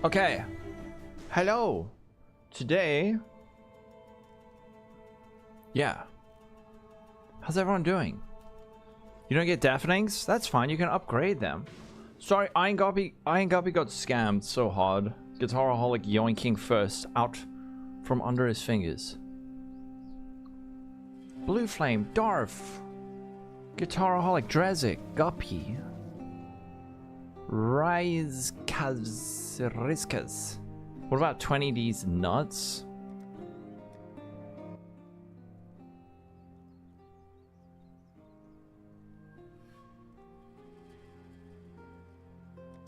Okay. Hello. Today. Yeah. How's everyone doing? You don't get deafenings? That's fine. You can upgrade them. Sorry, Iron Guppy got scammed so hard. Guitaraholic yoinking first out from under his fingers. Blue Flame, Darf. Guitaraholic, Drezik, Guppy. Riskas. What about 20D's nuts?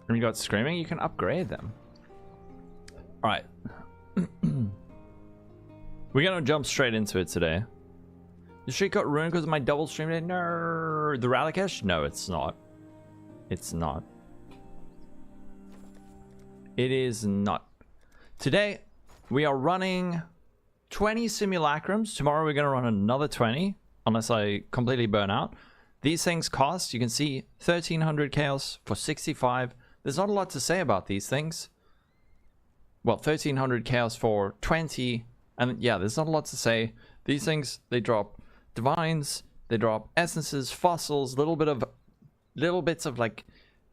And you got Screaming, you can upgrade them. Alright. We're gonna jump straight into it today. The streak got ruined because of my double stream day? No. The Rally Cache? No, it's not. It's not. It is not. Today, we are running 20 simulacrums. Tomorrow we're going to run another 20, unless I completely burn out. These things cost, you can see, 1300 chaos for 65. There's not a lot to say about these things. Well, 1300 chaos for 20. And yeah, there's not a lot to say. These things, they drop divines, they drop essences, fossils, little bits of like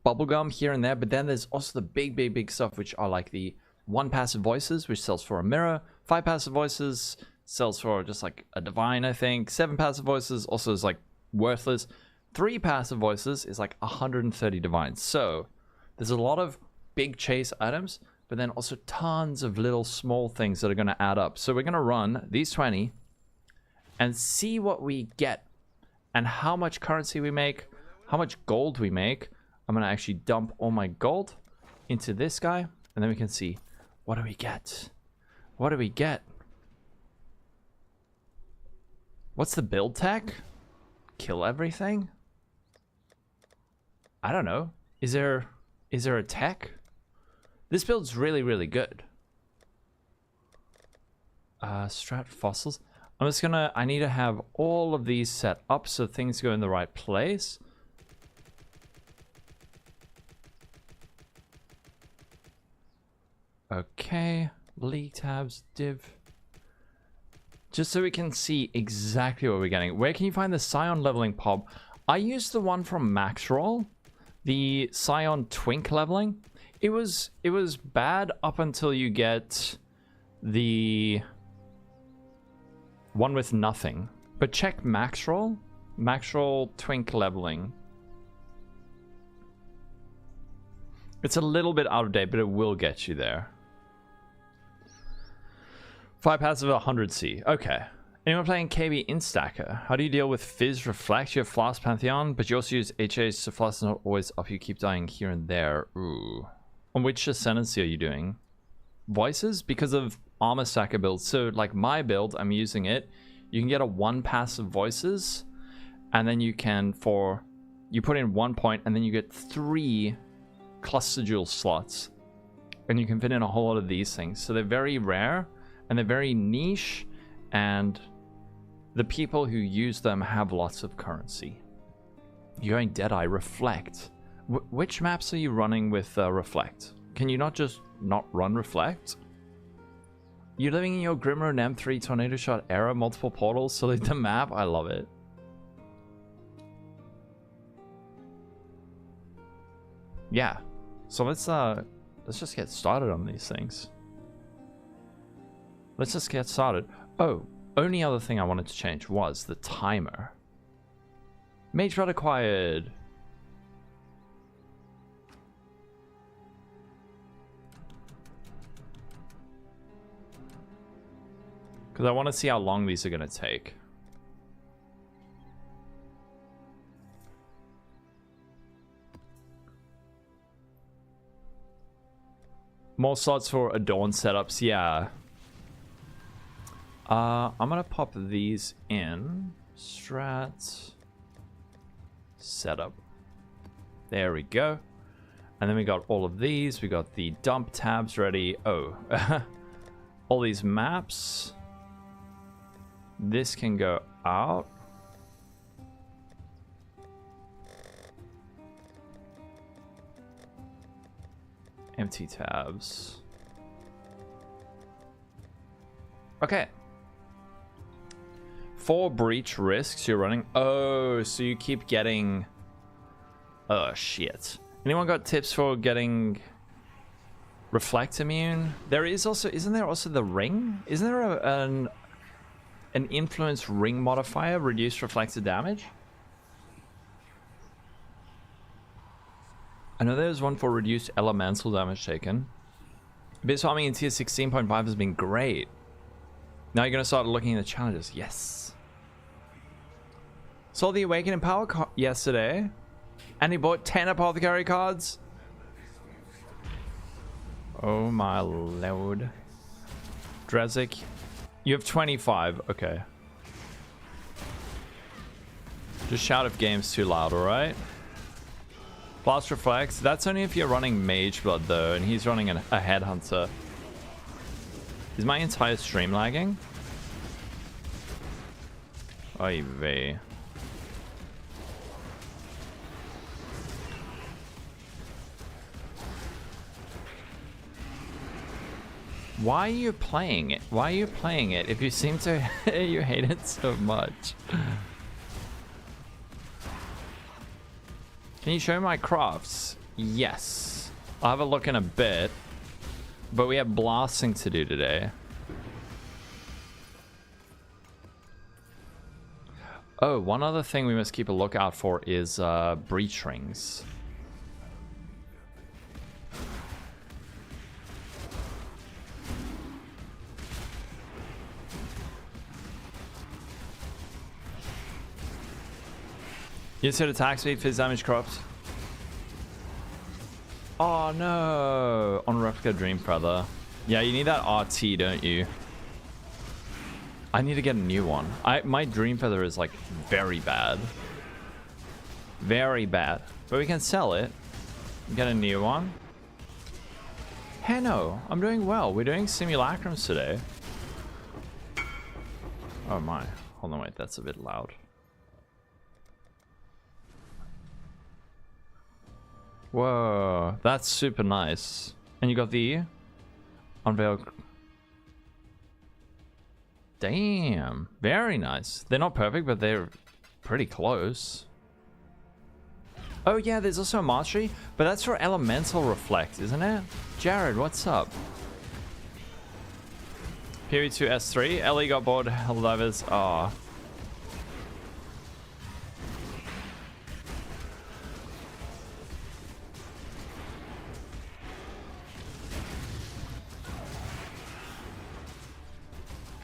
bubblegum here and there, but then there's also the big stuff, which are like the 1 passive voices, which sells for a mirror. 5 passive voices sells for just like a divine, I think. 7 passive voices also is like worthless. 3 passive voices is like 130 divines. So there's a lot of big chase items, but then also tons of little small things that are going to add up. So we're going to run these 20 and see what we get and how much currency we make, how much gold we make. I'm going to actually dump all my gold into this guy, and then we can see, what do we get? What do we get? What's the build tech? Kill everything? I don't know. Is there a tech? This build's really good. Strat fossils. I need to have all of these set up so things go in the right place. Okay, league tabs, div. Just so we can see exactly what we're getting. Where can you find the Scion leveling pop? I used the one from Maxroll, the Scion Twink leveling. It was bad up until you get the one with nothing. But check Maxroll. Maxroll Twink leveling. It's a little bit out of date, but it will get you there. 5 passive 100C. Okay. Anyone playing KB Instacker? How do you deal with Fizz Reflect? You have Flask Pantheon, but you also use HA, so Flask is not always up. You keep dying here and there. Ooh. On which ascendancy are you doing? Voices? Because of armor stacker builds. So like my build, I'm using it. You can get a 1 passive voices, and then you can you put in 1 point, and then you get 3 cluster jewel slots. And you can fit in a whole lot of these things. So they're very rare. And they're very niche, and the people who use them have lots of currency. You're going Deadeye, Reflect. Which maps are you running with Reflect? Can you not just not run Reflect? You're living in your Grimmer and M3 Tornado Shot era, multiple portals, so the map, I love it. Yeah, so let's just get started on these things. Let's just get started. Oh, only other thing I wanted to change was the timer. Mage Rod acquired. Because I want to see how long these are going to take. More slots for Adorn setups, yeah. I'm gonna pop these in. Strat. Setup. There we go. And then we got all of these. We got the dump tabs ready. Oh. All these maps. This can go out. Empty tabs. Okay. 4 breach risks you're running. Oh, so you keep getting... Oh, shit. Anyone got tips for getting reflect immune? There is also... Isn't there also the ring? Isn't there an influence ring modifier? Reduce reflected damage? I know there's one for reduced elemental damage taken. Abyss farming in tier 16.5 has been great. Now you're going to start looking at the challenges. Yes. Saw the Awakening Power yesterday. And he bought 10 Apothecary cards. Oh my lord. Drezic. You have 25. Okay. Just shout if game's too loud, alright? Blast Reflex. That's only if you're running Mage Blood though, and he's running a Headhunter. Is my entire stream lagging? Oy vey. Why are you playing it? Why are you playing it if you seem to you hate it so much? Can you show my crafts? Yes. I'll have a look in a bit. But we have blasting to do today. Oh, one other thing we must keep a lookout for is breach rings. You said attack speed, phys damage crops. Oh no! On Replica Dream Feather. Yeah, you need that RT, don't you? I need to get a new one. My Dream Feather is like very bad. Very bad. But we can sell it. Get a new one. Hey no, I'm doing well. We're doing simulacrums today. Oh my. Hold on, wait, that's a bit loud. Whoa, that's super nice. And you got the unveil. Damn, very nice. They're not perfect, but they're pretty close. Oh yeah, there's also a mastery, but that's for elemental reflect, isn't it? Jared, what's up? PoE 2 S3. Ellie got bored. Helldivers. Ah. Oh.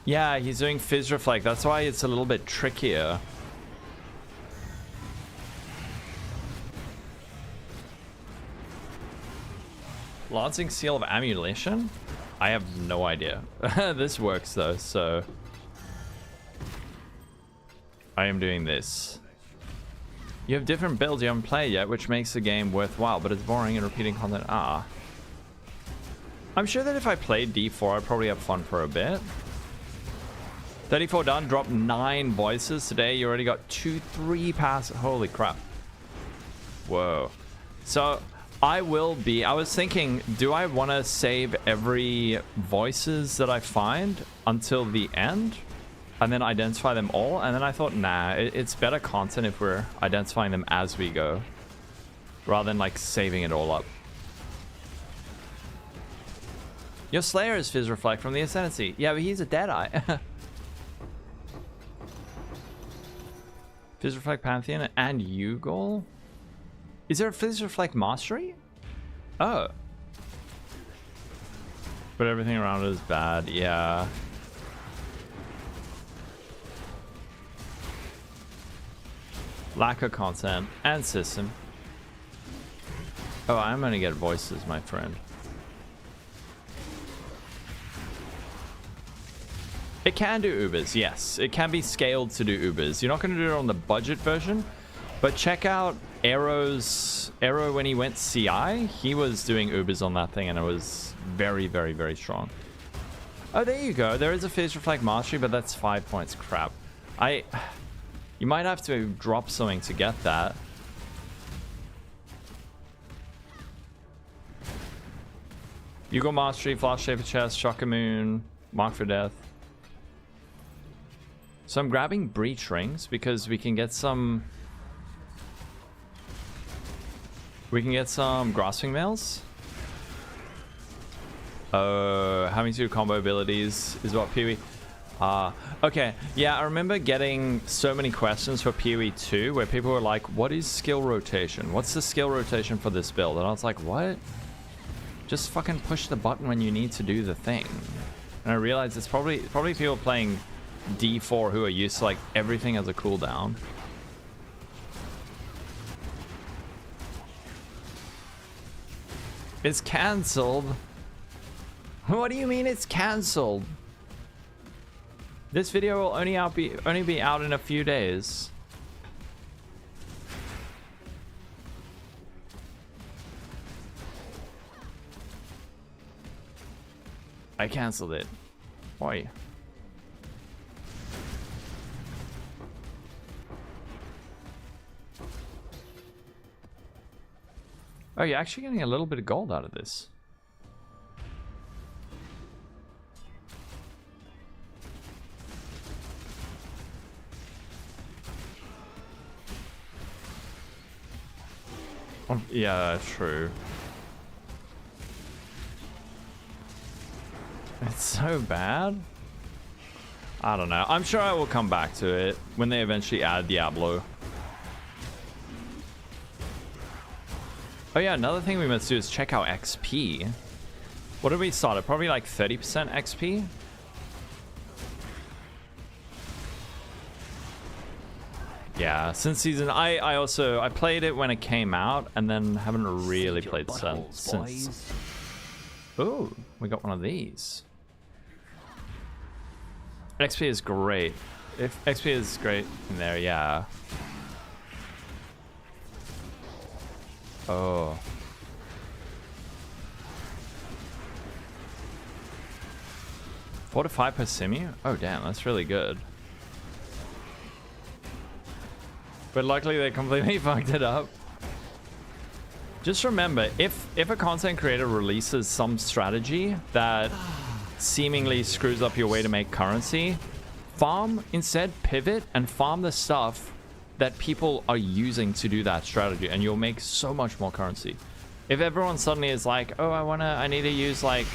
Yeah, he's doing Fizz Reflect. That's why it's a little bit trickier. Lancing Seal of Ammunition? I have no idea. This works though, so... I am doing this. You have different builds you haven't played yet, which makes the game worthwhile, but it's boring and repeating content. Ah. I'm sure that if I played D4, I'd probably have fun for a bit. 34 done, dropped 9 voices today. You already got 2-3 passes. Holy crap. Whoa. So I was thinking, do I want to save every voices that I find until the end and then identify them all? And then I thought, nah, it's better content if we're identifying them as we go rather than like saving it all up. Your Slayer is Fizz Reflect from the Ascendancy. Yeah, but he's a Deadeye. Fizz Reflect Pantheon and Ugol? Is there a Fizz Reflect Mastery? Oh. But everything around it is bad, yeah. Lack of content and system. Oh, I'm gonna get voices, my friend. It can do Ubers, yes. It can be scaled to do Ubers. You're not going to do it on the budget version, but check out Arrow when he went CI. He was doing Ubers on that thing, and it was very, very, very strong. Oh, there you go. There is a Fizz Reflect Mastery, but that's 5 points. Crap. You might have to drop something to get that. Yugo Mastery, Flash Shaper Chest, Shocker Moon, Mark for Death. So I'm grabbing Breach Rings because we can get some... Grasping Mails. Having to do combo abilities is what PoE... okay, yeah, I remember getting so many questions for PoE 2 where people were like, what is skill rotation? What's the skill rotation for this build? And I was like, what? Just fucking push the button when you need to do the thing. And I realized it's probably people playing D4 who are used to like everything as a cooldown. It's cancelled. What do you mean it's cancelled? This video will only be out in a few days. I cancelled it. Why? Oh, you're actually getting a little bit of gold out of this. Oh, yeah, true. It's so bad. I don't know. I'm sure I will come back to it when they eventually add Diablo. Oh yeah, another thing we must do is check our XP. What did we start at? Probably like 30% XP? Yeah, since season... I played it when it came out and then haven't really played since. Ooh, we got one of these. XP is great. If XP is great in there, yeah. Oh. Fortify per Simu? Oh damn, that's really good. But luckily they completely fucked it up. Just remember, if a content creator releases some strategy that seemingly screws up your way to make currency, instead pivot and farm the stuff that people are using to do that strategy, and you'll make so much more currency. If everyone suddenly is like, oh, I need to use like,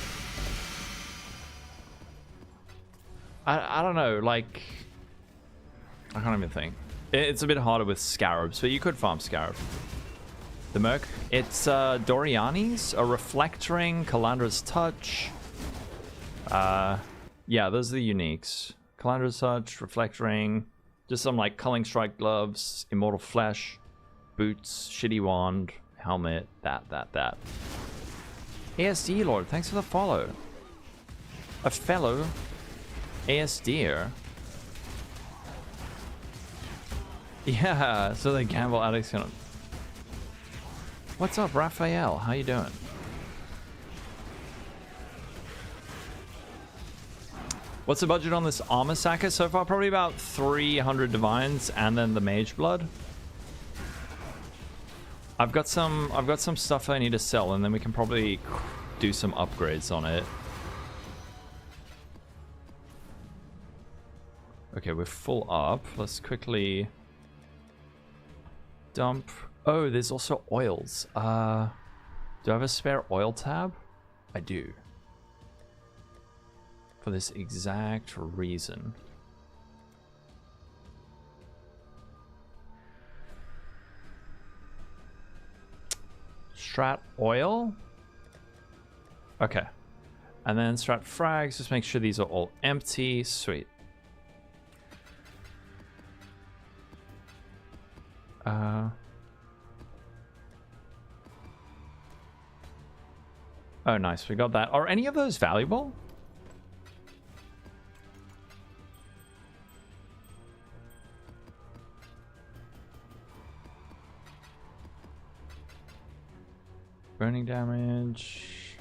I don't know, like, I can't even think. It's a bit harder with scarabs, but you could farm scarab. The Merc, it's Doriani's, a Reflectoring, Calandra's Touch. Yeah, those are the uniques. Calandra's Touch, Reflectoring, just some like Culling Strike gloves, Immortal Flesh, boots, shitty wand, helmet, that. ASD Lord, thanks for the follow. A fellow ASDer. Yeah, so the gamble addicts gonna... What's up, Raphael? How you doing? What's the budget on this armor sacker so far? Probably about 300 divines and then the mage blood. I've got some stuff I need to sell, and then we can probably do some upgrades on it. Okay, we're full up. Let's quickly dump. Oh, there's also oils. Do I have a spare oil tab? I do. For this exact reason. Strat oil. Okay. And then strat frags. Just make sure these are all empty. Sweet. Oh, nice. We got that. Are any of those valuable? Burning damage.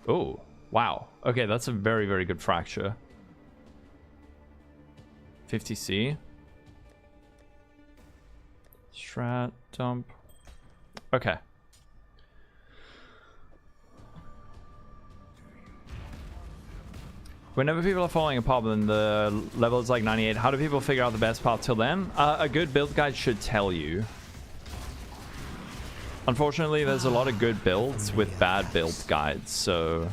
Oh, wow. Okay, that's a very, very good fracture. 50C. Strat, dump. Okay. Whenever people are falling apart and the level is like 98, how do people figure out the best path till then? A good build guide should tell you. Unfortunately, there's a lot of good builds with bad build guides, so...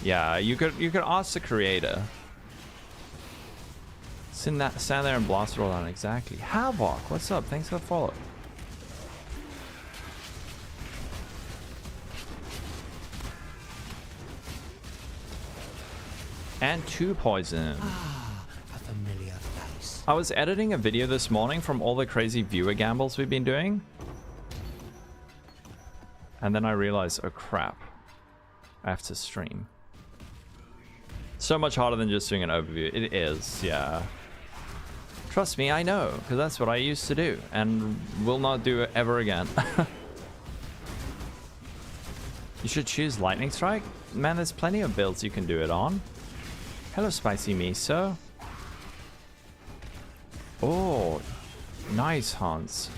Yeah, you could ask the creator. Stand there and blast it all down. Exactly. Havoc, what's up? Thanks for the follow. And 2 poison. A familiar face. I was editing a video this morning from all the crazy viewer gambles we've been doing. And then I realized, oh crap. I have to stream. So much harder than just doing an overview. It is, yeah. Trust me, I know, because that's what I used to do. And will not do it ever again. You should choose Lightning Strike. Man, there's plenty of builds you can do it on. Hello, Spicy Miso. Oh, nice, Hans.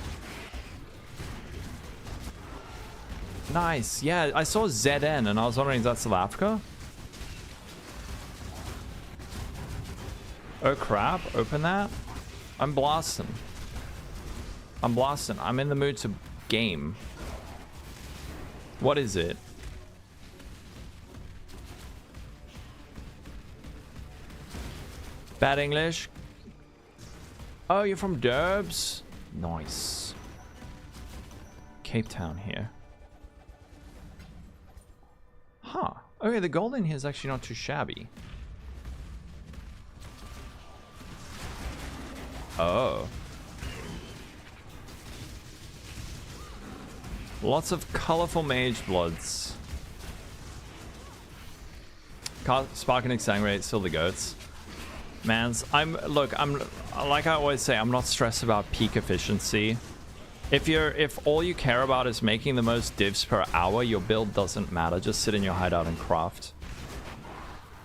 Nice. Yeah, I saw ZN and I was wondering, is that South Africa? Oh crap, open that. I'm blasting. I'm in the mood to game. What is it? Bad English. Oh, you're from Derbs? Nice. Cape Town here. Huh. Okay, the gold in here is actually not too shabby. Oh. Lots of colorful mage bloods. Spark and Exsanguinate, still the goats. Mans, look, like I always say, I'm not stressed about peak efficiency. If all you care about is making the most divs per hour, your build doesn't matter. Just sit in your hideout and craft.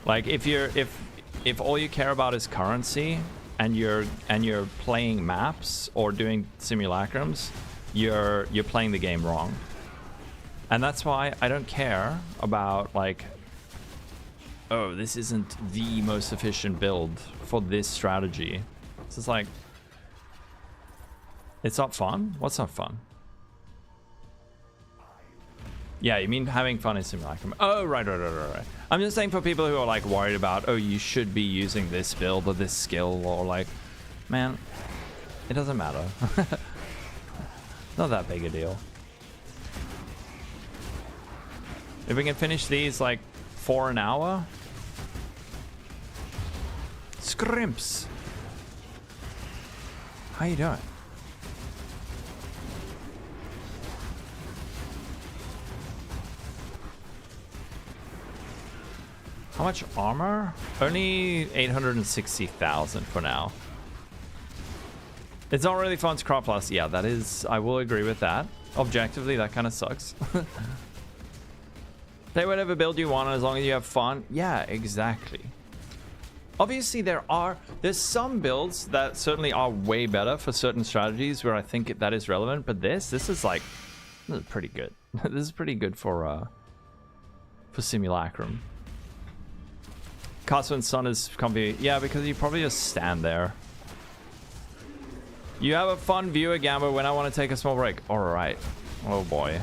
Like if all you care about is currency and you're playing maps or doing simulacrums, you're playing the game wrong. And that's why I don't care about like, oh, this isn't the most efficient build for this strategy. It's just like, it's not fun? What's not fun? Yeah, you mean having fun in Simulacrum. Oh, right. I'm just saying for people who are like worried about, oh, you should be using this build or this skill, or like, man, it doesn't matter. Not that big a deal. If we can finish these like 4 an hour. Scrimps. How you doing? How much armor? Only 860,000 for now. It's not really fun to crop plus. Yeah, that is, I will agree with that. Objectively, that kind of sucks. Play whatever build you want as long as you have fun. Yeah, exactly. Obviously, there's some builds that certainly are way better for certain strategies where I think that is relevant, but this is like, this is pretty good. This is pretty good for Simulacrum. Castle and Sun is comfy. Yeah, because you probably just stand there. You have a fun viewer gamble when I want to take a small break. Alright. Oh boy.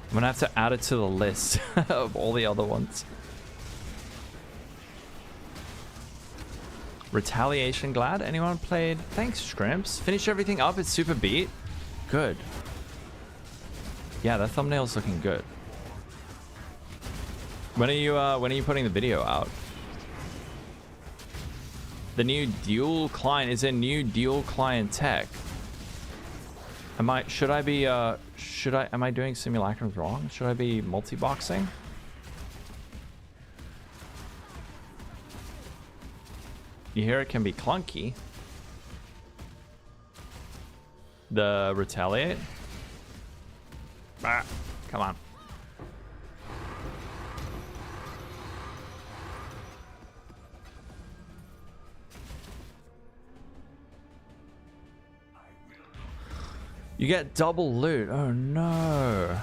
I'm gonna have to add it to the list of all the other ones. Retaliation Glad? Anyone played? Thanks, Scrimps. Finish everything up. It's super beat. Good. Yeah, that thumbnail's looking good. When are you putting the video out? The new dual client is a new dual client tech. Am I doing simulacrums wrong? Should I be multi-boxing? You hear it can be clunky. The retaliate? Ah, come on. You get double loot. Oh no.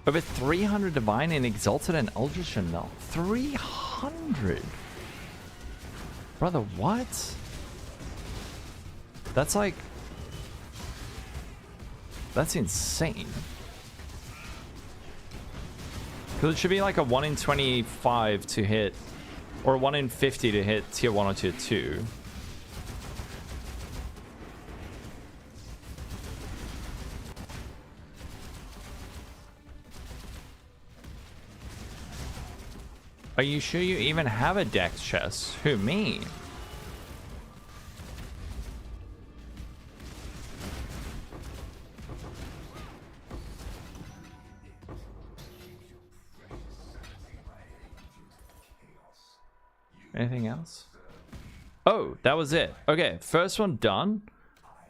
Over 300 divine and exalted and eldritch and melt. 300. Brother, what? That's like... That's insane. Because it should be like a 1 in 25 to hit, or 1 in 50 to hit tier 1 or tier 2. Are you sure you even have a dex chest? Who, me? Anything else? Oh, that was it. Okay, first one done.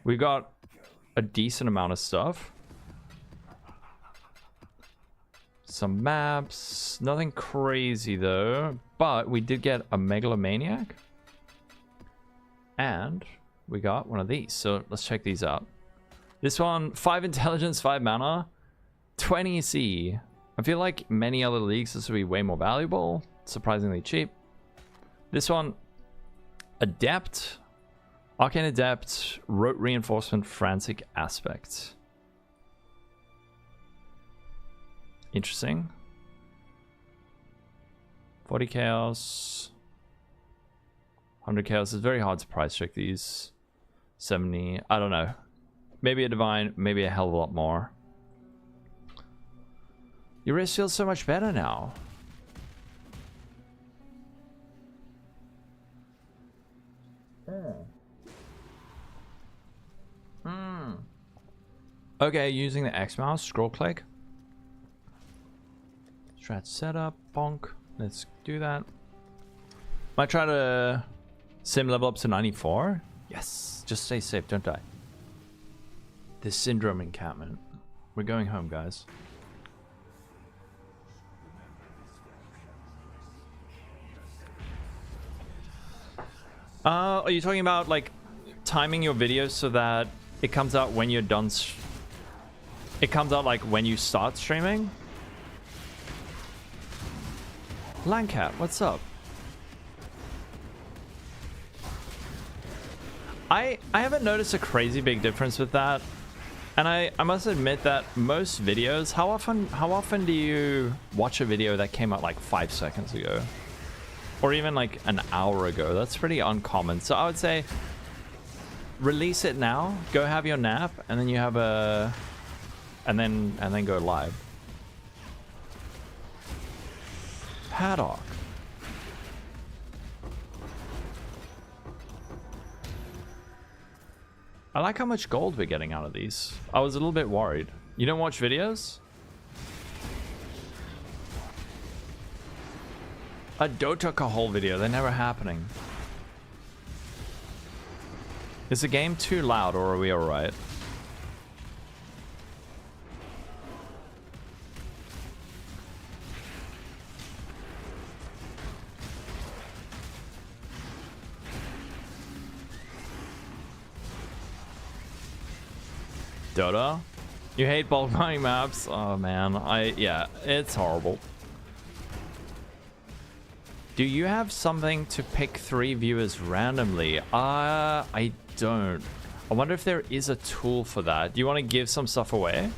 We got a decent amount of stuff. Some maps. Nothing crazy though. But we did get a megalomaniac. And we got one of these. So let's check these out. This one, 5 intelligence, 5 mana, 20 C. I feel like many other leagues this would be way more valuable. Surprisingly cheap. This one, Adept, Arcane Adept, Rote Reinforcement, Frantic Aspect. Interesting. 40 chaos. 100 chaos. It's very hard to price check these. 70. I don't know. Maybe a divine, maybe a hell of a lot more. Your wrist feels so much better now. Okay, using the X mouse, scroll click. Strat setup, bonk. Let's do that. Might try to sim level up to 94. Yes, just stay safe, don't die. This syndrome encampment. We're going home, guys. Are you talking about like timing your videos so that it comes out when you're done? It comes out like when you start streaming? Langcat, what's up? I haven't noticed a crazy big difference with that. And I must admit that most videos, how often do you watch a video that came out like 5 seconds ago? Or even like an hour ago? That's pretty uncommon. So I would say release it now, go have your nap, and then you have a and then go live. Paddock. I like how much gold we're getting out of these. I was a little bit worried. You don't watch videos? A Lolcohol video, they're never happening. Is the game too loud or are we alright? Dota? You hate bulk buying maps? Oh man, yeah, it's horrible. Do you have something to pick 3 viewers randomly? I don't. I wonder if there is a tool for that. Do you want to give some stuff away?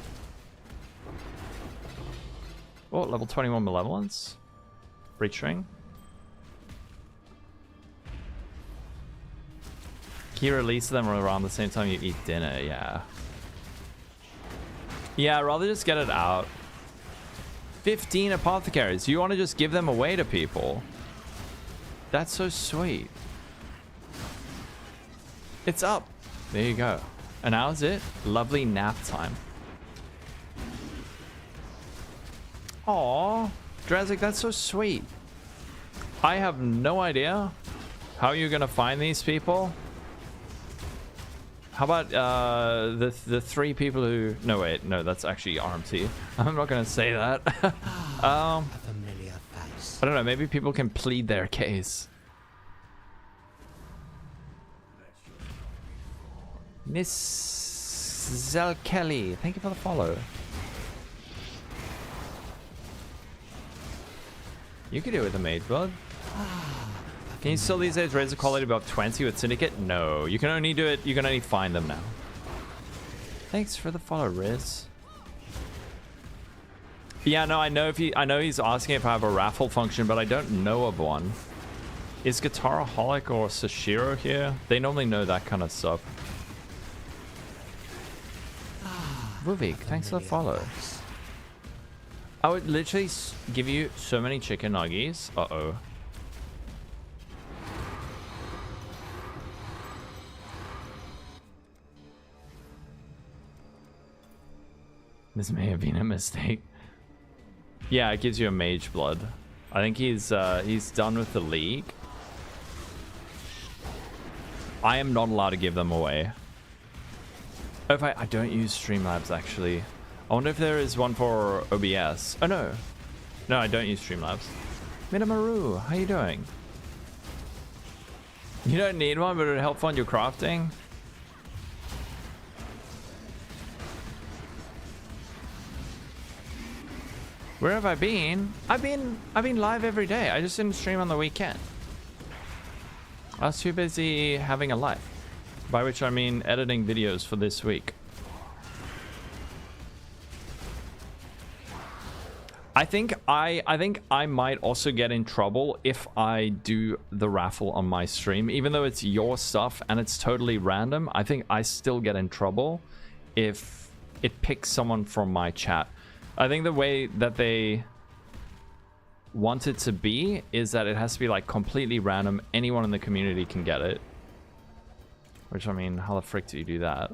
Oh, level 21 Malevolence. Breach Ring. Can you release them around the same time you eat dinner? Yeah. Yeah, I'd rather just get it out. 15 apothecaries. You want to just give them away to people? That's so sweet. It's up. There you go. And that was it. Lovely nap time. Aww. Drazik, that's so sweet. I have no idea how you're gonna find these people. How about the 3 people who... No, wait. No, that's actually RMT. I'm not gonna say that. A familiar face. I don't know. Maybe people can plead their case. Miss Zelkelly, thank you for the follow. You could do it with a mage blood. Can you still these days raise the quality above 20 with Syndicate? No, you can only do it, you can only find them now. Thanks for the follow, Riz. Yeah, no, I know he's asking if I have a raffle function, but I don't know of one. Is Guitaraholic or Sashiro here? They normally know that kind of stuff. Ruvik, thanks for the follow. I would literally give you so many chicken nuggies. Uh-oh. This may have been a mistake. Yeah, it gives you a mage blood. I think he's done with the league. I am not allowed to give them away. Oh, if I don't use Streamlabs actually. I wonder if there is one for OBS. Oh no. No, I don't use Streamlabs. Minamaru, how you doing? You don't need one, but it would help fund your crafting. Where have I been? I've been live every day. I just didn't stream on the weekend. I was too busy having a life. By which I mean editing videos for this week. I think I might also get in trouble if I do the raffle on my stream. Even though it's your stuff and it's totally random, I think I still get in trouble if it picks someone from my chat. I think the way that they want it to be is that it has to be like completely random. Anyone in the community can get it. Which, I mean, how the frick do you do that?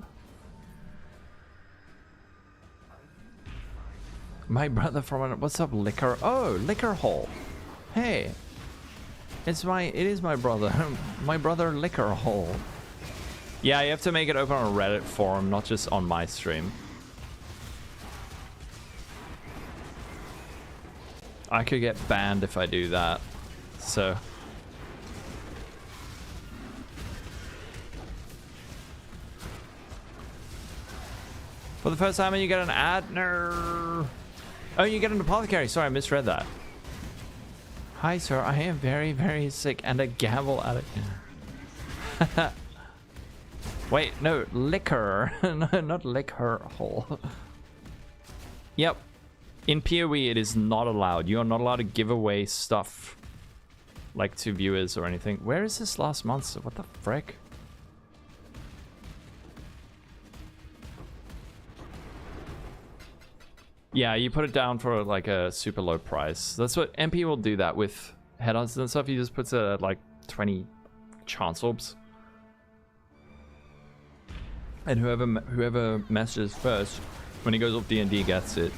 My brother from... What's up, Liquor? Oh, Lolcohol. Hey. It is my brother. My brother, Lolcohol. Yeah, you have to make it open on a Reddit forum, not just on my stream. I could get banned if I do that. So... For the first time and you get an ad? No. Oh, you get an apothecary. Sorry, I misread that. Hi, sir. I am very, very sick and a gamble addict. Wait, no. Liquor. No, not liquor hole. Yep. In PoE, it is not allowed. You are not allowed to give away stuff. Like to viewers or anything. Where is this last monster? What the frick? Yeah, you put it down for like a super low price. That's what MP will do that with headhunters and stuff. He just puts it at like 20 chance orbs. And whoever messages first, when he goes off D&D, gets it.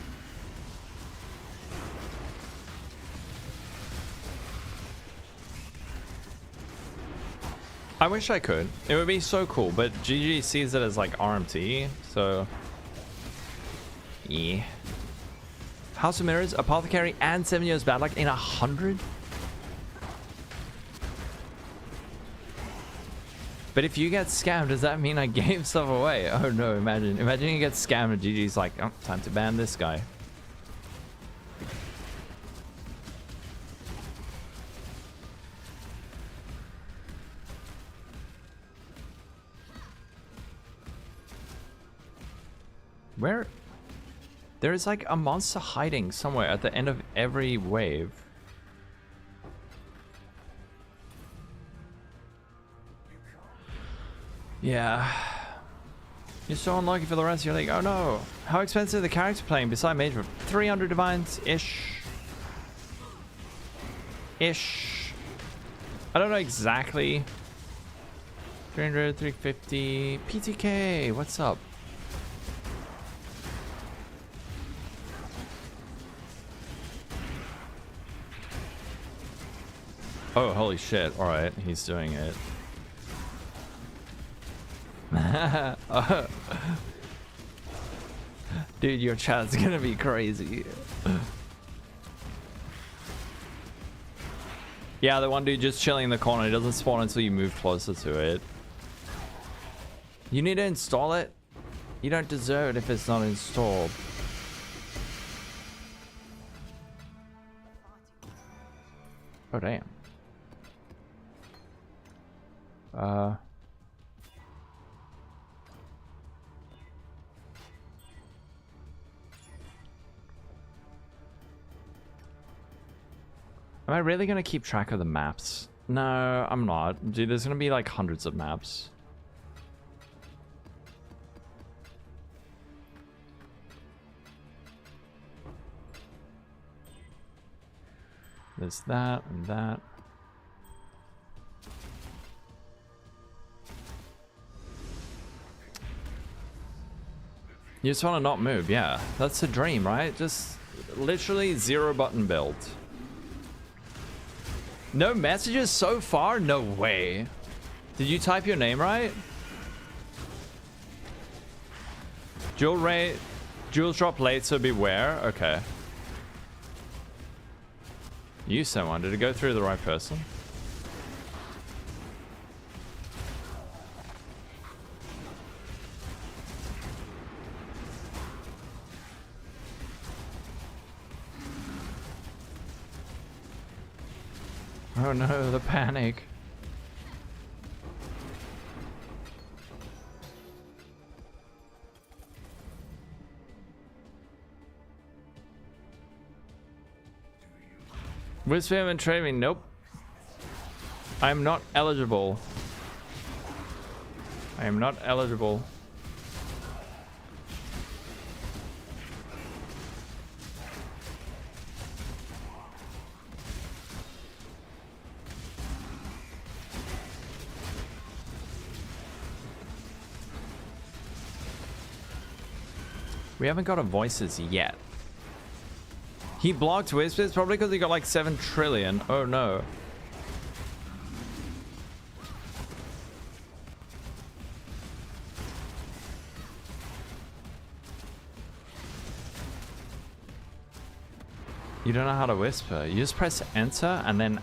I wish I could. It would be so cool, but GG sees it as like RMT, so... Yeah. House of Mirrors, Apothecary, and 7 Years Bad Luck in 100? But if you get scammed, does that mean I gave stuff away? Oh no, imagine you get scammed and GG's like, oh, time to ban this guy. Where? There is like a monster hiding somewhere at the end of every wave. Yeah. You're so unlucky for the rest. You're like, oh no. How expensive the character playing beside Mage? 300 divines-ish. Ish. I don't know exactly. 300, 350. PTK, what's up? Oh, holy shit. Alright, he's doing it. Dude, your chat's gonna be crazy. Yeah, the one dude just chilling in the corner. He doesn't spawn until you move closer to it. You need to install it. You don't deserve it if it's not installed. Oh, damn. Am I really gonna keep track of the maps? No, I'm not. Dude, there's gonna be like hundreds of maps. There's that and that. You just want to not move, yeah. That's a dream, right? Just literally 0 button build. No messages so far? No way. Did you type your name right? Jewels drop late, so beware. Okay. You sent one. Did it go through the right person? Oh no, the panic. Wisdom and training, nope. I'm not eligible. I am not eligible. We haven't got a voices yet. He blocked whispers probably because he got like 7 trillion. Oh no. You don't know how to whisper. You just press enter and then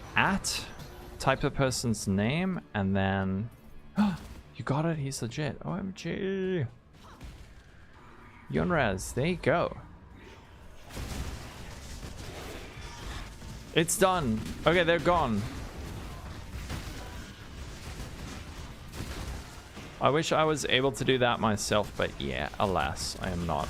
type the person's name and then you got it. He's legit. OMG. Yunraz, there you go. It's done. Okay, they're gone. I wish I was able to do that myself, but yeah, alas, I am not.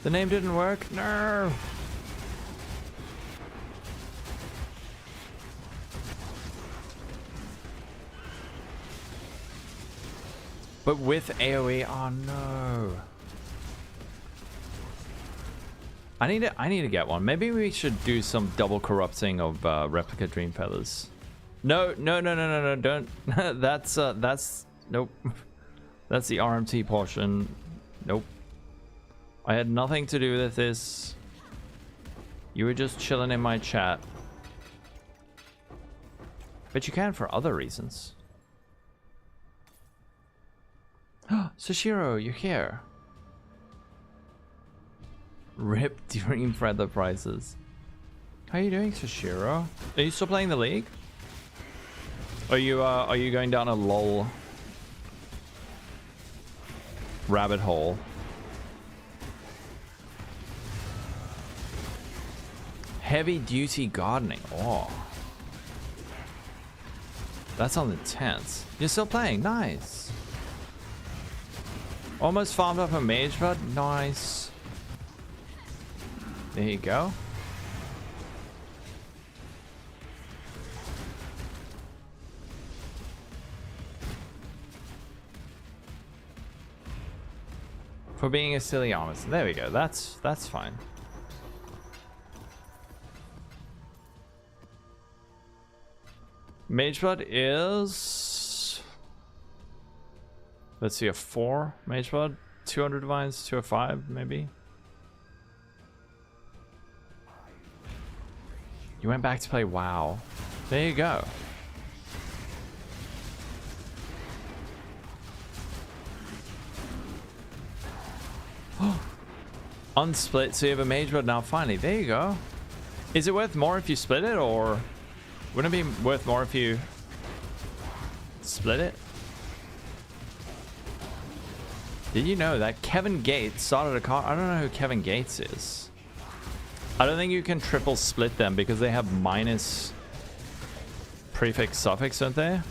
The name didn't work? No! But with AoE, oh no. I need to get one. Maybe we should do some double corrupting of replica dream feathers. No, don't. That's nope. That's the RMT portion. Nope. I had nothing to do with this. You were just chilling in my chat. But you can for other reasons. Sashiro, you're here. Rip Dream Feather prices. How are you doing, Sashiro? Are you still playing the league? Are you going down a lol rabbit hole? Heavy duty gardening. Oh. That's on the 10th. You're still playing? Nice. Almost farmed up a mage, but nice. There you go. For being a silly armist. There we go. That's fine. Mageblood is, let's see, a 4 Mageblood, 200 divines, 205 maybe. You went back to play WoW. There you go. Unsplit, so you have a Mageblood now finally. There you go. Is it worth more if you split it, or wouldn't it be worth more if you split it? Did you know that Kevin Gates started a car? I don't know who Kevin Gates is. I don't think you can triple split them because they have minus prefix suffix, don't they?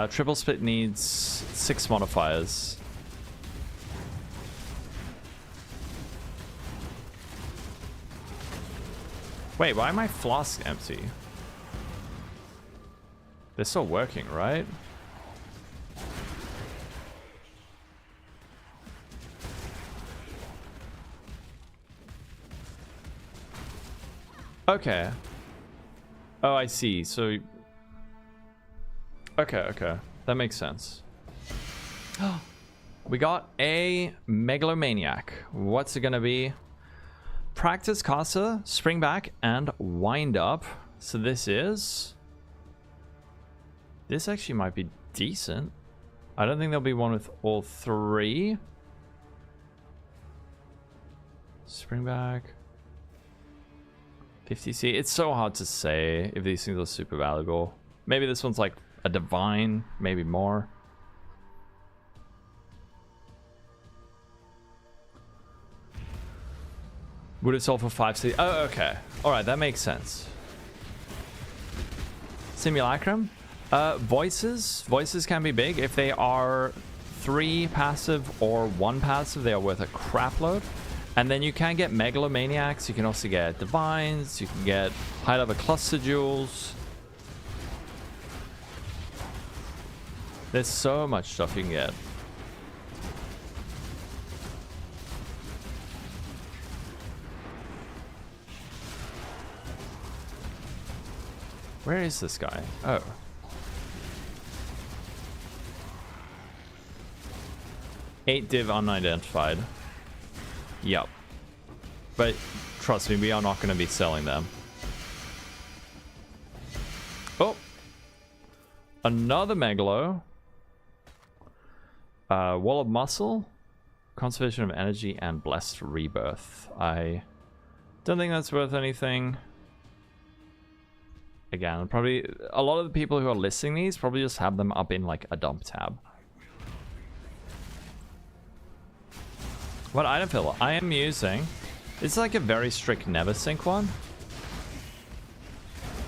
Triple split needs 6 modifiers. Wait, why are my flasks empty? They're still working, right? Okay. Oh, I see. So... Okay. That makes sense. We got a Megalomaniac. What's it gonna be? Practice caster, spring back, and wind up. So this is... This actually might be decent. I don't think there'll be one with all 3. Spring back. 50C. It's so hard to say if these things are super valuable. Maybe this one's like a divine, maybe more. Would have sold for 5C. Oh, okay. Alright, that makes sense. Simulacrum. Voices. Voices can be big. If they are 3 passive or 1 passive, they are worth a crap load. And then you can get Megalomaniacs. You can also get Divines. You can get high level cluster jewels. There's so much stuff you can get. Where is this guy? Oh. Eight div unidentified. Yep. But trust me, we are not going to be selling them. Oh. Another Megalo. Wall of Muscle. Conservation of Energy and Blessed Rebirth. I don't think that's worth anything. Again, probably a lot of the people who are listing these probably just have them up in like a dump tab. What item fill I am using? It's like a very strict never sync one.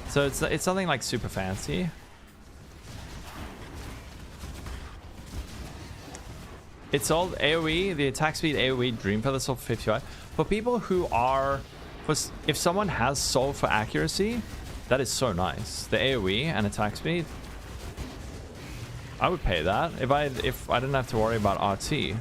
So it's something like super fancy. It's all AoE, the attack speed AoE Dream Feather Soul for 55. For people who are, if someone has Soul for accuracy, that is so nice. The AoE and attack speed. I would pay that if I didn't have to worry about RT.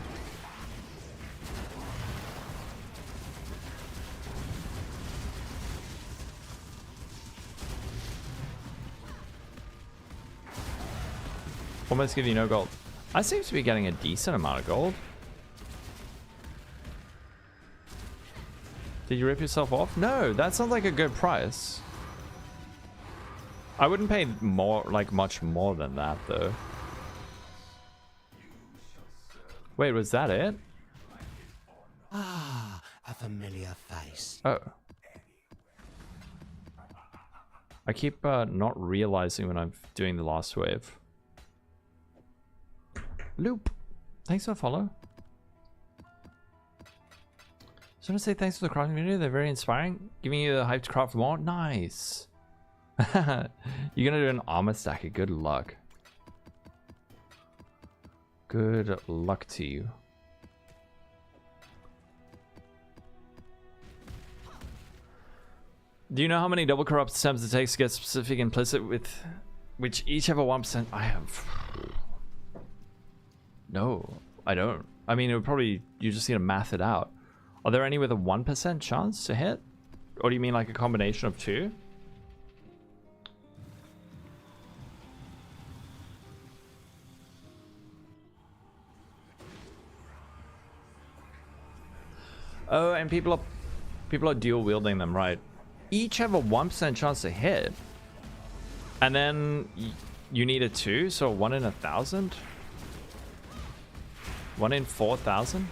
Almost give you no gold. I seem to be getting a decent amount of gold. Did you rip yourself off? No, that sounds like a good price. I wouldn't pay more, like much more than that though. Wait, was that it? Ah, a familiar face. Oh. I keep not realizing when I'm doing the last wave. Loop. Thanks for the follow. Just want to say thanks for the crafting video. They're very inspiring. Giving you the hype to craft more. Nice. You're gonna do an armor stacker. Good luck. Good luck to you. Do you know how many double corrupt attempts it takes to get specific implicit with which each have a 1%? I have. No, I don't. I mean, it would probably, you just need to math it out. Are there any with a 1% chance to hit? Or do you mean like a combination of 2? Oh, and people are dual wielding them, right? Each have a 1% chance to hit. And then you need a 2, so 1 in 1,000? 1 in 4,000?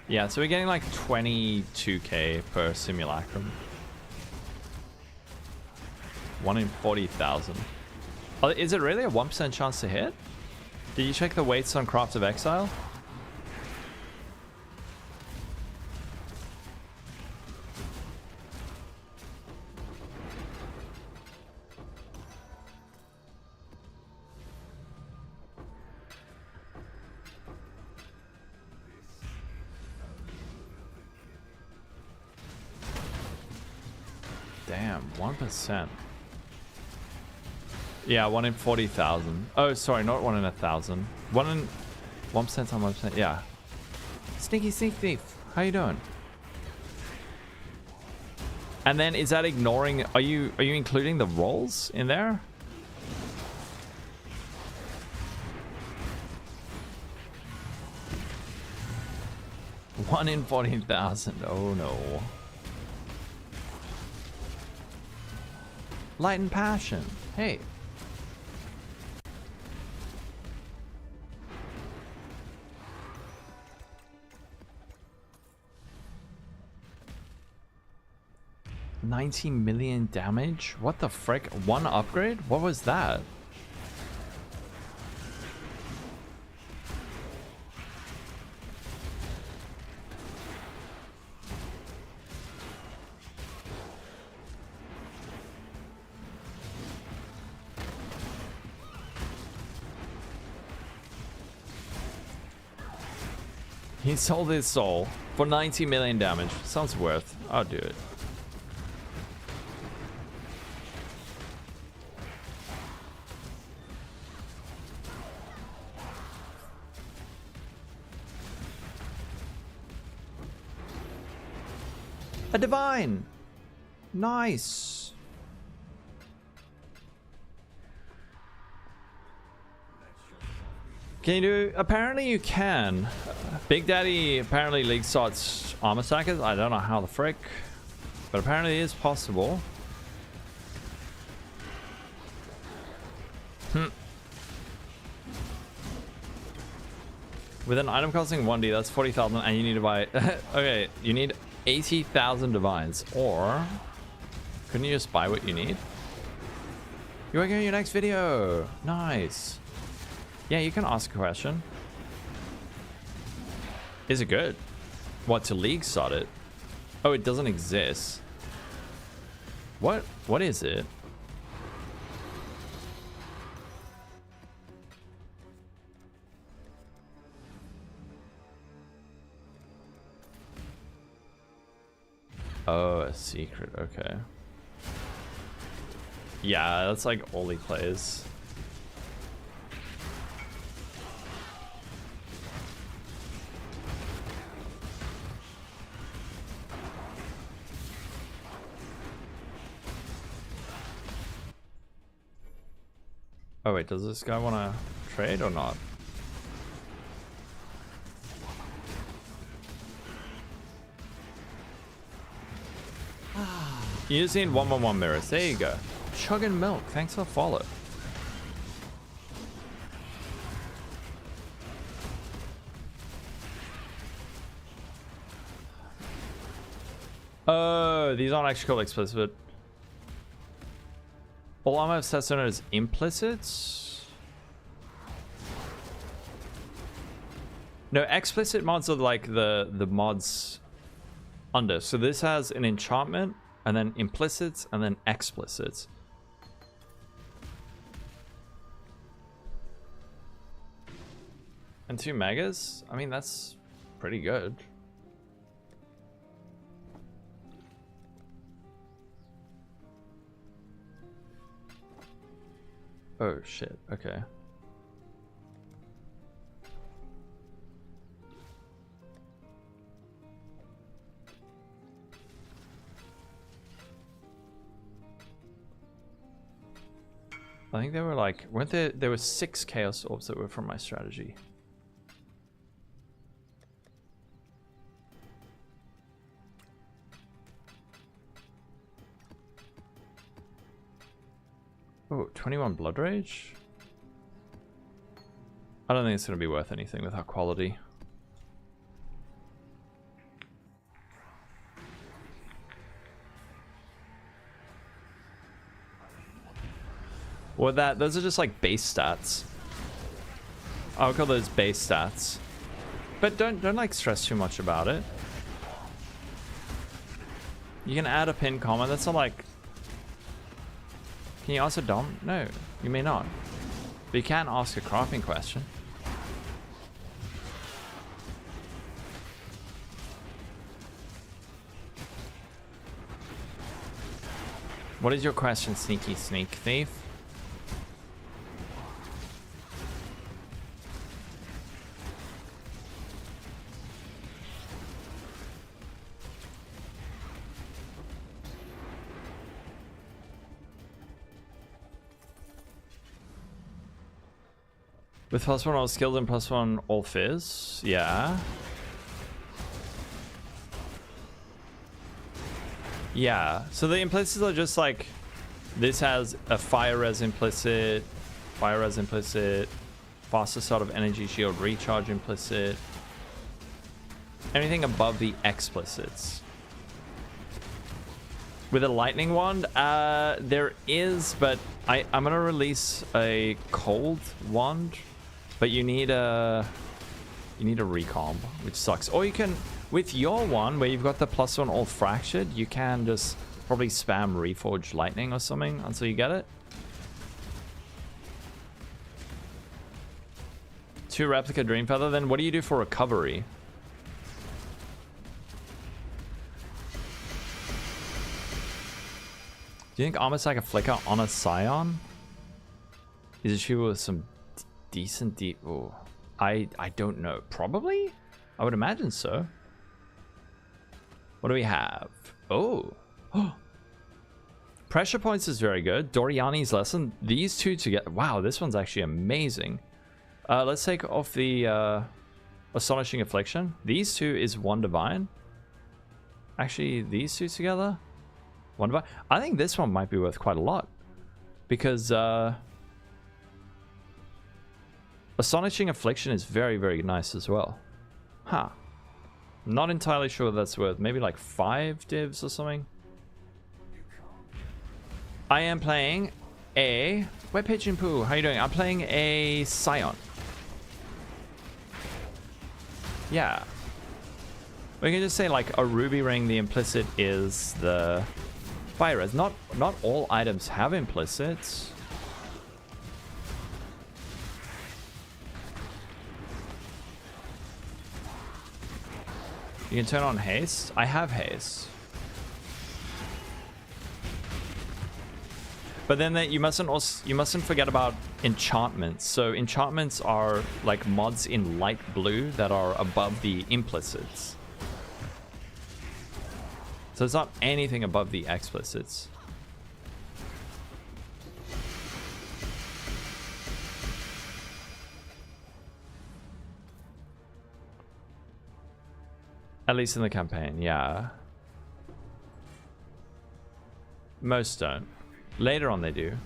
Yeah, so we're getting like 22k per simulacrum. 1 in 40,000. Oh, is it really a 1% chance to hit? Did you check the weights on Craft of Exile? Damn, 1%. Yeah, 1 in 40,000. Oh, sorry, not 1 in 1,000. 1 in 1% on 1%. Yeah. Sneaky sneak thief. How you doing? And then is that ignoring? Are you including the rolls in there? One in 14,000. Oh no. Light and passion. Hey. $90 million damage? What the frick? One upgrade? What was that? He sold his soul for 90 million damage. Sounds worth. I'll do it. A divine. Nice. Can you do? Apparently you can. Big Daddy apparently league starts armor stackers. I don't know how the frick, but apparently it is possible. With an item costing 1D, that's 40,000, and you need to buy. Okay, you need 80,000 divines, or couldn't you just buy what you need? You're working on your next video. Nice. Yeah, you can ask a question. Is it good? What, to league start it? Oh, it doesn't exist. What is it? Oh, a secret. Okay. Yeah, that's like all he plays. Oh wait, does this guy want to trade or not? You just need 1-1-1 mirrors. There you go. Chugging milk. Thanks for the follow. Oh, these aren't actually called explicit. All armor sets known as implicits. No, explicit mods are like the mods under. So this has an enchantment, and then implicits, and then explicits. And 2 megas? I mean, that's pretty good. Oh shit, okay. I think there were like, weren't there were 6 chaos orbs that were from my strategy. Oh, 21 blood rage? I don't think it's going to be worth anything with our quality. Or that, those are just like base stats. I would call those base stats. But don't like stress too much about it. You can add a pinned comment. That's not like... Can you ask a dom? No, you may not. But you can ask a crafting question. What is your question, sneaky sneak thief? With +1 all skills and +1 all fizz? Yeah. Yeah, so the implicits are just like, this has a fire res implicit, faster start of energy shield recharge implicit, anything above the explicits. With a lightning wand, there is, but I'm gonna release a cold wand, but you need a recomb, which sucks. Or you can, with your one, where you've got the +1 all fractured, you can just probably spam Reforged Lightning or something until you get it. 2 replica Dream Feather, then what do you do for recovery? Do you think Armor Sack a Flicker on a Scion? Is it cheaper with some decent deep... Oh, I don't know. Probably? I would imagine so. What do we have? Oh. Pressure Points is very good. Doriani's Lesson. These two together. Wow, this one's actually amazing. Let's take off the Astonishing Affliction. These two is 1 Divine. Actually, these two together? 1 Divine. I think this one might be worth quite a lot. Because Astonishing Affliction is very, very nice as well. Huh. Not entirely sure that's worth. Maybe like 5 divs or something. I am playing a... Where Pigeon Poo? How you doing? I'm playing a Scion. Yeah. We can just say like a ruby ring, the implicit is the fire res. Not all items have implicits. You can turn on haste. I have haste. But then you mustn't forget about enchantments. So enchantments are like mods in light blue that are above the implicits. So it's not anything above the explicits. At least in the campaign, yeah. Most don't. Later on they do.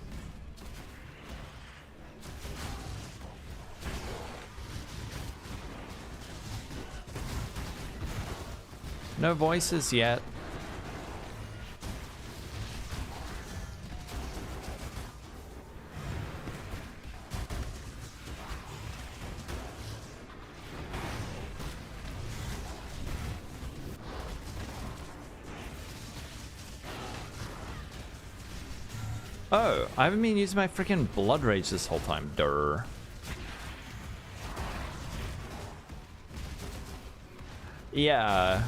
No voices yet. Oh, I haven't been using my freaking Blood Rage this whole time. Durr. Yeah.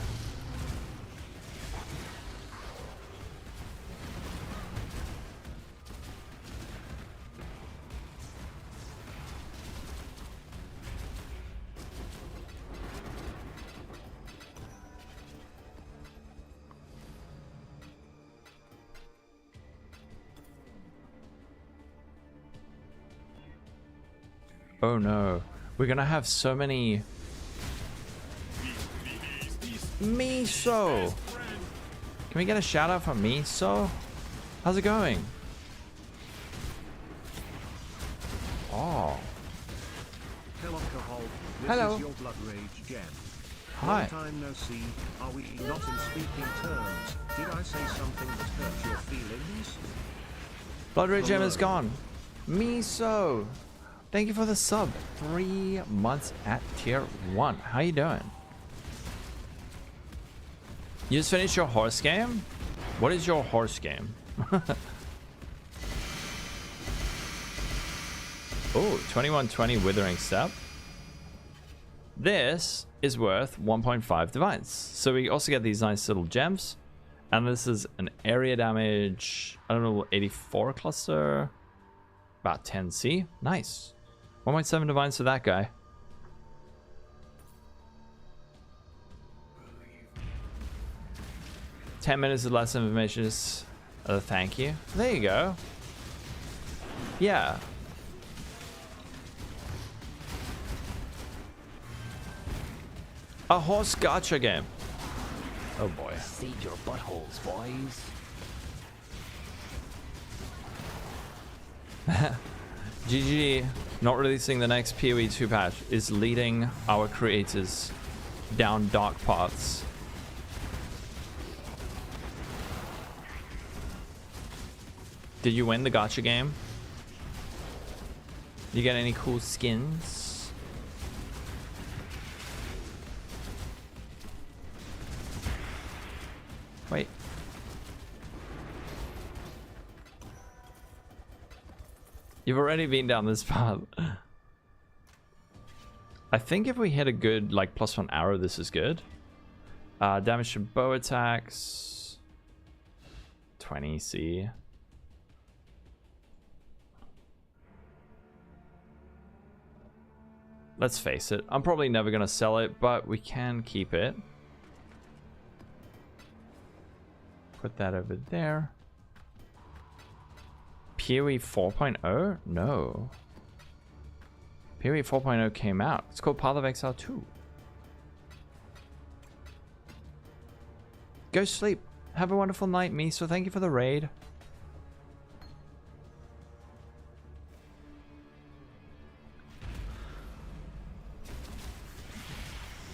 Oh no, we're gonna have so many... Miso! Can we get a shout out for Miso? How's it going? Oh. Lolcohol, this Hello. is your Blood Rage gem. Hi. Long time no see, are we not in speaking terms? Did I say something that hurt your feelings? Blood Rage Gem is gone. Miso, thank you for the sub. 3 months at tier 1. How you doing? You just finished your horse game? What is your horse game? Oh, 2120 Withering Step. This is worth 1.5 divines. So we also get these nice little gems. And this is an area damage, I don't know, 84 cluster. About 10C. Nice. 1.7 divines for that guy. $10 of less information is a thank you. There you go. Yeah. A horse gacha game. Oh boy. Seed your buttholes, boys. GG not releasing the next PoE 2 patch is leading our creators down dark paths. Did you win the gacha game? You get any cool skins? Wait. You've already been down this path. I think if we hit a good, like, +1 arrow, this is good. Damage to bow attacks. 20C. Let's face it. I'm probably never going to sell it, but we can keep it. Put that over there. PoE 4.0? No. PoE 4.0 came out. It's called Path of Exile 2. Go sleep. Have a wonderful night, Miso. Thank you for the raid.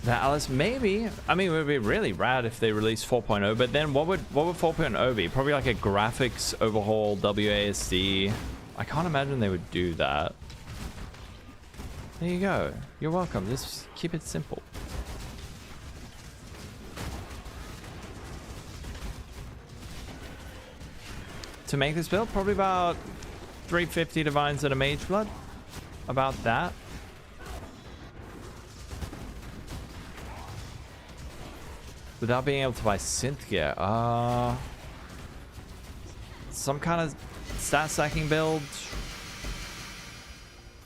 That Alice, maybe. I mean, it would be really rad if they released 4.0, but then what would 4.0 be? Probably like a graphics overhaul, WASD. I can't imagine they would do that. There you go. You're welcome. Just keep it simple. To make this build, probably about 350 divines and a mage blood. About that. Without being able to buy synth gear. Some kind of stat stacking build.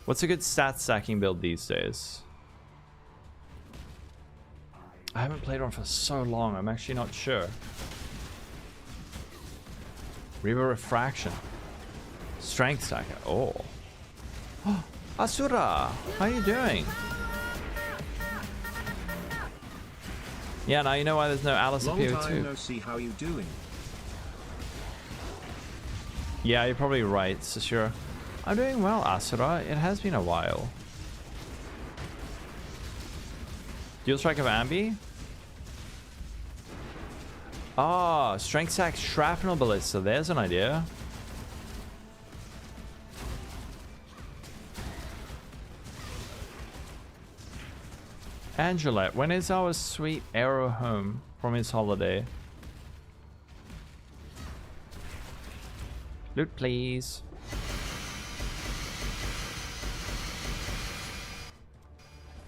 What's a good stat stacking build these days? I haven't played one for so long, I'm actually not sure. Reaver Refraction. Strength stacker. Oh. Asura, how you doing? Yeah, now you know why there's no Alice Long appear time too. no see, how you doing? Yeah, you're probably right, Sashura. I'm doing well, Asura. It has been a while. Dual Strike of Ambi? Ah, Strength Sack Shrapnel Ballista. There's an idea. Angelette, when is our sweet Arrow home from his holiday? Loot, please.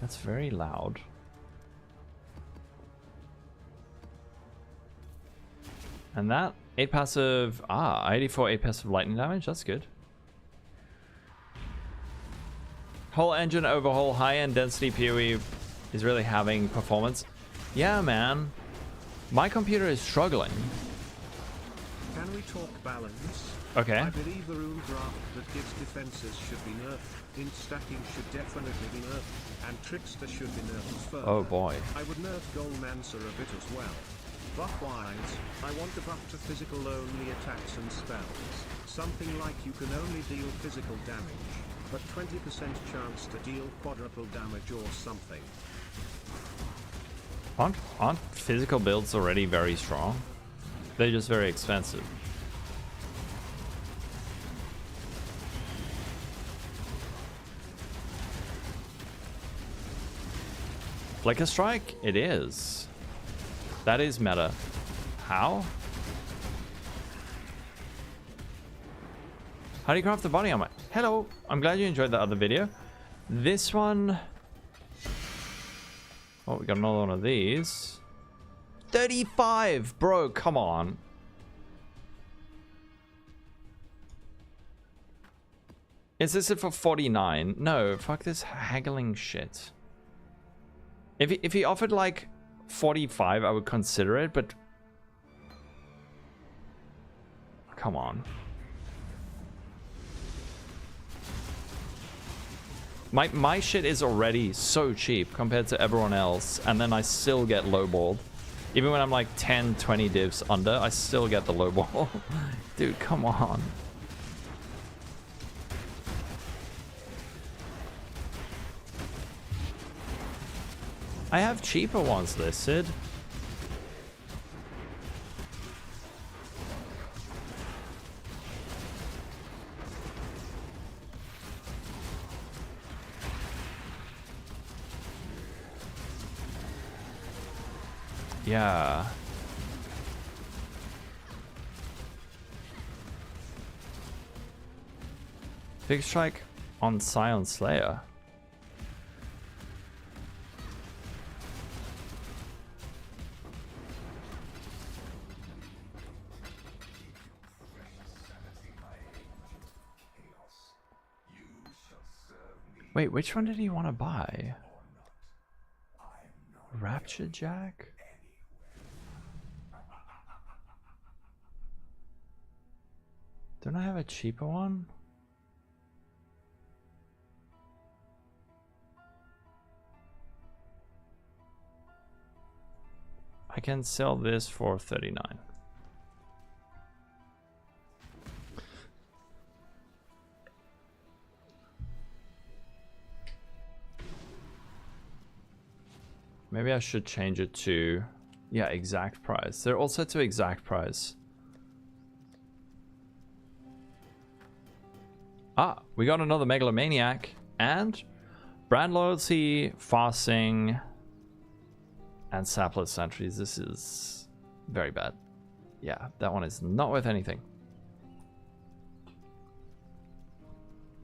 That's very loud. And that 8 passive, 84 8 passive lightning damage. That's good. Whole engine overhaul, high-end density PoE is really having performance. Yeah, man. My computer is struggling. Can we talk balance? Okay. I believe the rune draft that gives defenses should be nerfed, int stacking should definitely be nerfed, and trickster should be nerfed further. Oh boy. I would nerf Goldmancer a bit as well. Buff-wise, I want a buff to physical only attacks and spells. Something like you can only deal physical damage, but 20% chance to deal quadruple damage or something. Aren't physical builds already very strong? They're just very expensive. Flicker Strike? It is. That is meta. How? How do you craft the body armor? Hello, I'm glad you enjoyed the other video. This one... Oh, we got another one of these. 35! Bro, come on. Is this it for 49? No, fuck this haggling shit. If he offered like 45, I would consider it, but... Come on. My shit is already so cheap compared to everyone else, and then I still get lowballed. Even when I'm like 10, 20 divs under, I still get the lowball. Dude, come on. I have cheaper ones listed. Yeah. Big strike on Scion Slayer. Wait, which one did he want to buy? Rapture Jack? Don't I have a cheaper one? I can sell this for 39. Maybe I should change it to, yeah, exact price. They're all set to exact price. Ah, we got another Megalomaniac and brand loyalty, fasting, and sapler sentries. This is very bad. Yeah, that one is not worth anything.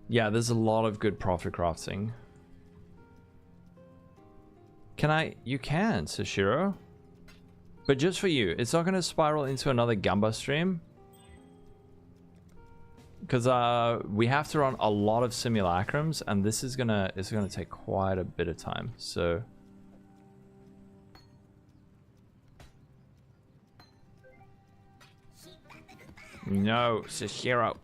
Yeah, there's a lot of good profit crafting. Can I? You can, Sashiro. But just for you. It's not going to spiral into another Gamba stream. Because we have to run a lot of simulacrums, and this is gonna take quite a bit of time. So no, Sashiro.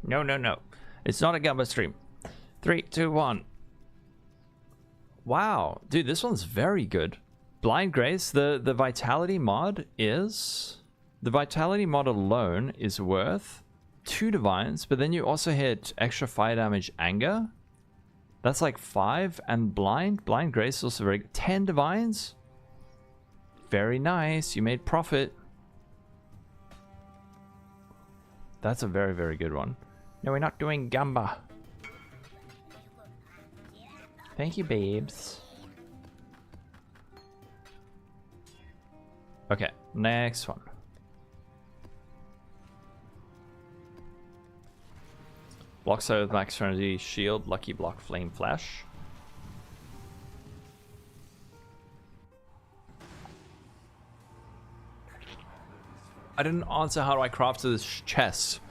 No, no, no. It's not a Gamba stream. 3, 2, 1. Wow, dude, this one's very good. Blind Grace, the Vitality mod is... The Vitality mod alone is worth 2 Divines, but then you also hit extra fire damage Anger. That's like 5, and Blind Grace is also very good. 10 Divines? Very nice, you made profit. That's a very, very good one. No, we're not doing Gamba. Thank you, babes. Okay, next one. Block so with Max Serenity, Shield, Lucky Block, Flame Flash. I didn't answer how do I craft this chest.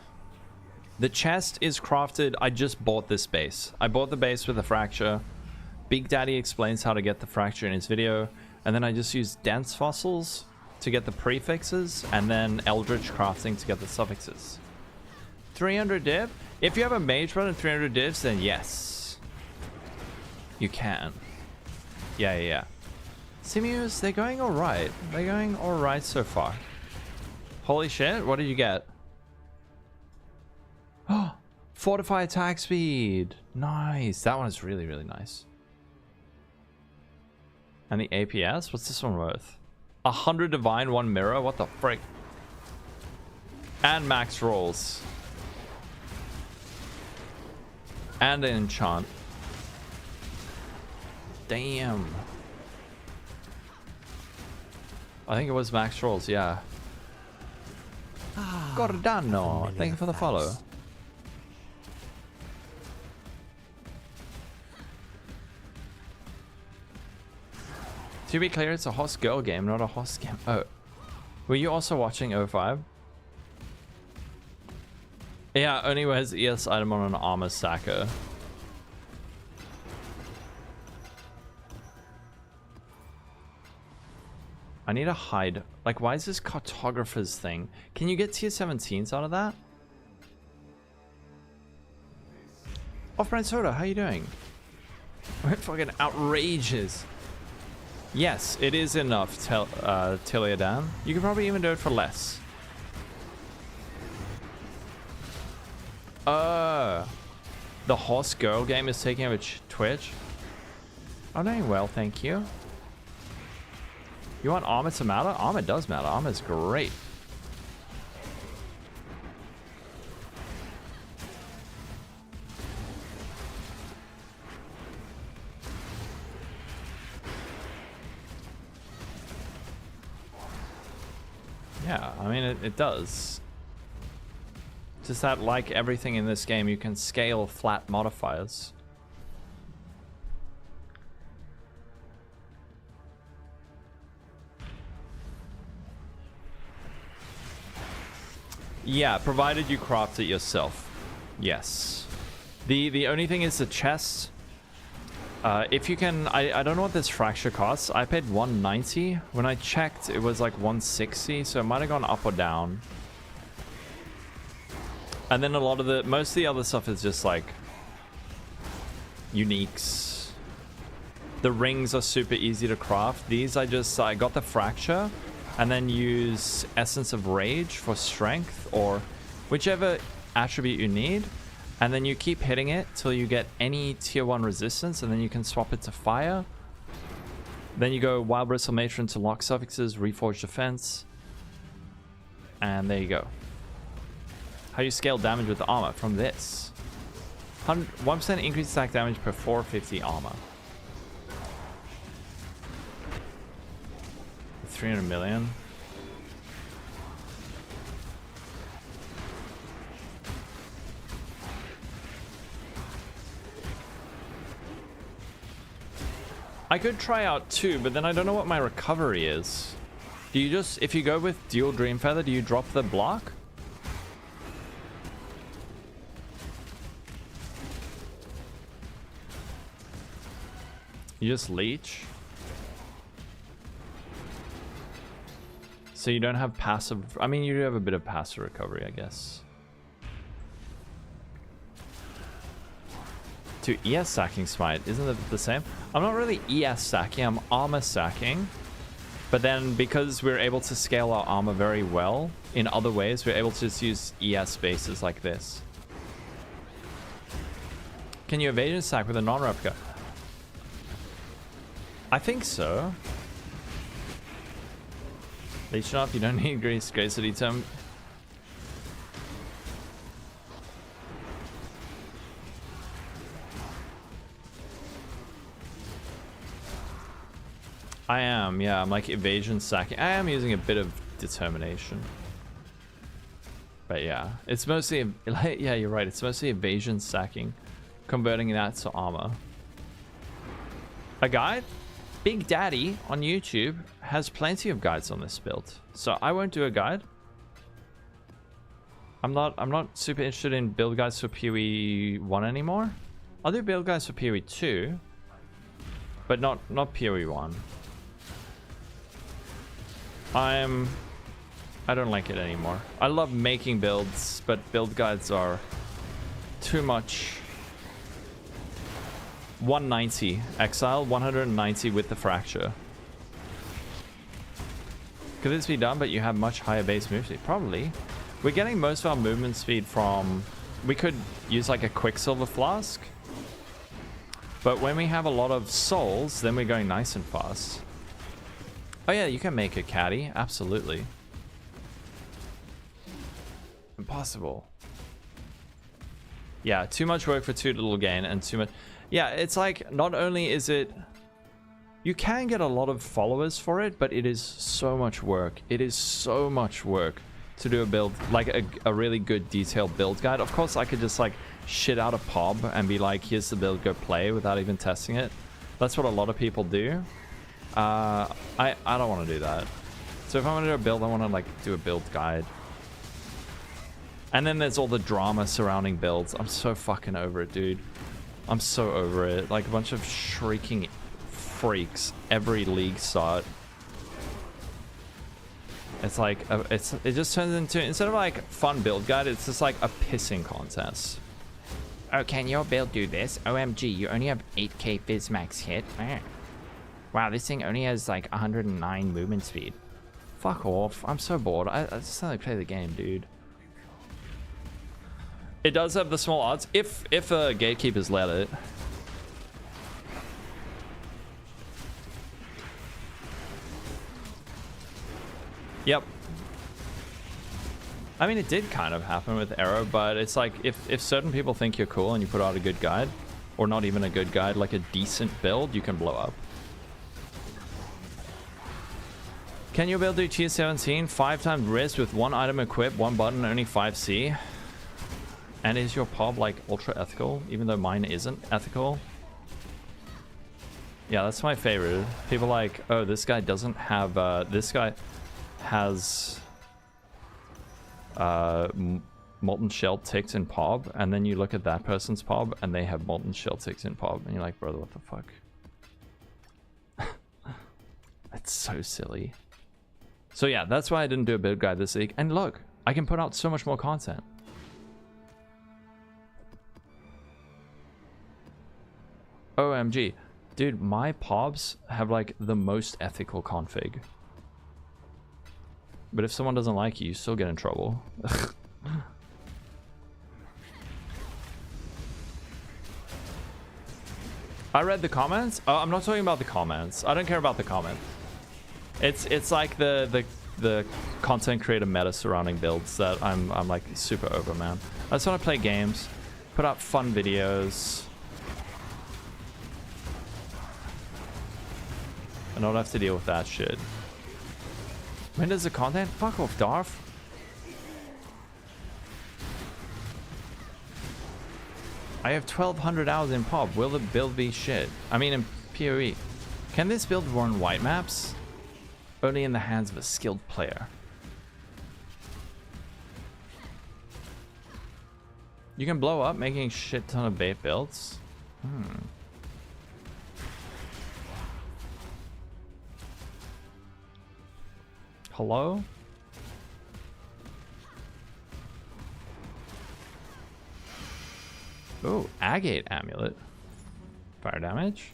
The chest is crafted, I just bought this base. I bought the base with a fracture. Big Daddy explains how to get the fracture in his video, and then I just use dense fossils to get the prefixes, and then Eldritch crafting to get the suffixes. 300 div? If you have a mage run and 300 divs, then yes. You can. Yeah. Simus, they're going alright. They're going alright so far. Holy shit, what did you get? Oh, Fortify attack speed. Nice. That one is really, really nice. And the APS? What's this one worth? 100 divine, 1 mirror? What the frick? And max rolls. And an enchant. Damn. I think it was max rolls, yeah. Gordano, thank you for the follow. To be clear, it's a host girl game, not a host game. Oh. Were you also watching 05? Yeah, only wears ES item on an armor stacker. I need a hide. Like, why is this cartographer's thing? Can you get tier 17s out of that? Off-brand soda, how you doing? Fucking outrageous. Yes, it is enough, Tiliadan. You can probably even do it for less. The horse girl game is taking over Twitch. I'm doing well, thank you. You want armor to matter? Armor does matter. Armor's great. Yeah, I mean, it does. Just that, like everything in this game, you can scale flat modifiers. Yeah, provided you craft it yourself. Yes. The only thing is the chest. If you can, I don't know what this fracture costs. I paid 190. When I checked, it was like 160, so it might have gone up or down. And then most of the other stuff is just like uniques. The rings are super easy to craft. These I got the fracture and then use Essence of Rage for strength or whichever attribute you need. And then you keep hitting it till you get any tier 1 resistance, and then you can swap it to fire. Then you go Wild Bristle Matron to lock suffixes, Reforged Defense. And there you go. How you scale damage with the armor from this. 1% increased attack damage per 450 armor. 300 million. I could try out 2, but then I don't know what my recovery is. Do you just, if you go with dual Dream Feather, do you drop the block? You just leech? So you don't have passive, I mean you do have a bit of passive recovery, I guess. To ES stacking smite, isn't it the same? I'm not really ES stacking, I'm armor stacking. But then because we're able to scale our armor very well in other ways, we're able to just use ES bases like this. Can you evasion stack with a non-replica? I think so. Leech up, you don't need Grace City Term. I am, yeah, I'm like evasion stacking. I am using a bit of determination. But yeah, it's mostly, yeah, you're right, it's mostly evasion stacking, converting that to armor. A guide? Big Daddy on YouTube has plenty of guides on this build, so I won't do a guide. I'm not super interested in build guides for PoE 1 anymore. I'll do build guides for PoE 2, but not PoE 1. I don't like it anymore. I love making builds, but build guides are too much. 190 exile, 190 with the fracture. Could this be done, but you have much higher base move speed? Probably. We're getting most of our movement speed from... We could use like a Quicksilver Flask. But when we have a lot of souls, then we're going nice and fast. Oh yeah, you can make a caddy. Absolutely. impossible. Yeah, too much work for too little gain and too much. Yeah, it's like, not only is it, you can get a lot of followers for it, but it is so much work. It is so much work to do a build, like a really good detailed build guide. Of course, I could just like shit out a PoB and be like, here's the build, go play, without even testing it. That's what a lot of people do. I don't want to do that. So if I want to do a build, I want to like do a build guide. And then there's all the drama surrounding builds. I'm so fucking over it, dude. I'm so over it. Like a bunch of shrieking freaks every league start. It's like it just turns into, instead of like fun build guide, it's just like a pissing contest. Oh, can your build do this? OMG, you only have 8k Fizz max hit. Wow, this thing only has like 109 movement speed. Fuck off. I'm so bored. I just only play the game, dude. It does have the small odds if gatekeepers let it. Yep. I mean, it did kind of happen with Arrow, but it's like if certain people think you're cool and you put out a good guide, or not even a good guide, like a decent build, you can blow up. Can your build do tier 17, 5 times risk with 1 item equipped, 1 button, only 5C? And is your PoB like ultra ethical, even though mine isn't ethical? Yeah, that's my favorite. People like, oh, this guy doesn't have, this guy has molten shell ticked in PoB, and then you look at that person's PoB and they have molten shell ticked in PoB, and you're like, brother, what the fuck? That's so silly. So yeah, that's why I didn't do a build guide this week. And look, I can put out so much more content. OMG. Dude, my PoBs have like the most ethical config. But if someone doesn't like you, you still get in trouble. I read the comments. Oh, I'm not talking about the comments. I don't care about the comments. It's like the content creator meta surrounding builds that I'm like super over, man. I just want to play games, put up fun videos, and not have to deal with that shit. When does the content? Fuck off, Darth. I have 1200 hours in PoB. Will the build be shit? I mean, in PoE. Can this build run white maps? Only in the hands of a skilled player. You can blow up making a shit ton of bait builds. Hello? Oh, agate amulet. Fire damage.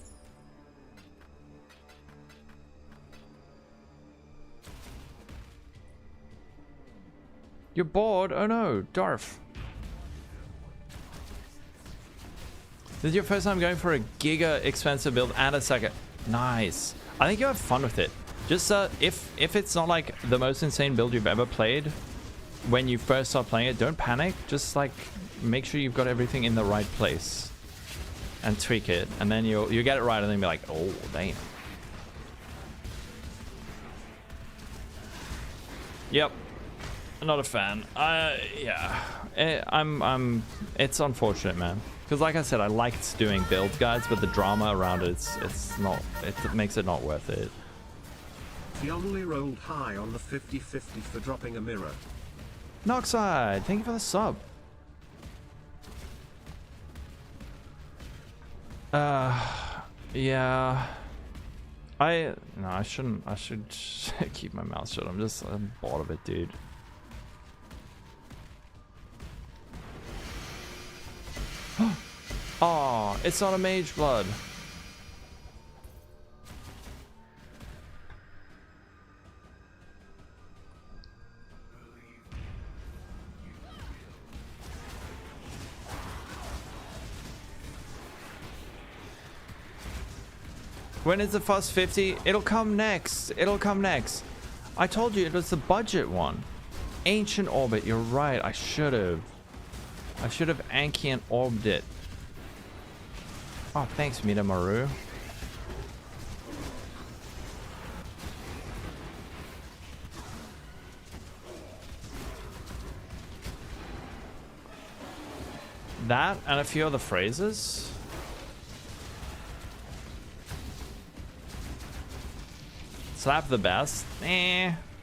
You're bored? Oh no, Darth. This is your first time going for a giga expensive build and a second. Nice. I think you have fun with it. Just if it's not like the most insane build you've ever played, when you first start playing it, don't panic. Just like make sure you've got everything in the right place and tweak it, and then you get it right, and then be like, oh damn. Yep. Not a fan. Yeah. It's unfortunate, man. Because like I said, I liked doing build guides, but the drama around it, it makes it not worth it. He only rolled high on the 50-50 for dropping a mirror. Noxide, thank you for the sub. Yeah. No, I shouldn't. I should keep my mouth shut. I'm bored of it, dude. Oh, it's not a mage blood. When is the first 50? It'll come next. It'll come next. I told you it was the budget one. Ancient Orbit, you're right. I should have Ancient Orbed it. Oh, thanks, Midamaru. That and a few other phrases. Slap the best?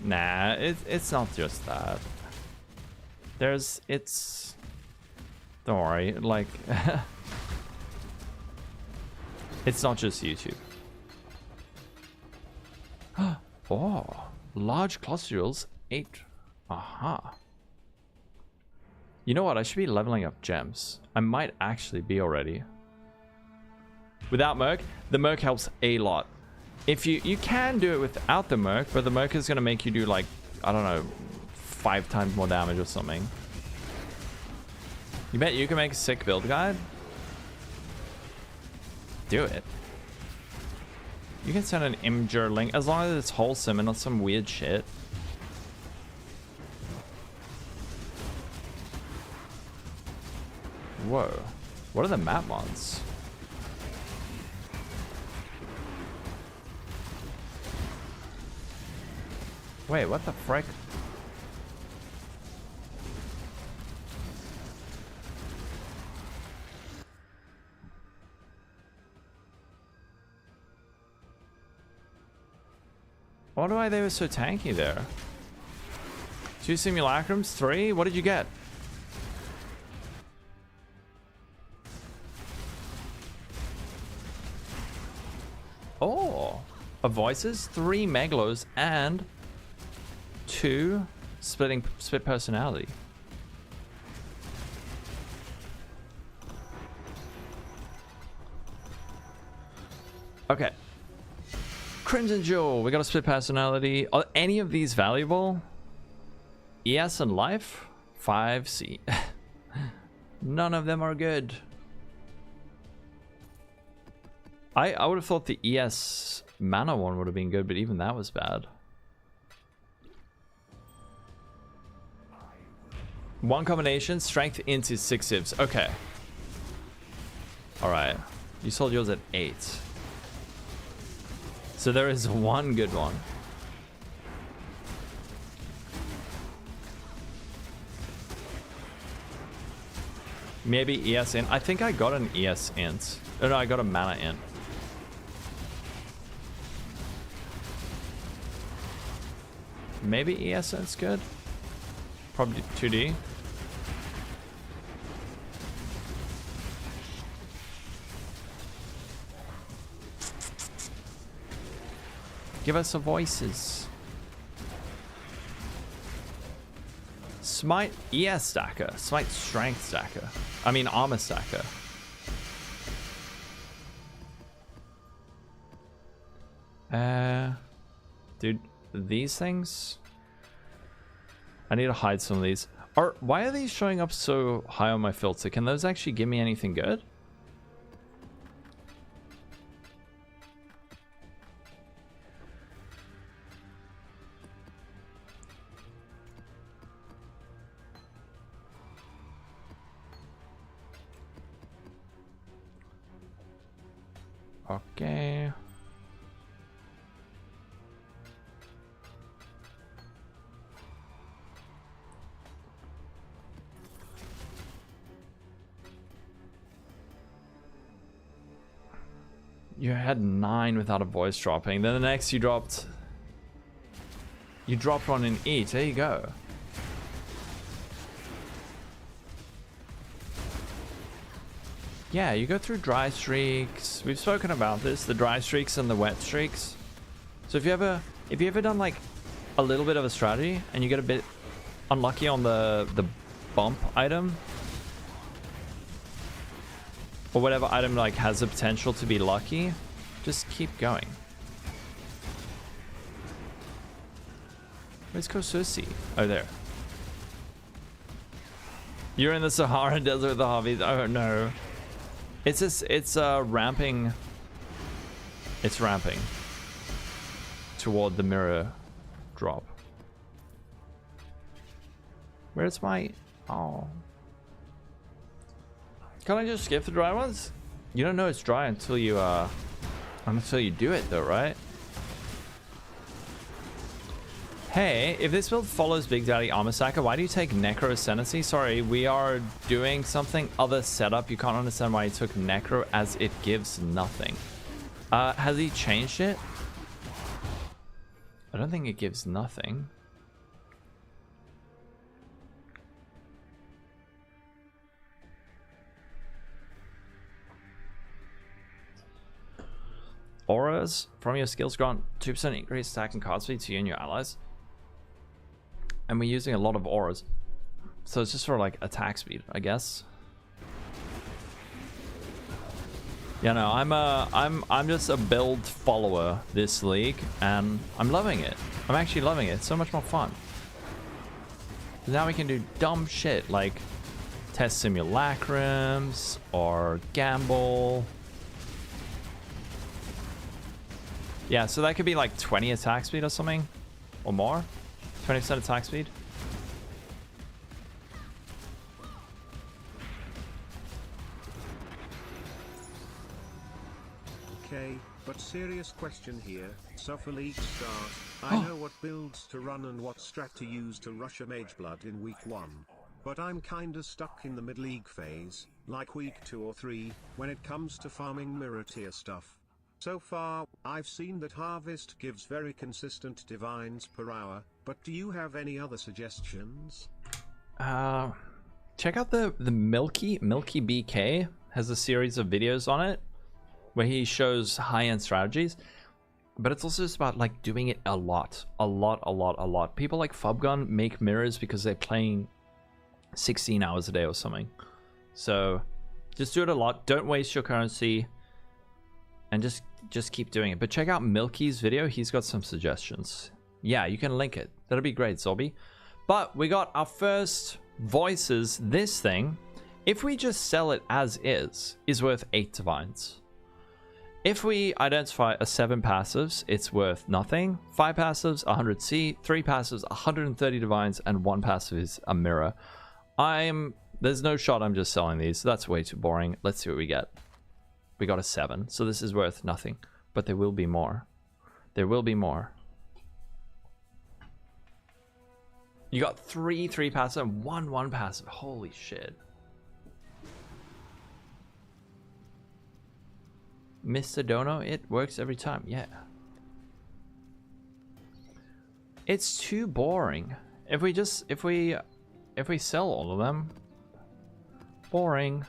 Nah, it's not just that. It's... Don't worry, like... it's not just YouTube. Oh, large clusterals, 8. Aha. You know what? I should be leveling up gems. I might actually be already. Without Merc, the Merc helps a lot. If you can do it without the Merc, but the Merc is gonna make you do like, I don't know, 5 times more damage or something. You bet you can make a sick build guide? Do it. You can send an Imgur link as long as it's wholesome and not some weird shit. Whoa. What are the map mods? Wait, what the frick? I wonder why they were so tanky there. 2 simulacrums? 3? What did you get? Oh, a voices, 3 megalos, and 2 split personality. Okay. Crimson Jewel, we got a split personality. Are any of these valuable? ES and life? 5C. None of them are good. I would have thought the ES mana one would have been good, but even that was bad. 1 combination, strength into 6 civs. Okay. Alright. You sold yours at 8. So there is 1 good one. Maybe ES int. I think I got an ES int. Oh no, I got a mana int. Maybe ES int's good. Probably 2D. Give us some voices. Smite ES stacker. Smite strength stacker. I mean armor stacker. Dude, these things? I need to hide some of these. Why are these showing up so high on my filter? Can those actually give me anything good? Okay. You had 9 without a voice dropping. Then the next you dropped one in each. There you go. Yeah, you go through dry streaks. We've spoken about this, the dry streaks and the wet streaks. So if you ever done like a little bit of a strategy and you get a bit unlucky on the bump item, or whatever item like has the potential to be lucky, just keep going. Where's Kosusi? Oh, there. You're in the Sahara Desert with the hobbies. Oh no. It's ramping. It's ramping toward the mirror drop. Where's my... Oh. Can't I just skip the dry ones? You don't know it's dry until you do it though, right? Hey, if this build follows Big Daddy Armor Sacker, why do you take Necro Ascendancy? Sorry, we are doing something other setup. You can't understand why he took Necro, as it gives nothing. Has he changed it? I don't think it gives nothing. Auras from your skills grant 2% increased attack and card speed to you and your allies. And we're using a lot of auras, so it's just for like attack speed, I guess. Yeah, no, I'm just a build follower this league, and I'm loving it. I'm actually loving it. It's so much more fun. Now we can do dumb shit like test simulacrums or gamble. Yeah, so that could be like 20 attack speed or something, or more. 20% attack speed. Okay, but serious question here. So for League start, I know what builds to run and what strat to use to rush a Mageblood in week 1. But I'm kinda stuck in the mid-league phase, like week 2 or 3, when it comes to farming mirror tier stuff. So far, I've seen that Harvest gives very consistent divines per hour, but do you have any other suggestions? Check out the Milky BK has a series of videos on it where he shows high-end strategies, but it's also just about like doing it a lot. People like Fubgun make mirrors because they're playing 16 hours a day or something. So just do it a lot. Don't waste your currency. And just keep doing it. But check out Milky's video. He's got some suggestions. Yeah, you can link it. That'll be great, Zobby. But we got our first voices. This thing, if we just sell it as is worth 8 divines. If we identify a 7 passives, it's worth nothing. 5 passives, 100 C. 3 passives, 130 divines. And 1 passive is a mirror. There's no shot I'm just selling these. That's way too boring. Let's see what we get. We got a 7, so this is worth nothing. But there will be more. There will be more. You got 3 passive and 1 passive. Holy shit. Mr. Dono, it works every time. Yeah. It's too boring. If we sell all of them. Boring.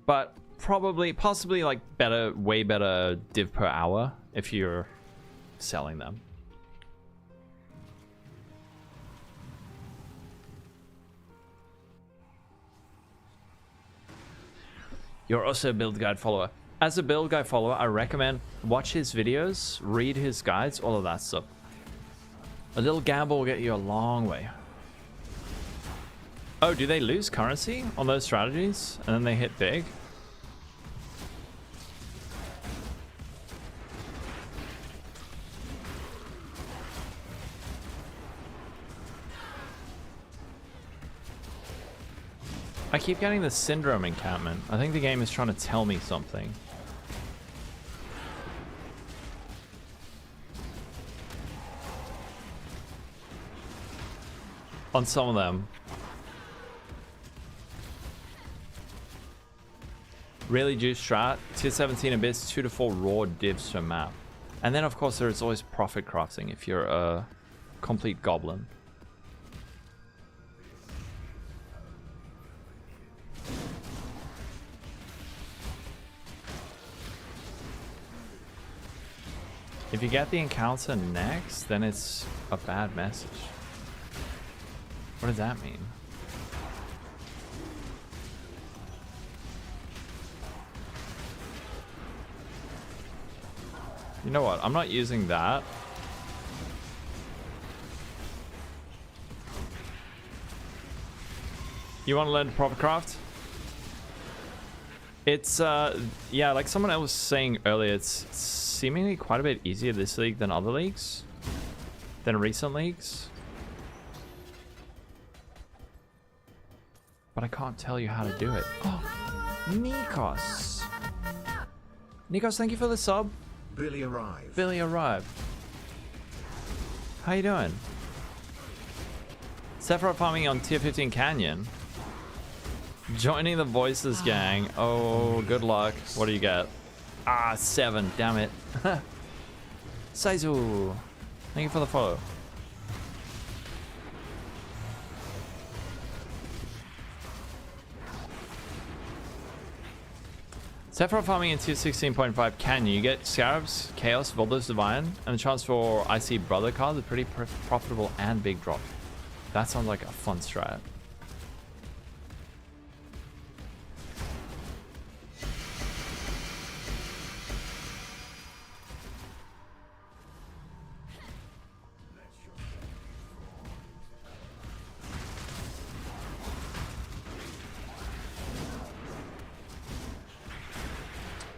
But possibly like way better div per hour if you're selling them. You're also a build guide follower. As a build guide follower, I recommend watch his videos, read his guides, all of that stuff. A little gamble will get you a long way. Oh, do they lose currency on those strategies and then they hit big? I keep getting the syndrome encampment. I think the game is trying to tell me something. On some of them. Really juice strat, tier 17 abyss, 2 to 4 raw divs per map. And then of course there's always profit crafting if you're a complete goblin. If you get the encounter next, then it's a bad message. What does that mean? You know what? I'm not using that. You want to learn proper craft? It's yeah, like someone else was saying earlier, it's seemingly quite a bit easier this league than other leagues, than recent leagues. But I can't tell you how to do it. Oh, Nikos. Nikos, thank you for the sub. Billy arrived. Billy arrived. How you doing? Sephiroth farming on tier 15 Canyon. Joining the Voices gang. Oh, good luck. What do you get? Ah, 7. Damn it. Saizu. Thank you for the follow. Sephiroth farming in tier 16.5 Canyon. You get Scarabs, Chaos, Voldos Divine, and the chance for IC Brother cards. A pretty profitable and big drop. That sounds like a fun strat.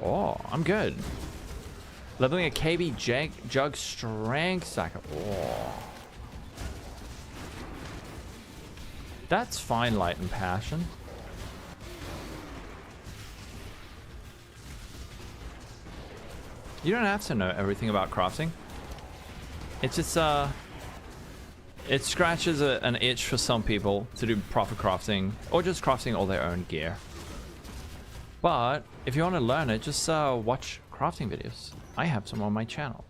Oh, I'm good. Leveling a KB Jug Strength Stacker. Oh. That's fine, Light and Passion. You don't have to know everything about crafting. It's just, it scratches an itch for some people to do proper crafting, or just crafting all their own gear. But if you want to learn it, just watch crafting videos. I have some on my channel.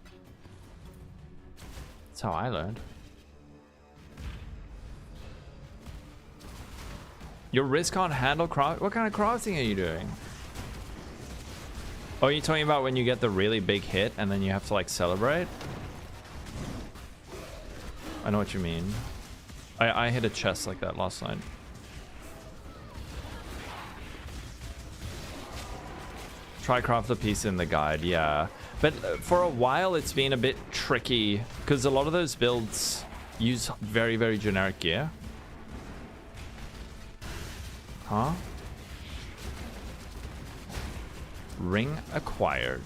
That's how I learned. Your wrist can't handle craft. What kind of crafting are you doing? Oh, are you talking about when you get the really big hit and then you have to like celebrate? I know what you mean. I hit a chest like that last night. Try craft the piece in the guide, yeah. But for a while it's been a bit tricky because a lot of those builds use very, very generic gear. Huh? Ring acquired.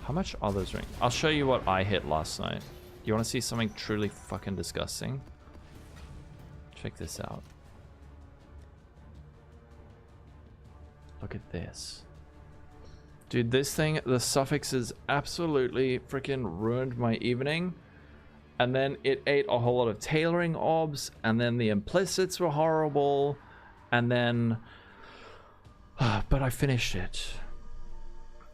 How much are those rings? I'll show you what I hit last night. You want to see something truly fucking disgusting? Check this out. Look at this. Dude, this thing, the suffixes absolutely freaking ruined my evening. And then it ate a whole lot of tailoring orbs. And then the implicits were horrible. And then... but I finished it.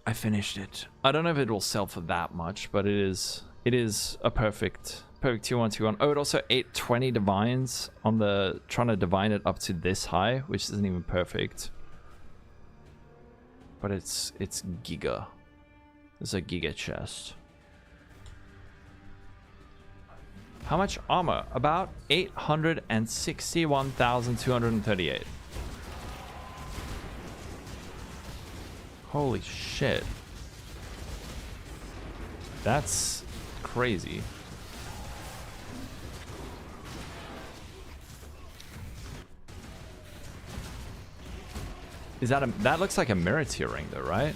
I finished it. I don't know if it will sell for that much, but it is a perfect tier 1, tier 1. Oh, it also ate 20 divines on the... trying to divine it up to this high, which isn't even perfect. But it's giga. It's a giga chest. How much armor? About 861,238. Holy shit. That's crazy. Is that that looks like a mirror tier ring though, right?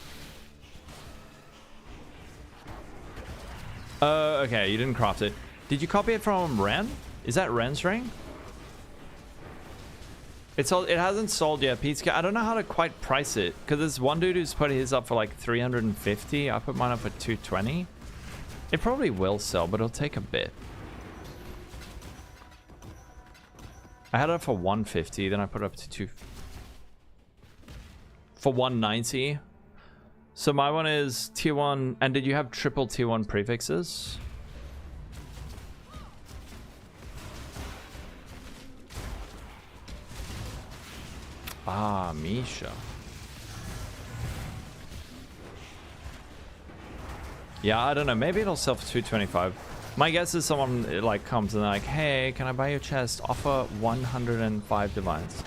Okay, you didn't craft it. Did you copy it from Ren? Is that Ren's ring? It hasn't sold yet, Pete. I don't know how to quite price it because there's one dude who's put his up for like 350. I put mine up for 220. It probably will sell, but it'll take a bit. I had it up for 150, then I put it up to for 190. So my one is tier 1. And did you have triple tier 1 prefixes? Ah, Misha. Yeah, I don't know. Maybe it'll sell for 225. My guess is someone like comes and they're like, hey, can I buy your chest? Offer 105 divines.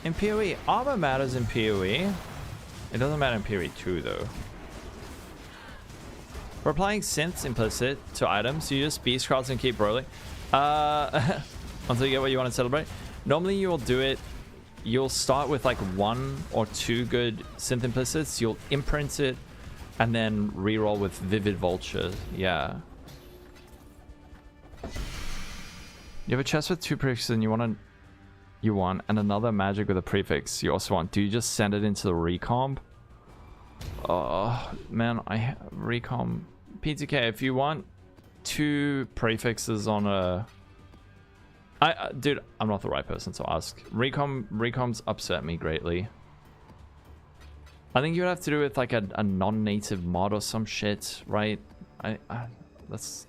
In PoE, armor matters in PoE. It doesn't matter in PoE 2 though. We're applying synths implicit to items. So you just beast crafts and keep rolling. until you get what you want to celebrate. Normally you'll do it, you'll start with like 1 or 2 good synth implicits, you'll imprint it, and then reroll with Vivid Vulture. Yeah. You have a chest with 2 prefixes and you want and another magic with a prefix you also want. Do you just send it into the recomp? Oh man, recomp PTK. If you want 2 prefixes on a, dude, I'm not the right person to ask. Recoms upset me greatly. I think you would have to do it with like a non-native mod or some shit, right? That's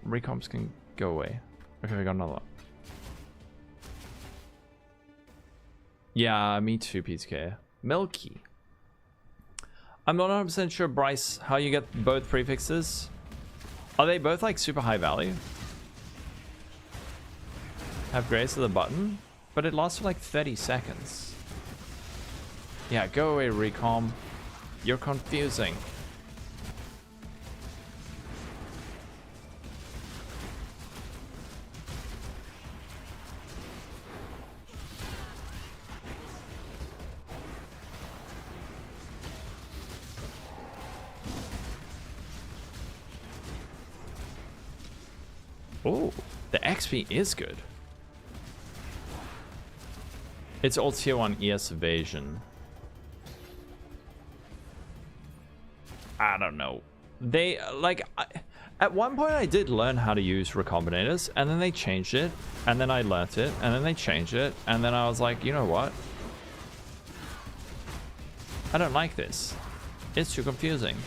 recomps can go away. Okay, we got another one. Yeah, me too, PTK. Milky. I'm not 100% sure, Bryce, how you get both prefixes. Are they both like super high value? Have grace of the button, but it lasts for like 30 seconds. Yeah, go away, Recom. You're confusing. Oh, the XP is good. It's all tier 1 ES evasion. I don't know. They, like, at one point I did learn how to use recombinators, and then they changed it, and then I learnt it, and then they changed it, and then I was like, you know what? I don't like this. It's too confusing.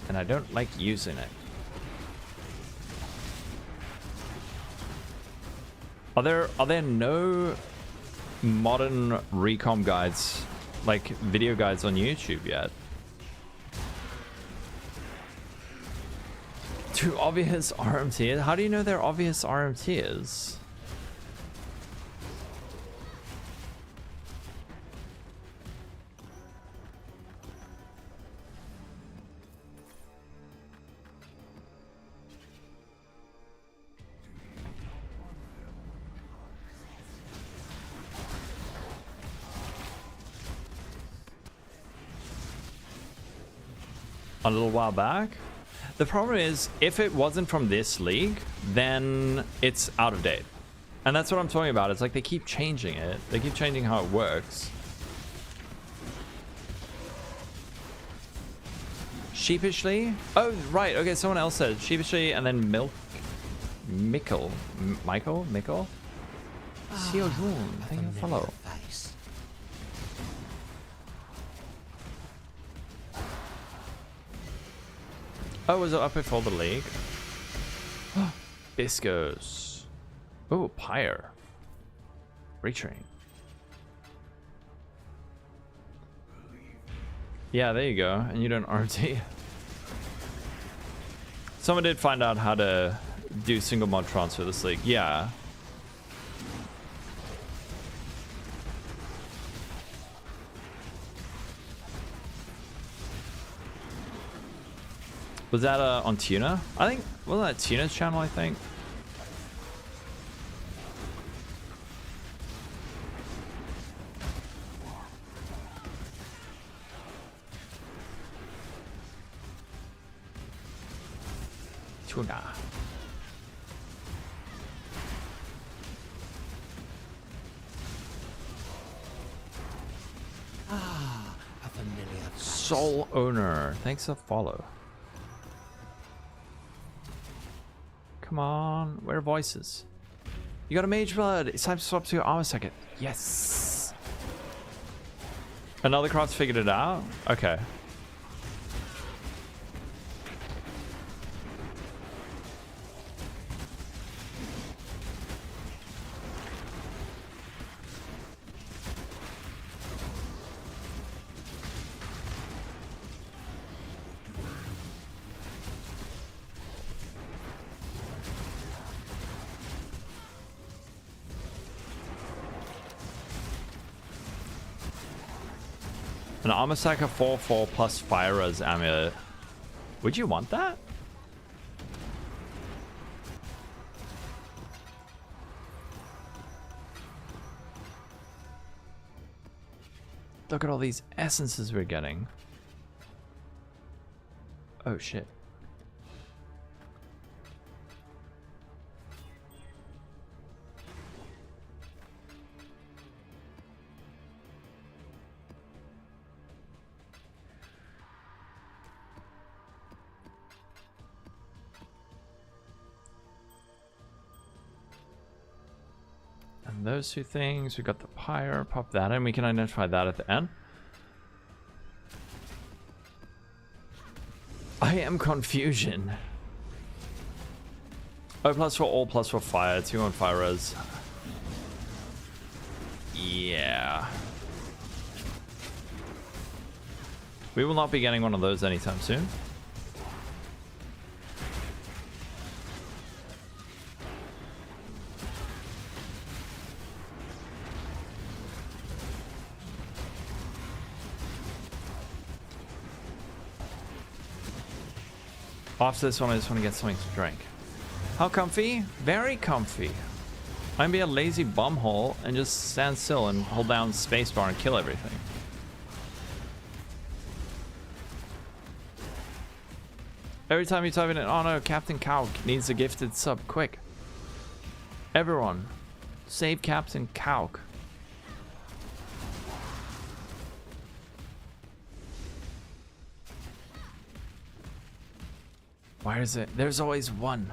And I don't like using it. Are there no modern recom guides, like video guides on YouTube yet? Too obvious RMTs? How do you know they're obvious RMTs? A little while back. The problem is, if it wasn't from this league, then it's out of date. And that's what I'm talking about. It's like they keep changing it. They keep changing how it works. Sheepishly? Oh, right. Okay, someone else said sheepishly and then Michael? Seo Jun, thank you for follow. Oh, was it up before the league? Biscos. Oh, Pyre. Retrain. Yeah, there you go. And you don't RT. Someone did find out how to do single mod transfer this league. Yeah. Was that on Tuna? I think, wasn't that Tuna's channel, I think? Tuna. Ah, a familiar face. Soul Owner, thanks for follow. Come on, where are voices? You got a mage blood. It's time to swap to your armor second. Yes. Another craft figured it out? Okay. An armor stack of 4/4 plus fire res amulet. Would you want that? Look at all these essences we're getting. Oh shit. And those two things, we got the pyre, pop that in, we can identify that at the end. I am confusion. Oh, plus for all, plus for fire, 2 on fire res. Yeah. We will not be getting one of those anytime soon. After this one, I just want to get something to drink. How comfy? Very comfy. I'm be a lazy bumhole and just stand still and hold down spacebar and kill everything. Every time you type in, oh no, Captain Cow needs a gifted sub, quick. Everyone, save Captain Cow. Where is it? There's always one.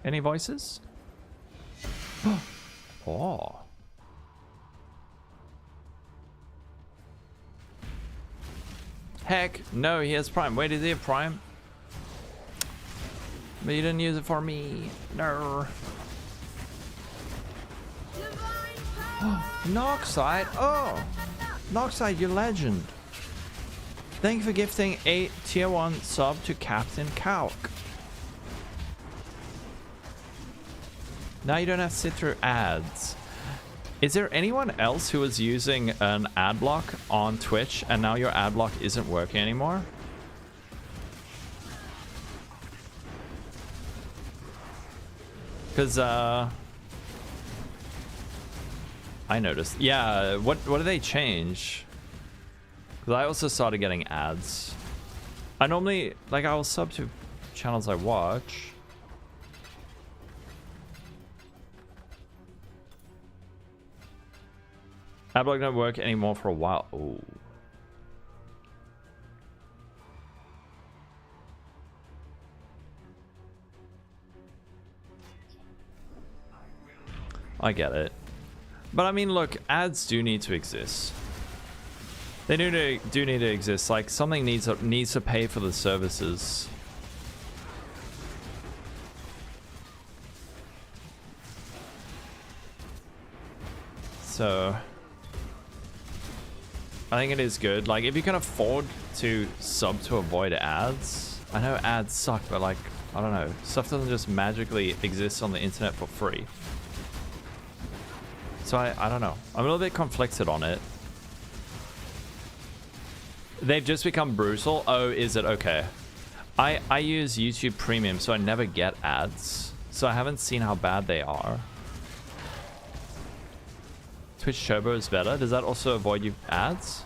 Any voices? Oh. Heck, no, he has Prime. Wait, does he have Prime? But you didn't use it for me. No. Noxide? Oh. Noxide, you legend. Thank you for gifting a tier 1 sub to Captain Calc. Now you don't have to sit through ads. Is there anyone else who was using an ad block on Twitch and now your ad block isn't working anymore? Because, I noticed. Yeah, what did they change? Because I also started getting ads. I normally, like, I will sub to channels I watch. Adblock don't work anymore for a while. Oh. I get it. But I mean, look, ads do need to exist. They do need to exist. Like, something needs to pay for the services. So I think it is good. Like, if you can afford to sub to avoid ads. I know ads suck, but like, I don't know. Stuff doesn't just magically exist on the internet for free. So I don't know. I'm a little bit conflicted on it. They've just become brutal. Oh, is it? Okay. I use YouTube Premium, so I never get ads. So I haven't seen how bad they are. Twitch Turbo is better. Does that also avoid you ads?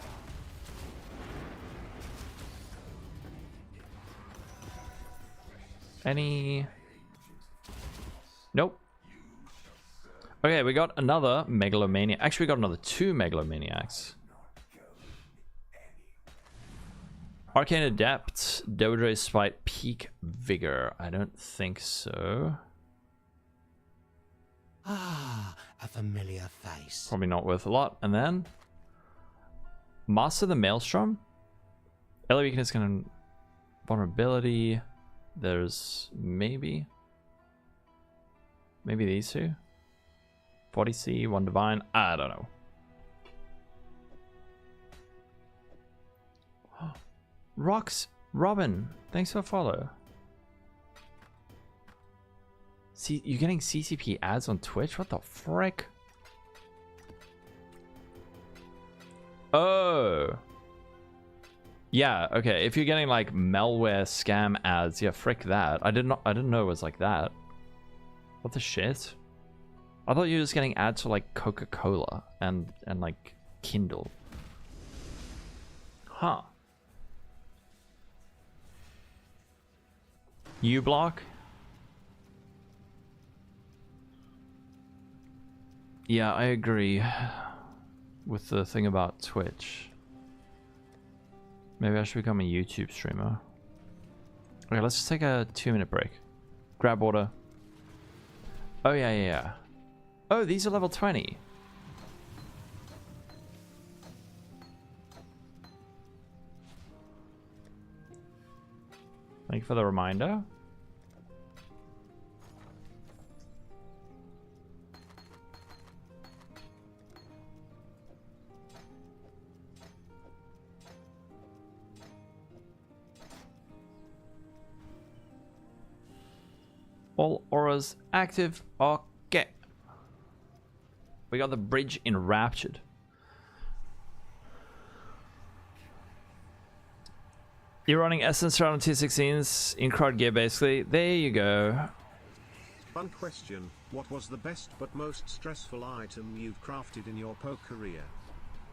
Any? Nope. Okay, we got another megalomaniac. Actually, we got another 2 megalomaniacs. Arcane Adept, Dojo Spite, Peak Vigor. I don't think so. Ah, a familiar face. Probably not worth a lot. And then Master the Maelstrom. Early weakness, can vulnerability. There's maybe these two. 40C, 1 divine. I don't know. Rox Robin, thanks for follow. See, you're getting CCP ads on Twitch? What the frick? Oh. Yeah, okay. If you're getting like malware scam ads, yeah, frick that. I didn't know it was like that. What the shit? I thought you were just getting ads for like Coca-Cola and like Kindle. Huh. uBlock? Yeah, I agree with the thing about Twitch. Maybe I should become a YouTube streamer. Okay, let's just take a 2-minute break. Grab water. Oh, yeah. Oh, these are level 20. Thank you for the reminder. All auras active. Okay. We got the bridge enraptured. You're running Essence around 216s in crowd gear basically. There you go. Fun question. What was the best but most stressful item you've crafted in your PoE career?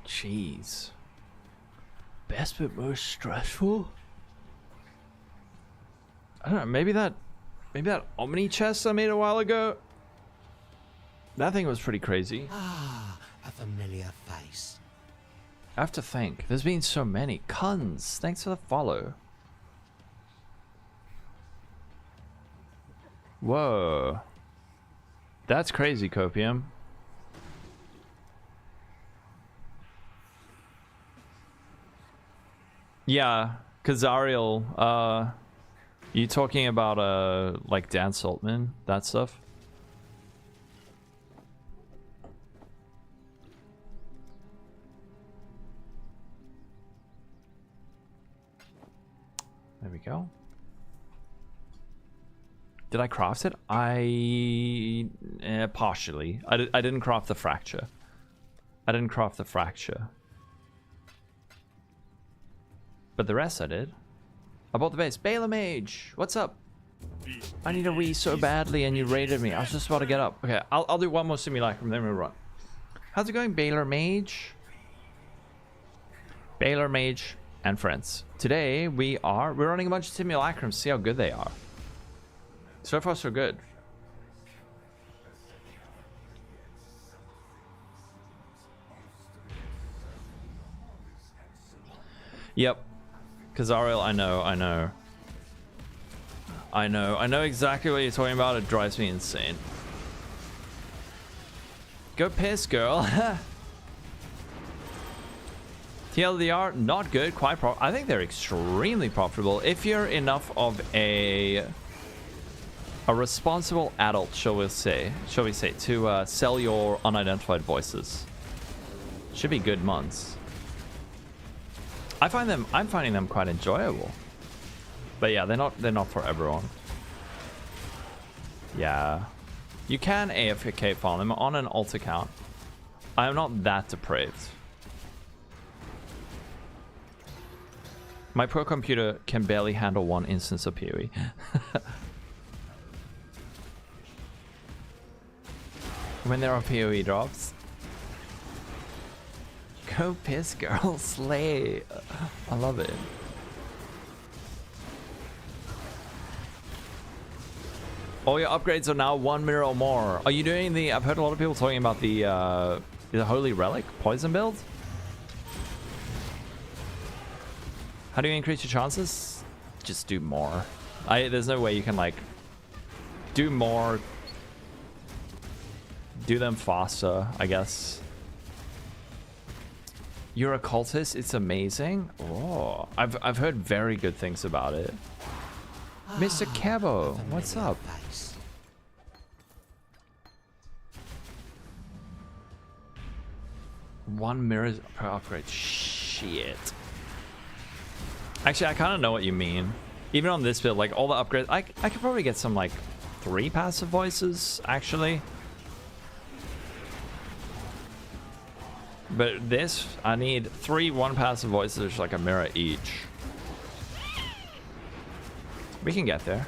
Jeez. Best but most stressful? I don't know, maybe that Omni chest I made a while ago. That thing was pretty crazy. Ah, a familiar face. I have to think. There's been so many. Cons, thanks for the follow. Whoa. That's crazy, Copium. Yeah, Kazariel, you talking about like Dan Saltman, that stuff? There we go. Did I craft it? Partially. I didn't craft the fracture. But the rest I did. I bought the base. Baylor Mage, what's up? I need a wee so badly and you raided me. I was just about to get up. Okay, I'll do one more simulacrum, then we'll run. How's it going, Baylor Mage? Baylor Mage and friends. Today we're running a bunch of simulacrums, see how good they are. So far so good. Yep. Kazariel, I know exactly what you're talking about. It drives me insane. Go piss, girl. TLDR, not good, quite I think they're extremely profitable if you're enough of a responsible adult, shall we say, to sell your unidentified voices. Should be good months. I'm finding them quite enjoyable. But yeah, they're not for everyone. Yeah. You can AFK farm them on an alt account. I am not that depraved. My pro computer can barely handle one instance of PoE. When there are PoE drops. Go piss, girl. Slay. I love it. All your upgrades are now 1 minute or more. Are you doing the... I've heard a lot of people talking about the Holy Relic poison build. How do you increase your chances? Just do more. There's no way you can like do more. Do them faster, I guess. You're a cultist? It's amazing. Oh, I've heard very good things about it. Mr. Cabo, what's up? Face. One mirror per upgrade. Shit. Actually, I kind of know what you mean. Even on this build, like all the upgrades, I could probably get some like 3 passive voices, actually. But this, I need 3 1 passive voices, which is like a mirror each. We can get there.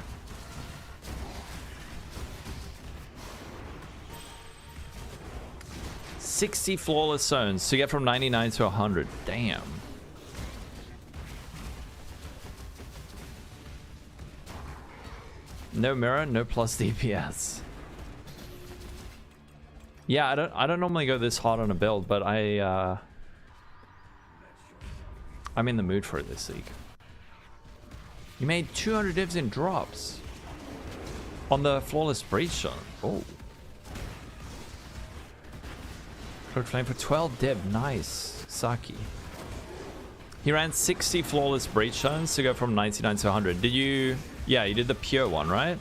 $60 flawless zones to get from 99 to 100. Damn. No mirror, no plus DPS. Yeah, I don't normally go this hard on a build, but I'm in the mood for it this week. You made 200 divs in drops on the flawless breach shot. Oh. Cloak flame for 12 div. Nice. Saki. He ran 60 flawless breach zones to go from 99 to 100. Did you... Yeah, you did the pure one, right?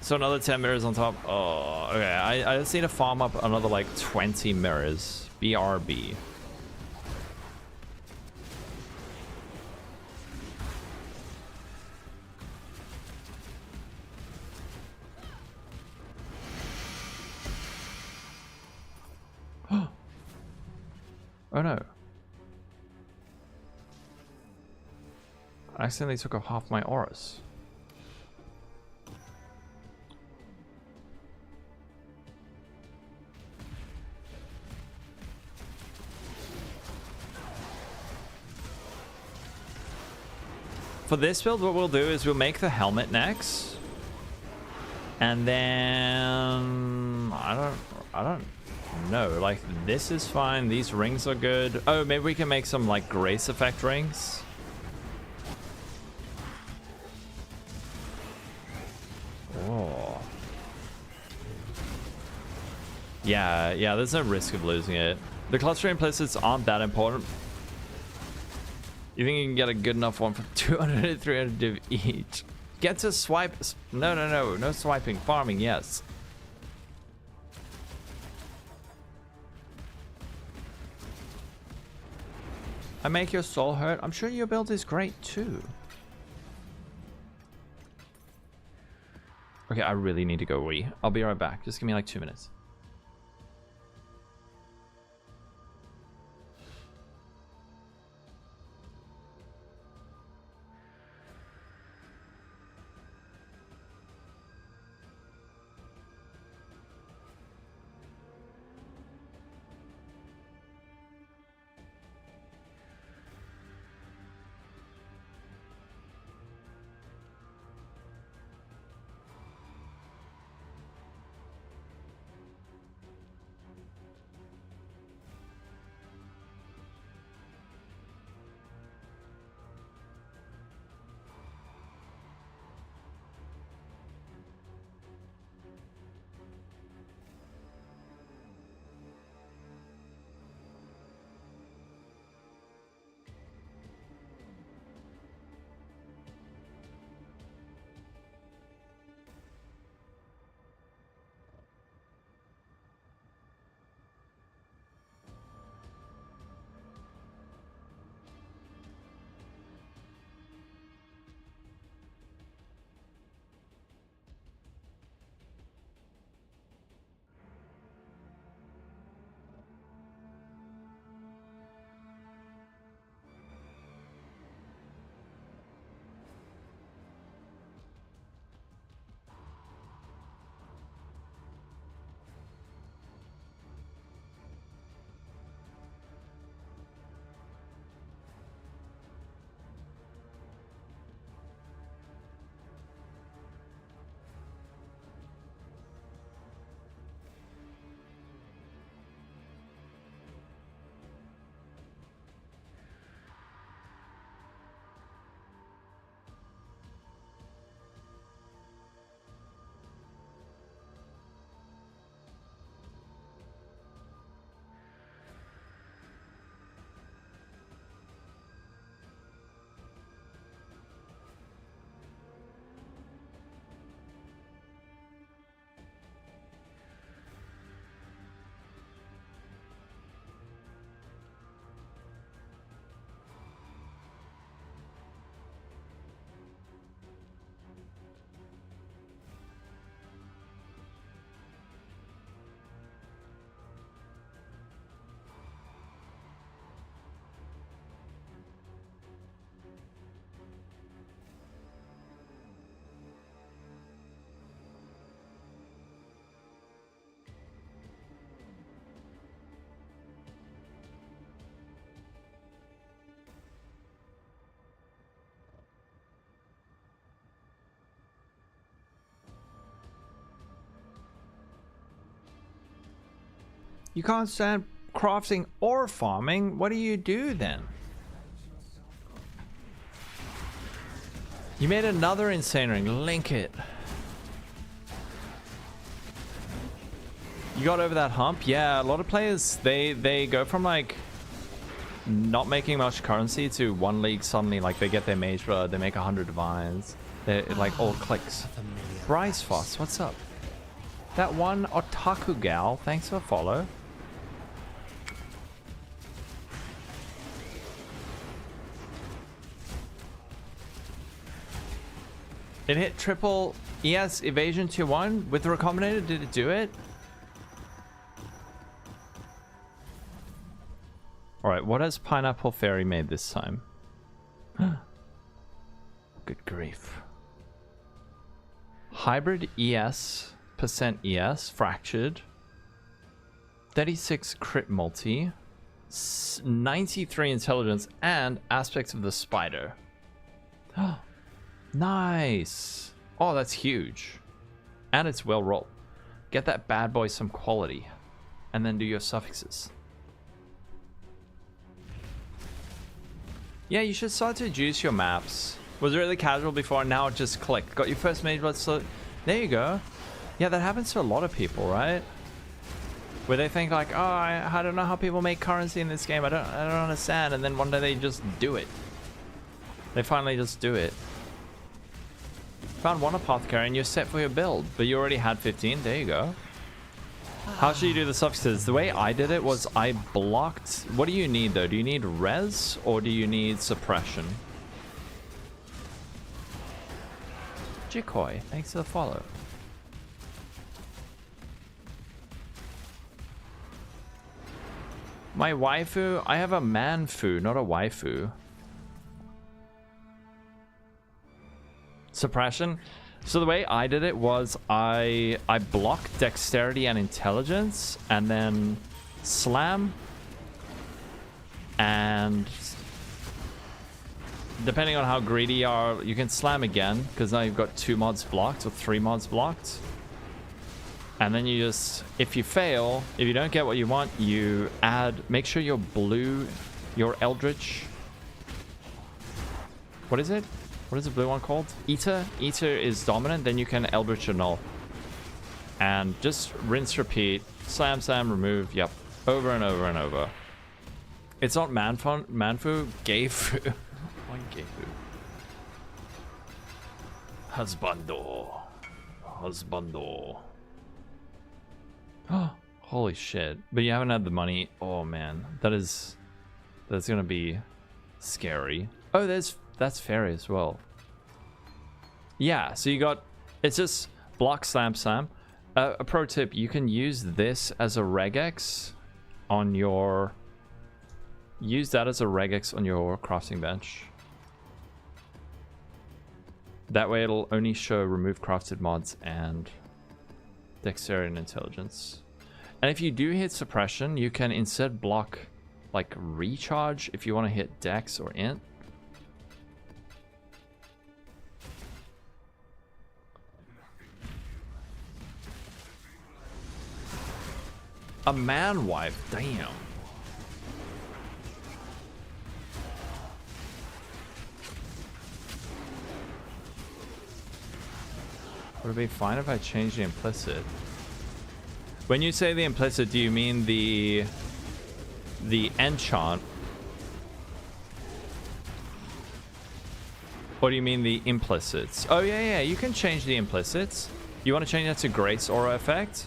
So another 10 mirrors on top. Oh, okay. I just need to farm up another like 20 mirrors. BRB. Oh no. I accidentally took off half my auras. For this build, what we'll do is we'll make the helmet next. And then I don't know. Like, this is fine. These rings are good. Oh, maybe we can make some like grace effect rings. Oh. Yeah, there's no risk of losing it. The cluster implicits aren't that important. You think you can get a good enough one for 200 and 300 div each? Get to swipe. No swiping. Farming, yes. I make your soul hurt. I'm sure your build is great too. Okay, I really need to go wee. I'll be right back. Just give me like 2 minutes. You can't stand crafting or farming. What do you do then? You made another insane ring. Link it. You got over that hump? Yeah, a lot of players, they go from like not making much currency to 1 league suddenly, like they get their mage blood, they make 100 divines. It like all clicks. Bryce Foss, what's up? That one otaku gal, thanks for follow. It hit triple ES evasion 2-1 with the recombinator. Did it do it? Alright, what has Pineapple Fairy made this time? Good grief. Hybrid ES, percent ES, fractured. 36 crit multi. 93 intelligence and aspects of the spider. Nice. Oh, that's huge. And it's well rolled. Get that bad boy some quality. And then do your suffixes. Yeah, you should start to juice your maps. Was really casual before, and now it just clicked. Got your first mage blood, so there you go. Yeah, that happens to a lot of people, right? Where they think like, oh, I don't know how people make currency in this game. I don't understand. And then one day they just do it. They finally just do it. Found one apothecary and you're set for your build, but you already had 15. There you go. How should you do the suffixes? The way I did it was I blocked. What do you need though? Do you need res or do you need suppression? Jikoi, thanks for the follow. My waifu? I have a manfu, not a waifu. Suppression. So the way I did it was I blocked dexterity and intelligence and then slam, and depending on how greedy you are, you can slam again because now you've got 2 mods blocked or 3 mods blocked. And then you just, if you fail, if you don't get what you want, you add, make sure your blue, your eldritch, what is it? What is the blue one called? Eater. Eater is dominant, then you can eldritch or null. And just rinse, repeat, slam, slam, remove, yep. Over and over and over. It's not manfu, gayfu. Why gayfu? Husbando. Husbando. Oh, holy shit. But you haven't had the money. Oh man, that's gonna be scary. Oh, that's fairy as well. Yeah, so you got, it's just block, slam, slam. A pro tip, you can use this as a regex on your, use that as a regex on your crafting bench. That way it'll only show remove crafted mods and dexterity and intelligence. And if you do hit suppression, you can instead block like recharge if you want to hit dex or int. A man wife, damn. Would it be fine if I change the implicit? When you say the implicit, do you mean the enchant? Or do you mean the implicits? Oh yeah, you can change the implicits. You want to change that to Grace Aura effect?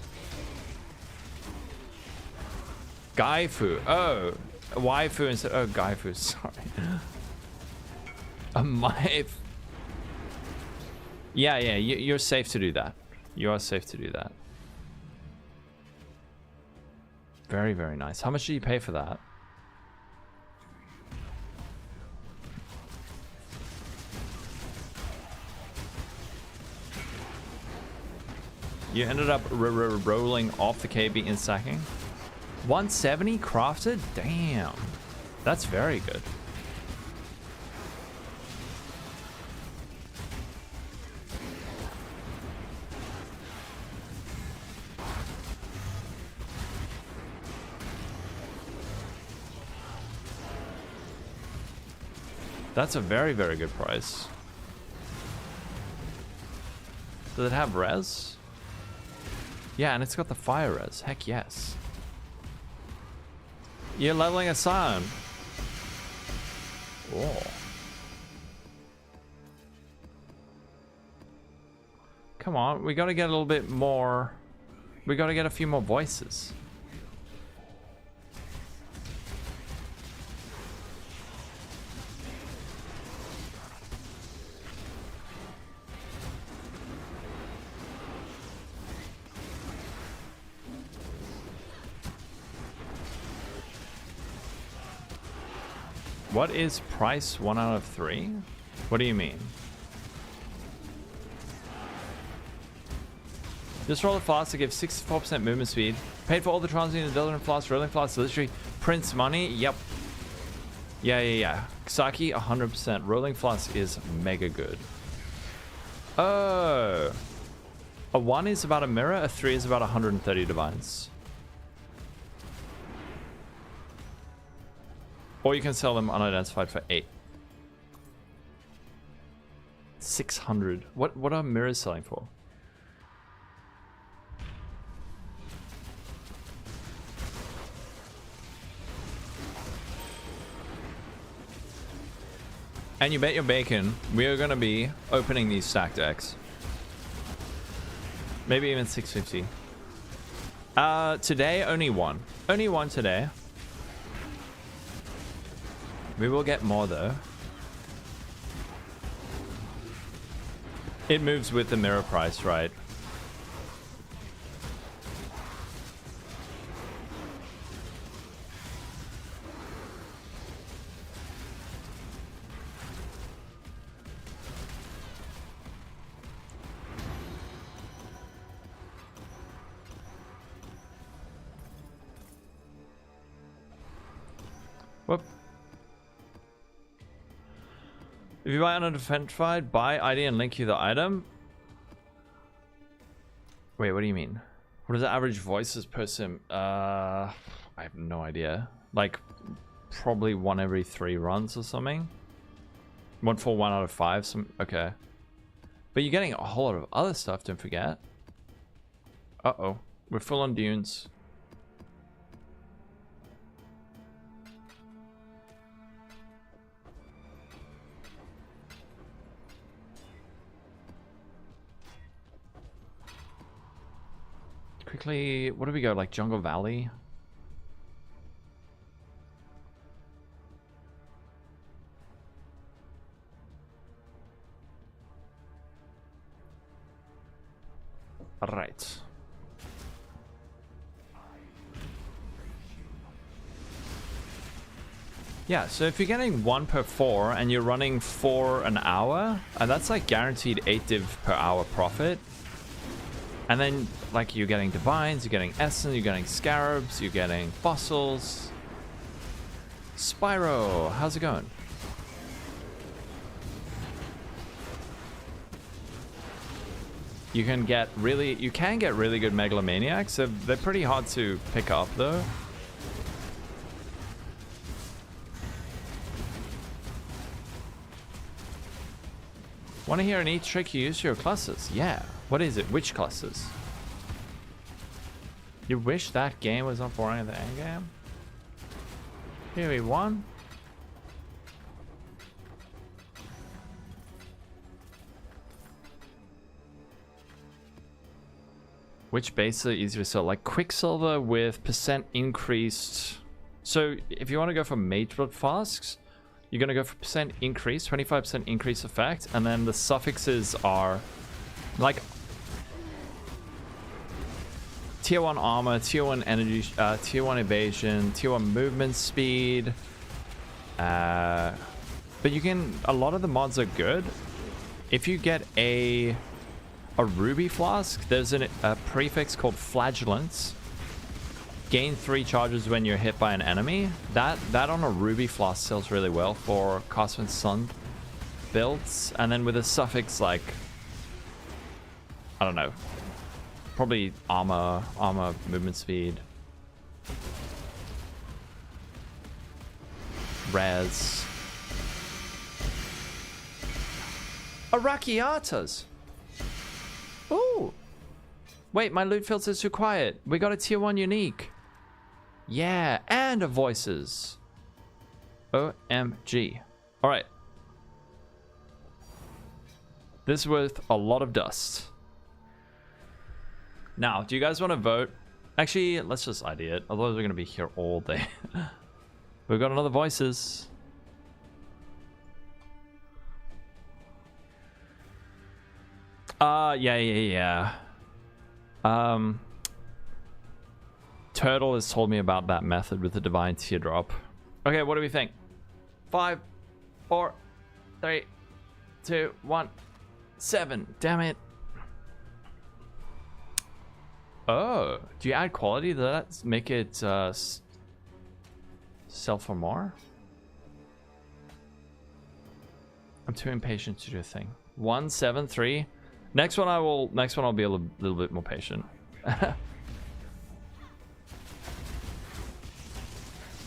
Gaifu. Oh, waifu instead. Oh, Gaifu. Sorry. A wife. Yeah. You're safe to do that. You are safe to do that. Very, very nice. How much do you pay for that? You ended up rolling off the KB in stacking. 170 crafted? Damn. That's very good. That's a very, very good price. Does it have res? Yeah, and it's got the fire res. Heck yes. You're leveling a Scion. Oh. Come on, we gotta get a little bit more. We gotta get a few more voices. What is price 1 out of 3? What do you mean? Just roll a flask to give 64% movement speed. Paid for all the transient indulgent flask, rolling flask, literally prints money. Yep. Yeah. Saki 100%. Rolling flask is mega good. Oh. A 1 is about a mirror, a 3 is about 130 divines. Or you can sell them unidentified for 8. 600. What are mirrors selling for? And you bet your bacon, we are going to be opening these stacked decks. Maybe even 650. Today, only one. Only one today. We will get more though. It moves with the mirror price, right? Whoop. If you buy unidentified, buy ID and link you the item. Wait, what do you mean? What is the average voices per sim? I have no idea. Like, probably 1 every 3 runs or something. 1 for 1 out of 5. Okay. But you're getting a whole lot of other stuff, don't forget. Uh-oh. We're full on dunes. Quickly, what do we go? Like Jungle Valley? Alright. Yeah, so if you're getting 1 per 4 and you're running 4 an hour, and that's like guaranteed 8 div per hour profit. And then, like, you're getting divines, you're getting essence, you're getting scarabs, you're getting fossils. Spyro, how's it going? You can get really good megalomaniacs. So they're pretty hard to pick up, though. Want to hear a neat trick you use for your classes? Yeah. What is it? Which classes? You wish that game was not boring at the endgame? Here we won. Which base are easier to sell? Like Quicksilver with % increased. So if you want to go for Mage Blood Flasks, you're going to go for % increase, 25% increase effect, and then the suffixes are like tier 1 armor, tier 1 energy, tier 1 evasion, tier 1 movement speed. But you can, a lot of the mods are good. If you get a ruby flask, there's a prefix called flagellance. Gain 3 charges when you're hit by an enemy. That on a ruby flask sells really well for Cosmic Sun builds. And then with a suffix like, I don't know, probably armor, movement speed, res. Arachiatas. Ooh. Wait, my loot filter's too quiet. We got a tier 1 unique. Yeah, and a voices. OMG. Alright. This is worth a lot of dust. Now, do you guys want to vote? Actually, let's just ID it. Otherwise, we're going to be here all day. We've got another voices. Yeah. Turtle has told me about that method with the divine teardrop. Okay, what do we think? 5, 4, 3, 2, 1, 7. Damn it. Oh, do you add quality? Does that make it sell for more? I'm too impatient to do a thing. 1, 7, 3. Next one I'll be a little bit more patient.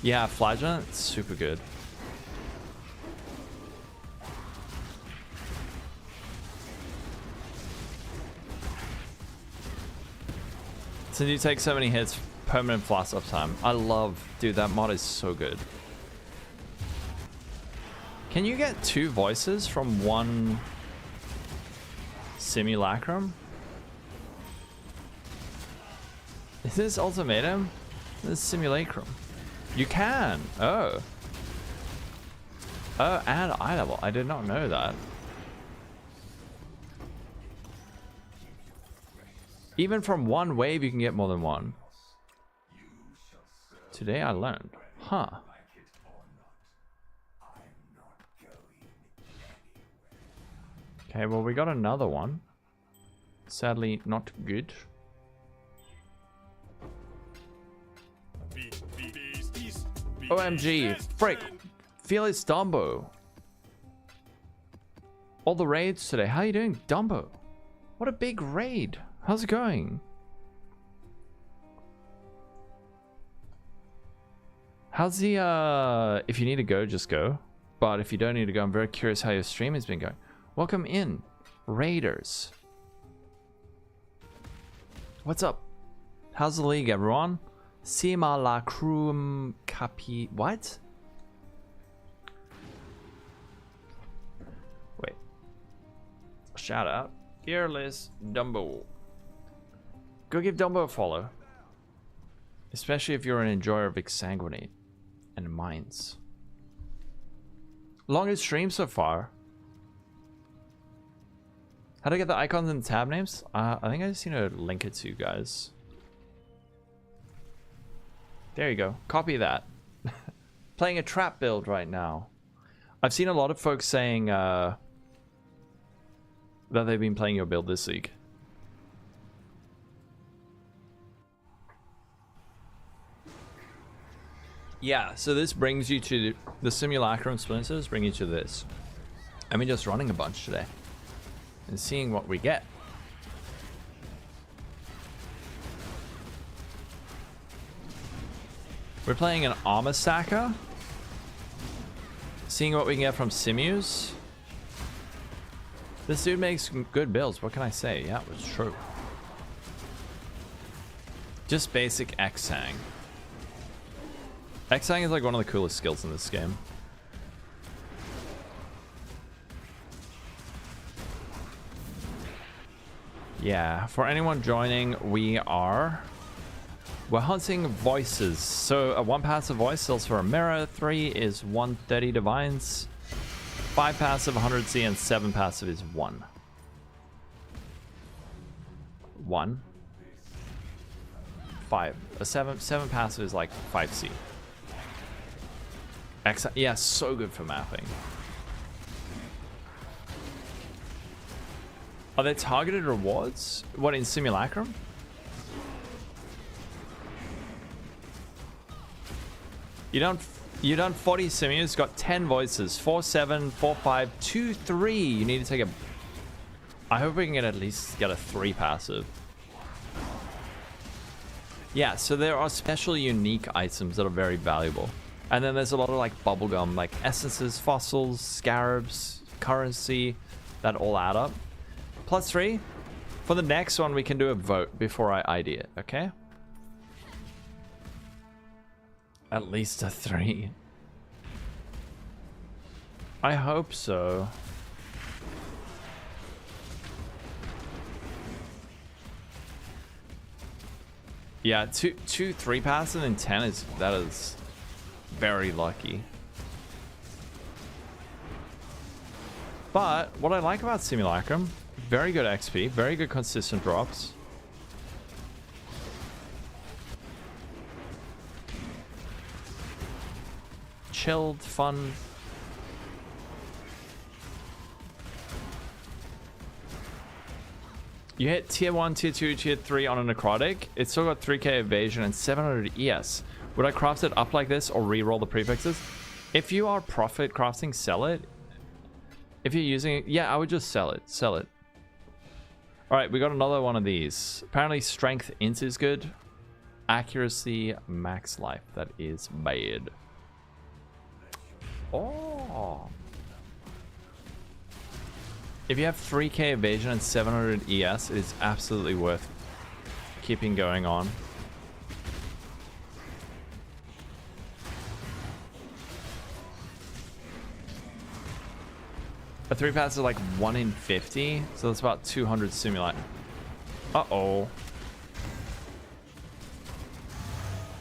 Yeah, Flagellant, super good. Since you take so many hits, permanent flash uptime. I love, dude, that mod is so good. Can you get 2 voices from one Simulacrum? Is this ultimatum? This is Simulacrum. You can. Oh. Oh, and eye level. I did not know that. Even from one wave, you can get more than one. Today I learned. Huh. Okay, well, we got another one. Sadly, not good. OMG, frick. Felix Dumbo. All the raids today. How are you doing, Dumbo? What a big raid. How's it going? How's the, if you need to go, just go. But if you don't need to go, I'm very curious how your stream has been going. Welcome in, Raiders. What's up? How's the league, everyone? Simulacrum capi... What? Wait. Shout out. Fearless Dumbo. Go give Dumbo a follow. Especially if you're an enjoyer of Exsanguinate and Mines. Longest stream so far. How do I get the icons and tab names? I think I just need to link it to you guys. There you go. Copy that. Playing a trap build right now. I've seen a lot of folks saying that they've been playing your build this week. Yeah, so this brings you to the Simulacrum splinters, bring you to this. I'm just running a bunch today and seeing what we get. We're playing an armor stacker, seeing what we can get from Simus. This dude makes good builds, what can I say? Yeah, it was true. Just basic Xang. Xang is like one of the coolest skills in this game. Yeah, for anyone joining, we're hunting voices. So a 1 passive voice sells for a mirror, 3 is 130 divines, 5 passive 100C, and 7 passive is 1. 1. 5. A 7 passive is like 5C. Yeah, so good for mapping. Are there targeted rewards? What, in Simulacrum? You done 40 simus, got 10 voices, 4, 7, 4, 5, 2, 3. You need to take a... I hope we can at least get a 3 passive. Yeah, so there are special unique items that are very valuable. And then there's a lot of like bubblegum, like essences, fossils, scarabs, currency. that all add up. +3. For the next one, we can do a vote before I ID it, okay? At least a 3. I hope so. Yeah, two 3 passes and 10 is very lucky. But what I like about Simulacrum, very good XP, very good consistent drops. Chilled, fun. You hit tier 1, tier 2, tier 3 on a necrotic. It's still got 3k evasion and 700 ES. Would I craft it up like this or re-roll the prefixes? If you are profit crafting, sell it. If you're using it, yeah, I would just sell it. Sell it. Alright, we got another one of these. Apparently strength int is good. Accuracy max life. That is bad. Oh. If you have 3k evasion and 700 ES, it is absolutely worth keeping going on. A 3 pass is like 1 in 50, so that's about 200 simulate. Uh-oh.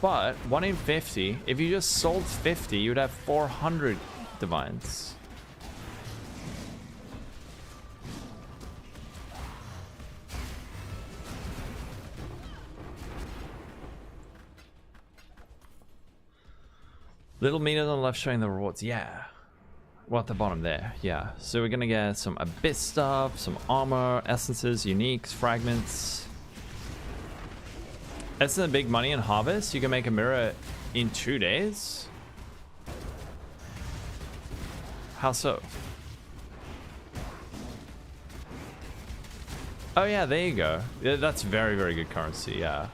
But 1 in 50, if you just sold 50, you would have 400 divines. Little meters on the left showing the rewards. Yeah. Well, at the bottom there. Yeah. So we're going to get some abyss stuff, some armor, essences, uniques, fragments. Essence and big money in harvest. You can make a mirror in 2 days. How so? Oh yeah, there you go. Yeah, that's very, very good currency. Yeah.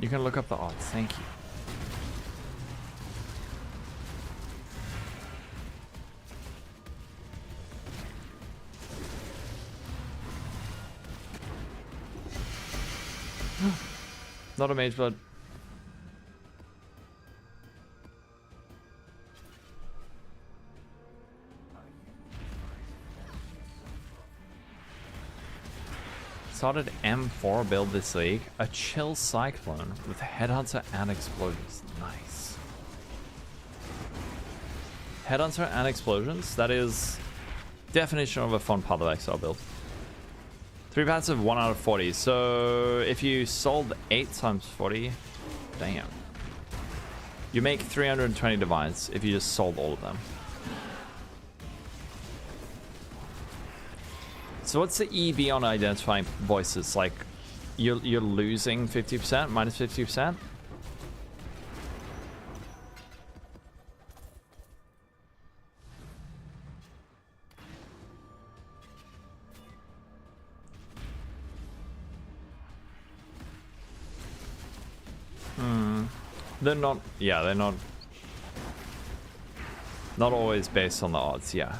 You can look up the odds. Thank you. Not a mage blood. Started M4 build this league. A chill cyclone with headhunter and explosions. Nice. Headhunter and explosions. That is definition of a fun part of XL build. 3 passive, 1 out of 40. So if you sold 8 times 40, damn. You make 320 divines if you just sold all of them. So what's the EV on identifying voices? Like, you're losing 50%, minus 50%? They're not, yeah, they're not always based on the odds, yeah.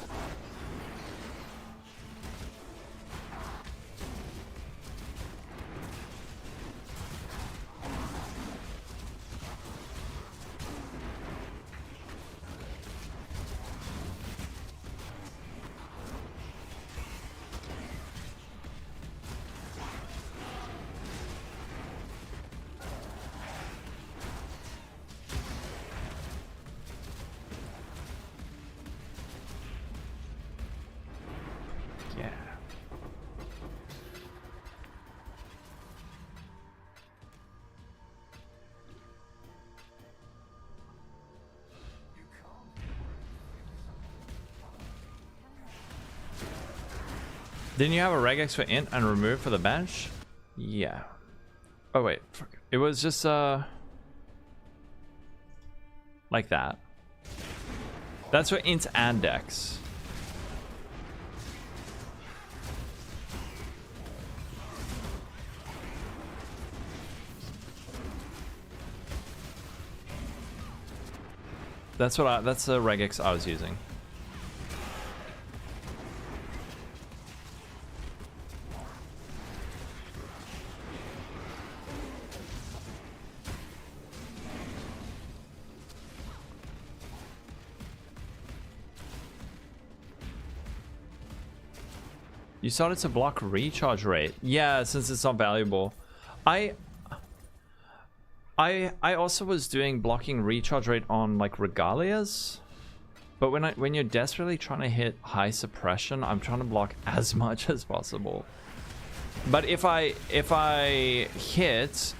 Didn't you have a regex for int and remove for the bench? Yeah. Oh wait, it was just like that. That's for int and dex. That's the regex I was using. You started to block recharge rate. Yeah, since it's not valuable. I also was doing blocking recharge rate on like regalias, but when you're desperately trying to hit high suppression, I'm trying to block as much as possible. But if I hit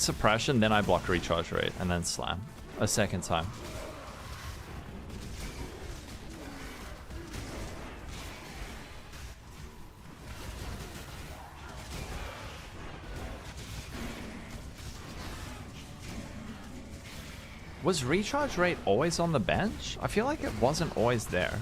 suppression, then I block recharge rate and then slam a second time. Was recharge rate always on the bench? I feel like it wasn't always there.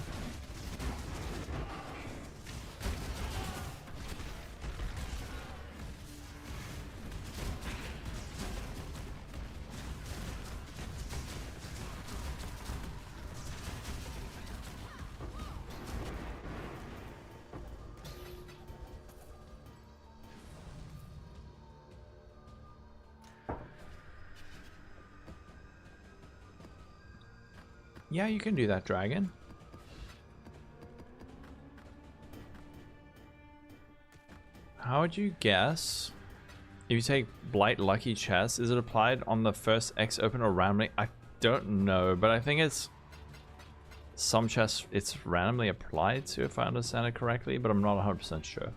Yeah, you can do that, dragon. How would you guess if you take Blight Lucky Chest? Is it applied on the first X open or randomly? I don't know, but I think it's some chests it's randomly applied to, if I understand it correctly, but I'm not 100% sure.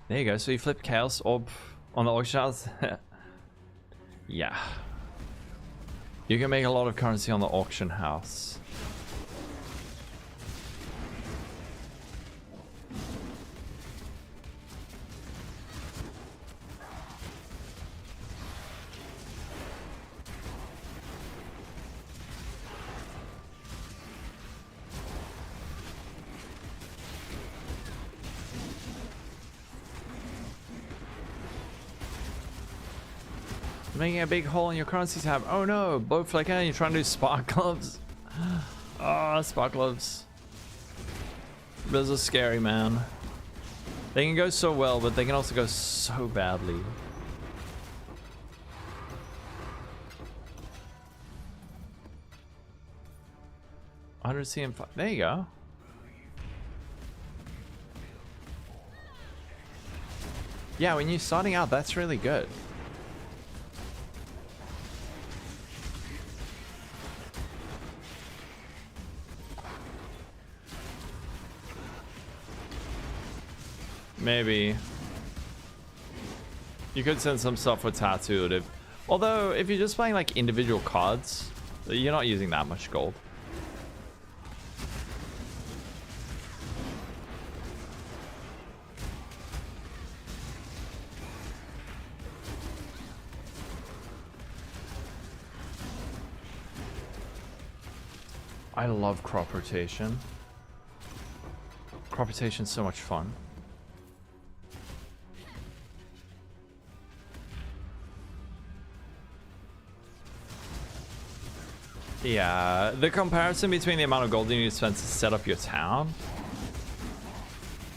There you go. So you flip Chaos Orb on the auction house. Yeah. You can make a lot of currency on the auction house. Making a big hole in your currency tab. Oh no, blow flicker, you're trying to do spark gloves. Oh, spark gloves. Those are scary, man. They can go so well, but they can also go so badly. $100 CM5. There you go. Yeah, when you're starting out, that's really good. Maybe. You could send some stuff with tattooed. Although, if you're just playing like individual cards, you're not using that much gold. I love crop rotation. Crop rotation's so much fun. Yeah, the comparison between the amount of gold you need to spend to set up your town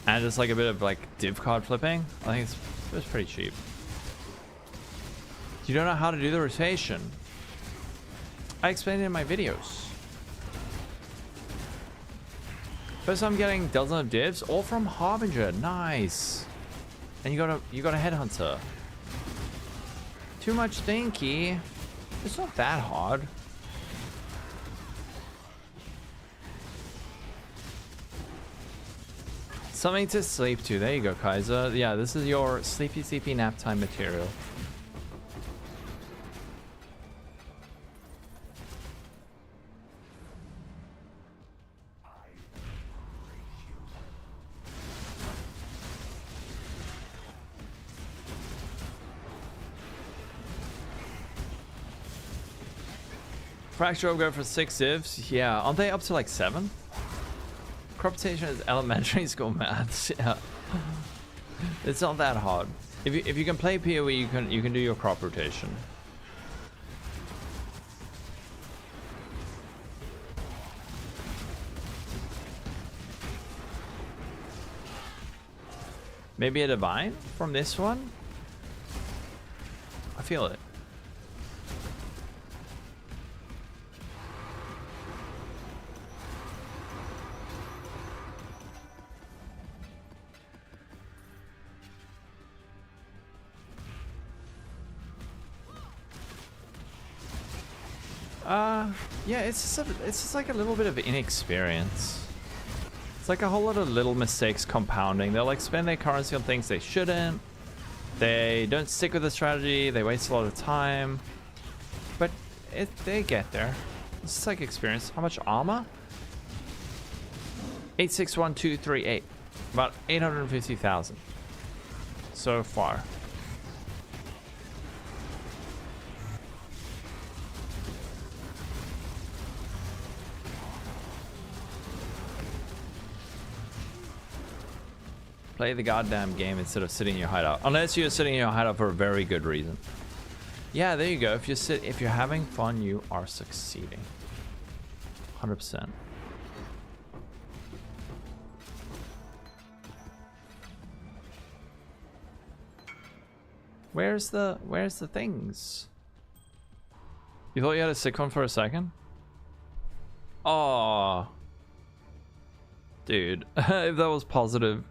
and just like a bit of like div card flipping, I think it's pretty cheap. You don't know how to do the rotation. I explained it in my videos. First I'm getting dozens of divs, all from Harbinger. Nice. And you got a headhunter. Too much thinky. It's not that hard. Something to sleep to. There you go, Kaiser. Yeah, this is your sleepy nap time material. Fracture will go for 6 divs. Yeah, aren't they up to like 7? Crop rotation is elementary school maths. Yeah. It's not that hard. If you can play PoE, you can do your crop rotation. Maybe a divine from this one? I feel it. Yeah, it's just like a little bit of inexperience. It's like a whole lot of little mistakes compounding. They'll like spend their currency on things they shouldn't. They don't stick with the strategy. They waste a lot of time. But they get there. It's just like experience. How much armor? 861238. About 850,000 so far. Play the goddamn game instead of sitting in your hideout. Unless you're sitting in your hideout for a very good reason. Yeah, there you go. If you're having fun, you are succeeding. 100%. Where's the things? You thought you had a sick one for a second? Oh, dude, if that was positive.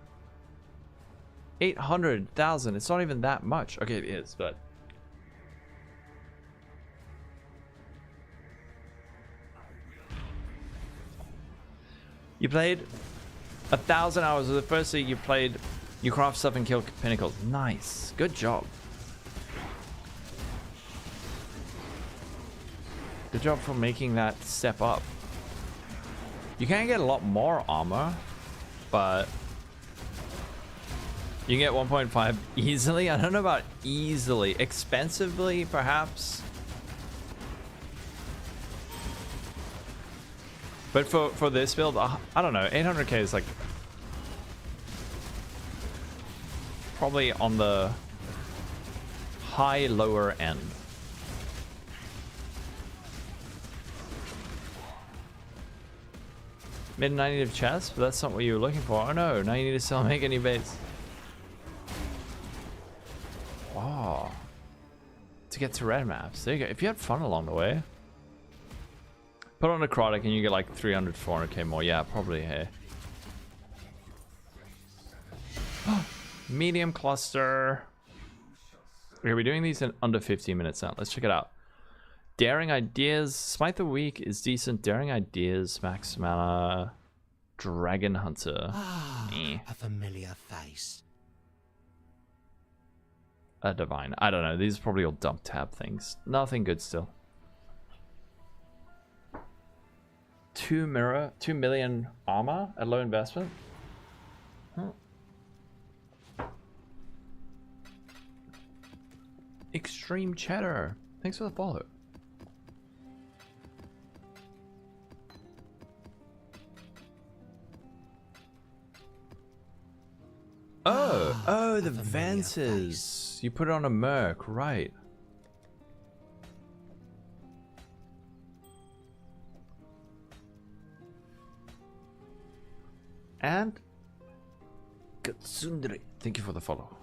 800,000. It's not even that much. Okay, it is, but you played 1,000 hours of the first league. You played, you craft stuff and kill pinnacles. Nice, good job. Good job for making that step up. You can get a lot more armor, but you can get 1.5 easily. I don't know about easily. Expensively, perhaps. But for this build, I don't know. 800k is like probably on the high lower end. Mid 90 of chest, but that's not what you were looking for. Oh no, now you need to still make any base. Oh, to get to red maps. There you go. If you had fun along the way, put on necrotic and you get like 300, 400k more. Yeah, probably. Hey, medium cluster. Okay, we're doing these in under 15 minutes now. Let's check it out. Daring ideas. Smite the weak is decent. Daring ideas. Max mana. Dragon hunter. A familiar face. A divine. I don't know. These are probably all dump tab things. Nothing good still. 2 million armor at low investment. Huh. Extreme cheddar. Thanks for the follow. Oh, the Vances. You put it on a Merc, right? And Katsundri. Thank you for the follow.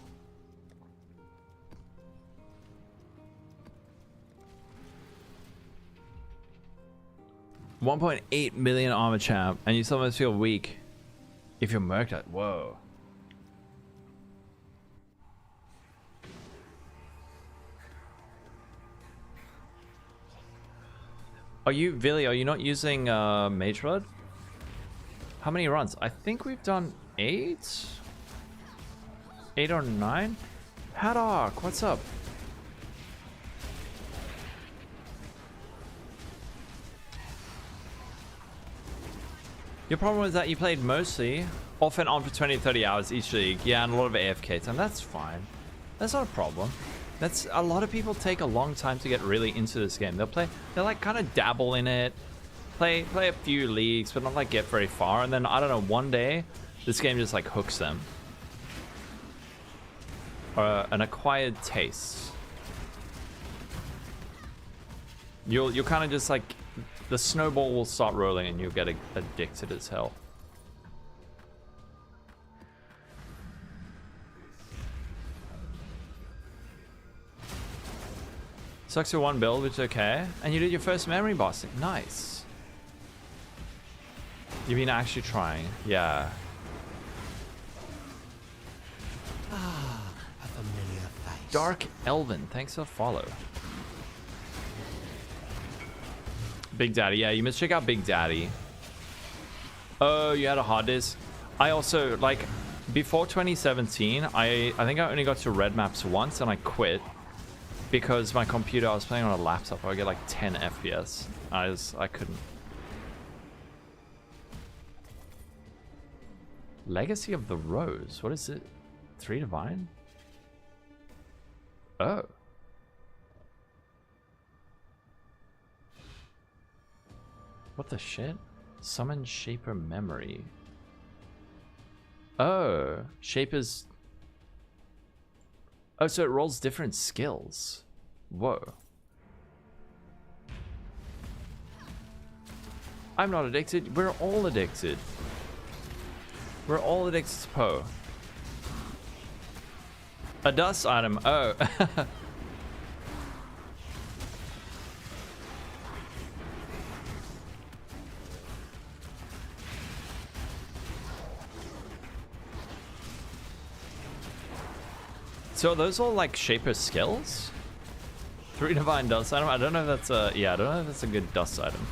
$1.8 million armor champ, and you sometimes feel weak if you're merked at. Whoa. Are you, Villy, are you not using Mage Blood? How many runs? I think we've done 8? 8 or 9? Haddock, what's up? Your problem was that you played mostly off and on for 20 to 30 hours each league. Yeah, and a lot of AFK time. That's fine. That's not a problem. That's a lot of people take a long time to get really into this game. They'll like kind of dabble in it, play a few leagues, but not like get very far. And then I don't know, one day this game just like hooks them. an acquired taste. You'll kind of just like, the snowball will start rolling and you'll get addicted as hell. Sucks your one build, which is okay. And you did your first memory bossing. Nice. You've been actually trying. Yeah. Ah, a familiar face. Dark Elven, thanks for follow. Big Daddy, yeah, you must check out Big Daddy. Oh, you had a hard disk. I also, like, before 2017, I think I only got to red maps once and I quit. Because my computer, I was playing on a laptop, I would get like 10 FPS. I couldn't. Legacy of the Rose, what is it? 3 Divine? Oh. What the shit? Summon Shaper Memory. Oh, Shaper's... Oh, so it rolls different skills. Whoa. I'm not addicted. We're all addicted. We're all addicted to PoE. A dust item. Oh. So are those all like Shaper skills? 3 Divine dust item? I don't know if that's a... Yeah, I don't know if that's a good dust item.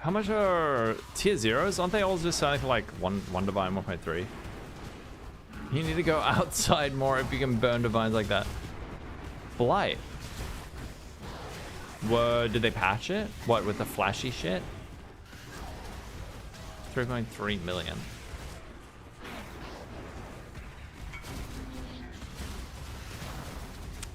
How much are tier zeros? Aren't they all just selling for like one divine, 1.3? You need to go outside more if you can burn divines like that. Blight. Whoa, did they patch it? What, with the flashy shit? 3.3 million.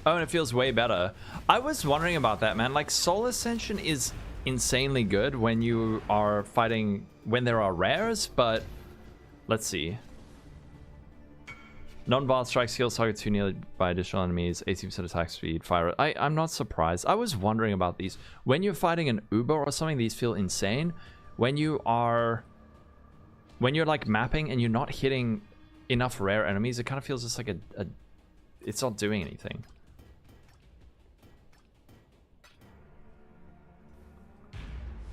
Oh, and it feels way better. I was wondering about that, man. Like, Soul Ascension is insanely good when you are fighting when there are rares, but let's see. Non-bar strike skills target too nearly by additional enemies, 18% attack speed, fire. I'm not surprised. I was wondering about these. When you're fighting an Uber or something, these feel insane. When you're like mapping and you're not hitting enough rare enemies, it kind of feels just like it's not doing anything.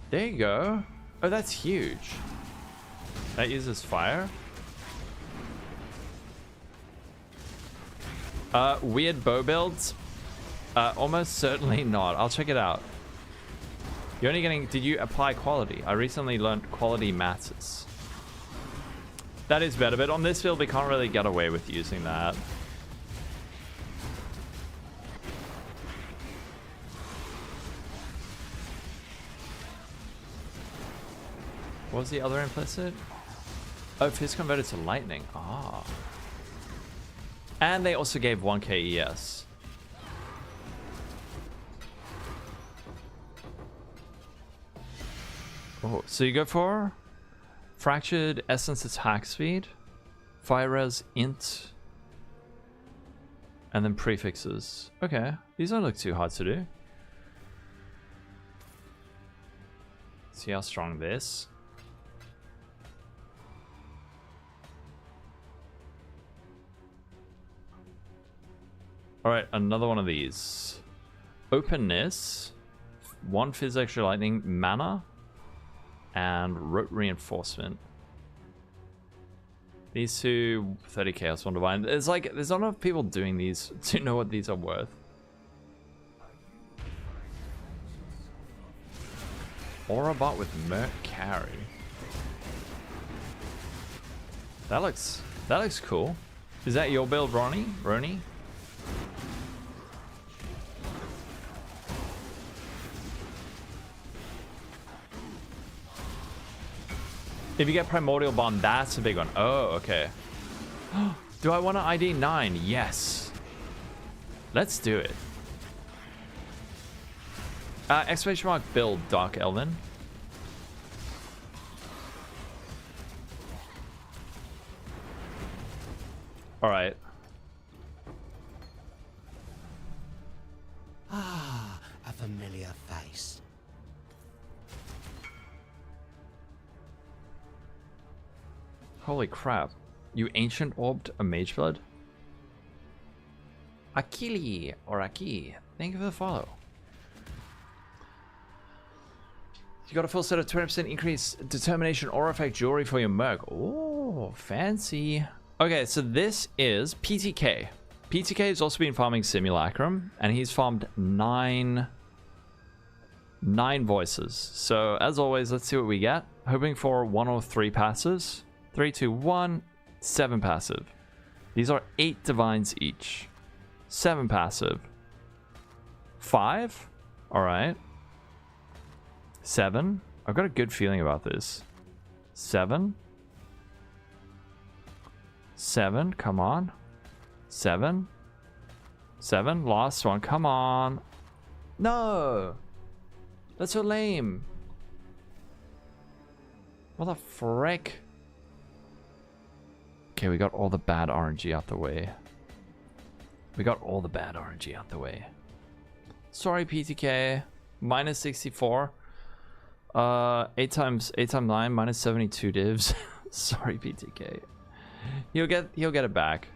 There you go. Oh, that's huge. That uses fire. Weird bow builds? Almost certainly not. I'll check it out. You're only getting... Did you apply quality? I recently learned quality matters. That is better, but on this build we can't really get away with using that. What was the other implicit? Oh, fizz converted to lightning. Ah. And they also gave 1k ES. Oh, so you go for fractured essence attack speed, fire res int, and then prefixes. Okay, these don't look too hard to do. See how strong this. Alright, another one of these. Openness, 1 fizz extra lightning, mana, and rote reinforcement. These two, 30 chaos, 1 divine. There's not enough people doing these to know what these are worth. Aura bot with Merc carry. That looks cool. Is that your build, Roni? If you get Primordial Bond, that's a big one. Oh, okay. Do I want an ID 9? Yes. Let's do it. Exclamation mark build Dark Elven. Alright. Ah, a familiar face. Holy crap. You ancient orbed a mage blood? Akili or Aki, thank you for the follow. You got a full set of 20% increase determination aura effect jewelry for your merc. Oh, fancy. Okay, so this is PTK. PTK has also been farming Simulacrum, and he's farmed nine voices. So as always, let's see what we get. Hoping for 1 or 3 passes. 3, 2, 1, 7 passive. These are 8 divines each. 7 passive. 5? Alright. 7. I've got a good feeling about this. 7. 7, come on. 7. 7, last one, come on. No! That's so lame. What the frick? Okay, we got all the bad RNG out the way. We got all the bad RNG out the way. Sorry, PTK. Minus 64. 8 times 9, minus 72 divs. Sorry, PTK. He'll get it back.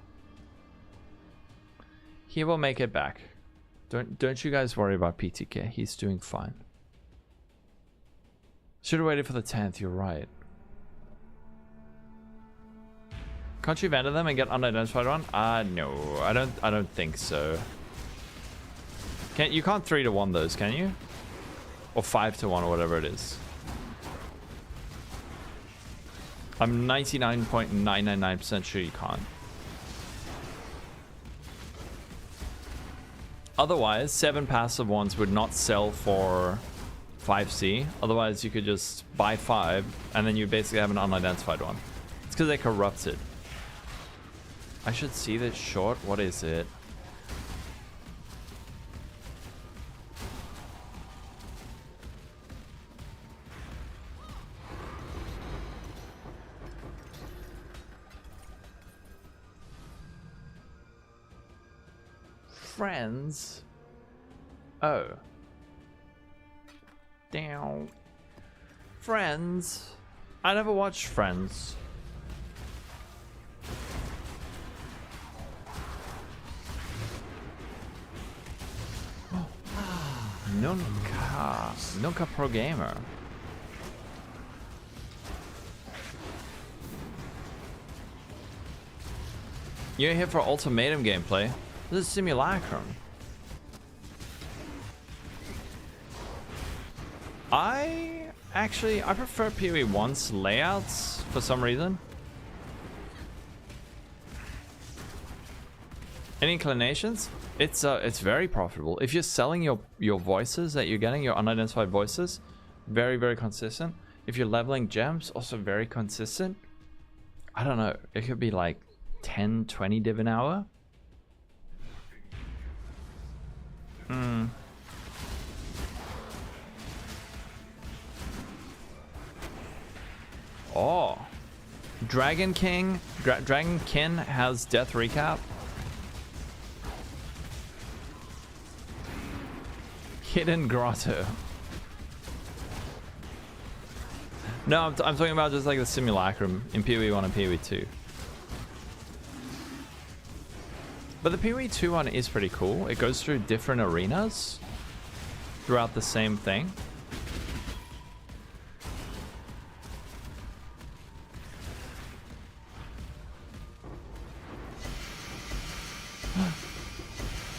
He will make it back. Don't you guys worry about PTK. He's doing fine. Should have waited for the 10th, you're right. Can't you vendor them and get unidentified one? No, I don't think so. You can't 3-to-1 those, can you? Or 5-to-1 or whatever it is. I'm 99.999% sure you can't. Otherwise, 7 passive ones would not sell for 5C. Otherwise, you could just buy 5 and then you basically have an unidentified one. It's because they're corrupted. I should see this short. What is it? Friends. Oh. Down. Friends. I never watched Friends. Nunca Pro Gamer. You're here for ultimatum gameplay. This is Simulacrum. I prefer PoE 1's layouts for some reason. Any inclinations? It's very profitable. If you're selling your voices that you're getting, your unidentified voices, very, very consistent. If you're leveling gems, also very consistent. I don't know. It could be like 10, 20 div an hour. Oh. Dragon King has death recap. Hidden Grotto. No, I'm talking about just like the Simulacrum in PoE 1 and PoE 2. But the PoE 2 one is pretty cool. It goes through different arenas throughout the same thing.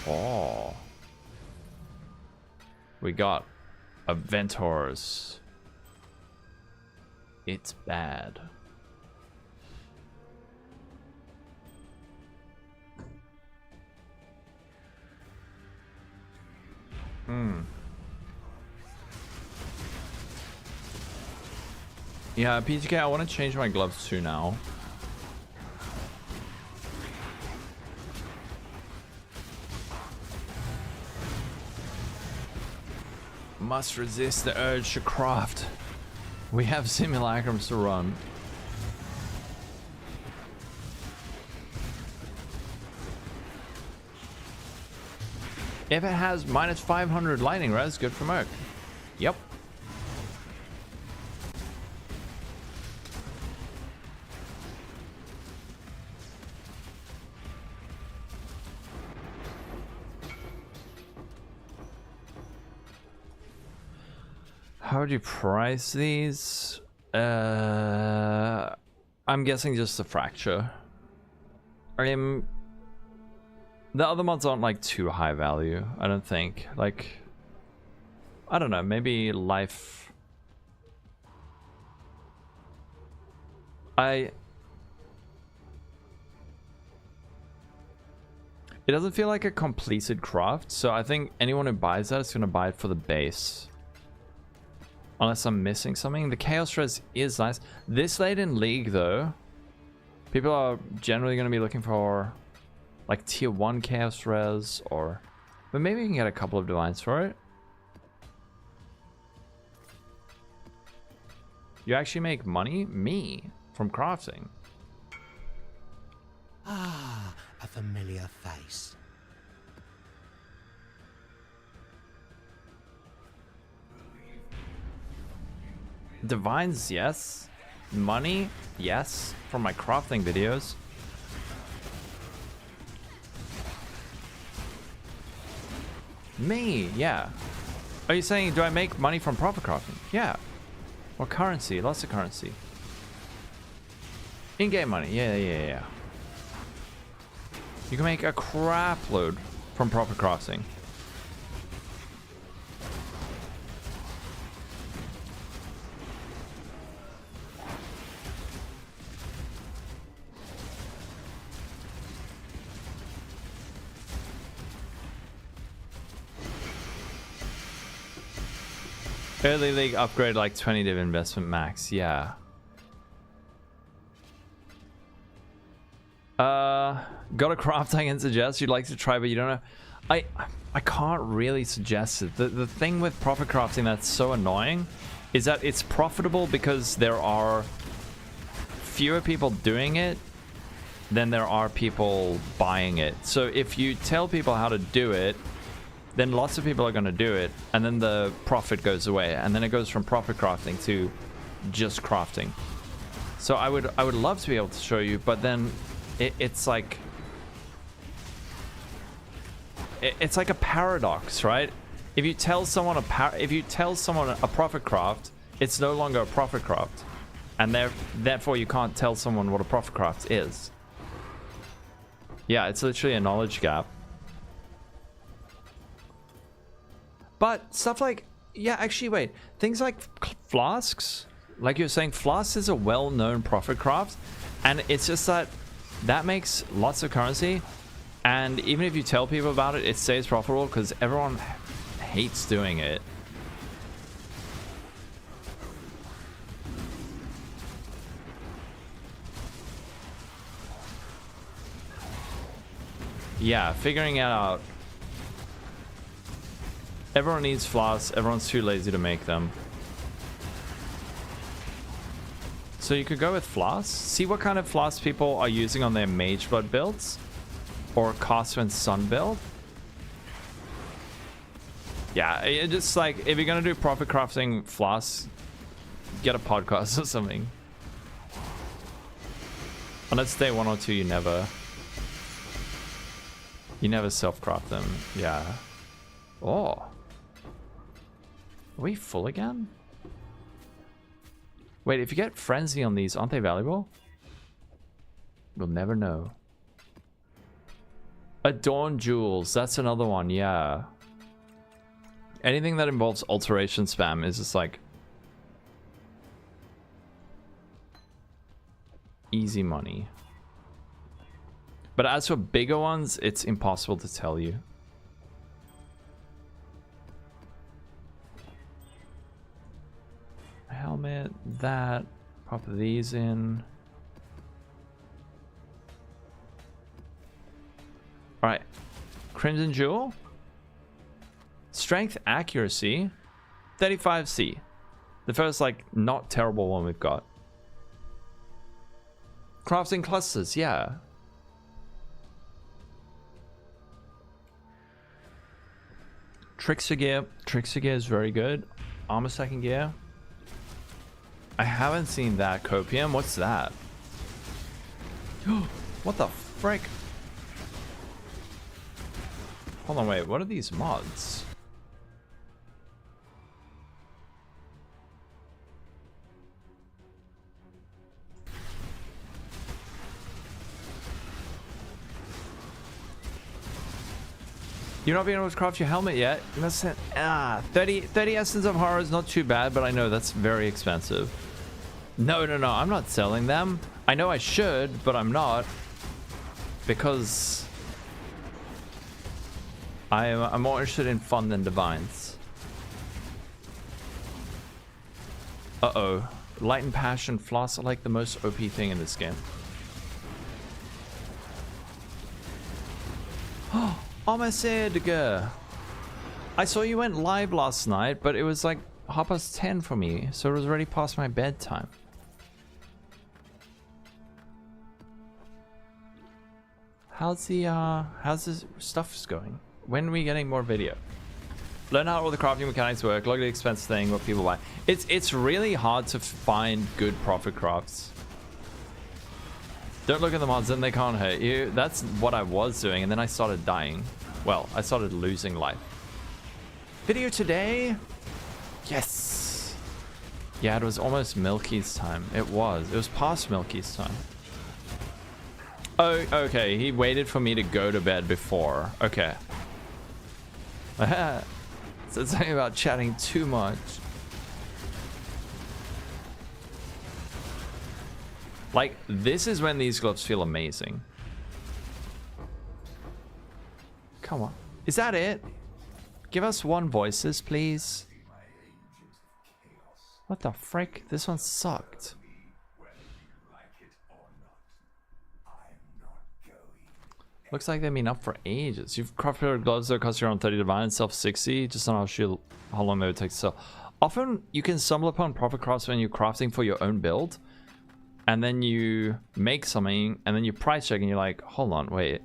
Oh. We got Aventors. It's bad. Yeah, PTK, I want to change my gloves too now. Must resist the urge to craft. We have simulacrums to run. If it has minus 500 lightning res, good for Merc. Yep. How would you price these? I'm guessing just the fracture. The other mods aren't like too high value, I don't think. Like, I don't know, maybe life. It doesn't feel like a completed craft, so I think anyone who buys that is gonna buy it for the base. Unless I'm missing something. The Chaos Res is nice. This late in League, though, people are generally going to be looking for like tier 1 Chaos Res, or... But maybe you can get a couple of Divines for it. You actually make money? Me. From crafting. Ah, a familiar face. Divines, yes. Money, yes. From my crafting videos. Me, yeah. Are you saying, do I make money from profit crafting? Yeah. What currency? Lots of currency. In-game money, yeah. You can make a crap load from profit crafting. Early League upgrade like 20 div investment max, yeah. Got a craft I can suggest you'd like to try, but you don't know. I can't really suggest it. The thing with profit crafting that's so annoying is that it's profitable because there are fewer people doing it than there are people buying it. So if you tell people how to do it, then lots of people are going to do it, and then the profit goes away, and then it goes from profit crafting to just crafting. So I would love to be able to show you, but then it's like it's like a paradox, right? If you tell someone a profit craft, it's no longer a profit craft, and therefore you can't tell someone what a profit craft is. Yeah, it's literally a knowledge gap. But stuff like, yeah, actually, wait. Things like flasks, like you're saying, flasks is a well-known profit craft, and it's just that makes lots of currency, and even if you tell people about it, it stays profitable because everyone hates doing it. Yeah, figuring it out. Everyone needs flasks, everyone's too lazy to make them. So you could go with flasks. See what kind of flasks people are using on their Mage Blood builds. Or Caster and Sun build. Yeah, it just like, if you're gonna do profit crafting flasks, get a podcast or something. Unless day 1 or 2, you never self-craft them. Yeah. Oh. Are we full again? Wait, if you get Frenzy on these, aren't they valuable? We'll never know. Adorn Jewels, that's another one, yeah. Anything that involves alteration spam is just like easy money. But as for bigger ones, it's impossible to tell you. Helmet, that. Pop these in. Alright. Crimson Jewel. Strength accuracy. 35C. The first, like, not terrible one we've got. Crafting clusters, yeah. Trickster gear. Trickster gear is very good. Armor stacking gear. I haven't seen that. Copium. What's that? What the frick? Hold on, wait. What are these mods? You're not being able to craft your helmet yet? You must have 30 Essence of Horror is not too bad, but I know that's very expensive. No, I'm not selling them. I know I should, but I'm not. Because I'm more interested in fun than divines. Uh-oh. Light and Passion Floss are like the most OP thing in this game. Oh my Sedge. I saw you went live last night, but it was like 10:30 for me, so it was already past my bedtime. How's this stuff going? When are we getting more video? Learn how all the crafting mechanics work. Look at the expense thing, what people buy. It's really hard to find good profit crafts. Don't look at the mods, then they can't hurt you. That's what I was doing, and then I started dying. Well, I started losing life. Video today? Yes. Yeah, it was almost Milky's time. It was past Milky's time. Oh, okay. He waited for me to go to bed before. Okay. So it's something about chatting too much. Like, this is when these gloves feel amazing. Come on. Is that it? Give us one voices, please. What the frick? This one sucked. Looks like they've been up for ages. You've crafted gloves that cost you around 30 divine, self 60. Just don't know how long they would take to sell. Often, you can stumble upon profit crafts when you're crafting for your own build. And then you make something, and then you price check, and you're like, hold on, wait.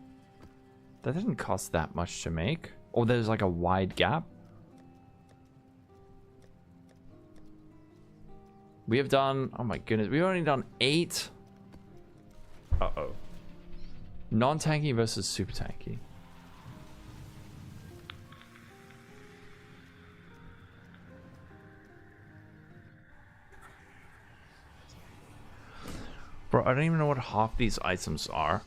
That didn't cost that much to make. Or there's like a wide gap. We have done, oh my goodness, we've only done 8. Uh-oh. Non-tanky versus super tanky. Bro, I don't even know what half these items are.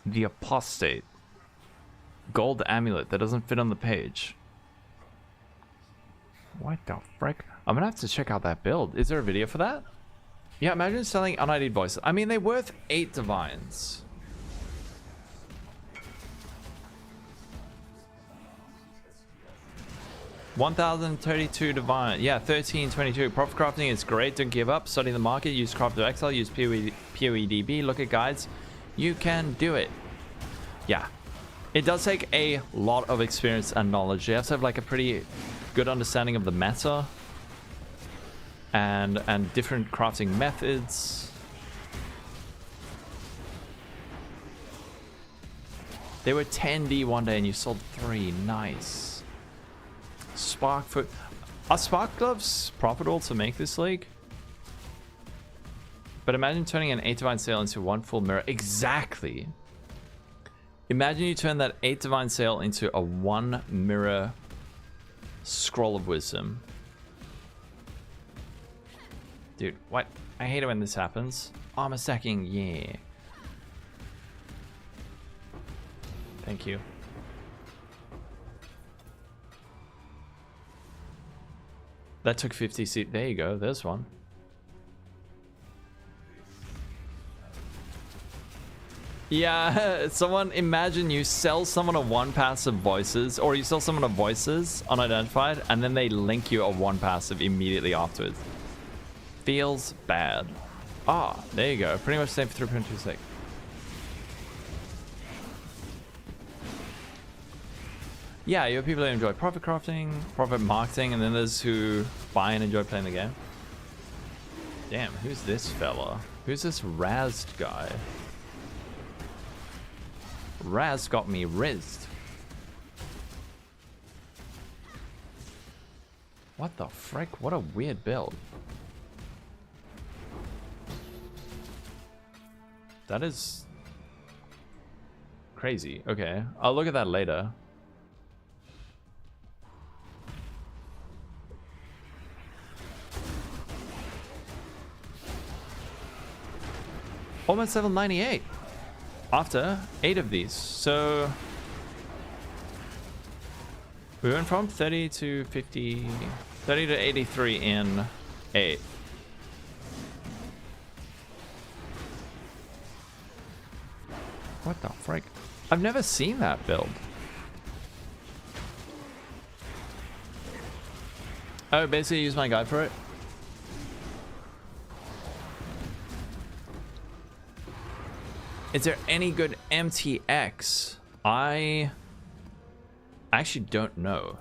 The Apostate. Gold amulet that doesn't fit on the page. What the frick? I'm gonna have to check out that build. Is there a video for that? Yeah, imagine selling un-ID'd voices. I mean, they're worth 8 divines. $1,032 divine. Yeah, 1322. Profit crafting is great. Don't give up. Study the market. Use Craft to Excel. Use PoEDB. Look at guides. You can do it. Yeah. It does take a lot of experience and knowledge. You have to have like a pretty good understanding of the meta. And different crafting methods. They were 10D one day and you sold 3. Nice. Spark foot. Are spark gloves profitable to make this league? But imagine turning an 8 divine sail into 1 full mirror. Exactly. Imagine you turn that 8 divine sail into a 1 mirror scroll of wisdom. Dude, what? I hate it when this happens. Armor stacking, yeah. Thank you. That took 50 seat. There you go. There's one. Yeah, someone, imagine you sell someone a 1 passive voices, or you sell someone a voices unidentified, and then they link you a 1 passive immediately afterwards. feels bad. Ah, there you go. Pretty much same for 3.26. Yeah, you have people who enjoy profit crafting, profit marketing, and then there's who buy and enjoy playing the game. Damn, who's this fella? Who's this Razed guy? Raz got me rizzed. What the frick? What a weird build. That is crazy. Okay, I'll look at that later. Almost level 98 after 8 of these. So we went from 30 to 50, 30 to 83 in 8. What the frick? I've never seen that build. Oh, basically use my guide for it. Is there any good MTX? I actually don't know.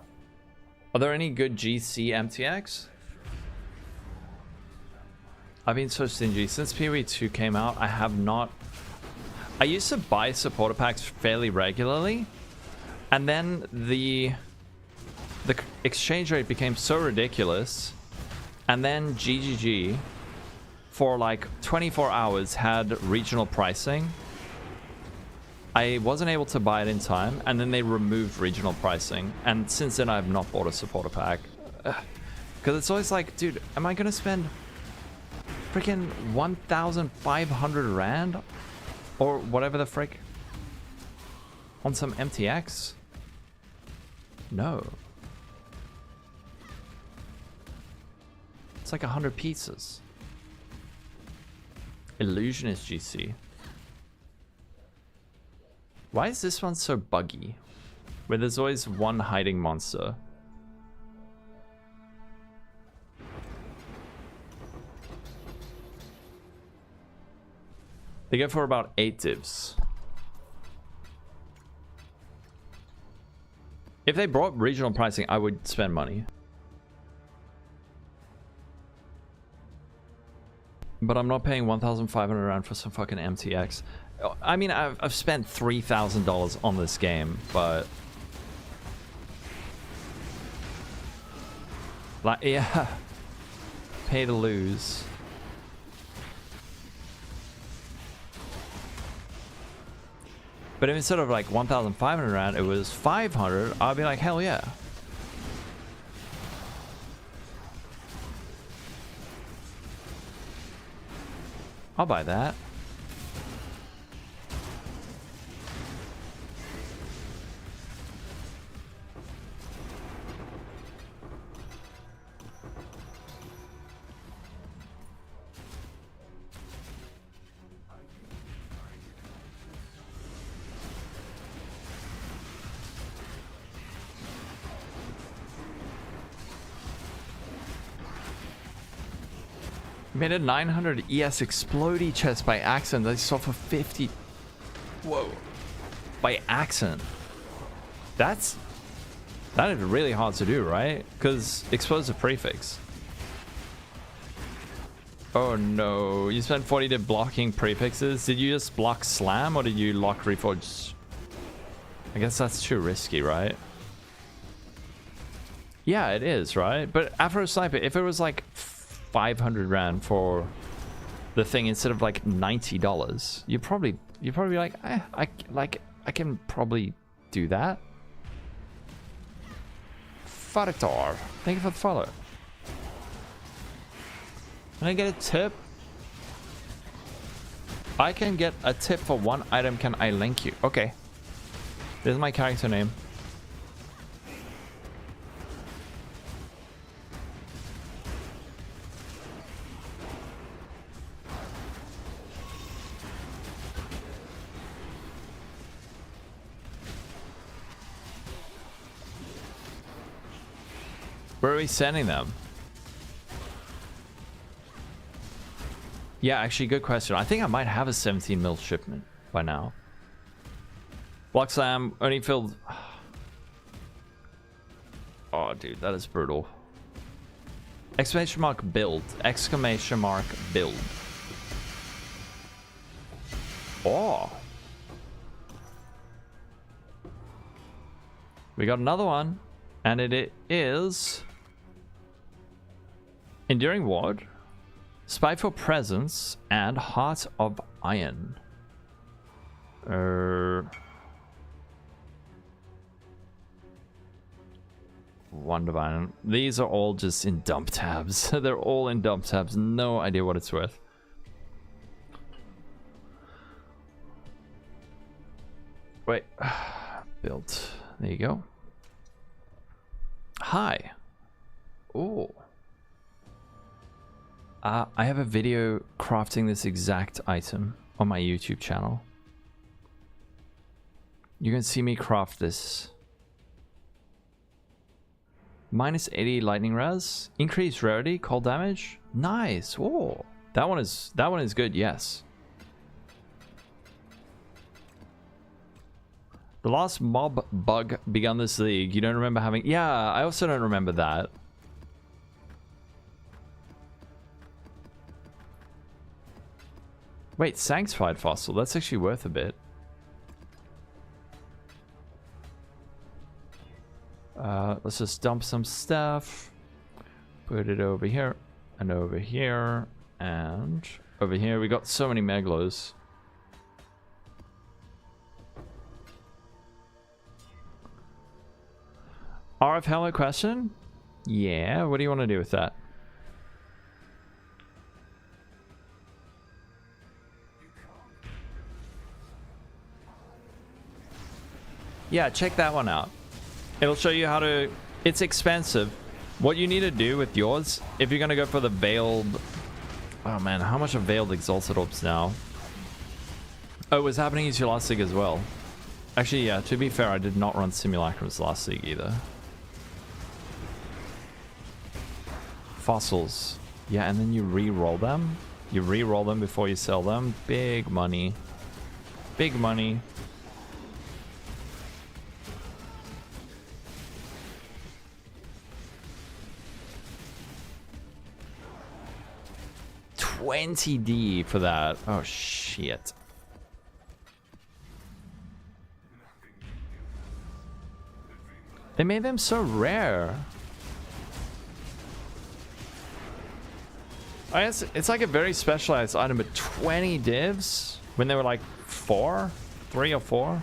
Are there any good GC MTX? I've been so stingy. Since PoE 2 came out, I have not... I used to buy supporter packs fairly regularly, and then the exchange rate became so ridiculous, and then GGG for like 24 hours had regional pricing. I wasn't able to buy it in time, and then they removed regional pricing, and since then I have not bought a supporter pack. Because it's always like, dude, am I gonna spend freaking 1,500 Rand or whatever the frick on some MTX? No. It's like 100 pieces. Illusionist GC. Why is this one so buggy? Where there's always one hiding monster. They go for about 8 divs. If they brought regional pricing, I would spend money. But I'm not paying 1,500 Rand for some fucking MTX. I mean, I've spent $3,000 on this game, but... like, yeah. Pay to lose. But if instead of like 1,500 Rand, it was 500, I'd be like, hell yeah. I'll buy that. Made a 900 ES explodey chest by accident that I saw for 50. Whoa. By accident. That is really hard to do, right? Because explosive prefix. Oh no. You spent 40 to blocking prefixes. Did you just block slam or did you lock reforge? I guess that's too risky, right? Yeah, it is, right? But Afro Sniper, if it was like 500 Rand for the thing instead of like $90, you'd probably be like, I can probably do that. Faritar, thank you for the follow. Can I get a tip? I can get a tip for 1 item. Can I link you? Okay. This is my character name. Where are we sending them? Yeah, actually, good question. I think I might have a 17 mil shipment by now. Block slam only filled. Oh, dude, that is brutal. Exclamation mark build. Exclamation mark build. Oh. We got another one. And it is Enduring Ward, Spiteful Presence, and Heart of Iron. One divine. These are all just in dump tabs. They're all in dump tabs. No idea what it's worth. Wait. Built. There you go. Hi. Oh. I have a video crafting this exact item on my YouTube channel. You can see me craft this. Minus 80 lightning res, increased rarity, cold damage. Nice. Oh, that one is good. Yes. The last mob bug begun this league. You don't remember having? Yeah, I also don't remember that. Wait, sanctified fossil. That's actually worth a bit. Let's just dump some stuff. Put it over here and over here and over here. We got so many meglos. RF helmet question? Yeah, what do you want to do with that? Yeah, check that one out. It'll show you how to... It's expensive. What you need to do with yours, if you're going to go for the veiled... Oh man, how much are veiled exalted orbs now? Oh, it was happening in your last league as well. Actually, yeah, to be fair, I did not run Simulacrums last league either. Fossils. Yeah, and then you re-roll them. You re-roll them before you sell them. Big money. Big money. $20 for that. Oh shit. They made them so rare. I guess it's like a very specialized item, but 20 divs when they were like 3 or 4.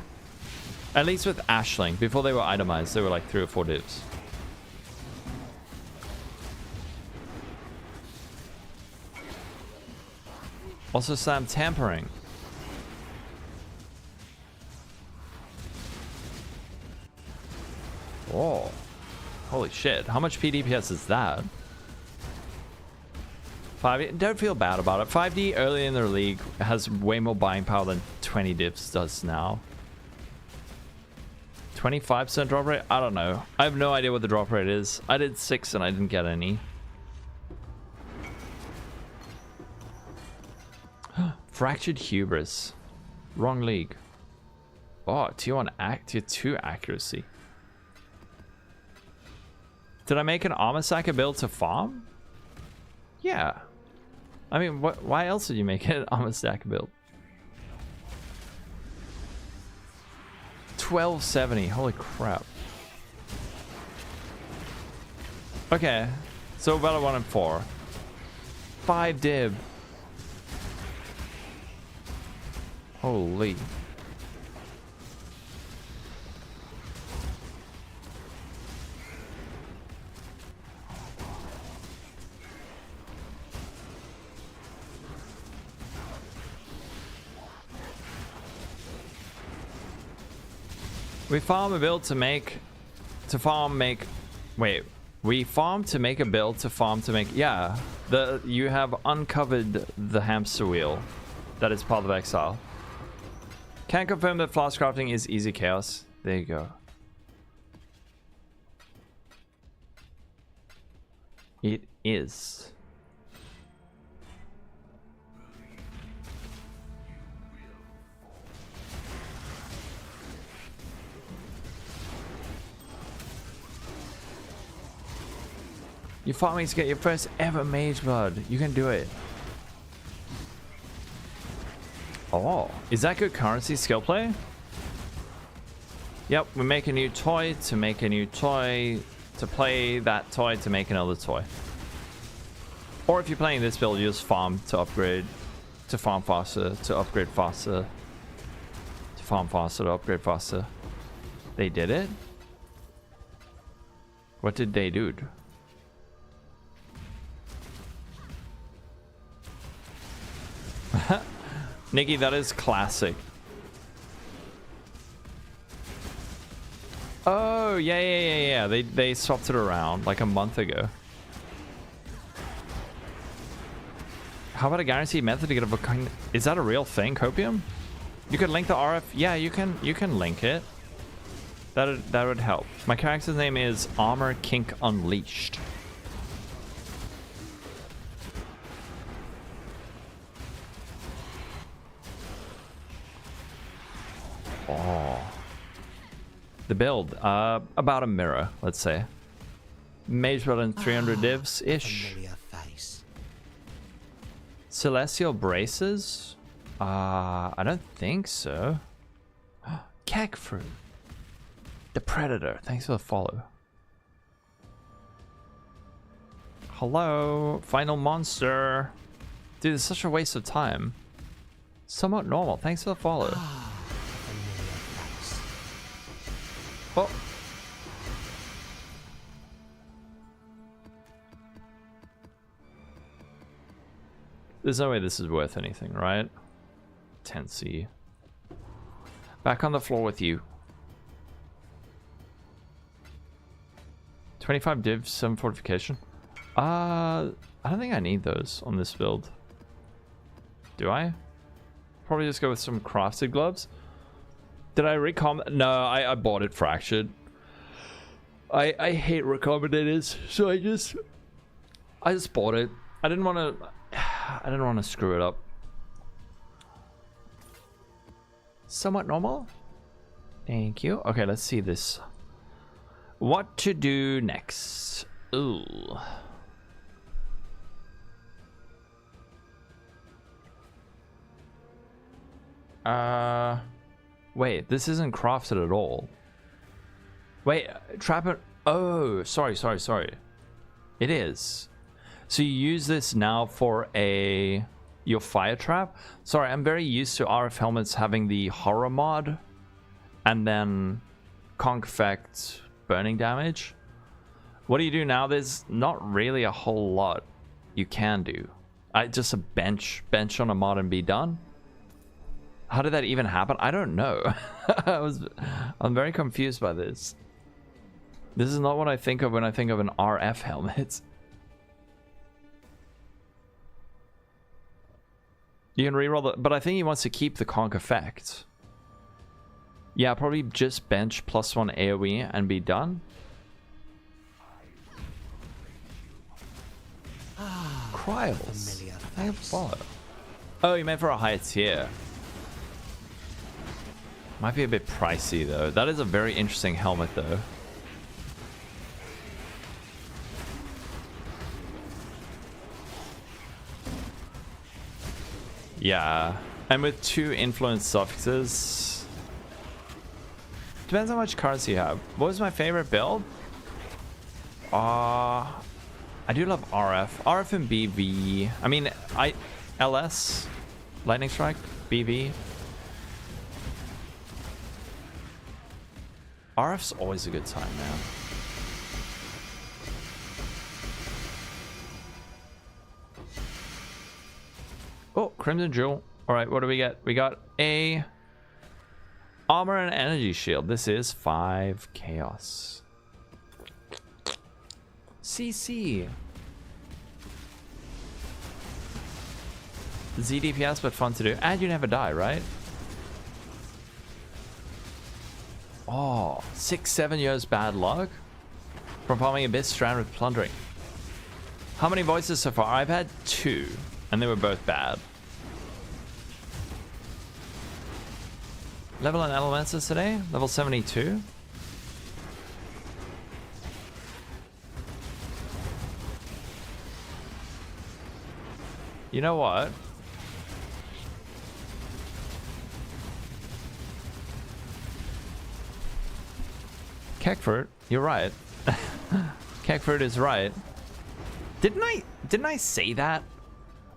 At least with Ashling, before they were itemized, they were like 3 or 4 divs. Also, Sam tampering. Oh, holy shit! How much PDPS is that? 5. Don't feel bad about it. 5D early in their league has way more buying power than 20 divs does now. 25% drop rate? I don't know. I have no idea what the drop rate is. I did 6 and I didn't get any. Fractured hubris. Wrong league. Oh, tier 2 accuracy. Did I make an armor sacker build to farm? Yeah. I mean, why else would you make it an armor stacker build? 1270. Holy crap. Okay. So about a 1 and 4. 5 div. Holy. We farm a build to make... Wait. We farm to make a build to farm to make... Yeah. You have uncovered the hamster wheel. That is part of Exile. Can confirm that flask crafting is easy chaos. There you go. It is. You're farming to get your first ever mage blood. You can do it. Oh, is that good currency skill play? Yep, we make a new toy to make a new toy to play that toy to make another toy. Or if you're playing this build, you just farm to upgrade, to farm faster, to upgrade faster, to farm faster, to upgrade faster. They did it? What did they do? Nikki, that is classic. Oh, yeah. They swapped it around like a month ago. How about a guaranteed method to get a Vulcan? Is that a real thing, Copium? You could link the RF. Yeah, you can link it. That would help. My character's name is Armor Kink Unleashed. Oh. The build, about a mirror, let's say. Mage build in 300 divs-ish. Celestial braces? I don't think so. Keg fruit. The Predator, thanks for the follow. Hello, final monster. Dude, it's such a waste of time. Somewhat normal, thanks for the follow. Oh. There's no way this is worth anything, right? 10C. Back on the floor with you. 25 div, 7 fortification. I don't think I need those on this build. Do I? Probably just go with some crafted gloves. Did I recommend? No, I bought it fractured. I hate recombinators, so I just bought it. I didn't want to screw it up. Somewhat normal. Thank you. Okay, let's see this. What to do next? Ooh. Wait, this isn't crafted at all. Wait, trap it. Oh, sorry. It is. So you use this now for your fire trap. Sorry, I'm very used to RF helmets having the horror mod and then conk effect burning damage. What do you do now? There's not really a whole lot you can do. Just a bench on a mod and be done. How did that even happen? I don't know. I'm very confused by this. This is not what I think of when I think of an RF helmet. You can reroll the, but I think he wants to keep the conk effect. Yeah, probably just bench +1 AoE and be done. Cryos. I have follow. Oh, you meant for a higher tier. Might be a bit pricey though. That is a very interesting helmet though. Yeah, and with 2 influence suffixes. Depends how much currency you have. What was my favorite build? I do love RF. RF and BV. I mean, LS, Lightning Strike, BV. RF's always a good time, man. Oh, Crimson Jewel. Alright, what do we get? We got a armor and energy shield. This is 5 chaos. CC. ZDPS, but fun to do. And you never die, right? Oh, 6-7 years bad luck from farming Abyss Strand with plundering. How many voices so far? I've had 2, and they were both bad. Level in Elementals today? Level 72. You know what? Kekfurt, you're right. Kekfurt is right. Didn't I say that?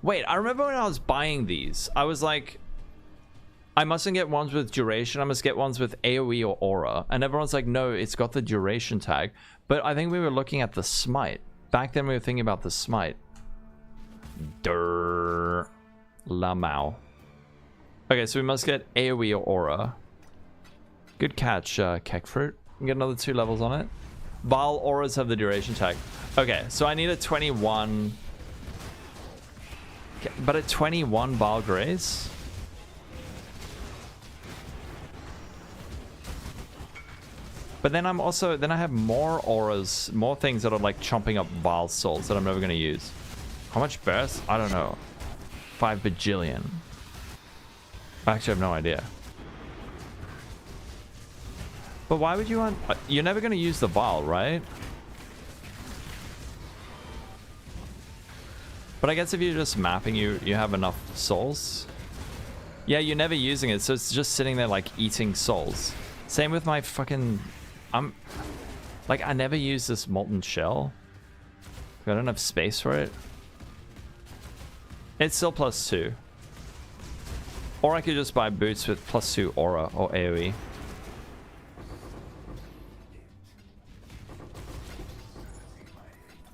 Wait, I remember when I was buying these, I was like, I mustn't get ones with duration, I must get ones with AoE or aura. And everyone's like, no, it's got the duration tag. But I think we were looking at the smite. Back then we were thinking about the smite. Durr. Lamau. Okay, so we must get AoE or aura. Good catch, Kekfurt. We can get another 2 levels on it. Vile auras have the duration tag. Okay, so I need a 21... Okay, but a 21 Vile Grace? But then I'm also... Then I have more auras, more things that are like chomping up Vile souls that I'm never going to use. How much burst? I don't know. 5 bajillion. I actually have no idea. But why would you want... You're never going to use the Vile, right? But I guess if you're just mapping, you have enough souls. Yeah, you're never using it, so it's just sitting there like eating souls. Same with my fucking... Like, I never use this molten shell. I don't have space for it. It's still +2. Or I could just buy boots with +2 aura or AoE.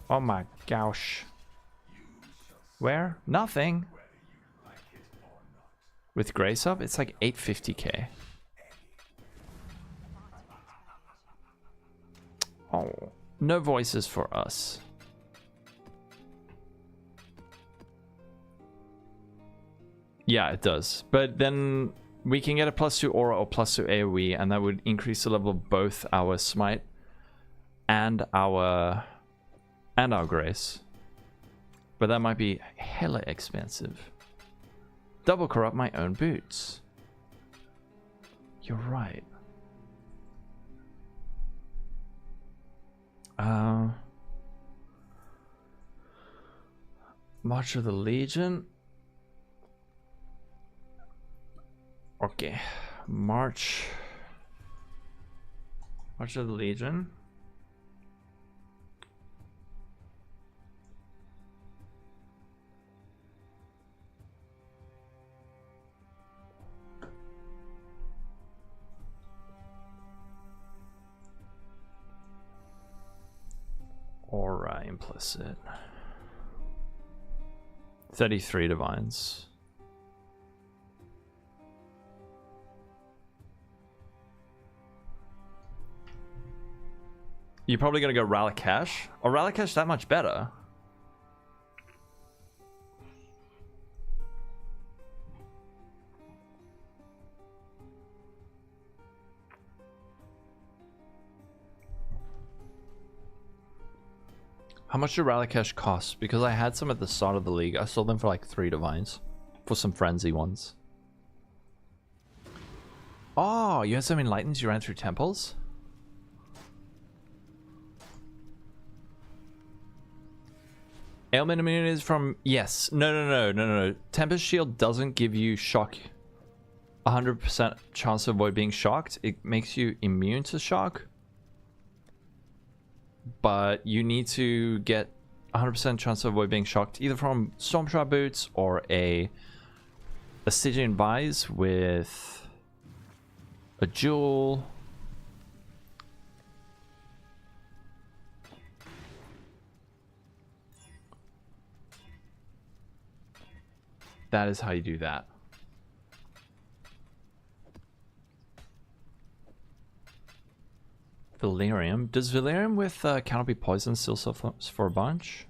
Oh my gosh. Where? Nothing. With Grace up, it's like 850k. Oh, no voices for us. Yeah, it does. But then we can get a +2 aura or +2 AoE, and that would increase the level of both our smite and our grace. But that might be hella expensive. Double corrupt my own boots. You're right. March of the Legion. Okay. March of the Legion. Aura implicit. 33 divines. You're probably gonna go Ralakash? Or Ralakash that much better? How much do Ralakash cost? Because I had some at the start of the league. I sold them for like 3 divines. For some frenzy ones. Oh, you had some enlightens you ran through temples? Ailment immunity is from... Yes. No. Tempest Shield doesn't give you shock. 100% chance to avoid being shocked. It makes you immune to shock. But you need to get 100% chance to avoid being shocked either from Stormshroud boots or a Stygian Vise with a jewel. That is how you do that. Valerium. Does Valerium with Canopy Poison still sell for a bunch?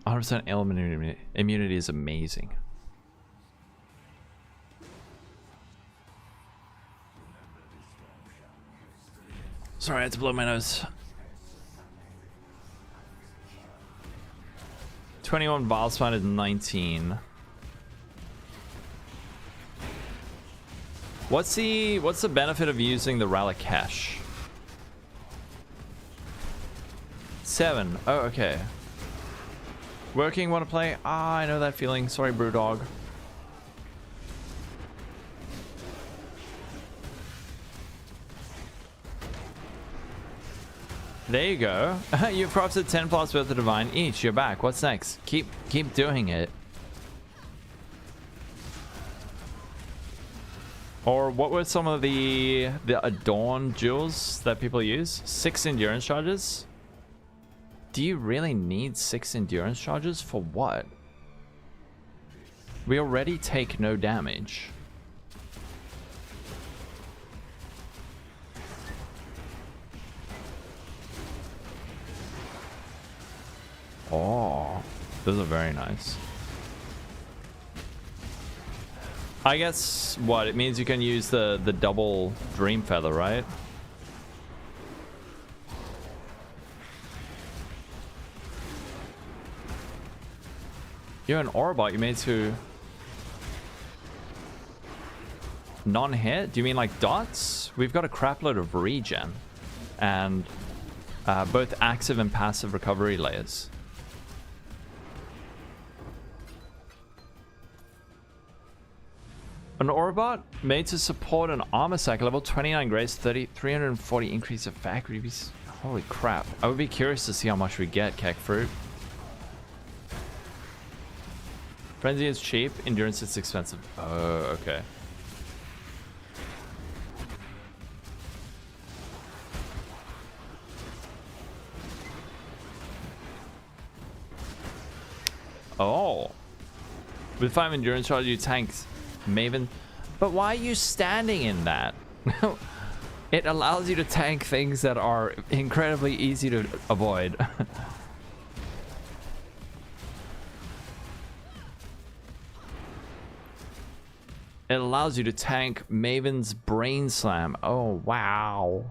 %% ailment immunity is amazing. Sorry, I had to blow my nose. 21 Vile Spine is 19. What's the benefit of using the Ralakash? 7. Oh, okay. Working, want to play? Ah, I know that feeling. Sorry, Brewdog. There you go. You've crafted 10 plus worth of divine each. You're back. What's next? Keep doing it. Or what were some of the adorn jewels that people use? 6 endurance charges? Do you really need 6 endurance charges for what? We already take no damage. Oh, those are very nice. I guess what it means, you can use the double dream feather, right? You're an Orbot, you made to non-hit? Do you mean like dots? We've got a crapload of regen and both active and passive recovery layers. An Orbot made to support an armor sack, level 29 grace, 340 increase of factory. Holy crap. I would be curious to see how much we get, Kek Fruit. Frenzy is cheap, endurance is expensive. Oh, okay. Oh. With 5 endurance charge, you tanks Maven. But why are you standing in that? It allows you to tank things that are incredibly easy to avoid. It allows you to tank Maven's Brain Slam. Oh, wow.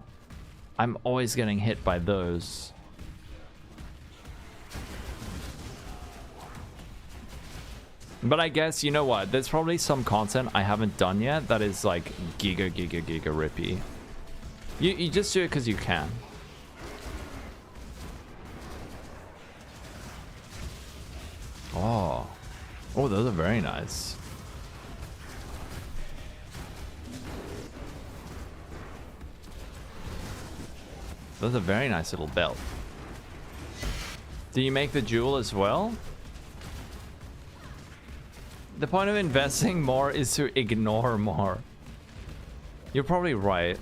I'm always getting hit by those. But I guess, you know what? There's probably some content I haven't done yet that is like giga rippy. You just do it because you can. Oh. Oh, those are very nice. Those are very nice little belt. Do you make the jewel as well? The point of investing more is to ignore more. You're probably right.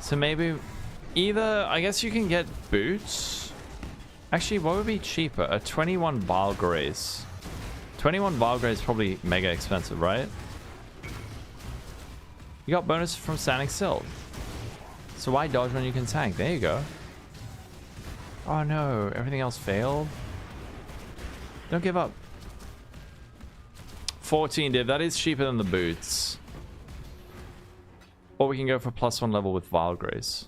So maybe either, I guess you can get boots. Actually, what would be cheaper? A 21 Vile Grace. 21 Vile Grace is probably mega expensive, right? You got bonus from standing still. So why dodge when you can tank? There you go. Oh no, everything else failed. Don't give up. 14 div, that is cheaper than the boots. Or we can go for +1 level with Vile Grace.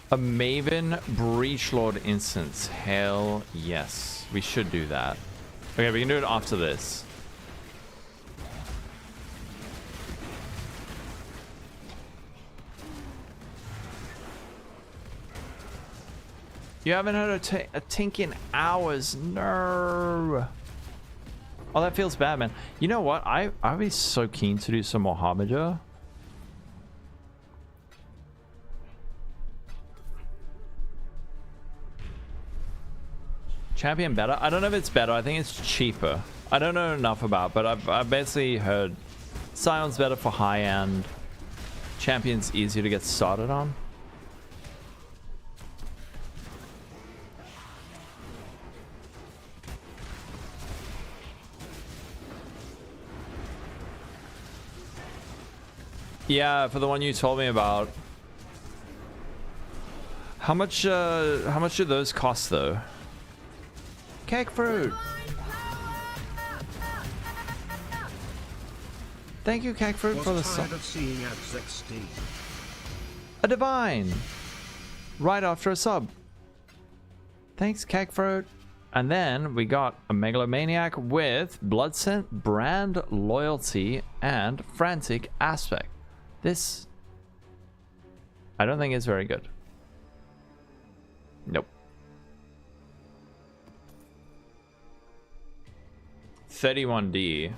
A Maven Breachlord instance. Hell yes. We should do that. Okay, we can do it after this. You haven't heard a tink in hours. No. Oh, that feels bad, man. You know what? I'd be so keen to do some more Harbinger. Champion better? I don't know if it's better. I think it's cheaper. I don't know enough about, but I've basically heard Scion's better for high end. Champion's easier to get started on. Yeah, for the one you told me about. How much do those cost though? Cake fruit. Thank you, Cake fruit, for the song. of seeing ads XD. A divine. Right after a sub. Thanks, Cake fruit. And then we got a megalomaniac with blood scent, brand loyalty, and frantic aspect. This, I don't think is very good. Nope. 31D.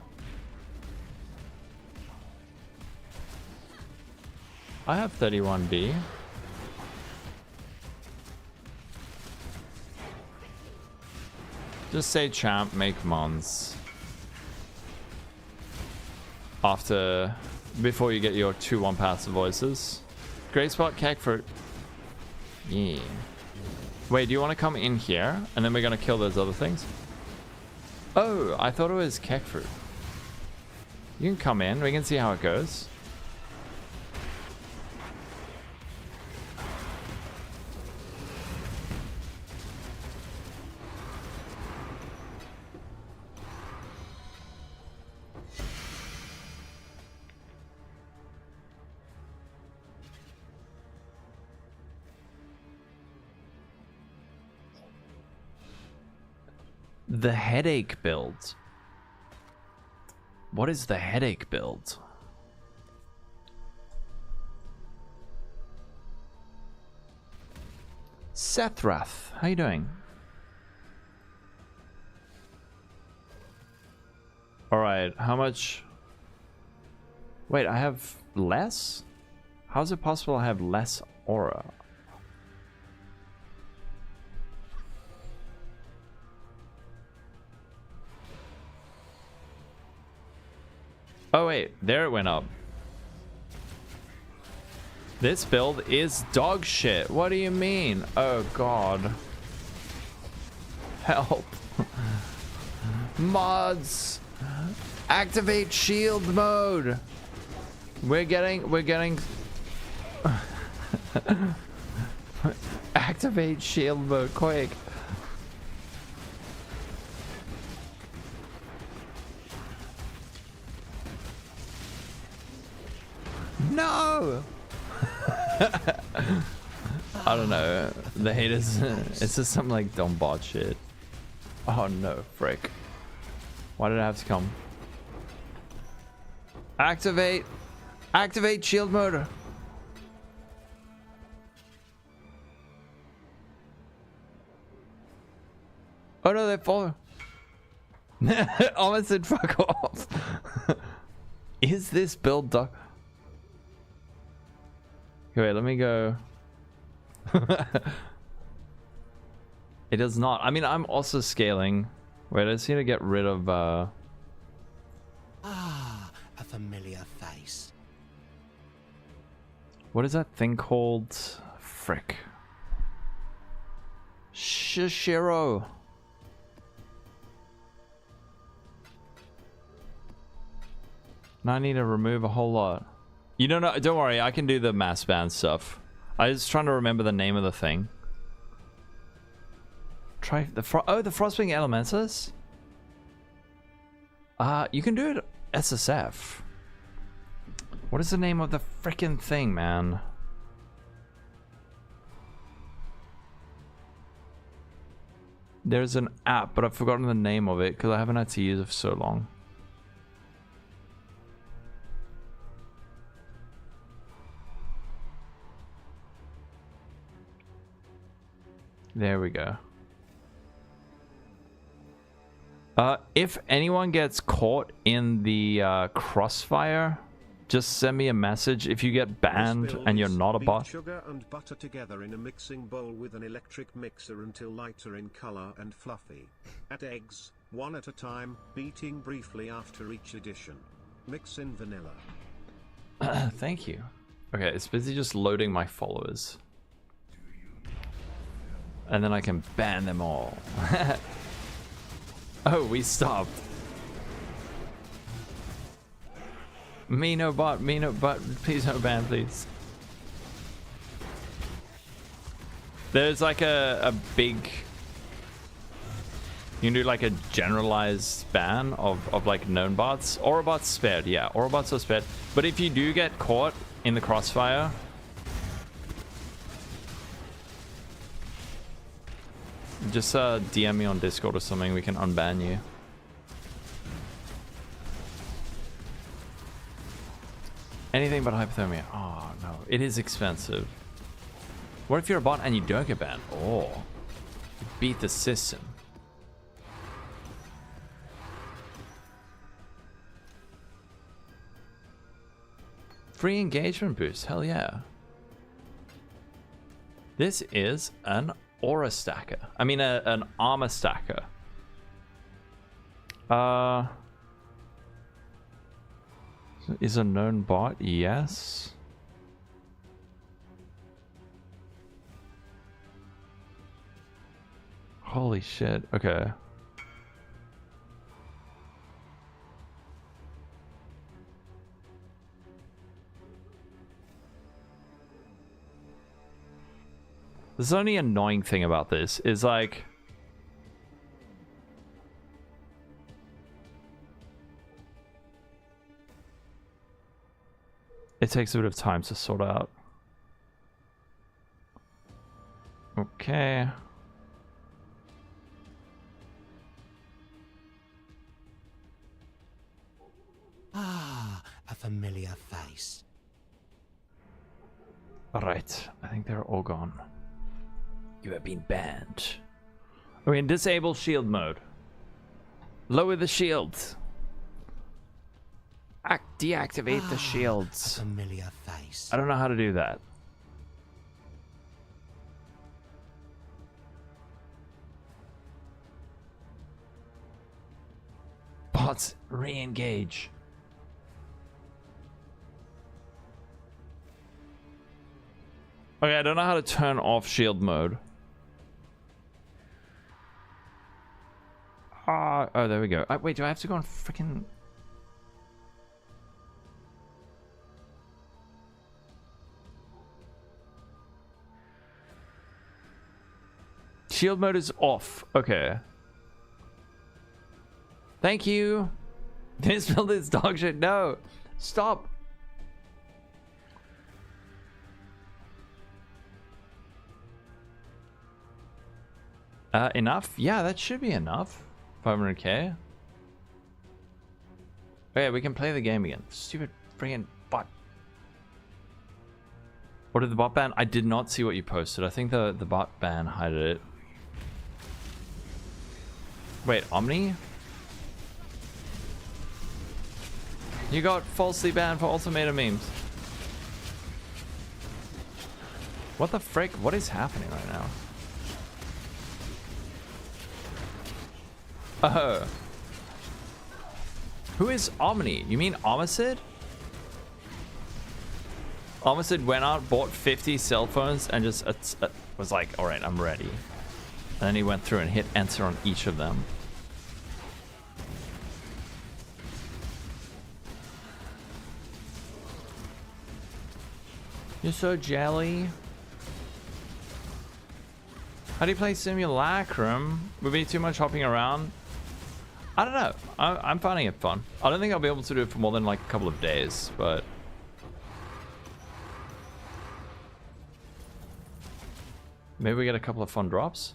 I have 31D. Just say champ, make mons. Before you get your 2-1 passive voices. Great spot, cake fruit. Yeah. Wait, do you want to come in here? And then we're going to kill those other things? Oh, I thought it was cake fruit. You can come in, we can see how it goes. The headache build. What is the headache build? Sethrath, how you doing? Alright, how much? Wait, I have less? How is it possible I have less aura? Oh wait, there it went up. This build is dog shit. What do you mean? Oh god. Help. Mods. Activate shield mode. We're getting activate shield mode quick. No. I don't know. The haters. It's just some like dumb bot shit. Oh no, frick. Why did I have to come? Activate shield mode. Oh no, they fall. Almost said fuck off. Is this build dog? Okay, wait, let me go. It does not. I mean, I'm also scaling. Wait, I just need to get rid of Ah, a familiar face. what is that thing called? Frick. Shishiro. Now I need to remove a whole lot. You don't know, don't worry, I can do the mass ban stuff. I was trying to remember the name of the thing. Try the the Frostwing Elementus? You can do it SSF. What is the name of the frickin' thing, man? There's an app, but I've forgotten the name of it because I haven't had to use it for so long. There we go. If anyone gets caught in the crossfire, just send me a message. If you get banned and you're not a bot. Beat sugar and butter together in a mixing bowl with an electric mixer until lighter in color and fluffy. Add eggs, one at a time, beating briefly after each addition. Mix in vanilla. Thank you. Okay, it's busy just loading my followers. And then I can ban them all. Oh, we stopped. Me no bot, me no bot. Please no ban, please. There's like a big... You can do like a generalized ban of like known bots. Aura bots spared, yeah. Aura bots are spared. But if you do get caught in the crossfire... Just DM me on Discord or something, we can unban you. Anything but hypothermia. Oh no, it is expensive. What if you're a bot and you don't get banned? Oh, you beat the system. Free engagement boost, hell yeah. This is an aura stacker. I mean an armor stacker. Is a known bot? Yes. Holy shit. Okay. The only annoying thing about this is like it takes a bit of time to sort out. Okay. Ah, a familiar face. Alright, I think they're all gone. You have been banned. We're in disable shield mode. Lower the shields. Deactivate the A shields. familiar face. I don't know how to do that. Bots, re-engage. Okay, I don't know how to turn off shield mode. Oh, there we go. Wait, do I have to go on freaking... Shield mode is off. Okay. Thank you. Didn't spill this dog shit. No. Stop. Enough? Yeah, that should be enough. 500k. Okay, we can play the game again. Stupid freaking bot. What did the bot ban? I did not see what you posted. I think the bot ban hid it. Wait, Omni? You got falsely banned for ultimatum memes. What the frick? What is happening right now? Oh. Who is Omni? You mean Omicid? Omicid went out, bought 50 cell phones, and just was like, alright, I'm ready. And then he went through and hit enter on each of them. You're so jelly. How do you play Simulacrum? Would be too much hopping around? I don't know. I'm finding it fun. I don't think I'll be able to do it for more than like a couple of days, but... Maybe we get a couple of fun drops?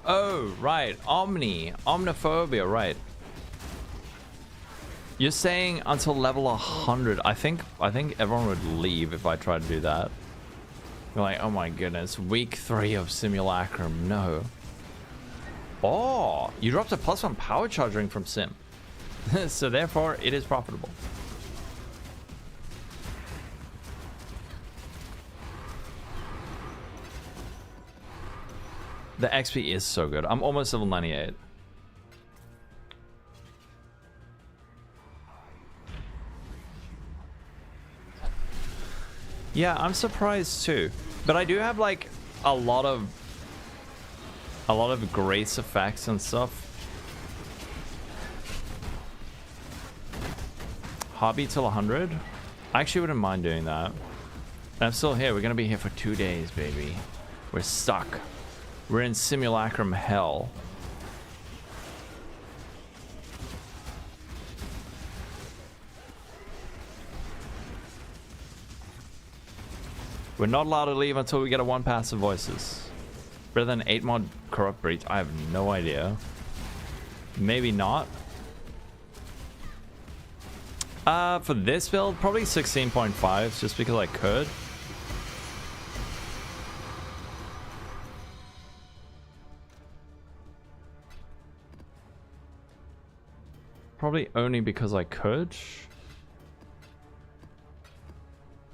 Oh, right. Omniphobia, right. You're saying until level 100. I think everyone would leave if I tried to do that. You're like, oh my goodness, week 3 of Simulacrum, no. Oh, you dropped a +1 power charging from Sim. So therefore, it is profitable. The XP is so good. I'm almost level 98. Yeah, I'm surprised too. But I do have like a lot of grace effects and stuff. Hobby till 100. I actually wouldn't mind doing that. I'm still here. We're gonna be here for 2 days, baby. We're stuck. We're in Simulacrum hell. We're not allowed to leave until we get a 1 passive voices. Better than 8 mod corrupt breach. I have no idea. Maybe not. For this build, probably 16.5, just because I could. Probably only because I could.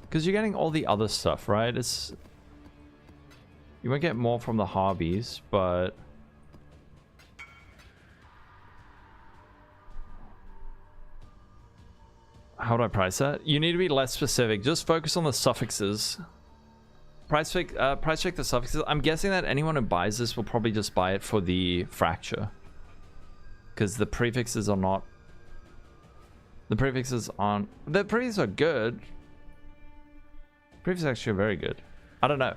Because you're getting all the other stuff, right? It's... You won't get more from the hobbies, but... How do I price that? You need to be less specific. Just focus on the suffixes. Price check the suffixes. I'm guessing that anyone who buys this will probably just buy it for the fracture. Because the prefixes are not... The prefixes aren't... The prefixes are good. Prefixes actually are very good. I don't know.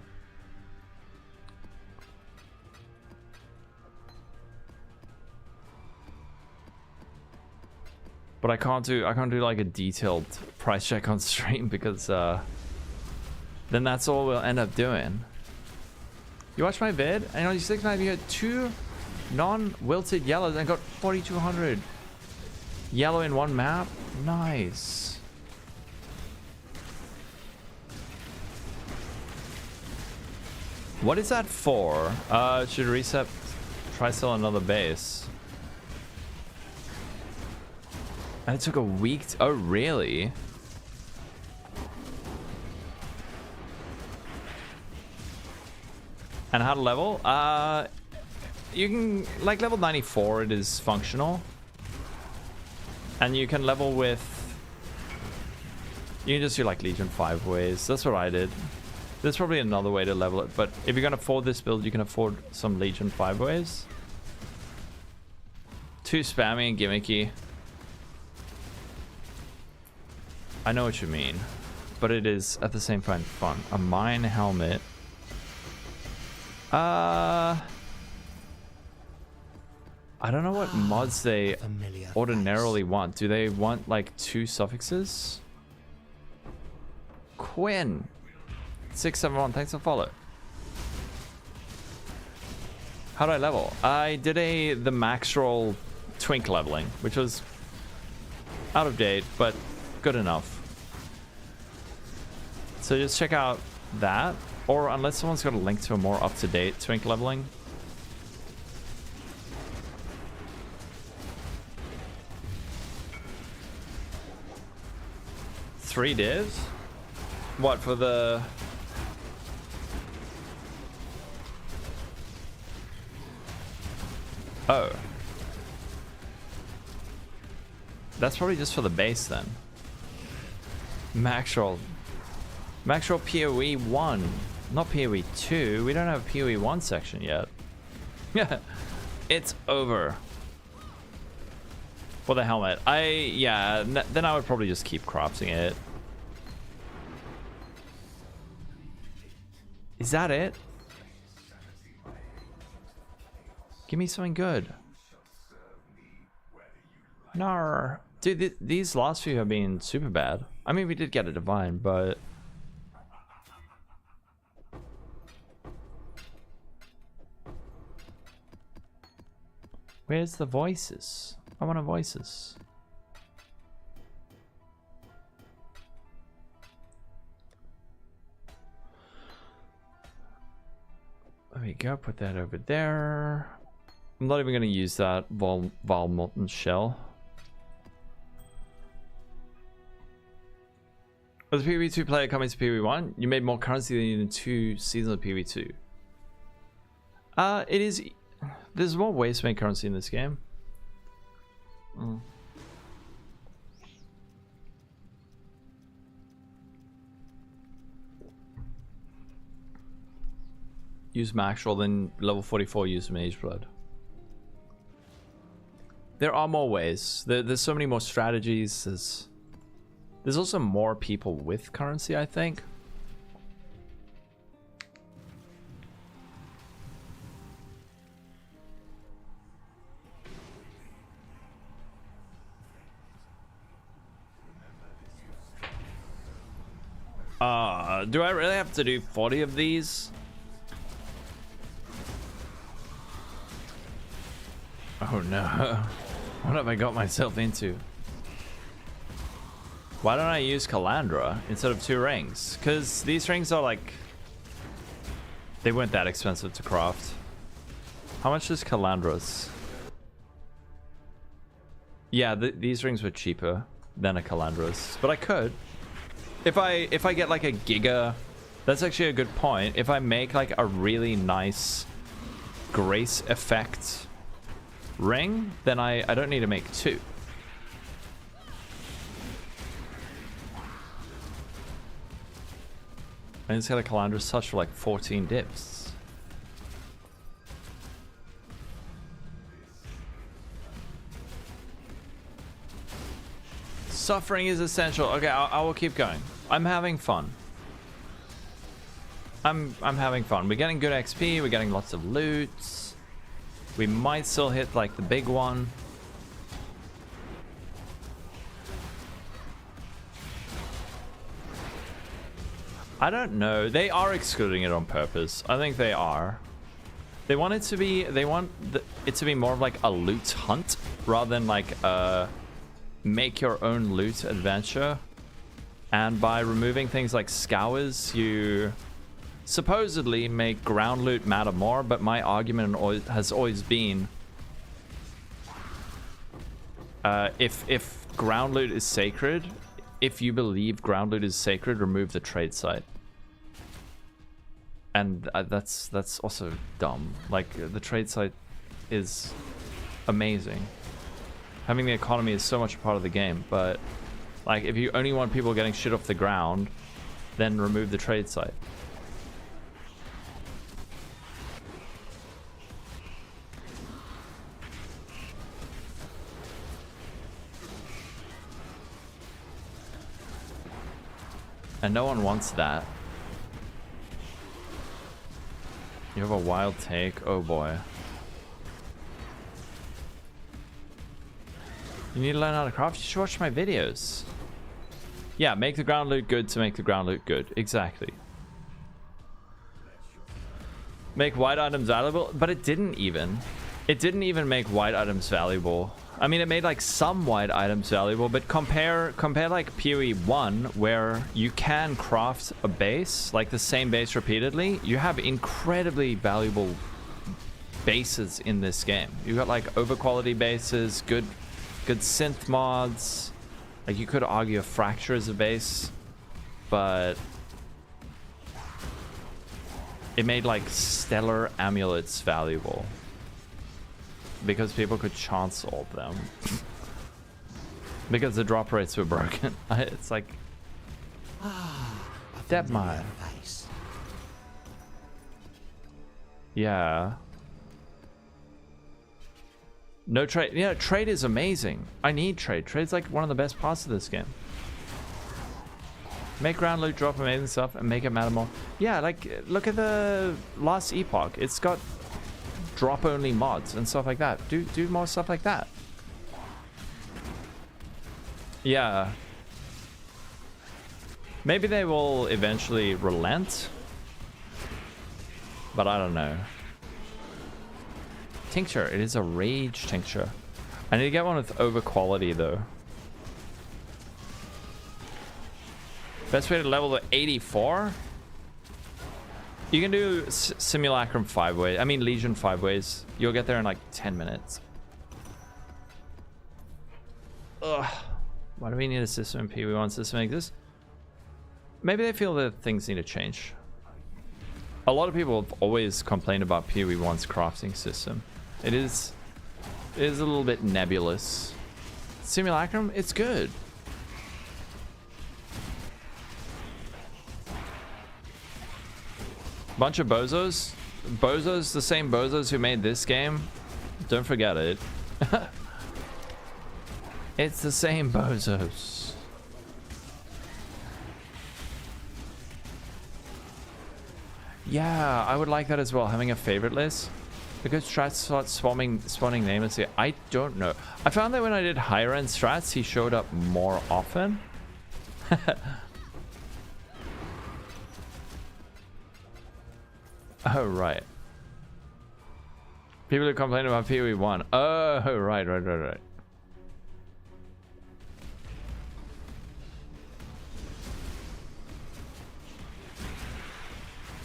But I can't do like a detailed price check on stream because then that's all we'll end up doing. You watch my vid and on your 6 map you had 2 non-wilted yellows and got 4200 yellow in 1 map. Nice. What is that for? Should reset, try sell another base. And it took a week to... Oh, really? And how to level? You can... Like, level 94, it is functional. And you can level with... You can just do, like, Legion 5 ways. That's what I did. There's probably another way to level it. But if you're going to afford this build, you can afford some Legion 5 ways. Too spammy and gimmicky. I know what you mean, but it is at the same time fun. A mine helmet. I don't know what mods they ordinarily want. Do they want like 2 suffixes? Quinn 671, thanks for follow. How do I level? I did the max roll twink leveling, which was out of date, but good enough. So just check out that, or unless someone's got a link to a more up-to-date twink leveling. Three divs? What, for the... Oh. That's probably just for the base then. Max roll PoE 1, not PoE 2. We don't have a PoE 1 section yet. Yeah, it's over. For the helmet, then I would probably just keep crafting it. Is that it? Give me something good. No, dude, these last few have been super bad. I mean, we did get a divine, but where's the voices? I want voices. There we go. Put that over there. I'm not even going to use that Val Molten Shell. Was a PoE 2 player coming to PoE 1? You made more currency than in 2 seasons of PoE 2. It is... There's more ways to make currency in this game. use Maxwell, then level 44 use Mage Blood. There are more ways. There's so many more strategies. There's also more people with currency, I think. Do I really have to do 40 of these? Oh no. What have I got myself into? Why don't I use Calandra instead of 2 rings? Because these rings are like... They weren't that expensive to craft. How much is Calandra's? Yeah, these rings were cheaper than a Calandra's. But I could. If I get like a Giga... That's actually a good point. If I make like a really nice Grace effect ring, then I don't need to make 2. I just got a Calandra Such for like 14 dips. Suffering is essential. Okay, I will keep going. I'm having fun. I'm having fun. We're getting good XP. We're getting lots of loots. We might still hit like the big one. I don't know. They are excluding it on purpose. I think they are. They want it to be. They want it to be more of like a loot hunt rather than like a make your own loot adventure. And by removing things like scours, you supposedly make ground loot matter more. But my argument has always been, if ground loot is sacred. If you believe ground loot is sacred, remove the trade site. And that's also dumb. Like, the trade site is amazing. Having the economy is so much a part of the game, but like, if you only want people getting shit off the ground, then remove the trade site. And no one wants that. You have a wild take? Oh boy. You need to learn how to craft? You should watch my videos. Yeah, make the ground loot good to make the ground loot good. Exactly. Make white items valuable, but it didn't even. It didn't even make white items valuable. I mean, it made like some white items valuable, but compare like PoE 1, where you can craft a base, like the same base repeatedly. You have incredibly valuable bases in this game. You got like overquality bases, good synth mods. Like, you could argue a fracture is a base, but it made like stellar amulets valuable. Because people could chance all of them. Because the drop rates were broken. It's like... That mine. Yeah. No trade. Yeah, trade is amazing. I need trade. Trade's like one of the best parts of this game. Make ground loot drop amazing stuff and make it matter more. Yeah, like, look at the last epoch. It's got drop only mods and stuff like that. Do more stuff like that. Yeah. Maybe they will eventually relent, but I don't know. Tincture. It is a rage tincture. I need to get one with over quality though. Best way to level to 84? You can do Simulacrum 5 ways. I mean, Legion 5 ways. You'll get there in like 10 minutes. Ugh. Why do we need a system in PoE 1 system like this? Maybe they feel that things need to change. A lot of people have always complained about PoE 1's crafting system. It is a little bit nebulous. Simulacrum, it's good. Bunch of bozos. bozos, the same bozos who made this game. Don't forget it. It's the same bozos. Yeah, I would like that as well, having a favorite list. Because strats start spawning namelessly. I don't know. I found that when I did higher end strats, he showed up more often. Oh, right. People who complain about PoE 1. Oh, right.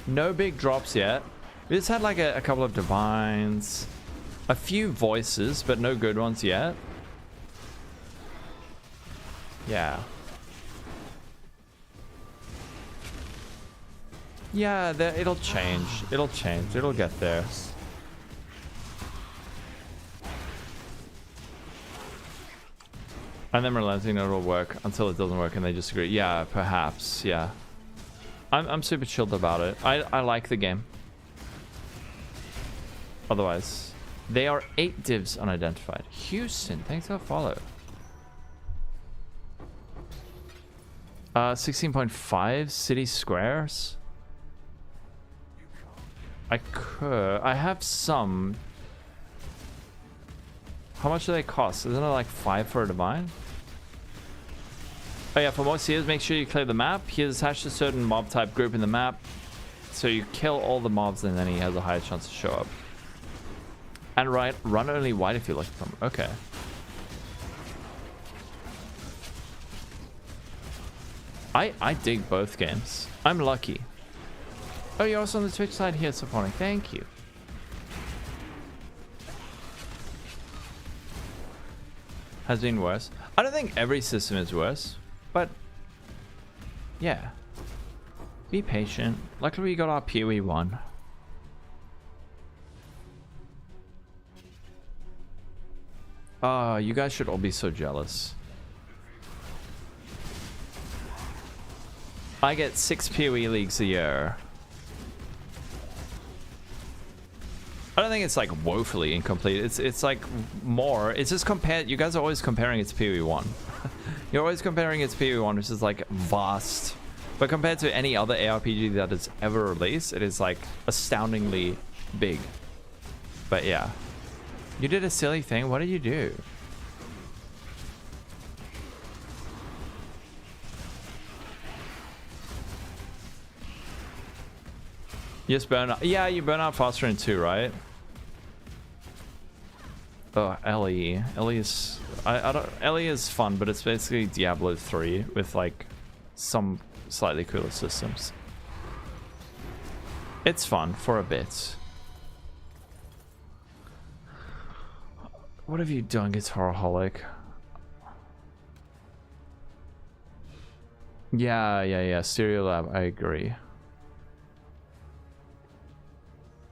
No big drops yet. We just had like a couple of divines, a few voices, but no good ones yet. Yeah. Yeah, it'll change. It'll change. It'll get there. And then relenting it'll work until it doesn't work and they disagree. Yeah, perhaps. Yeah. I'm super chilled about it. I like the game. Otherwise, they are 8 divs unidentified. Houston, thanks for the follow. 16.5 city squares. I have some. How much do they cost? Isn't it like 5 for a divine? Oh yeah, for more seers, make sure you clear the map. He has attached a certain mob type group in the map. So you kill all the mobs and then he has a higher chance to show up. And run only white if you like them. Okay. I dig both games. I'm lucky. Oh, you're also on the Twitch side here supporting. Thank you. Has been worse. I don't think every system is worse, but yeah. Be patient. Luckily we got our PoE 1. You guys should all be so jealous. I get 6 PoE leagues a year. I don't think it's like woefully incomplete. It's like more. It's just compared. You guys are always comparing it to PoE 1. You're always comparing it to PoE 1, which is like vast. But compared to any other ARPG that is ever released, it is like astoundingly big. But yeah. You did a silly thing. What did you do? You just burn out. Yeah, you burn out faster in 2, right? Oh, Ellie. Ellie is... I don't... Ellie is fun, but it's basically Diablo 3 with like some slightly cooler systems. It's fun for a bit. What have you done, Guitaraholic? Yeah. Stereo Lab, I agree.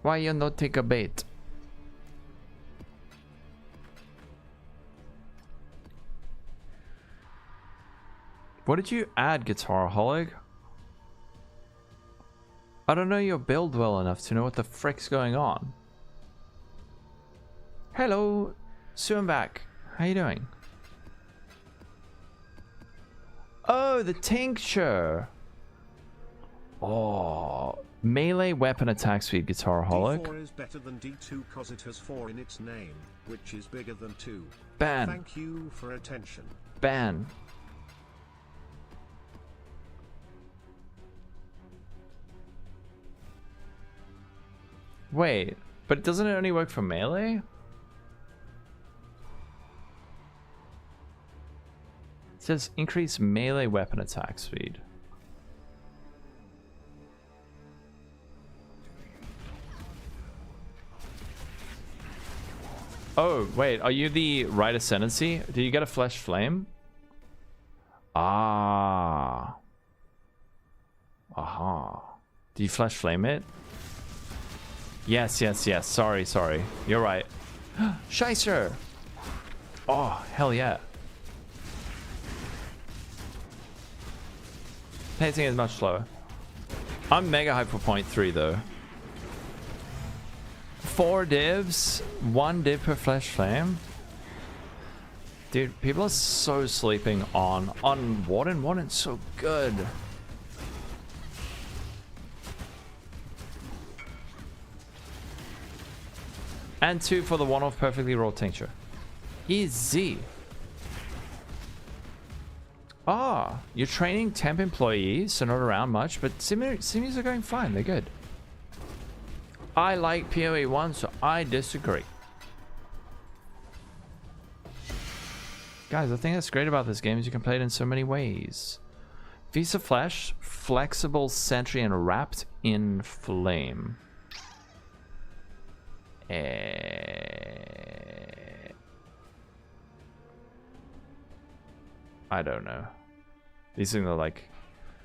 Why you not take a bait? What did you add, Guitaraholic? I don't know your build well enough to know what the frick's going on. Hello, Sue, I'm back. How you doing? Oh, the tincture. Oh, melee weapon attack speed, Guitaraholic. D4 is better than D2 cause it has 4 in its name, which is bigger than 2. Ban. Thank you for attention. Ban. Wait, but doesn't it only work for melee? It says increase melee weapon attack speed. Oh, wait, are you the right ascendancy? Did you get a flesh flame? Ah. Aha. Did you flesh flame it? Yes. Sorry. You're right. Scheiße. Oh, hell yeah. Pacing is much slower. I'm mega hype for point 3 though. 4 divs, 1 div per flesh flame. Dude, people are so sleeping on Warden. Warden's so good. And 2 for the one-off perfectly raw tincture. Easy. Ah, you're training temp employees, so not around much, but simus are going fine. They're good. I like PoE 1, so I disagree. Guys, the thing that's great about this game is you can play it in so many ways. Visa Flash, flexible, sentry, and wrapped in flame. I don't know. These things are like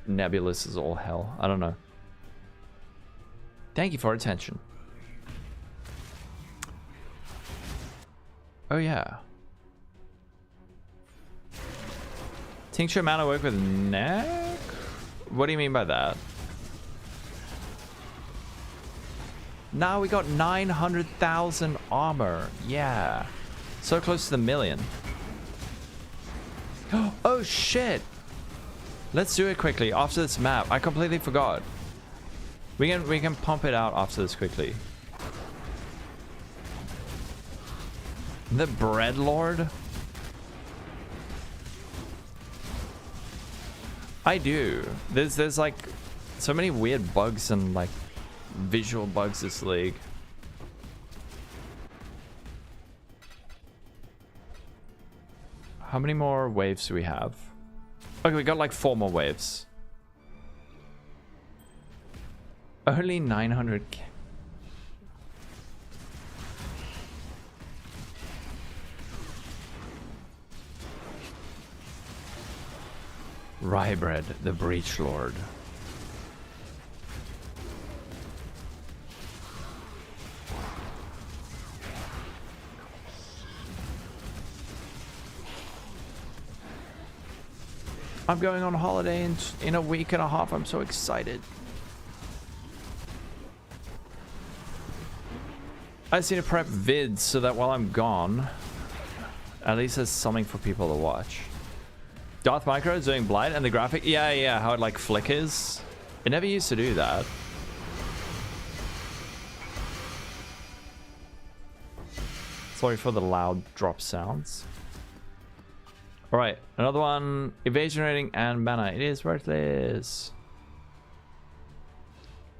nebulous as all hell. I don't know. Thank you for attention. Oh yeah. Tincture amount of work with neck? What do you mean by that? Now we got 900,000 armor. Yeah. So close to the million. Oh shit. Let's do it quickly after this map. I completely forgot. We can pump it out after this quickly. The Bread Lord? I do. There's like so many weird bugs and like visual bugs this league. How many more waves do we have? Okay, we got like 4 more waves. Only 900k. Rybread, the Breach Lord. I'm going on holiday in a week and a half. I'm so excited. I just need to prep vids so that while I'm gone, at least there's something for people to watch. Darth Micro is doing Blight and the graphic. Yeah, how it like flickers. It never used to do that. Sorry for the loud drop sounds. Alright, another one. Evasion rating and mana. It is worthless.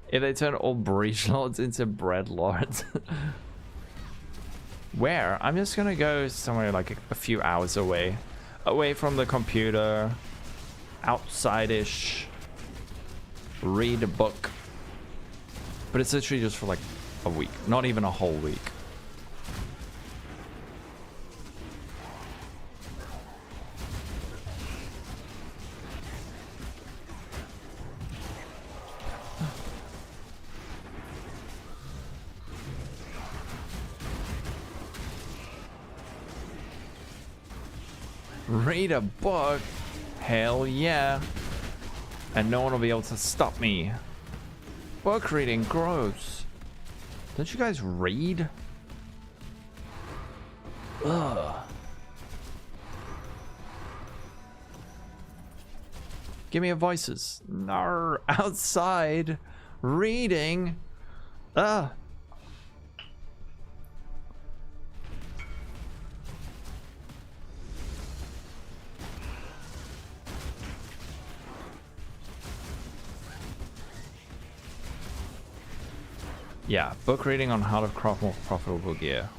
If they turn all Breach Lords into Bread Lords. Where? I'm just gonna go somewhere like a few hours away. Away from the computer. Outside-ish. Read a book. But it's literally just for like a week. Not even a whole week. Read a book? Hell yeah. And no one will be able to stop me. Book reading, gross. Don't you guys read? Ugh. Give me a voices. No, outside. Reading. Ugh. Yeah, book reading on how to craft more profitable gear.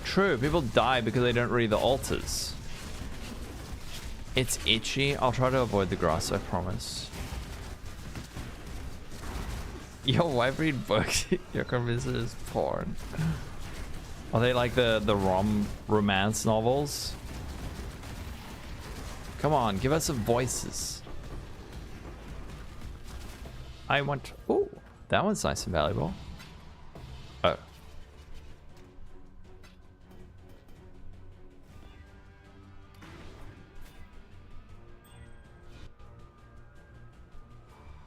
True, people die because they don't read the altars. It's itchy. I'll try to avoid the grass, I promise. Yo, why read books? Your convinced is porn. Are they like the romance novels? Come on, give us some voices. I want... Ooh, that one's nice and valuable. Oh.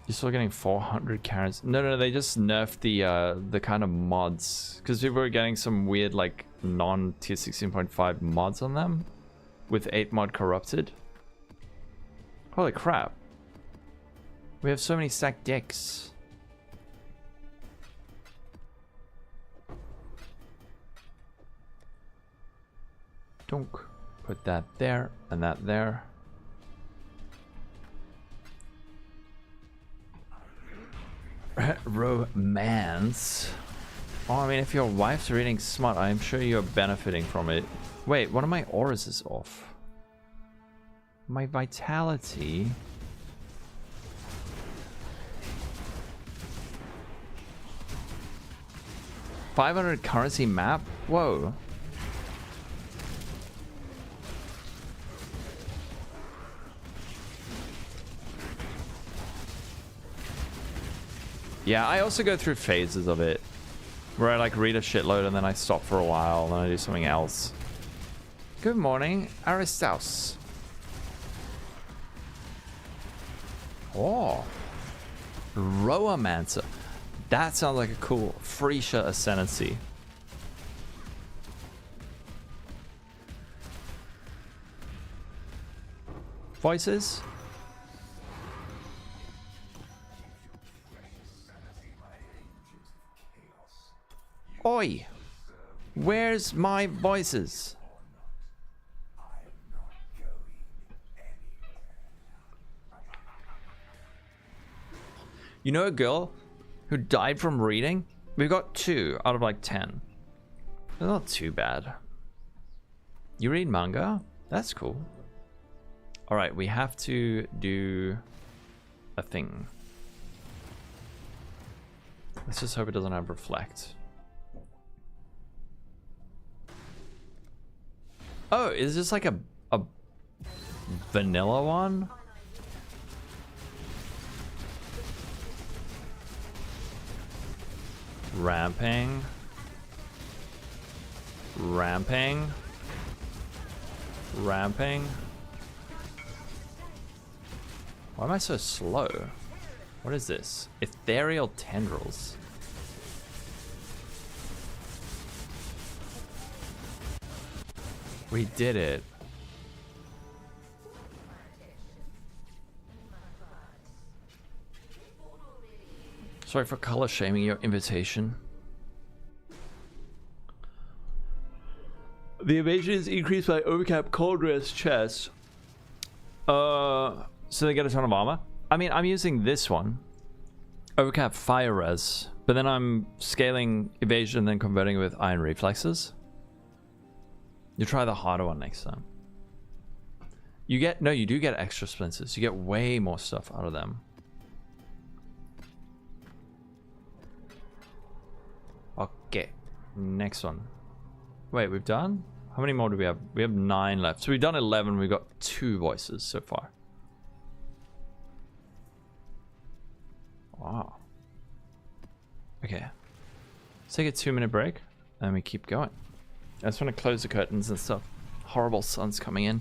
You're still getting 400 carats. No, they just nerfed the kind of mods. Because people were getting some weird, like, non-tier 16.5 mods on them. With 8 mod corrupted. Holy crap. We have so many stacked decks. Dunk. Put that there and that there. Romance. Oh, I mean, if your wife's reading smart, I'm sure you're benefiting from it. Wait, one of my auras is off. My vitality. $500 currency map? Whoa. Yeah, I also go through phases of it. Where I like read a shitload and then I stop for a while and then I do something else. Good morning, Aristaus. Oh. Roamancer. That sounds like a cool Freesia Ascendancy. Voices? Oi! Where's my voices? You know a girl who died from reading? We've got 2 out of like 10. They're not too bad. You read manga? That's cool. Alright, we have to do a thing. Let's just hope it doesn't have reflect. Oh, is this like a vanilla one? Ramping. Ramping. Ramping. Why am I so slow? What is this? Ethereal tendrils. We did it. Sorry for color shaming your invitation. The evasion is increased by overcap cold dress chest. So they get a ton of armor. I mean, I'm using this one. Overcap fire res. But then I'm scaling evasion and then converting it with iron reflexes. You try the harder one next time. You get, no, you do get extra splinters. You get way more stuff out of them. Okay, next one. Wait, we've done? How many more do we have? We have 9 left. So we've done 11. We've got 2 voices so far. Wow. Okay. Let's take a 2-minute break and we keep going. I just want to close the curtains and stuff. Horrible sun's coming in.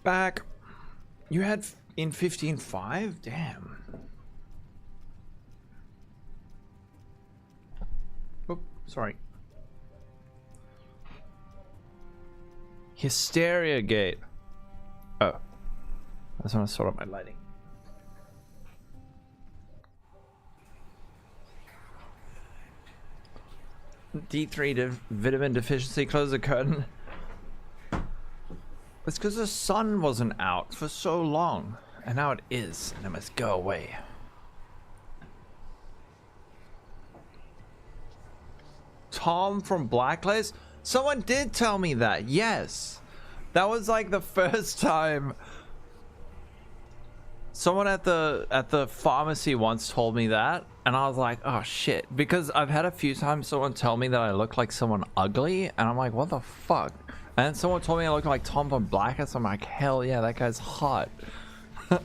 back. You had in 15.5? Damn. Oh, sorry. Hysteria Gate. Oh. I just want to sort out my lighting. D3 vitamin deficiency, close the curtain. It's because the sun wasn't out for so long, and now it is, and it must go away. Tom from Blacklist? Someone did tell me that, yes. That was like the first time. Someone at the pharmacy once told me that, and I was like, oh shit. Because I've had a few times someone tell me that I look like someone ugly, and I'm like, what the fuck? And then someone told me I look like Tom from Blacklist. I'm like, hell yeah, that guy's hot. I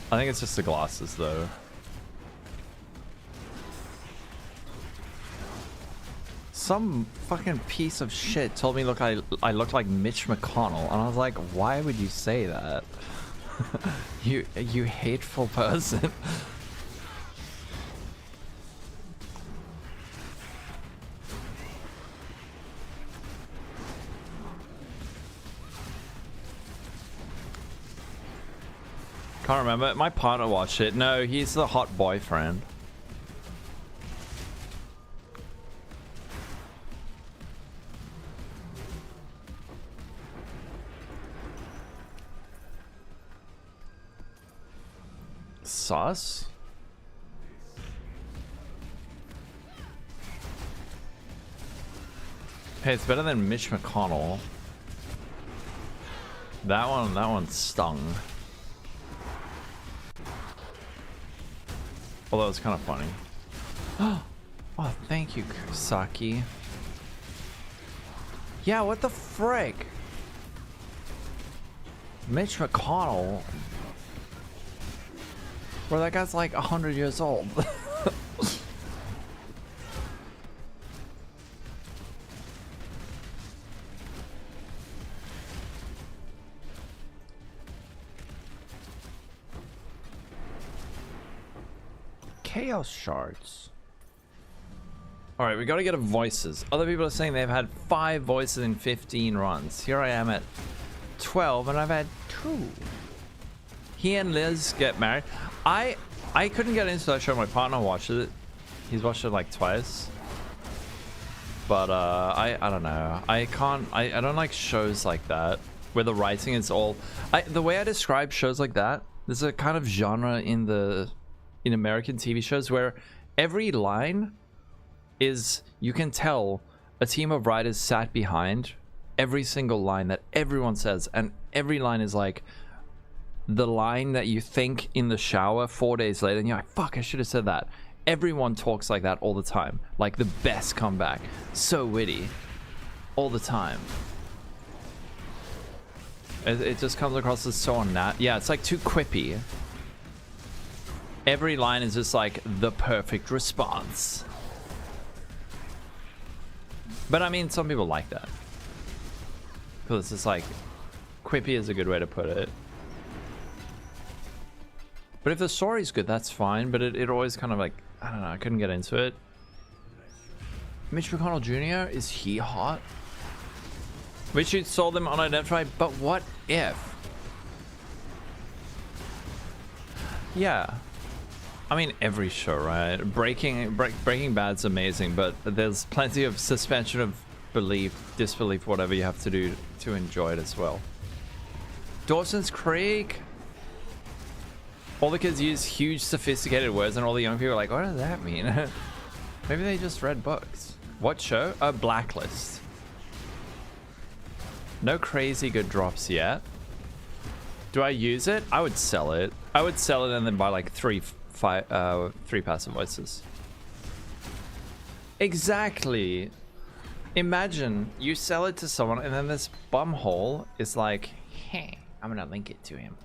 think it's just the glasses though. Some fucking piece of shit told me I look like Mitch McConnell, and I was like, why would you say that? you hateful person. Can't remember. My partner watched it. No, he's the hot boyfriend. Sus? Hey, it's better than Mitch McConnell. That one stung. Although it's kind of funny. Oh, thank you, Kusaki. Yeah, what the frick? Mitch McConnell? Bro, that guy's like 100 years old. Chaos shards. Alright, we gotta get a voices. Other people are saying they've had 5 voices in 15 runs. Here I am at 12 and I've had 2. He and Liz get married. I couldn't get into that show. My partner watched it. He's watched it like twice. But I don't know. I don't like shows like that where the writing is all the way I describe shows like that. There's a kind of genre in American TV shows where every line is, you can tell a team of writers sat behind every single line that everyone says, and every line is like the line that you think in the shower 4 days later and you're like, fuck, I should have said that. Everyone talks like that all the time, like the best comeback. So witty all the time. It just comes across as so unnatural. Yeah, it's like too quippy. Every line is just like the perfect response. But I mean, some people like that because it's just like quippy is a good way to put it. But if the story's good, that's fine. But it always kind of like, I don't know, I couldn't get into it. Mitch McConnell Jr., is he hot? We should solve them unidentified, but what if? Yeah. I mean, every show, right? Breaking Bad's amazing, but there's plenty of suspension of belief, disbelief, whatever you have to do to enjoy it as well. Dawson's Creek. All the kids use huge sophisticated words and all the young people are like, what does that mean? Maybe they just read books. What show? A Blacklist. No crazy good drops yet. Do I use it? I would sell it. I would sell it and then buy like three passive voices. Exactly. Imagine you sell it to someone and then this bumhole is like, hey, I'm gonna link it to him.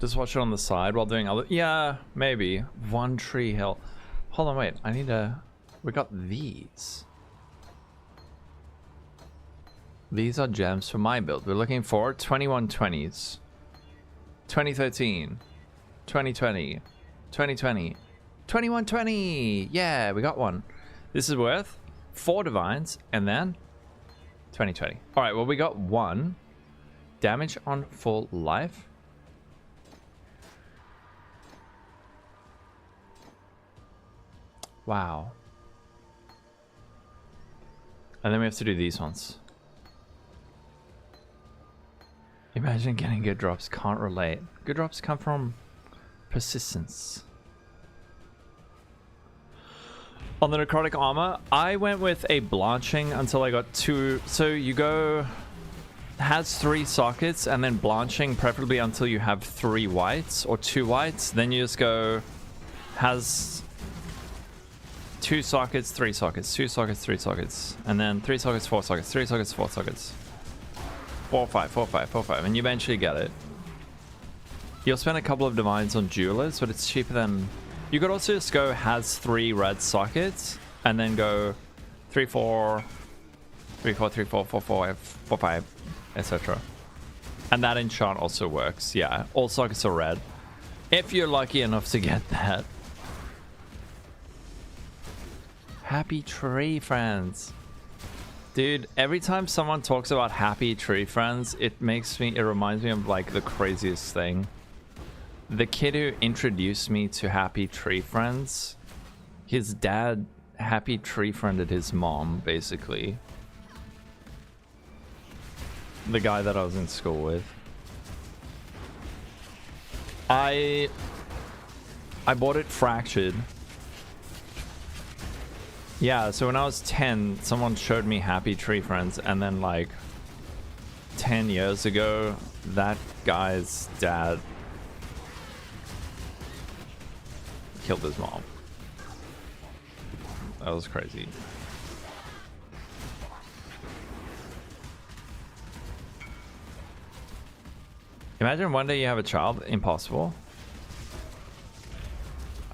Just watch it on the side while doing other. Yeah, maybe. One Tree Hill. Hold on, wait. I need to. We got these. These are gems for my build. We're looking for 2120s. 2013. 2020. 2020. 2120! Yeah, we got one. This is worth 4 divines and then 2020. Alright, well we got 1. Damage on full life. Wow. And then we have to do these ones. Imagine getting good drops. Can't relate. Good drops come from persistence. On the necrotic armor, I went with a blanching until I got 2. So you go... has 3 sockets and then blanching preferably until you have 3 whites or 2 whites. Then you just go... has... 2 sockets, 3 sockets, 2 sockets, 3 sockets, and then 3 sockets, 4 sockets, 3 sockets, 4 sockets. 4, 5, 4, 5, 4, 5, and you eventually get it. You'll spend a couple of divines on jewelers, but it's cheaper than... You could also just go has 3 red sockets, and then go 3, 4, 3, 4, 3, 4, 4, 4, 4, 5, etc. And that enchant also works, yeah. All sockets are red. If you're lucky enough to get that. Happy tree friends. Dude, every time someone talks about happy tree friends, it reminds me of like the craziest thing. The kid who introduced me to happy tree friends, his dad happy tree friended his mom, basically. The guy that I was in school with. I bought it fractured. Yeah, so when I was 10, someone showed me Happy Tree Friends, and then like 10 years ago, that guy's dad killed his mom. That was crazy. Imagine one day you have a child. Impossible.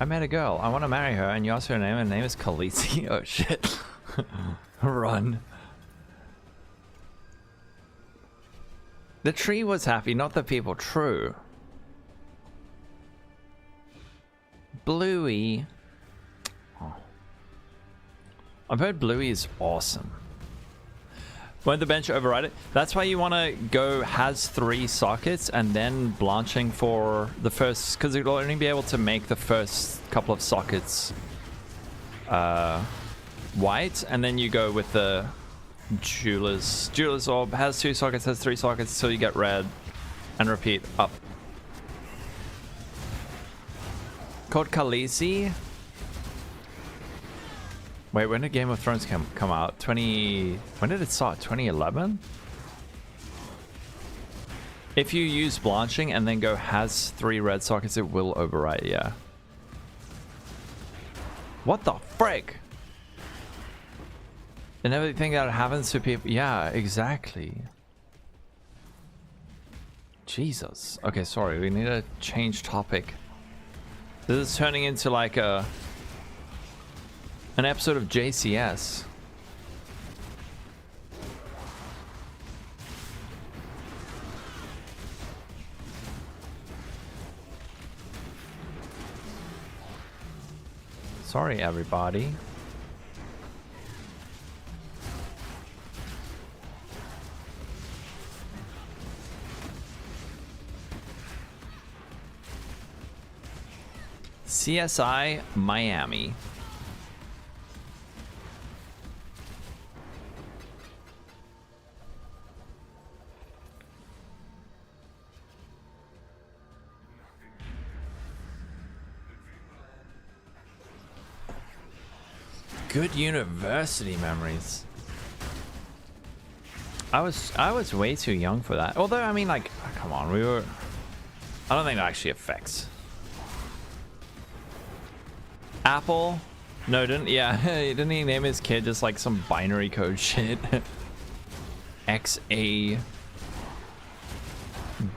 I met a girl. I want to marry her, and you ask her name, and her name is Khaleesi. Oh shit. Run. The tree was happy, not the people. True. Bluey. Oh. I've heard Bluey is awesome. Won't the bench override it? That's why you want to go has 3 sockets and then blanching for the first, because it'll only be able to make the first couple of sockets white, and then you go with the Jeweler's Orb. Has 2 sockets, has 3 sockets, so you get red, and repeat up. Called Khaleesi. Wait, when did Game of Thrones come out? When did it start? 2011? If you use blanching and then go has 3 red sockets, it will overwrite, yeah. What the frick? And everything that happens to people, yeah, exactly. Jesus. Okay, sorry, we need to change topic. This is turning into like an episode of JCS. Sorry, everybody. CSI Miami. Good university memories. I was way too young for that. Although, I mean, like, come on, I don't think that actually affects. Apple? No, didn't. Yeah, didn't he name his kid just like some binary code shit? XA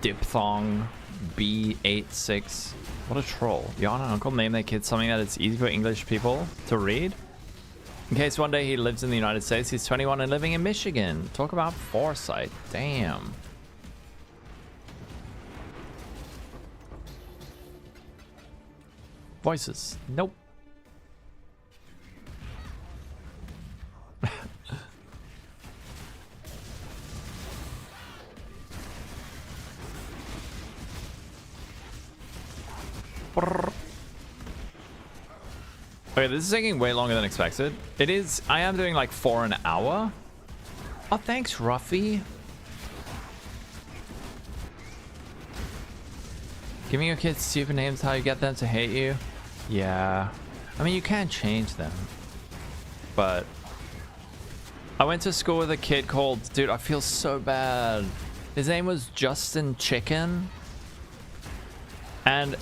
diphthong B86. What a troll. Your aunt and uncle name their kid something that it's easy for English people to read? In case one day he lives in the United States, he's 21 and living in Michigan. Talk about foresight. Damn. Voices. Nope. Okay, this is taking way longer than expected. It is. I am doing like 4 an hour. Oh, thanks, Ruffy. Giving your kids stupid names how you get them to hate you. Yeah. I mean, you can't change them. But I went to school with a kid called... Dude, I feel so bad. His name was Justin Chicken. And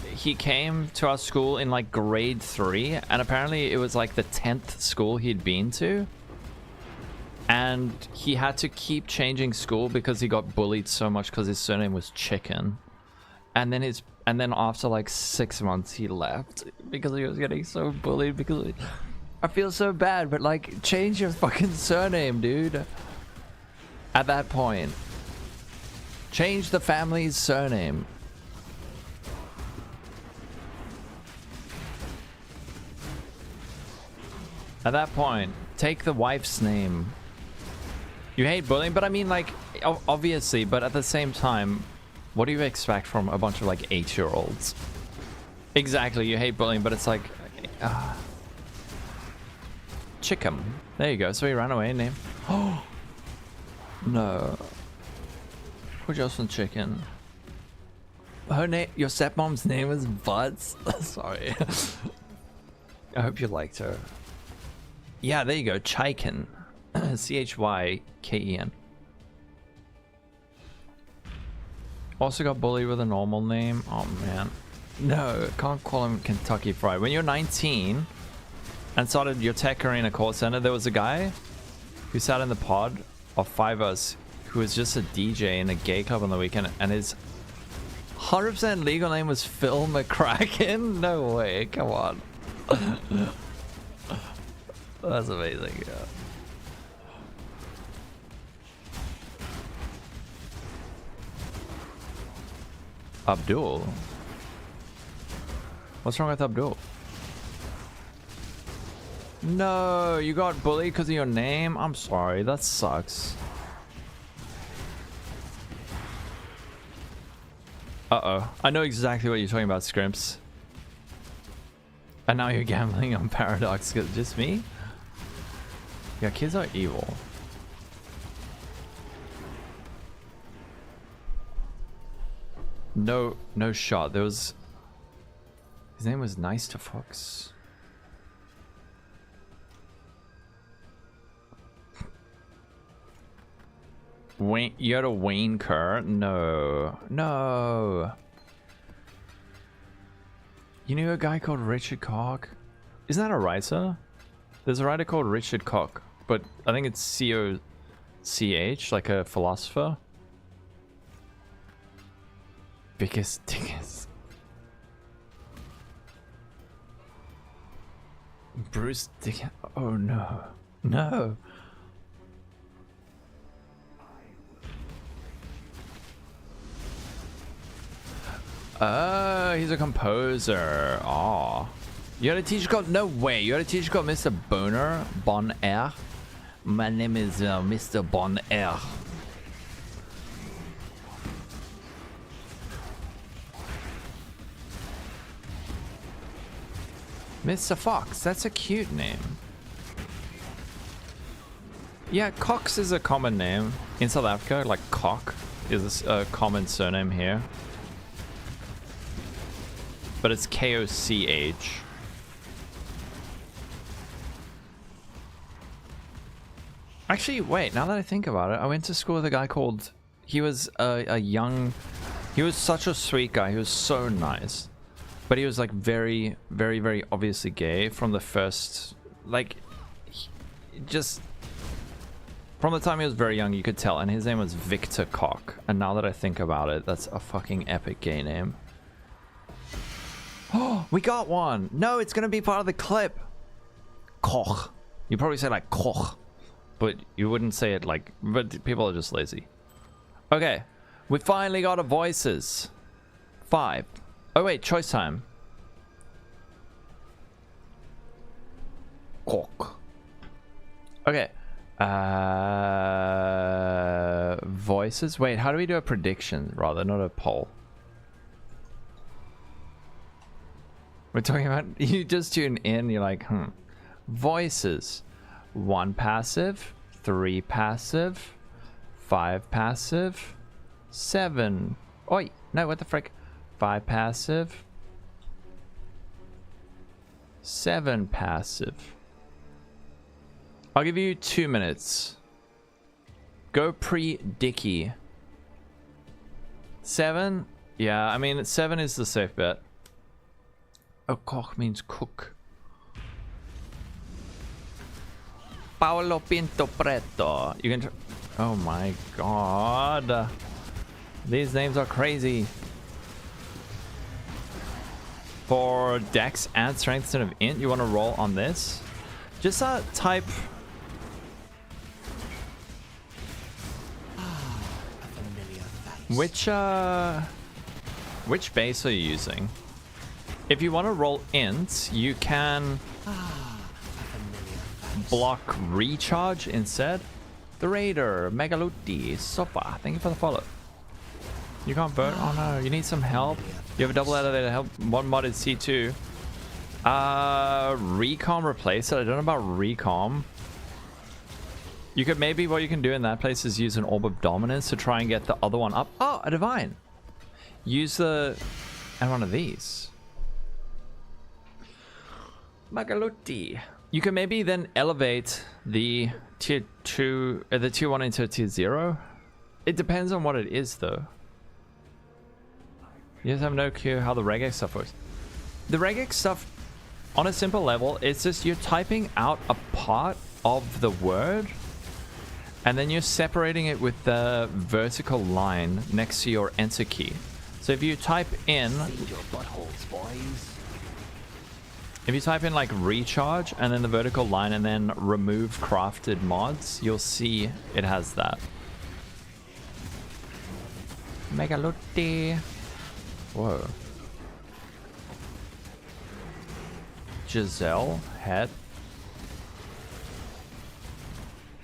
he came to our school in like grade 3, and apparently it was like the 10th school he'd been to, and he had to keep changing school because he got bullied so much because his surname was Chicken, and then after like 6 months he left because he was getting so bullied. Because I feel so bad, but like, change your fucking surname, dude. At that point, change the family's surname. At that point, take the wife's name. You hate bullying, but I mean, like, obviously, but at the same time, what do you expect from a bunch of like 8-year-olds? Exactly, you hate bullying, but it's like, Chickum. There you go. So he ran away. Name. Oh no. Poor Jocelyn Chicken. Her name. Your stepmom's name is Butts. Sorry. I hope you liked her. Yeah, there you go. Chyken. Chyken. Also got bullied with a normal name. Oh man. No, can't call him Kentucky Fried. When you're 19 and started your tech career in a call center, there was a guy who sat in the pod of 5 of us who was just a DJ in a gay club on the weekend, and his 100% legal name was Phil McCracken. No way. Come on. That's amazing. Yeah. Abdul. What's wrong with Abdul? No, you got bullied because of your name? I'm sorry, that sucks. Uh-oh. I know exactly what you're talking about, Scrimps. And now you're gambling on Paradox. Just me? Yeah, kids are evil. No shot. There was... His name was Nice to Fox. Wayne, you had a Wayne Kerr? No. No. You knew a guy called Richard Koch? Isn't that a writer? There's a writer called Richard Koch, but I think it's C-O-C-H, like a philosopher. Biggest dingus. Bruce Dick. Oh no. No. Oh, he's a composer. Oh. You had a teacher called... No way. You had a teacher called Mr. Boner. Bon Air. My name is Mr. Bon Air. Mr. Fox. That's a cute name. Yeah, Cox is a common name. In South Africa, like Cock is a common surname here. But it's K-O-C-H. Actually, wait, now that I think about it, I went to school with a guy called... He was a young... He was such a sweet guy. He was so nice. But he was like very, very, very obviously gay from the first... Like, just... From the time he was very young, you could tell. And his name was Victor Koch. And now that I think about it, that's a fucking epic gay name. Oh, we got one. No, it's going to be part of the clip. Koch. You probably say like Koch, but you wouldn't say it like. But people are just lazy. Okay, we finally got a voices. 5. Oh wait, choice time. Koch. Okay. Voices. Wait, how do we do a prediction rather, not a poll? We're talking about, you just tune in, you're like, voices. 1 passive, 3 passive, 5 passive, 7. Oi, no, what the frick? 5 passive, 7 passive. I'll give you 2 minutes. Go pre-Dicky. 7? Yeah, I mean, 7 is the safe bet. Oh, Koch means cook. Paolo Pinto Preto. You can... Oh my god. These names are crazy. For Dex and Strength instead of Int, you want to roll on this? Just type... Which base are you using? If you want to roll ints, you can block recharge instead. The Raider, Megaluti, Sofa, thank you for the follow. You can't vote? Oh no, you need some help. You have a double elevator help. One modded C2. Recom replace it. I don't know about recom. You could maybe, what you can do in that place is use an Orb of Dominance to try and get the other one up. Oh, a Divine. Use the... and one of these. Magaluti. You can maybe then elevate the tier 2, the tier 1 into tier 0. It depends on what it is though. You just have no clue how the regex stuff works. The regex stuff, on a simple level, it's just you're typing out a part of the word and then you're separating it with the vertical line next to your enter key. So if you type in... If you type in like recharge and then the vertical line and then remove crafted mods, you'll see it has that. Megaluti. Whoa. Giselle, head.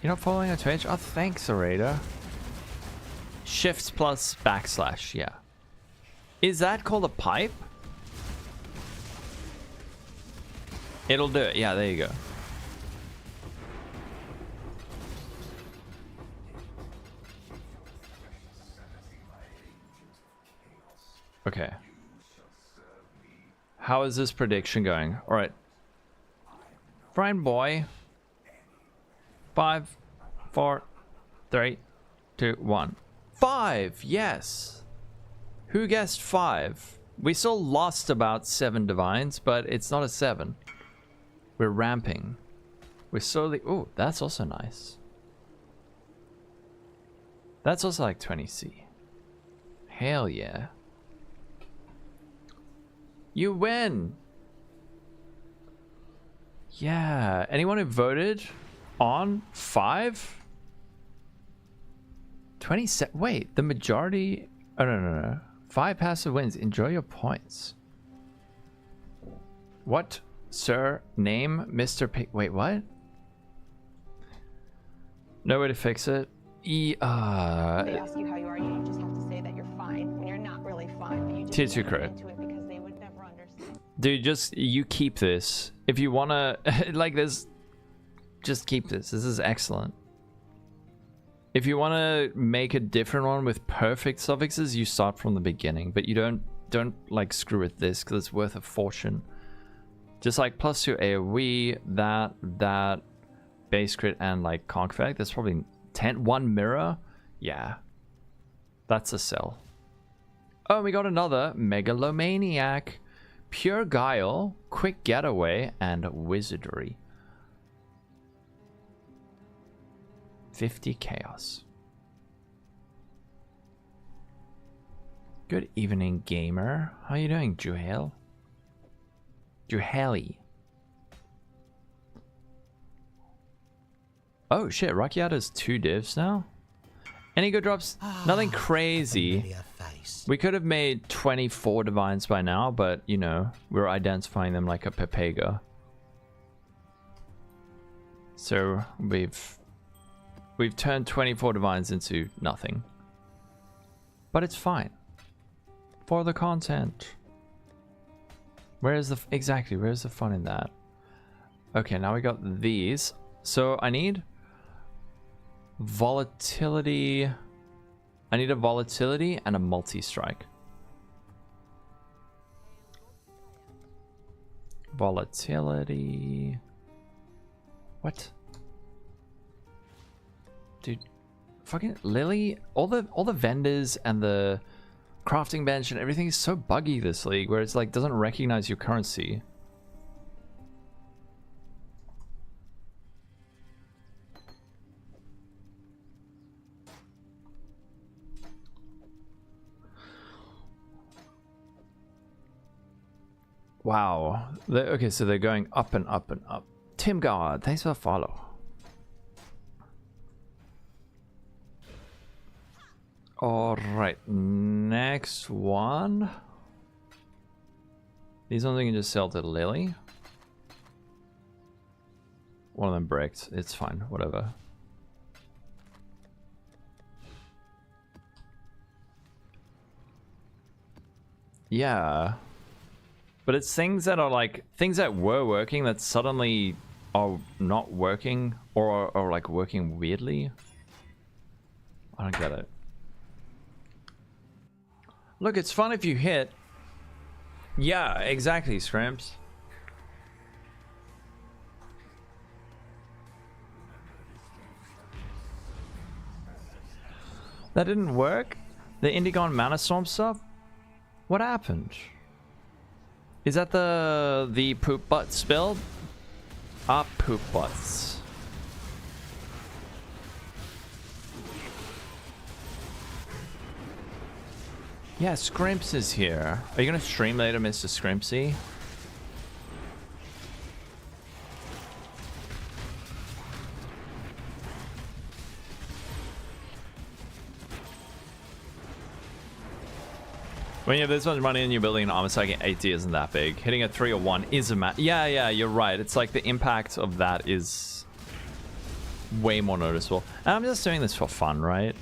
You're not following on Twitch? Oh, thanks, Arada. Shifts plus backslash, yeah. Is that called a pipe? It'll do it. Yeah, there you go. Okay. How is this prediction going? All right. Brian boy. 5, 4, 3, 2, 1. 5. Yes. Who guessed 5? We still lost about 7 divines, but it's not a 7. We're ramping. We're slowly... Oh, that's also nice. That's also like 20C. Hell yeah. You win! Yeah. Anyone who voted on 5? 27... Wait, the majority... Oh, no. 5 passive wins. Enjoy your points. What? Sir, name, Mr. Pig. Wait, what? No way to fix it. They ask you how you are, you just have to say that you're fine when you're not really fine. But you just Tier 2 crit. into it because they would never understand. Dude, just you keep this. If you wanna like this, just keep this. This is excellent. If you wanna make a different one with perfect suffixes, you start from the beginning, but you don't like screw with this because it's worth a fortune. Just like +2 AoE, that base crit and like conk effect. That's probably 1 mirror. Yeah, that's a sell. Oh, we got another Megalomaniac, Pure Guile, Quick Getaway, and Wizardry. 50 Chaos. Good evening, gamer. How you doing, Juhail? Juheli. Oh shit, Rockyard has 2 divs now? Any good drops? Nothing crazy. Familiar face. We could have made 24 divines by now, but you know, we're identifying them like a Pepega. So we've turned 24 divines into nothing. But it's fine. For the content. Where's the fun in that? Okay, now we got these. So I need volatility. I need a volatility and a multi-strike. Volatility. What? Dude, fucking Lily, all the vendors and the crafting bench and everything is so buggy this league, where it's like doesn't recognize your currency. Wow. Okay, so they're going up and up and up. Tim God, thanks for the follow. Alright, next one. These ones we can just sell to Lily. One of them bricked. It's fine, whatever. Yeah. But it's things that are like, things that were working that suddenly are not working or are like working weirdly. I don't get it. Look, it's fun if you hit. Yeah, exactly, Scrimps. That didn't work? The Indigon Mana Storm stuff? What happened? Is that the poop butt spell? Ah, poop butts. Yeah, Scrimps is here. Are you gonna stream later, Mr. Scrimpsy? When you have this much money and you're building an armor stack in 80 isn't that big. Hitting a 3 or 1 is a yeah, you're right. It's like the impact of that is way more noticeable. And I'm just doing this for fun, right?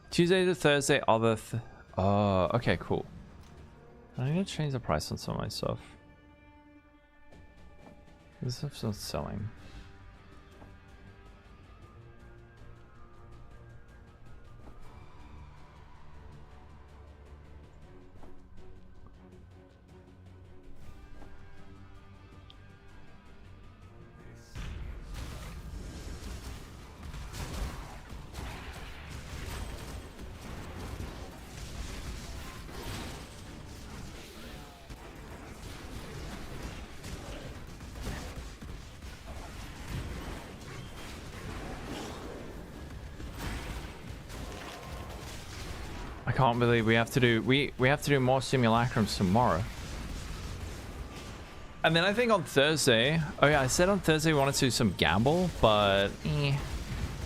Tuesday to Thursday, other oh, okay, cool. I'm gonna change the price on some of my stuff. This stuff's not selling. I can't believe we have to do we have to do more simulacrums tomorrow. And then I think on Thursday, oh yeah, I said on Thursday we want to do some gamble, but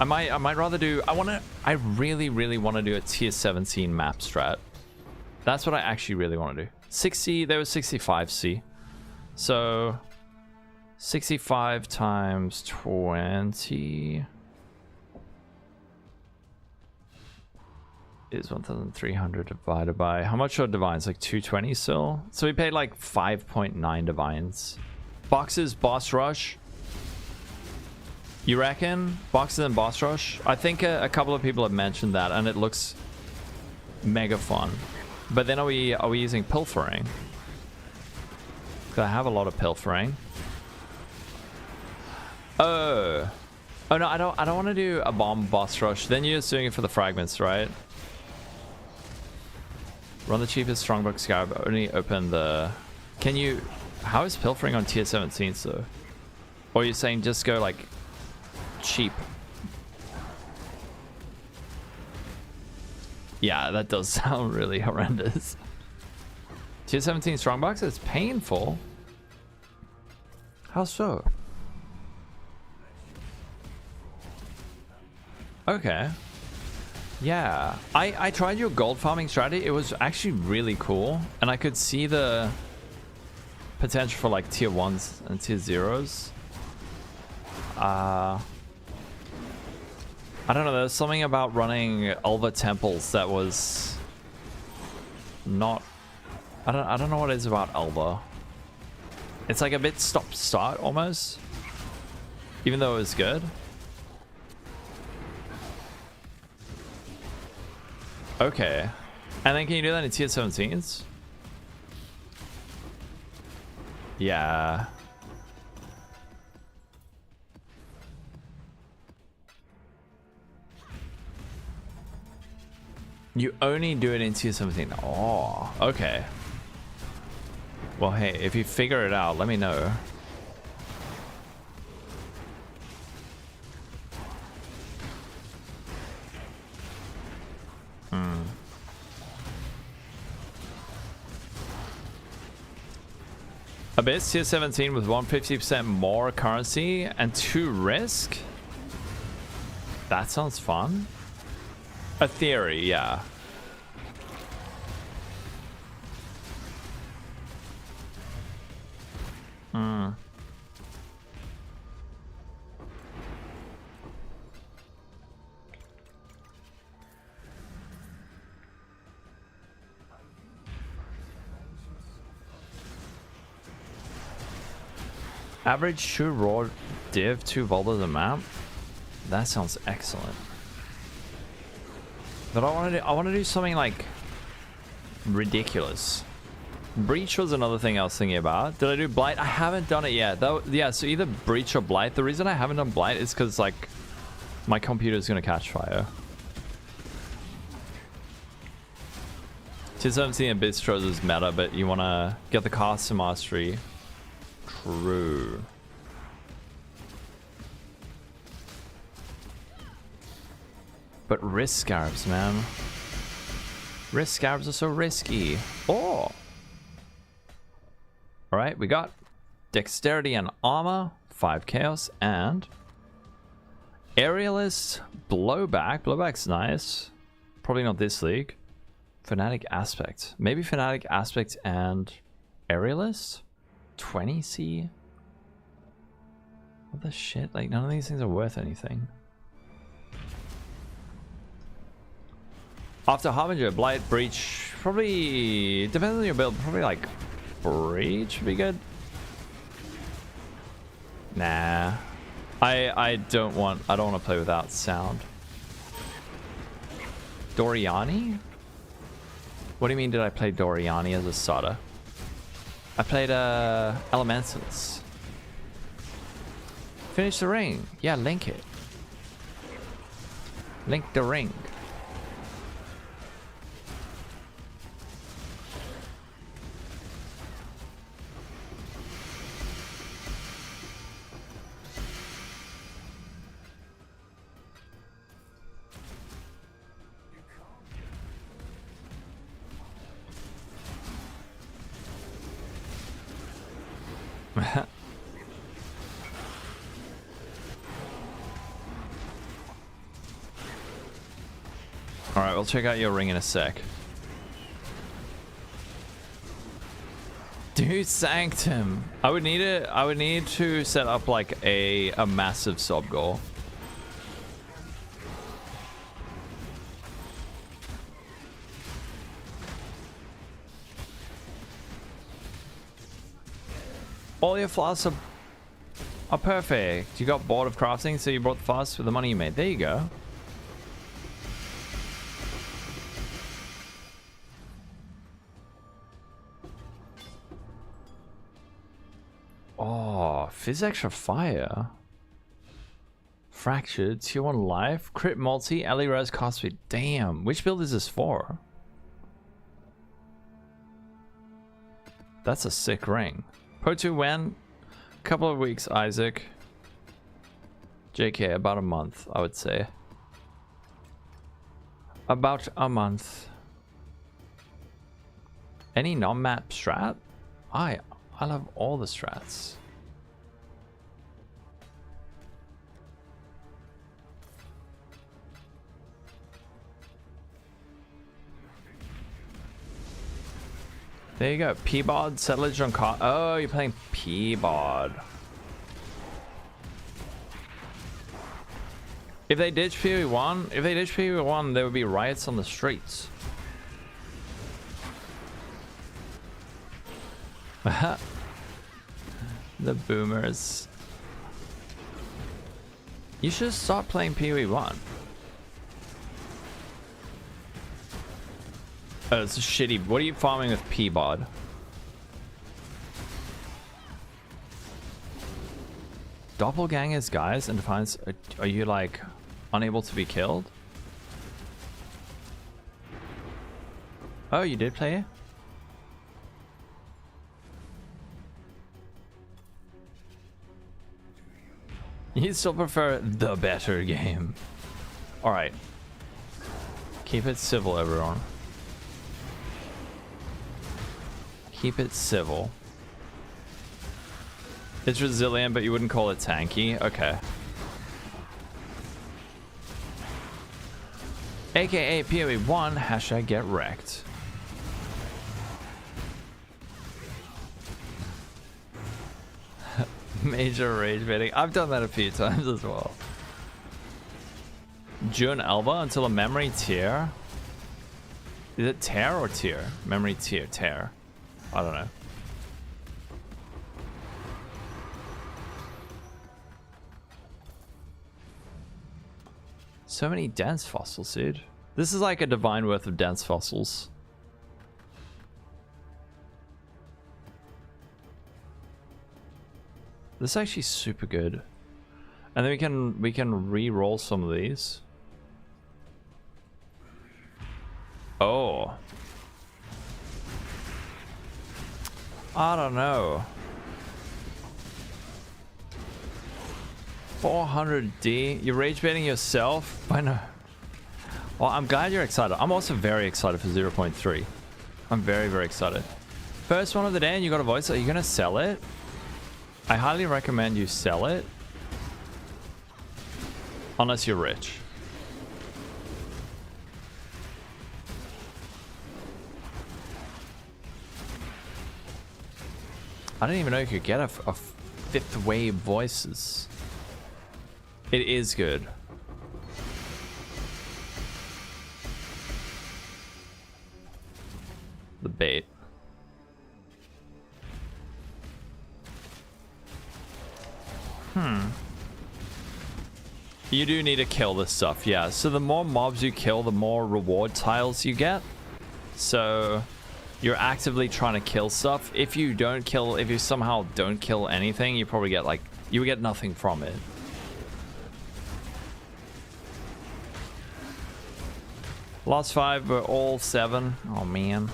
I might rather do I really want to do a tier 17 map strat. That's what I actually really want to do. 60, there was 65C. So 65 times 20 is 1,300 divided by, how much are divines? Like 220 still? So we paid like 5.9 divines. Boxes, boss rush. You reckon? Boxes and boss rush? I think a couple of people have mentioned that and it looks mega fun. But then are we using pilfering? Because I have a lot of pilfering. Oh no, I don't want to do a bomb boss rush. Then you're just doing it for the fragments, right? Run the cheapest strongbox scarab, only open the... Can you... How is pilfering on tier 17 though? Or you're saying just go like cheap? Yeah, that does sound really horrendous. Tier 17 strongbox is painful. How so? Okay. Yeah. I tried your gold farming strategy. It was actually really cool. And I could see the potential for like tier 1s and tier 0s. I don't know, there's something about running Ulva temples that was not... I don't know what it is about Ulva. It's like a bit stop-start almost. Even though it was good. Okay. And then can you do that in tier 17s? Yeah. You only do it in tier 17. Oh, okay. Well, hey, if you figure it out, let me know. Abyss tier 17 with 150% more currency and 2 risk? That sounds fun. A theory, yeah. Average shoe raw div 2 voltas a map. That sounds excellent. But I want to do something like ridiculous. Breach was another thing I was thinking about. Did I do Blight? I haven't done it yet. Yeah, so either Breach or Blight. The reason I haven't done Blight is because like my computer is gonna catch fire. Tier 17 and Bistros is meta, but you want to get the cast to mastery. True. But risk scarabs, man. Risk scarabs are so risky. Oh! Alright, we got dexterity and armor, 5 chaos, and aerialist blowback. Blowback's nice. Probably not this league. Fanatic aspect. Maybe fanatic aspect and aerialist? 20C? What the shit? Like, none of these things are worth anything. After Harbinger, Blight, Breach, probably, depends on your build, probably like Breach would be good. Nah. I don't want to play without sound. Doriani? What do you mean did I play Doriani as a starter? I played Elementals. Finish the ring. Yeah, link it. Link the ring. Alright, we'll check out your ring in a sec. Dude, Sanctum. I would need to set up like a massive sub goal. All your flasks are perfect. You got bored of crafting, so you bought the flasks with the money you made. There you go. Oh, Fizz extra fire. Fractured, tier 1 life, crit multi, Ellie Rose cost me. Damn, which build is this for? That's a sick ring. Pro2 when? Couple of weeks, Isaac. JK, about a month, I would say. About a month. Any non-map strat? I love all the strats. There you go. P-bod, settlage on car. Oh, you're playing P-bod. If they ditch PoE 1, there would be riots on the streets. The boomers. You should start playing PoE 1. Oh, it's shitty. What are you farming with P-bod? Doppelgangers, guys, and Defiance. Are you like unable to be killed? Oh, you did play it? You still prefer the better game. Alright. Keep it civil, everyone. Keep it civil. It's resilient, but you wouldn't call it tanky. Okay. AKA PoE 1, hashtag get wrecked. Major rage baiting. I've done that a few times as well. June Elba until a memory tear. Is it tear or tear? Memory tear. Tear. I don't know. So many dense fossils, dude. This is like a divine worth of dense fossils. This is actually super good. And then we can re-roll some of these. Oh. I don't know. 400D. You're rage baiting yourself? I know. Well, I'm glad you're excited. I'm also very excited for 0.3. I'm very, very excited. First one of the day and you got a voice. Are you going to sell it? I highly recommend you sell it. Unless you're rich. I didn't even know you could get a fifth wave voices. It is good. The bait. You do need to kill this stuff, yeah. So the more mobs you kill, the more reward tiles you get. So you're actively trying to kill stuff. If you somehow don't kill anything, you probably get like, you get nothing from it. Last 5 were all 7. Oh man.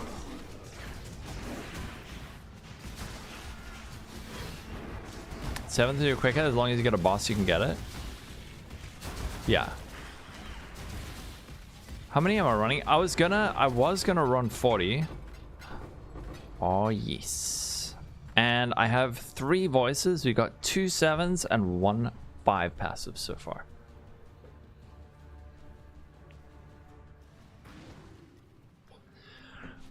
Seventh to do quicker, as long as you get a boss you can get it. Yeah. How many am I running? I was gonna run 40. Oh yes. And I have 3 voices. We got 2 7s and 1 5 passive so far.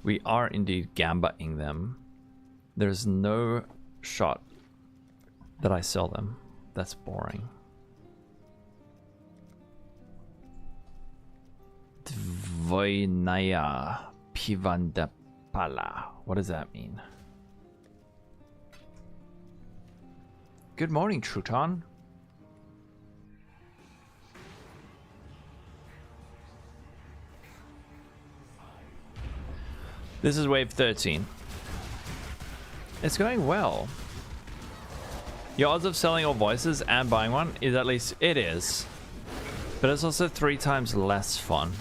We are indeed gambaing them. There's no shot that I sell them. That's boring. Dvoinaya Pivandapala. What does that mean? Good morning, Truton. This is wave 13. It's going well. Your odds of selling all voices and buying one is at least, it is. But it's also 3 times less fun.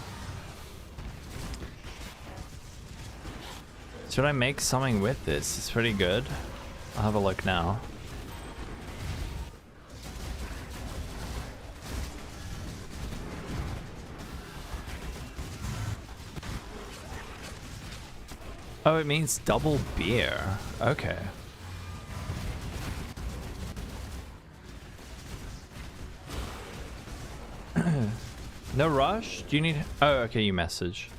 Should I make something with this? It's pretty good. I'll have a look now. Oh, it means double beer. Okay. No rush? Do you need... Oh, okay, you message.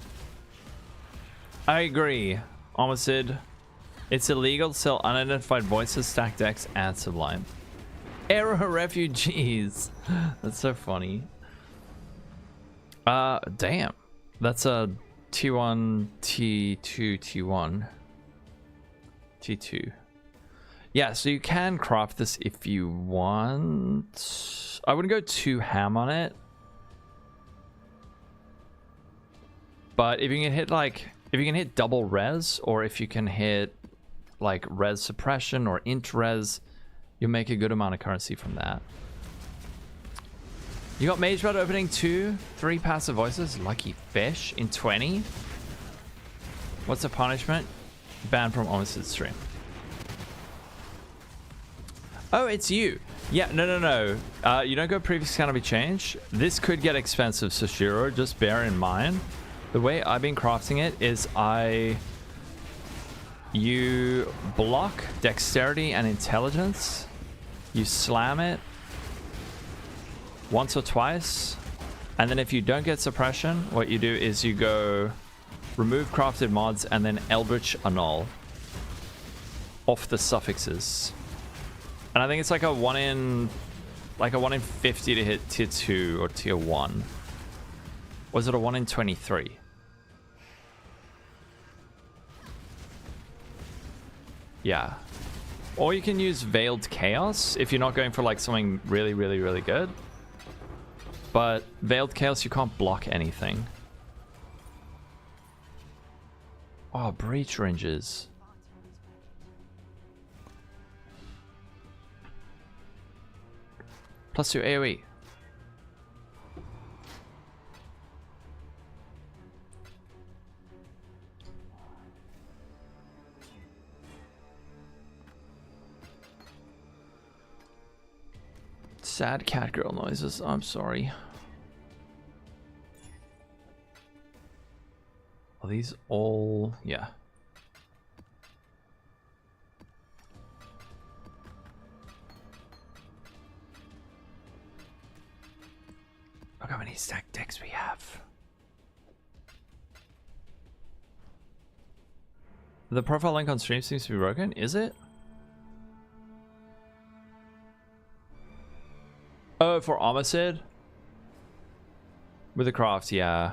I agree. Almost did. It's illegal to sell unidentified voices, stacked decks, and Sublime. Error refugees. That's so funny. Damn. That's a T1, T2, T1. T2. Yeah, so you can craft this if you want. I wouldn't go too ham on it. But if you can hit like, if you can hit double res, or if you can hit like res suppression or int res, you'll make a good amount of currency from that. You got Mage Blood opening 2, 3 passive voices. Lucky fish in 20. What's the punishment? Banned from Omicid's stream. Oh, it's you. Yeah, no. You don't go previous cannot be changed. This could get expensive, Sashiro. Just bear in mind. The way I've been crafting it is you block dexterity and intelligence. You slam it once or twice. And then if you don't get suppression, what you do is you go remove crafted mods and then Eldritch Annul off the suffixes. And I think it's like a 1 in 50 to hit tier 2 or tier 1. Was it a 1 in 23? Yeah. Or you can use Veiled Chaos if you're not going for like something really, really, really good. But Veiled Chaos, you can't block anything. Oh, Breach Ranges. +2 AoE. Sad cat girl noises. I'm sorry. Are these all... Yeah. Look how many stacked decks we have. The profile link on stream seems to be broken. Is it? Oh, for Omicid? With the craft, yeah.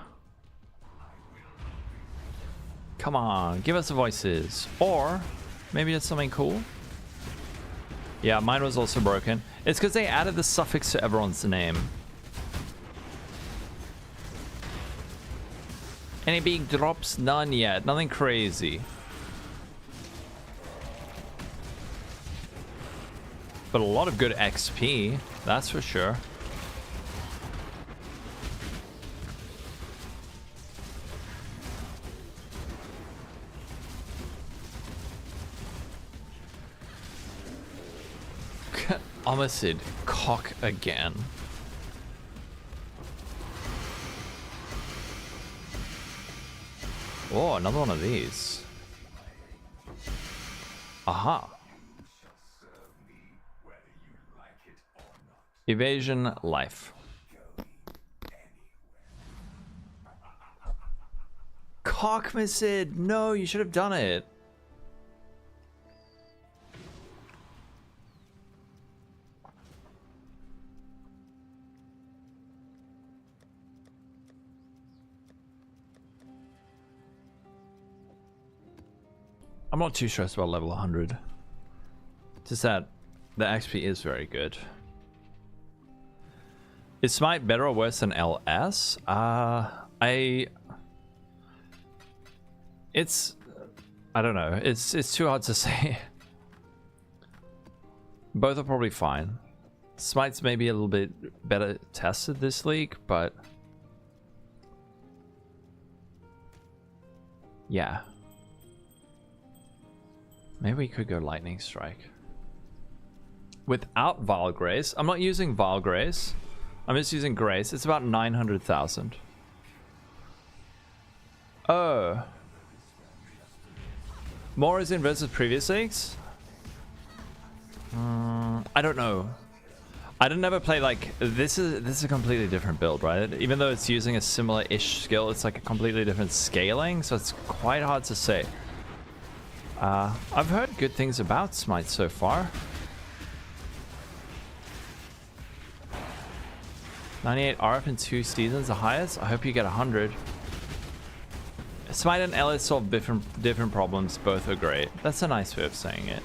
Come on, give us the voices. Or maybe it's something cool. Yeah, mine was also broken. It's because they added the suffix to everyone's name. Any big drops? None yet. Nothing crazy. But a lot of good XP, that's for sure. Omicid, cock again. Oh, another one of these. Aha. Evasion life. Cockmicid! No, you should have done it. I'm not too stressed about level 100. Just that the XP is very good. Is Smite better or worse than LS? I don't know. It's too hard to say. Both are probably fine. Smite's maybe a little bit better tested this league, but yeah. Maybe we could go Lightning Strike. Without Vile Grace. I'm not using Vile Grace. I'm just using Grace. It's about 900,000. Oh. More is in versus previous leagues? I don't know. I didn't ever play like this is a completely different build, right? Even though it's using a similar-ish skill, it's like a completely different scaling, so it's quite hard to say. I've heard good things about Smite so far. 98 RF in 2 seasons, the highest. I hope you get 100. Smite and LS solve different problems. Both are great. That's a nice way of saying it.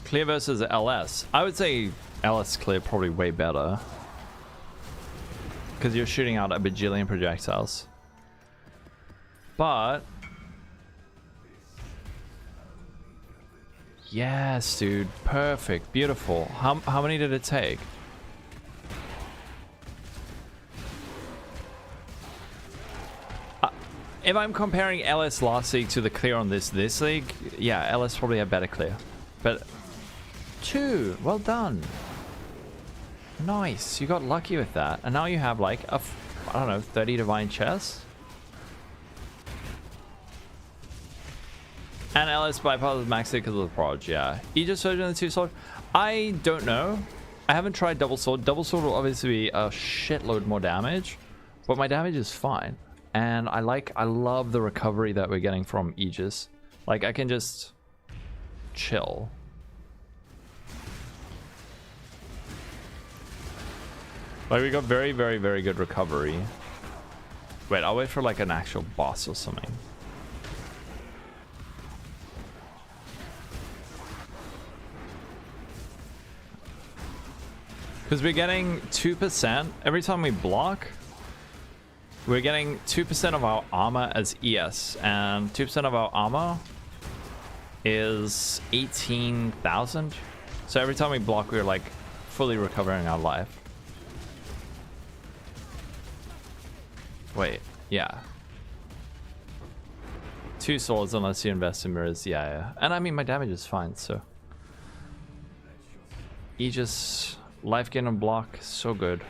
Clear versus LS. I would say LS clear probably way better. Because you're shooting out a bajillion projectiles. But... yes, dude. Perfect. Beautiful. How many did it take? If I'm comparing LS last league to the clear on this league, yeah, LS probably had better clear. But 2, well done. Nice, you got lucky with that. And now you have like a, I don't know, 30 divine chests. And LS bypasses max because of the proj, yeah. Aegis Surgeon and the 2 sword? I don't know. I haven't tried double sword. Double sword will obviously be a shitload more damage, but my damage is fine. And I love the recovery that we're getting from Aegis. Like, I can just chill. Like, we got very, very, very good recovery. Wait, I'll wait for like an actual boss or something. Because we're getting 2% every time we block. We're getting 2% of our armor as ES, and 2% of our armor is 18,000. So every time we block, we're like fully recovering our life. Wait, yeah. 2 swords unless you invest in mirrors, yeah. And I mean, my damage is fine, so. Aegis, life gain and block, so good.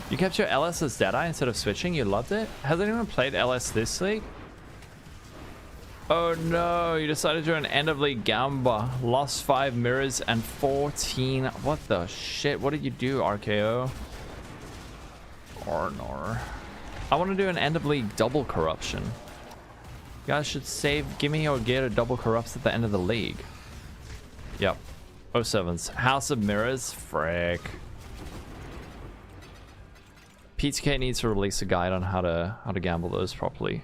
You kept your LS as Deadeye instead of switching? You loved it? Has anyone played LS this league? Oh no, you decided to do an end of league Gamba. Lost 5 mirrors and 14. What the shit? What did you do, RKO? Or no. I want to do an end of league double corruption. You guys should save, give me your gear to double corrupts at the end of the league. Yep. 07's House of Mirrors. Frick. PTK needs to release a guide on how to gamble those properly.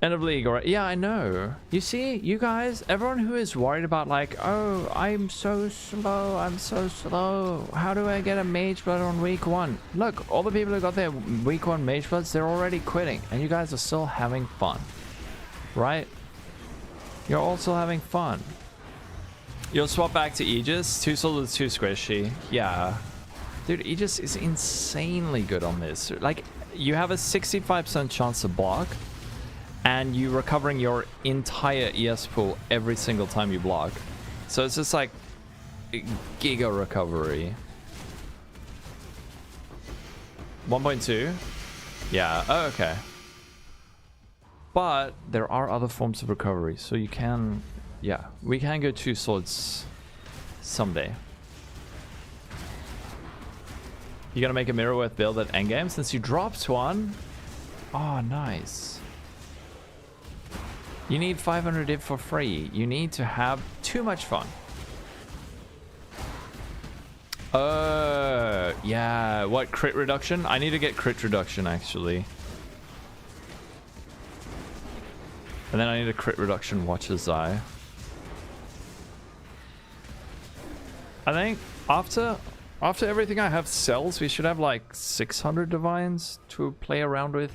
End of league, alright? Yeah, I know. You see, you guys, everyone who is worried about like, oh, I'm so slow, how do I get a mage blood on week 1? Look, all the people who got their week 1 mage bloods, they're already quitting, and you guys are still having fun, right? You're also having fun. You'll swap back to Aegis. 2 swords, 2 squishy. Yeah. Dude, Aegis is insanely good on this. Like, you have a 65% chance to block, and you recovering your entire ES pool every single time you block. So it's just like giga recovery. 1.2? Yeah, oh, okay. But there are other forms of recovery, so you can... yeah, we can go 2 swords someday. You gonna make a mirror worth build at endgame since you dropped one? Oh, nice. You need 500 div for free. You need to have too much fun. Yeah, what, crit reduction? I need to get crit reduction actually. And then I need a crit reduction Watcher's Eye. I think after everything I have cells, we should have like 600 divines to play around with.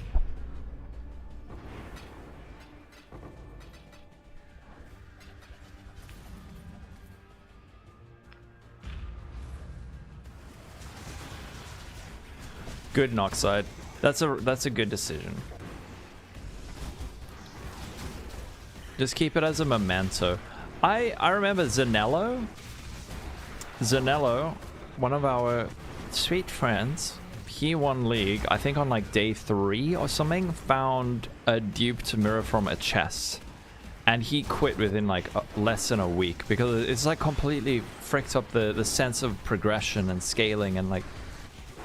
Good Noxide. That's a good decision. Just keep it as a memento. I remember Zanello, one of our sweet friends, he won League, I think on like day 3 or something, found a duped mirror from a chest. And he quit within like less than a week because it's like completely fricked up the sense of progression and scaling and like,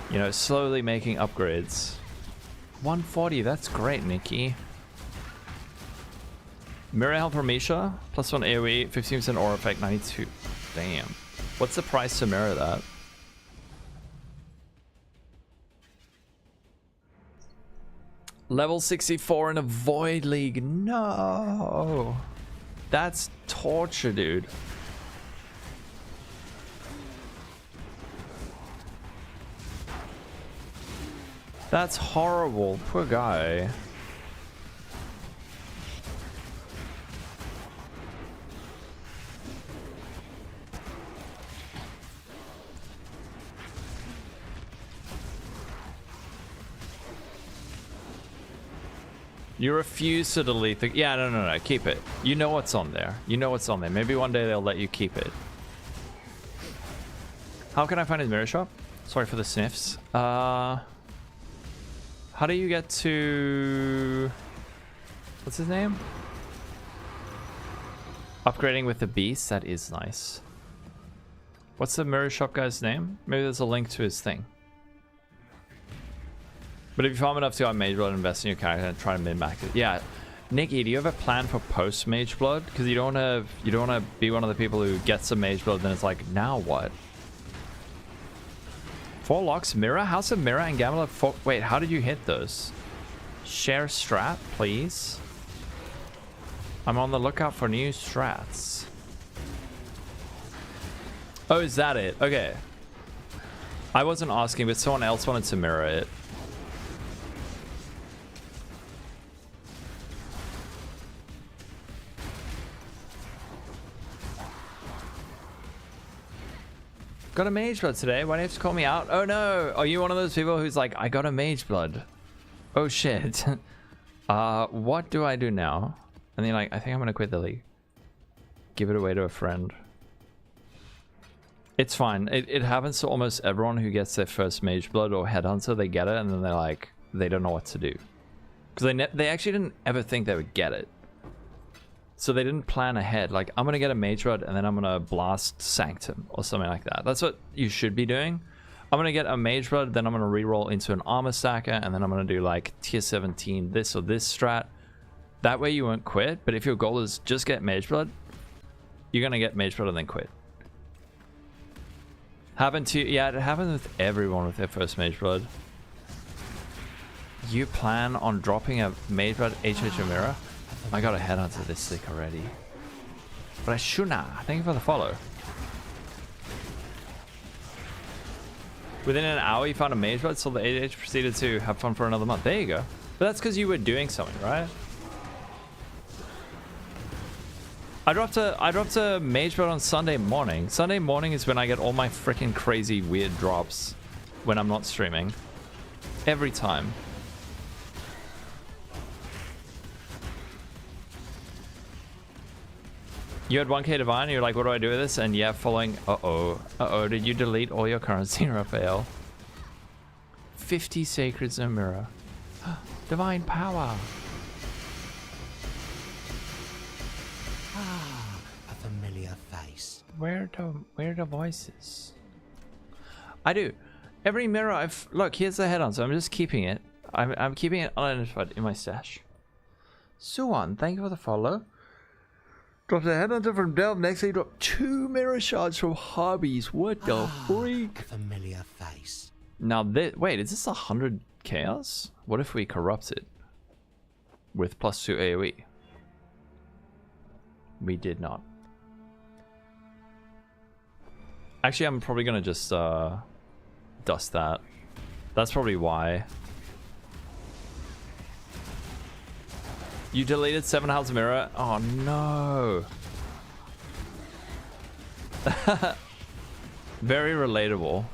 you know, slowly making upgrades. 140, that's great, Nikki. Mirror health for Misha, +1 AoE, 15% aura effect, 92. Damn. What's the price to mirror that? Level 64 in a Void League. No. That's torture, dude. That's horrible. Poor guy. You refuse to delete the... Yeah, no. Keep it. You know what's on there. You know what's on there. Maybe one day they'll let you keep it. How can I find his mirror shop? Sorry for the sniffs. How do you get to... What's his name? Upgrading with the beast. That is nice. What's the mirror shop guy's name? Maybe there's a link to his thing. But if you farm enough to go on Mage Blood, invest in your character and try to min-max it. Yeah. Nikki, do you have a plan for post Mage Blood? Because you don't want to be one of the people who gets some Mage Blood, then it's like, now what? 4 locks, mirror? How's a mirror and Gamma? Wait, how did you hit those? Share strat, please. I'm on the lookout for new strats. Oh, is that it? Okay. I wasn't asking, but someone else wanted to mirror it. Got a Mage Blood today. Why do you have to call me out? Oh no! Are you one of those people who's like, I got a Mage Blood? Oh shit. What do I do now? And then like, I think I'm gonna quit the league. Give it away to a friend. It's fine. It happens to almost everyone who gets their first Mage Blood or Headhunter. They get it and then they're like, they don't know what to do. Because they actually didn't ever think they would get it. So they didn't plan ahead. Like, I'm going to get a Mage Rod and then I'm going to blast Sanctum or something like that. That's what you should be doing. I'm going to get a Mage Rod, then I'm going to reroll into an Armor Stacker, and then I'm going to do like tier 17 this or this strat. That way you won't quit. But if your goal is just get Mage Blood, you're going to get Mage Blood and then quit. Happened to... Yeah, it happened with everyone with their first Mage Blood. You plan on dropping a Mage Blood HH Mirror? I got a Headhunter this sick already. But I should not. Thank you for the follow. Within an hour you found a Mage Blood, so the AH proceeded to have fun for another month. There you go. But that's because you were doing something, right? I dropped a Mage Blood on Sunday morning. Sunday morning is when I get all my freaking crazy weird drops when I'm not streaming. Every time. You had 1k Divine and you're like, what do I do with this? And yeah, following... Uh-oh, did you delete all your currency, Raphael? 50 Sacreds in a mirror. Divine power. Ah, a familiar face. Where are the voices? I do. Every mirror I've... Look, here's the head on, so I'm just keeping it. I'm keeping it unidentified in my stash. Suan, thank you for the follow. Dropped a headhunter from Delve. Next day, dropped 2 mirror shards from Hobbies. What the freak? A familiar face. Now, wait, is this 100 chaos? What if we corrupt it with +2 AoE? We did not. Actually, I'm probably gonna just dust that. That's probably why. You deleted 7 House Mirror? Oh no. Very relatable.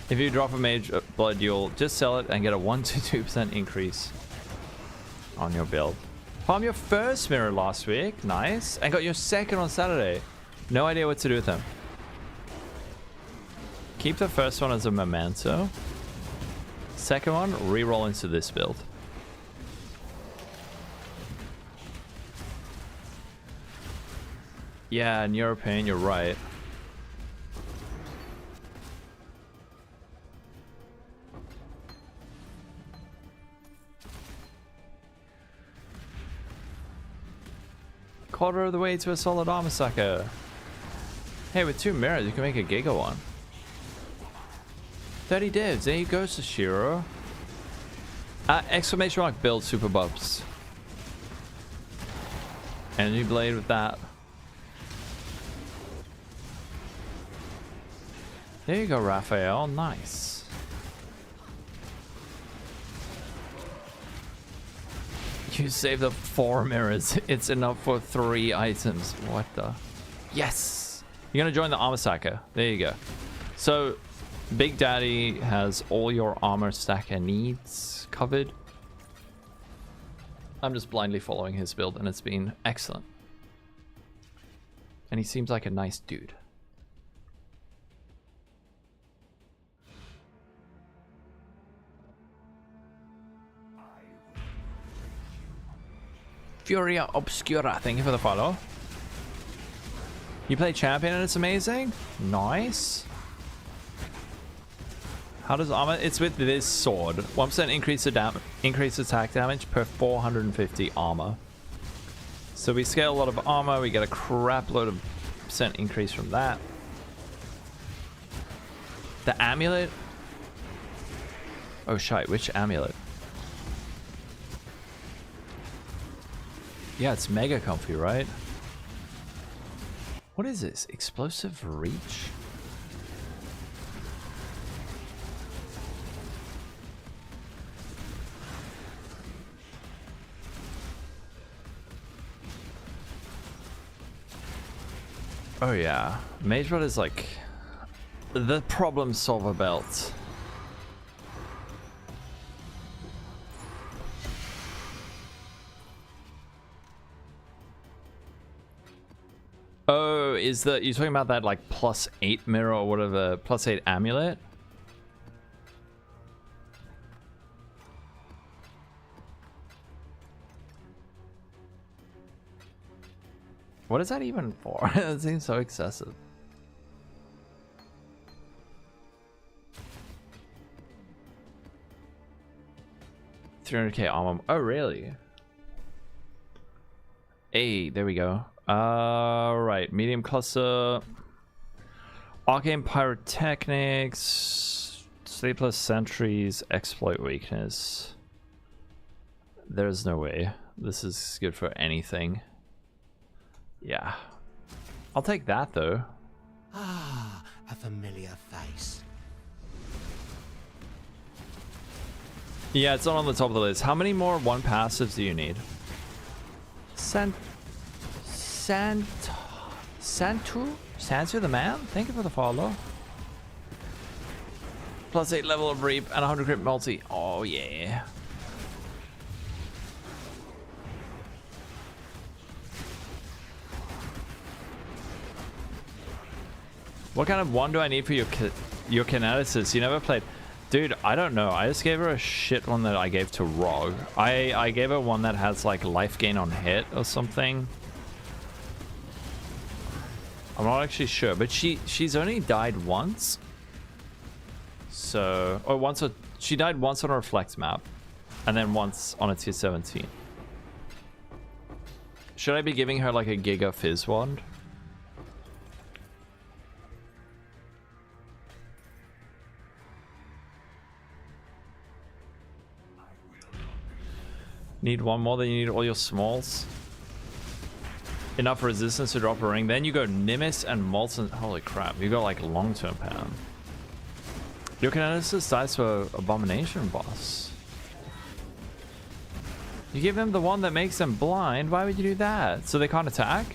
If you drop a Mage Blood, you'll just sell it and get a 1 to 2% increase on your build. Farm your first mirror last week. Nice. And got your second on Saturday. No idea what to do with them. Keep the first one as a memento. Second one, reroll into this build. Yeah, in your opinion, you're right. Quarter of the way to a solid armor sucker. Hey, with 2 mirrors, you can make a Giga one. 30 divs. There you go, Sashiro. Exclamation mark build super buffs. Energy blade with that. There you go, Raphael. Nice. You saved up 4 mirrors. It's enough for 3 items. What the? Yes! You're gonna join the armor stacker. There you go. So, Big Daddy has all your armor stacker needs covered. I'm just blindly following his build, and it's been excellent. And he seems like a nice dude. Furia Obscura, thank you for the follow. You play champion and it's amazing? Nice. How does armor? It's with this sword. 1% increase attack damage per 450 armor. So we scale a lot of armor, we get a crap load of percent increase from that. The amulet? Oh shite, which amulet? Yeah, it's mega comfy, right? What is this? Explosive reach? Oh yeah, Mage Rod is like the problem solver belt. Oh, is the you talking about that like +8 mirror or whatever, +8 amulet? What is that even for? It seems so excessive. $300k armor. Oh, really? Hey, there we go. Right. Medium cluster. Arcane pyrotechnics. Sleepless sentries. Exploit weakness. There's no way. This is good for anything. Yeah. I'll take that though. Ah, a familiar face. Yeah, it's not on the top of the list. How many more 1 passives do you need? Santu the man? Thank you for the follow. +8 level of reap and 100 crit multi. Oh yeah. What kind of one do I need for your kineticist? You never played. Dude, I don't know. I just gave her a shit one that I gave to Rog. I gave her one that has like life gain on hit or something. I'm not actually sure, but she's only died once. So, or she died once on a reflect map, and then once on a tier 17. Should I be giving her like a Giga Fizz wand? Need one more than you need all your smalls. Enough resistance to drop a ring. Then you go Nimbus and Molten. Holy crap, you got like long-term pound. Your kineticist dies for Abomination boss. You give them the one that makes them blind. Why would you do that? So they can't attack?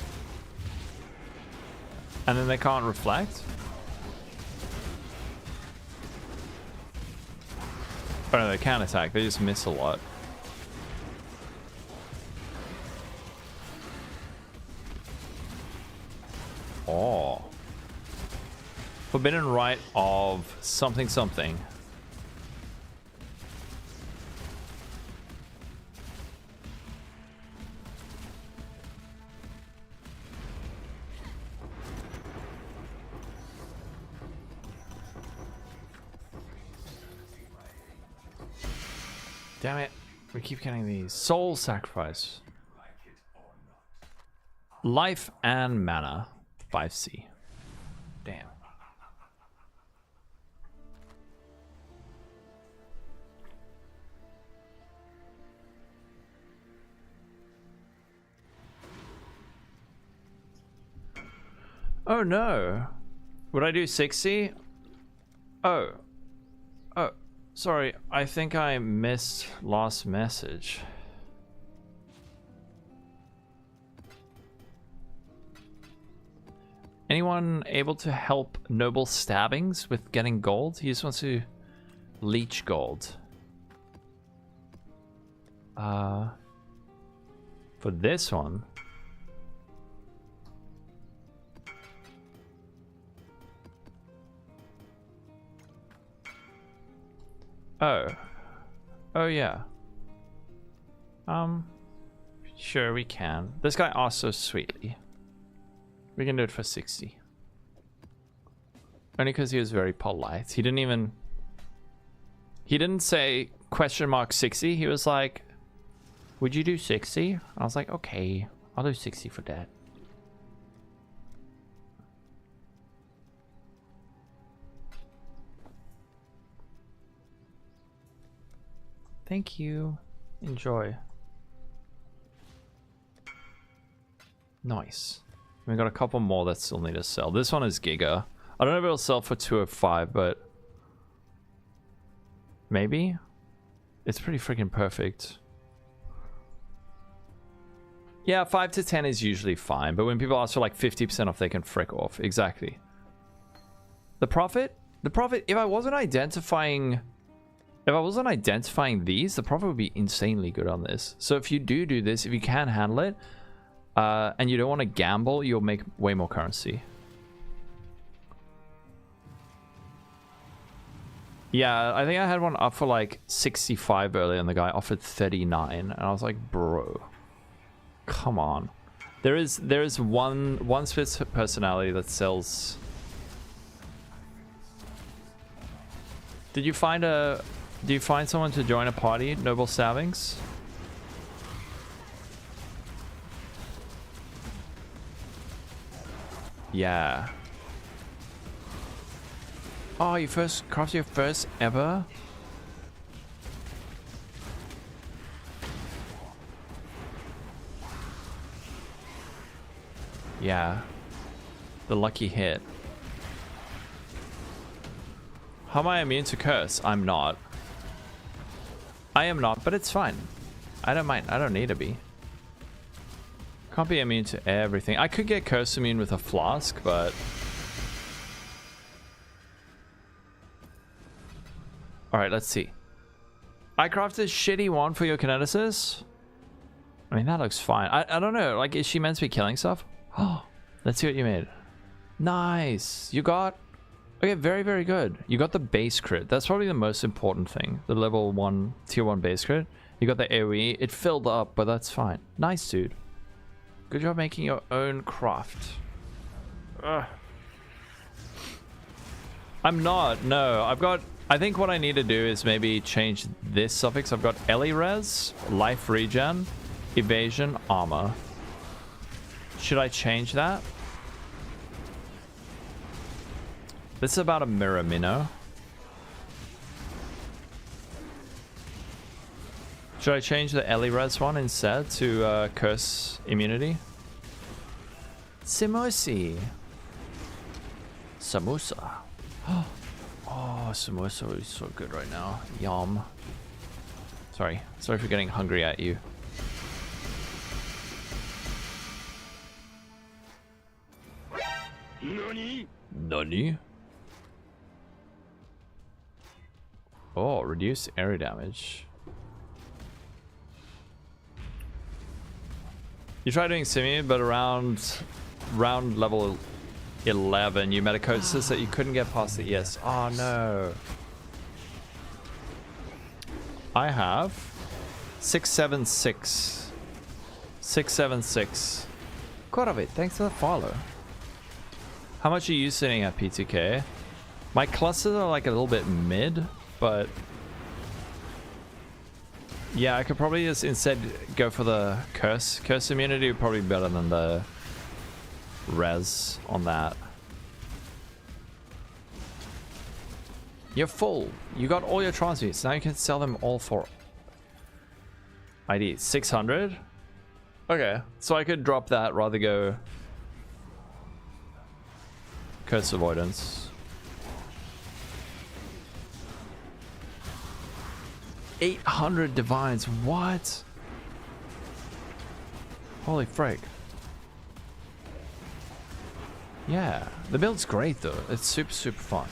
And then they can't reflect? Oh no, they can't attack. They just miss a lot. Oh. Forbidden right of something something. Damn it. We keep getting these. Soul sacrifice. Life and mana. 5C. Damn. Oh no. Would I do 60? Oh. Oh. Sorry. I think I missed last message. Anyone able to help Noble Stabbings with getting gold? He just wants to leech gold. For this one. Oh. Oh yeah. Sure we can. This guy asked so sweetly. We can do it for 60. Only because he was very polite. He didn't say question mark 60. He was like, would you do 60? I was like, okay, I'll do 60 for that. Thank you. Enjoy. Nice. We got a couple more that still need to sell. This one is Giga. I don't know if it'll sell for 205, but maybe? It's pretty freaking perfect. Yeah, 5 to 10 is usually fine, but when people ask for like 50% off, they can frick off. Exactly. The profit, if I wasn't identifying these, the profit would be insanely good on this. So if you do this, if you can handle it, and you don't want to gamble, you'll make way more currency. Yeah, I think I had one up for like 65 earlier and the guy offered 39 and I was like, bro, come on. There is one Spitz personality that sells. Do you find someone to join a party, Noble Stabbings? Yeah. Oh, you crafted your first ever? Yeah. The lucky hit. How am I immune to curse? I'm not. I am not, but it's fine. I don't mind. I don't need to be. Can't be immune to everything. I could get curse immune with a flask, but... Alright, let's see. I crafted a shitty one for your kineticist. I mean, that looks fine. I don't know. Like, is she meant to be killing stuff? Oh, let's see what you made. Nice. You got... Okay, very, very good. You got the base crit. That's probably the most important thing. The level 1, tier 1 base crit. You got the AoE. It filled up, but that's fine. Nice, dude. Good job making your own craft. Ugh. I'm not. No, I've got... I think what I need to do is maybe change this suffix. I've got Res, life regen, evasion, armor. Should I change that? This is about a mirror minnow. Should I change the Res one instead to curse immunity? Samosi. Samosa. Oh, samosa is so good right now. Yum. Sorry for getting hungry at you. Nani? Oh, reduce area damage. You try doing Simi, but around level 11, you met a code assist that you couldn't get past the ES. Oh no. I have 676. 676. Koravit, thanks for the follow. How much are you sitting at, P2K? My clusters are like a little bit mid, but Yeah, I could probably just instead go for the curse. Curse immunity would probably be better than the res on that. You're full. You got all your transmutes. Now you can sell them all for ID 600. Okay, so I could drop that, rather go curse avoidance. 800 divines. What? Holy frick. Yeah, the build's great though. It's super fun.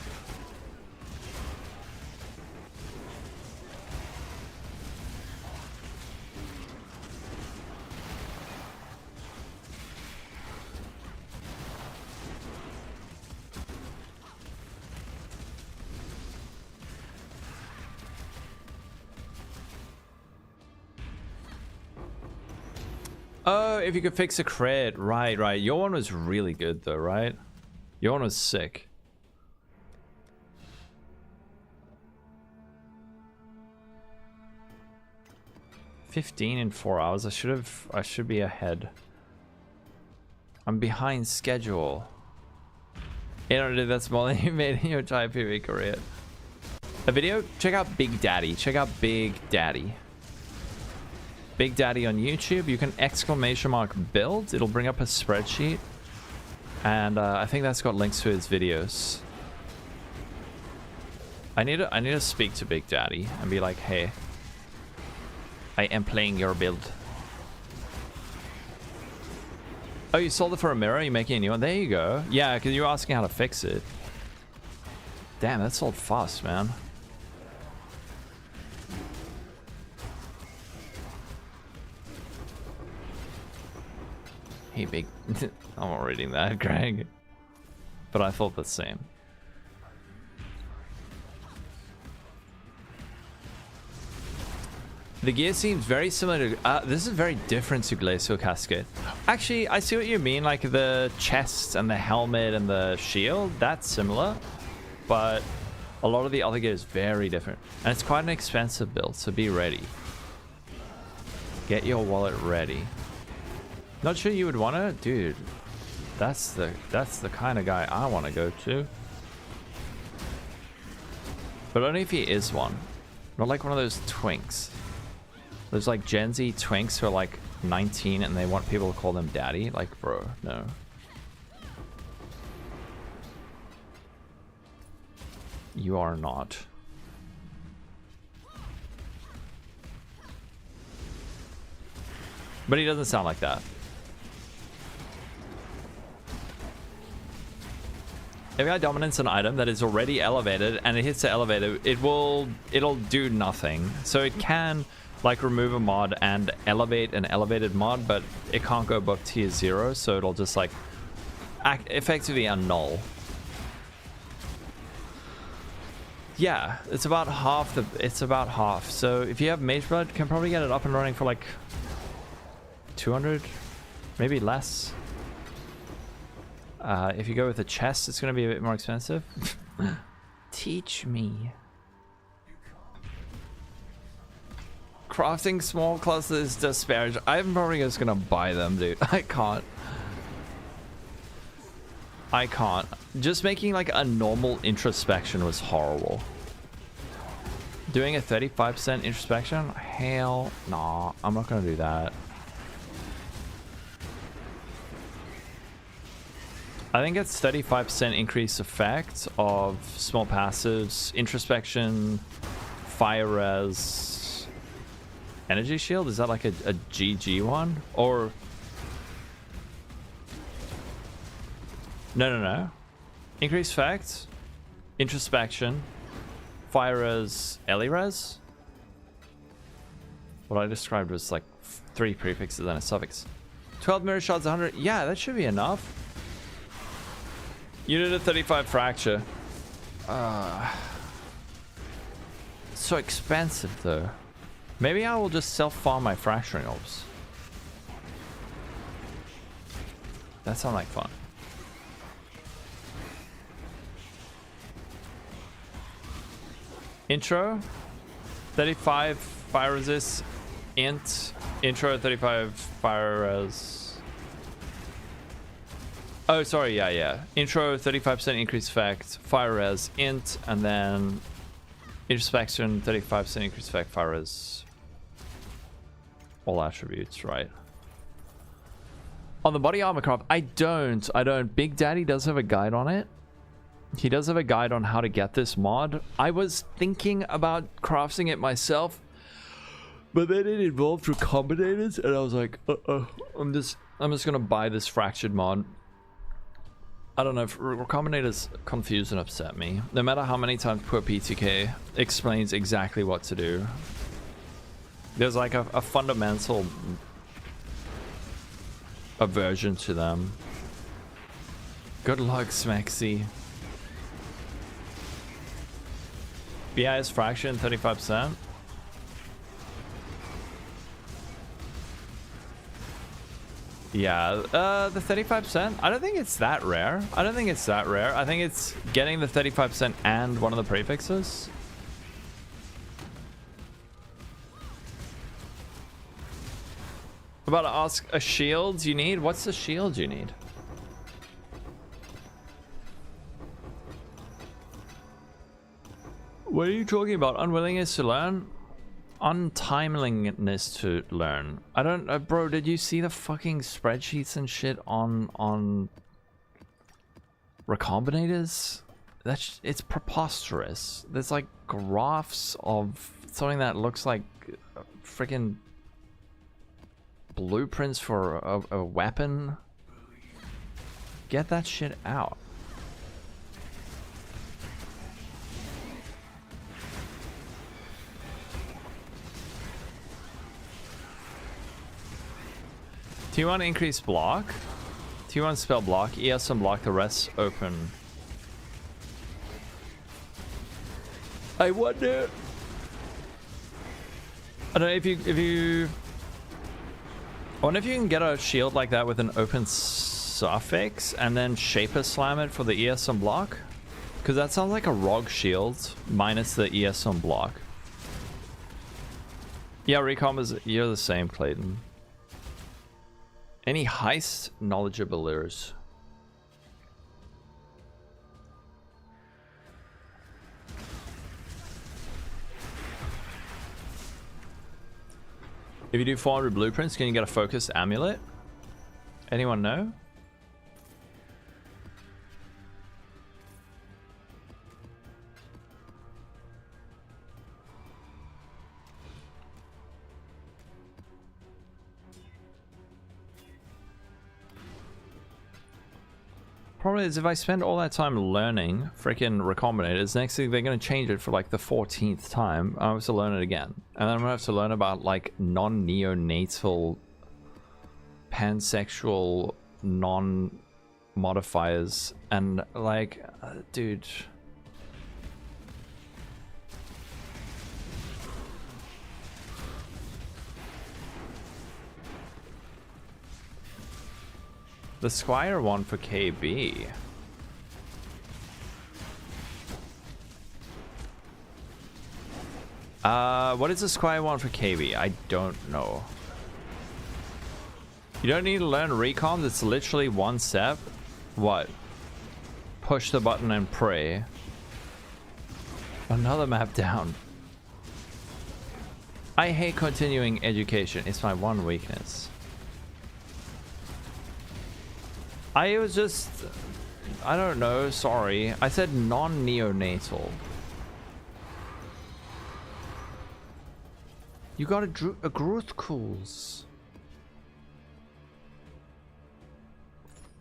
Oh, if you could fix a crit. Right. Your one was really good though, right? Your one was sick. $15 in 4 hours. I should be ahead. I'm behind schedule. 800, that's more than you made in your entire PvE career. A video? Check out Big Daddy. Check out Big Daddy. Big Daddy on YouTube. You can ! build. It'll bring up a spreadsheet. And I think that's got links to his videos. I need to speak to Big Daddy and be like, hey, I am playing your build. Oh, you sold it for a mirror? You're making a new one? There you go. Yeah, because you were asking how to fix it. Damn, that sold fast, man. Hey, big... I'm not reading that, Greg. But I thought the same. The gear seems very similar to... this is very different to Glacial Cascade. Actually, I see what you mean. Like the chest and the helmet and the shield, that's similar. But a lot of the other gear is very different. And it's quite an expensive build, so be ready. Get your wallet ready. Not sure you would want to? Dude, that's the kind of guy I want to go to. But only if he is one. Not like one of those twinks. There's like Gen Z twinks who are like 19 and they want people to call them daddy. Like, bro, no. You are not. But he doesn't sound like that. If I dominance an item that is already elevated and it hits the elevator, it'll do nothing. So it can like remove a mod and elevate an elevated mod, but it can't go above tier 0, so it'll just like effectively annul. Yeah, it's about half So if you have Mage Blood, you can probably get it up and running for like 200, maybe less. If you go with a chest, it's going to be a bit more expensive. Teach me. Crafting small clusters disparage. I'm probably just going to buy them, dude. I can't. Just making like a normal introspection was horrible. Doing a 35% introspection? Hell nah. I'm not going to do that. I think it's 35% increased effect of small passives, introspection, fire res, energy shield. Is that like a GG one? Or no. Increased effect, introspection, fire res, ele res. What I described was like 3 prefixes and a suffix. 12 mirror shots, 100. Yeah, that should be enough. You did a 35 fracture. So expensive though. Maybe I will just self-farm my fracturing orbs. That sounds like fun. Intro 35 fire resist, int, intro 35 fire res. Oh, sorry, yeah. Intro 35% increase effect, fire res, int, and then introspection 35% increase effect, fire res. All attributes, right? On the body armor craft, I don't. Big Daddy does have a guide on it. He does have a guide on how to get this mod. I was thinking about crafting it myself, but then it involved recombinators, and I was like, I'm just gonna buy this fractured mod. I don't know, if recombinators confuse and upset me. No matter how many times poor PTK explains exactly what to do, there's like a fundamental aversion to them. Good luck, Smexy. BIS fraction 35%. Yeah, the 35%. I don't think it's that rare. I think it's getting the 35% and one of the prefixes. About to ask a shield you need? What's the shield you need? What are you talking about? Unwillingness to learn? Untimeliness to learn. I don't... bro, did you see the fucking spreadsheets and shit on recombinators? It's preposterous. There's like graphs of something that looks like freaking blueprints for a weapon. Get that shit out. T1 increase block. T1 spell block. ES unblock, the rest open. I wonder... I don't know if you... I wonder if you can get a shield like that with an open suffix and then Shaper Slam it for the ES unblock. Because that sounds like a ROG shield minus the ES unblock. Yeah, Recom is... You're the same, Clayton. Any heist knowledgeablers? If you do 400 blueprints, can you get a focused amulet? Anyone know? Problem is, if I spend all that time learning freaking recombinators, next thing they're going to change it for like the 14th time. I have to learn it again. And then I'm going to have to learn about like non-neonatal, pansexual, non-modifiers. And like, dude. The Squire one for KB. What is the Squire one for KB? I don't know. You don't need to learn recoms. It's literally one step. What? Push the button and pray. Another map down. I hate continuing education. It's my one weakness. I was just... I don't know, sorry. I said non-neonatal. You got a growth cools.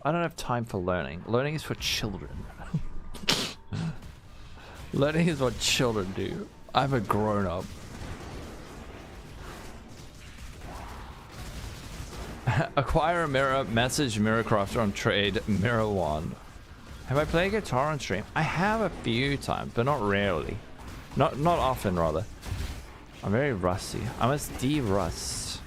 I don't have time for learning. Learning is for children. Learning is what children do. I'm a grown-up. Acquire a mirror, message Mirrorcrafter on trade, Mirror Wand. Have I played guitar on stream? I have a few times, but not rarely. Not often, rather. I'm very rusty. I must de-rust.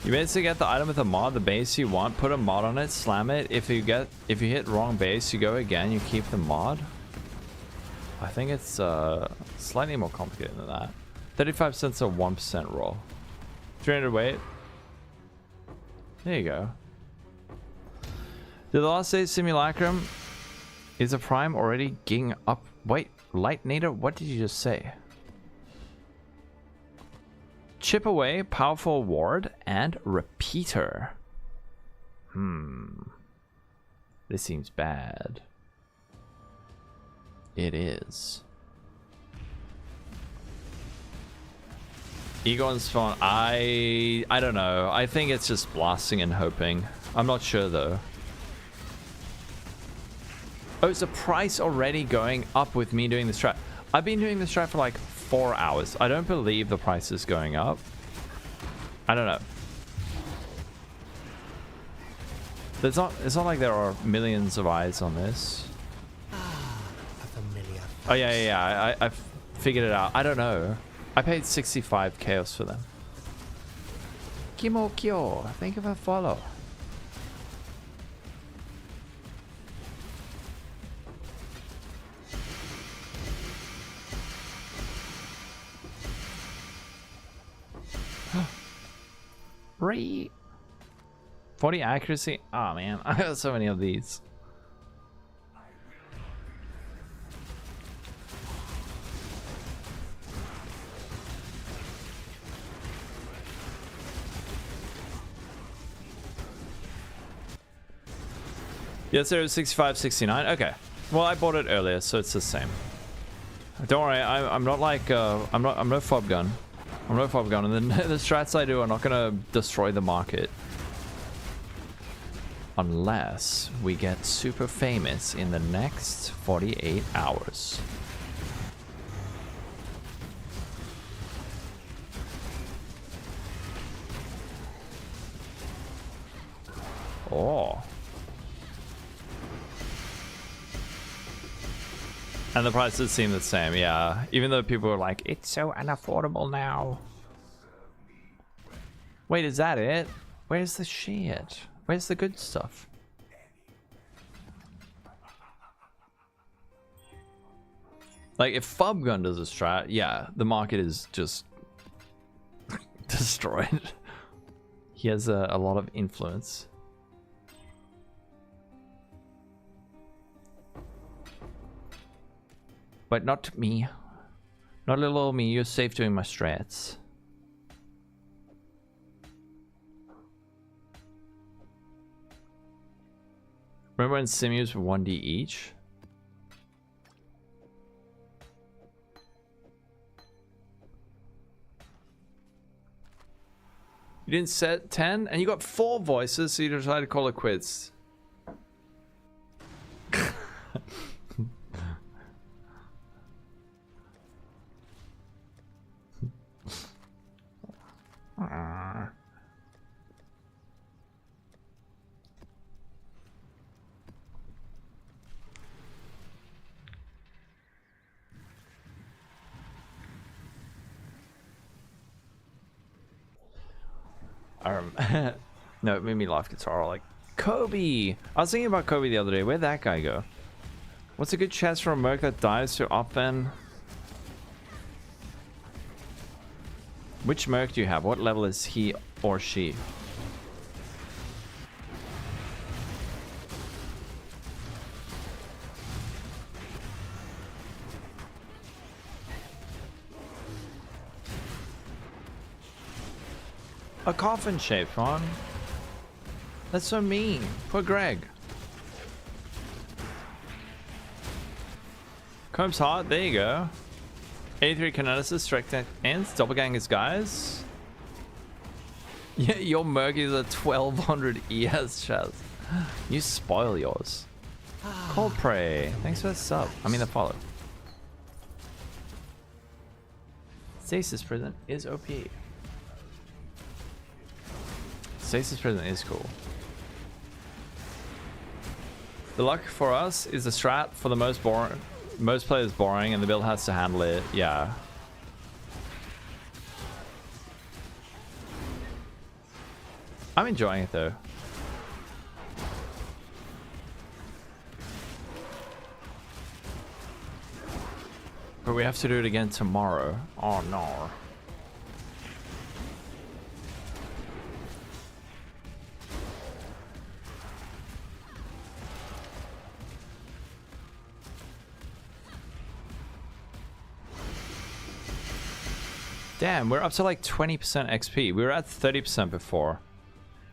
You basically get the item with a mod, the base you want, put a mod on it, slam it. If you hit wrong base, you go again, you keep the mod. I think it's slightly more complicated than that. 35 cents a 1% roll. 300 weight. There you go. Did the last day Simulacrum is a prime already gigging up? Wait, Lightnator, what did you just say? Chip away, powerful ward, and repeater. This seems bad. It is. Egon's fun. I don't know. I think it's just blasting and hoping. I'm not sure though. Oh, is the price already going up with me doing this strat? I've been doing this strat for like 4 hours. I don't believe the price is going up. I don't know. It's not like there are millions of eyes on this. Oh yeah. I figured it out. I don't know. I paid 65 chaos for them. Kimo Kyo, thank you for follow. Re 40 accuracy. Oh man, I got so many of these. Yes, there was 65, 69. Okay. Well, I bought it earlier, so it's the same. Don't worry, I'm not like I'm no fob gun. I'm no fob gun, and then the strats I do are not gonna destroy the market. Unless we get super famous in the next 48 hours. Oh. And the prices seem the same, yeah. Even though people are like, it's so unaffordable now. Wait, is that it? Where's the shit? Where's the good stuff? Like, if Fubgun does a strat, yeah, the market is just destroyed. He has a lot of influence. But not me. Not little old me, you're safe doing my strats. Remember when simus were 1D each? You didn't set 10 and you got 4 voices, so you decided to call it quits. No, it made me laugh guitar like Kobe. I was thinking about Kobe the other day. Where'd that guy go? What's a good chance for a merc that dives too often? Which merc do you have? What level is he or she? A coffin shaped one. That's so mean. Poor Greg. Combs hot. There you go. 83 Kineticist, Strike Ends, Doppelgangers, guys. Yeah, your merc is a 1200 ES, Chaz. You spoil yours. Cold Prey, thanks for the sub. I mean the follow. Stasis Prison is OP. Stasis Prison is cool. The luck for us is the strat for the most players boring, and the build has to handle it. Yeah. I'm enjoying it though. but we have to do it again tomorrow. Oh no. Damn, we're up to like 20% XP. We were at 30% before.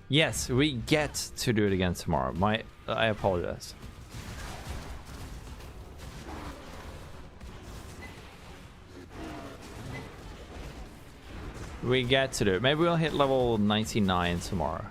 Yes, we get to do it again tomorrow. I apologize. We get to do it. Maybe we'll hit level 99 tomorrow.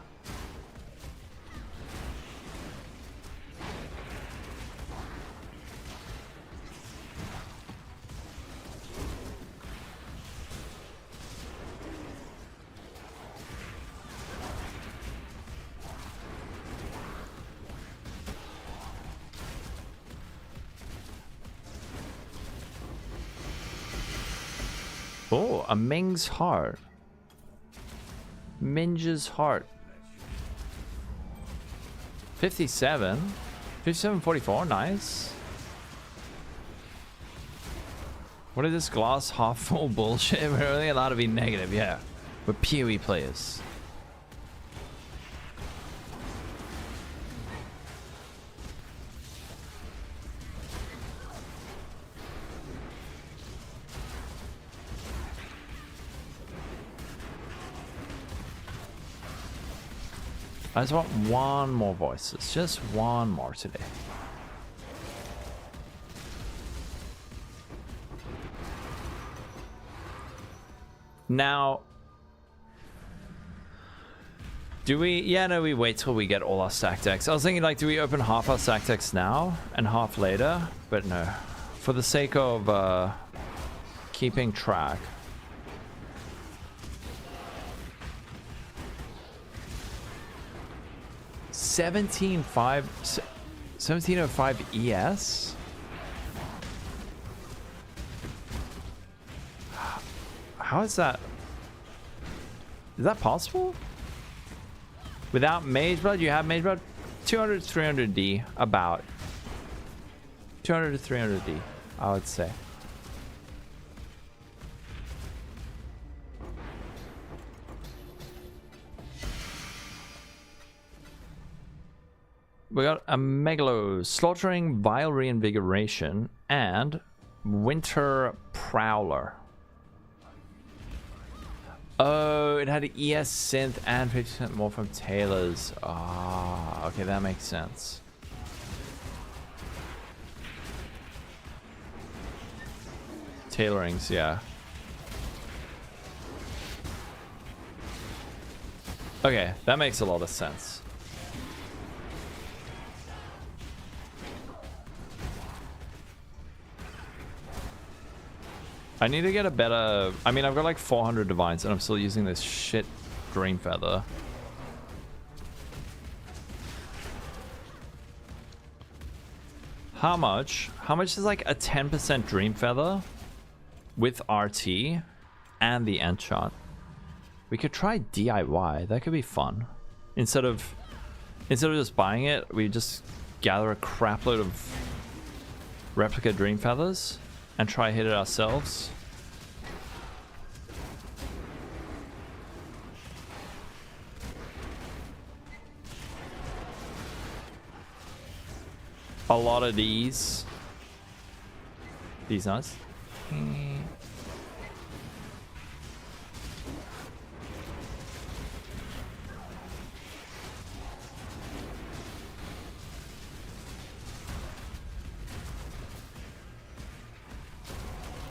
Oh, a Ming's heart. Minge's heart. 57. 5744, nice. What is this glass half full bullshit? We're only allowed to be negative, yeah. We're PoE players. I just want one more voices, just one more today. Now, do we? Yeah, no, we wait till we get all our stack decks. I was thinking, like, do we open half our stack decks now and half later? But no, for the sake of keeping track. $17.05 ES. How is that? Is that possible? Without Mage Blood, you have Mage Blood? 200 to 300D, about. 200 to 300D, I would say. We got a Megalo, Slaughtering, Vile Reinvigoration, and Winter Prowler. Oh, it had an ES synth and 50% more from Taylor's. Ah, okay, that makes sense. Tailorings, yeah. Okay, that makes a lot of sense. I need to get a better... I mean, I've got like 400 divines and I'm still using this shit Dream Feather. How much? How much is like a 10% Dream Feather with RT and the enchant? We could try DIY. That could be fun. Instead of just buying it, we just gather a crap load of replica Dream Feathers and try hit it ourselves. A lot of these. These nuts.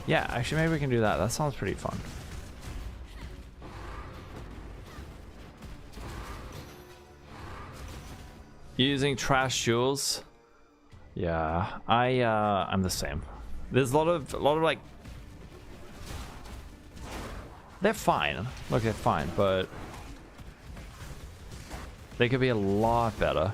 Yeah, actually maybe we can do that. That sounds pretty fun. Using trash jewels. Yeah, I'm the same. There's a lot of like, they're fine. Look, they're fine, but they could be a lot better.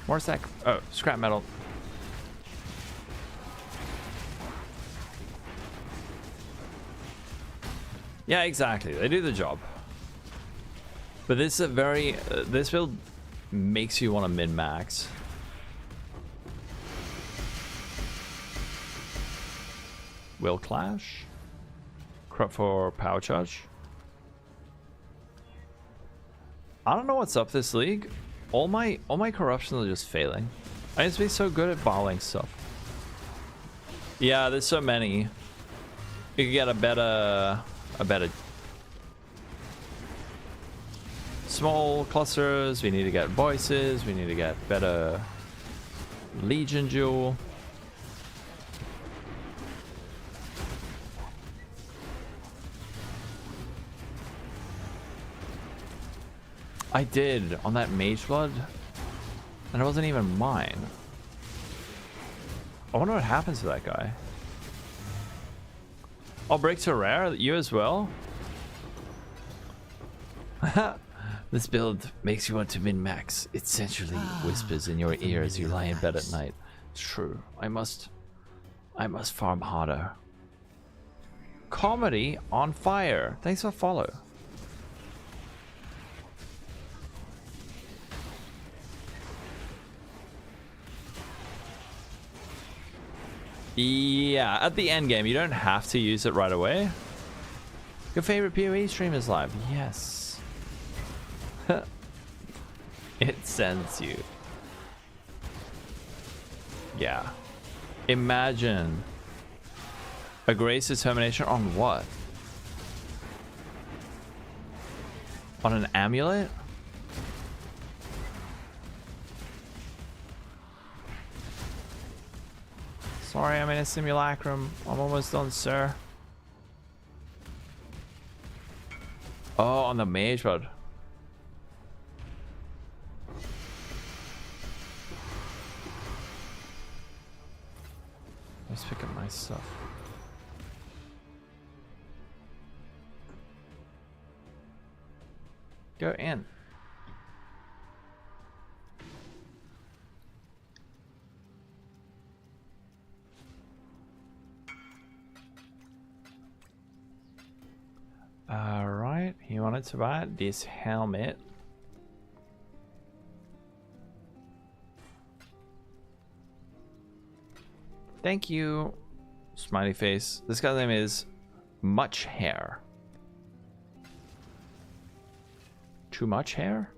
More stack. Oh, scrap metal. Yeah, exactly. They do the job. But this is a very... this build makes you want to min-max. Will clash. Crop for power charge. I don't know what's up this league. All my corruptions are just failing. I used to be so good at bowling stuff. Yeah, there's so many. You can get a better small clusters. We need to get voices. We need to get better Legion Jewel. I did on that Mage Blood, and it wasn't even mine. I wonder what happens to that guy. I'll break to rare. You as well. This build makes you want to min-max. It sensually whispers in your ear as you lie in bed at night. It's true. I must farm harder. Comedy on fire. Thanks for follow. Yeah, at the end game, you don't have to use it right away. Your favorite PoE stream is live. Yes. It sends you. Yeah. Imagine a grace determination on what? On an amulet? Sorry, I'm in a simulacrum. I'm almost done, sir. Oh, on the mage rod. Let's pick up my stuff. Go in. Alright, he wanted to buy this helmet. Thank you. Smiley face. This guy's name is Much Hair. Too much hair?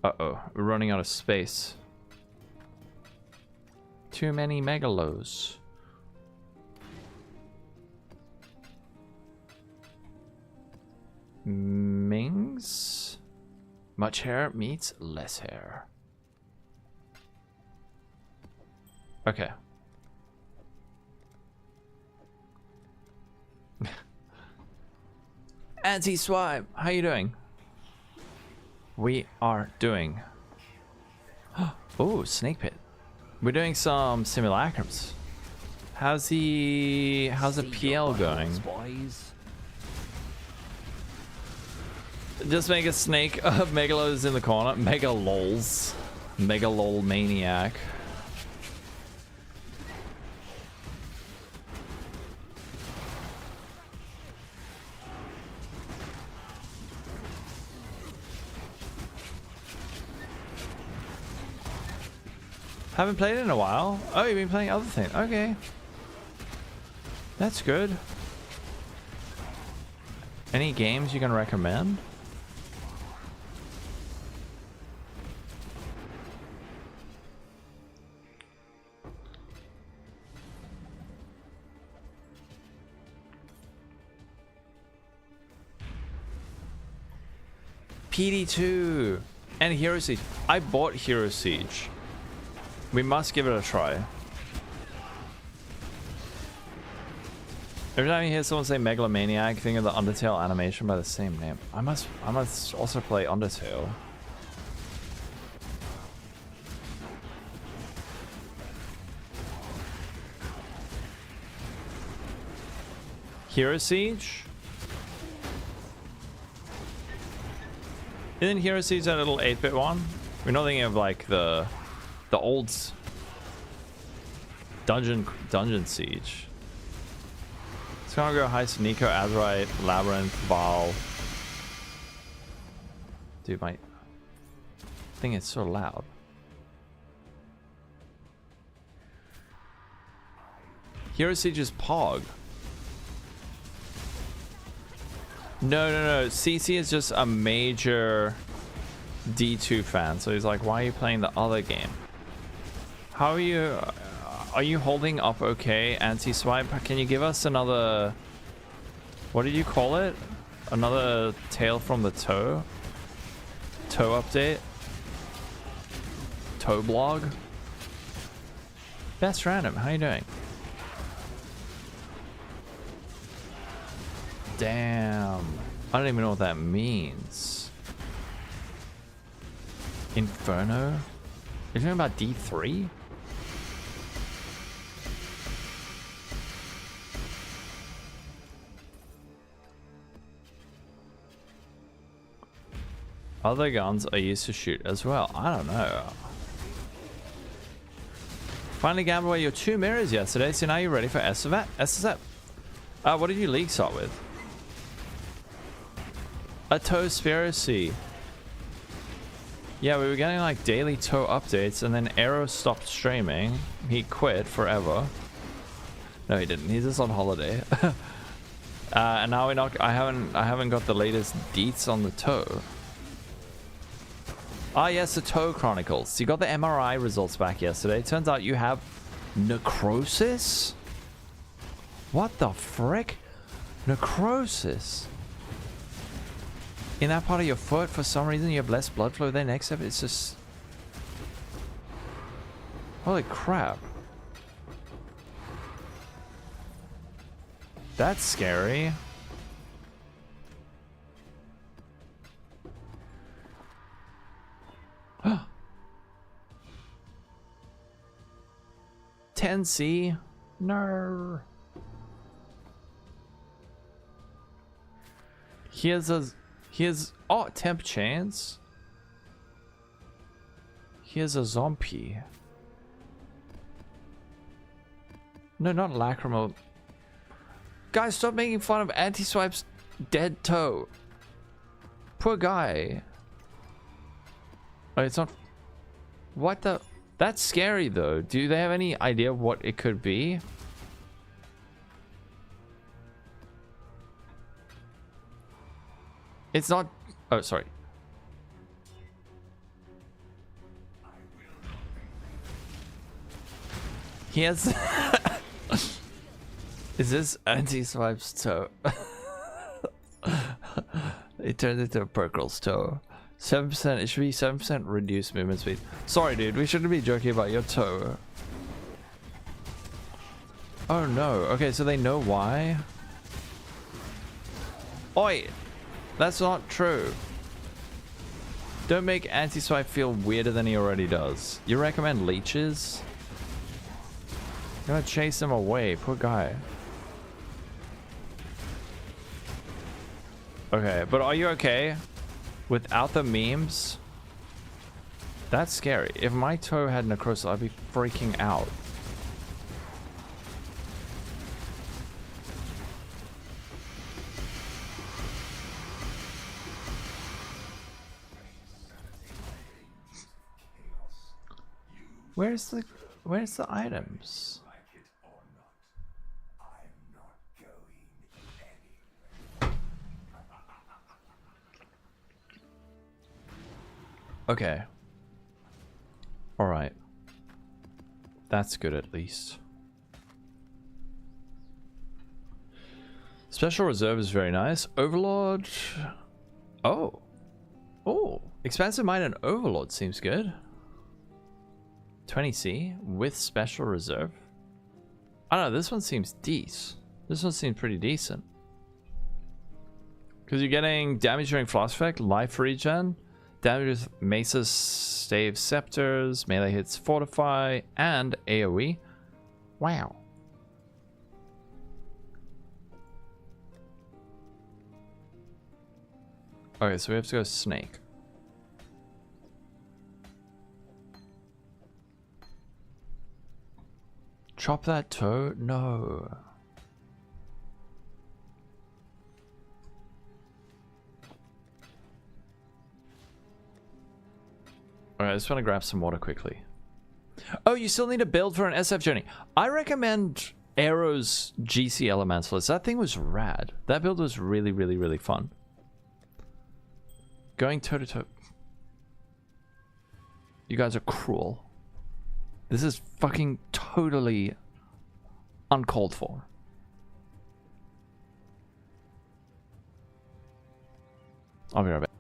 Uh-oh, we're running out of space. Too many megalos. Mings? Much hair meets less hair. Okay. Anti-swipe, how you doing? We are doing... Oh, snake pit. We're doing some simulacrums. How's the PL going? Just make a snake of megalos in the corner. Mega lols. Mega lol maniac. Haven't played it in a while. Oh, you've been playing other things. Okay. That's good. Any games you can recommend? PD2 and Hero Siege. I bought Hero Siege. We must give it a try. Every time you hear someone say Megalomaniac, think of the Undertale animation by the same name. I must also play Undertale. Hero Siege? Isn't Hero Siege that little 8-bit one? We're not thinking of like the olds. Dungeon Siege. It's gonna go heist Nico, Azerite, Labyrinth, Val. Dude, my thing is so loud. Hero Siege is Pog. No. CC is just a major D2 fan. So he's like, why are you playing the other game? How are you? Are you holding up okay, anti-swipe? Can you give us another... What did you call it? Another Tale from the Toe? Toe update? Toe blog? Best Random, how you doing? Damn. I don't even know what that means. Inferno? You're talking about D3? Other guns I used to shoot as well. I don't know. Finally gambled away your 2 mirrors yesterday, so now you're ready for SSF. What did you league start with? A Toespiracy. Yeah, we were getting like daily toe updates, and then Arrow stopped streaming. He quit forever. No, he didn't. He's just on holiday. And now we're not. I haven't got the latest deets on the toe. Ah, yes, the Toe Chronicles. You got the MRI results back yesterday. Turns out you have necrosis? What the frick? Necrosis? In that part of your foot, for some reason, you have less blood flow than next step. It's just... Holy crap. That's scary. Huh. 10C? No. Here's oh, temp chance. Here's a zombie. No, not lacrimal. Guys, stop making fun of anti-swipe's dead toe. Poor guy. Oh, it's not. What the? That's scary though. Do they have any idea of what it could be? It's not. Oh, sorry. He has. Is this anti-swipe's toe? It turned into a Perkle's toe. 7%. It should be 7% reduced movement speed. Sorry, dude. We shouldn't be joking about your toe. Oh no. Okay, so they know why. Oi! That's not true. Don't make anti-swipe feel weirder than he already does. You recommend leeches? You're gonna chase him away. Poor guy. Okay, but are you okay? Without the memes? That's scary. If my toe had necrosis, I'd be freaking out. Where's the items? Okay. All right. That's good at least. Special Reserve is very nice. Overlord. Oh. Oh. Expansive Mind and Overlord seems good. 20C with Special Reserve. I don't know. This one seems decent. This one seems pretty decent. Because you're getting damage during Flash Effect, Life Regen, damage with Maces, Stave Scepters, melee hits Fortify, and AoE. Wow. Okay, so we have to go Snake. Chop that toe? No. Alright, I just want to grab some water quickly. Oh, you still need a build for an SF journey. I recommend Arrow's GC Elementalist. That thing was rad. That build was really, really, really fun. Going toe to toe. You guys are cruel. This is fucking totally uncalled for. I'll be right back.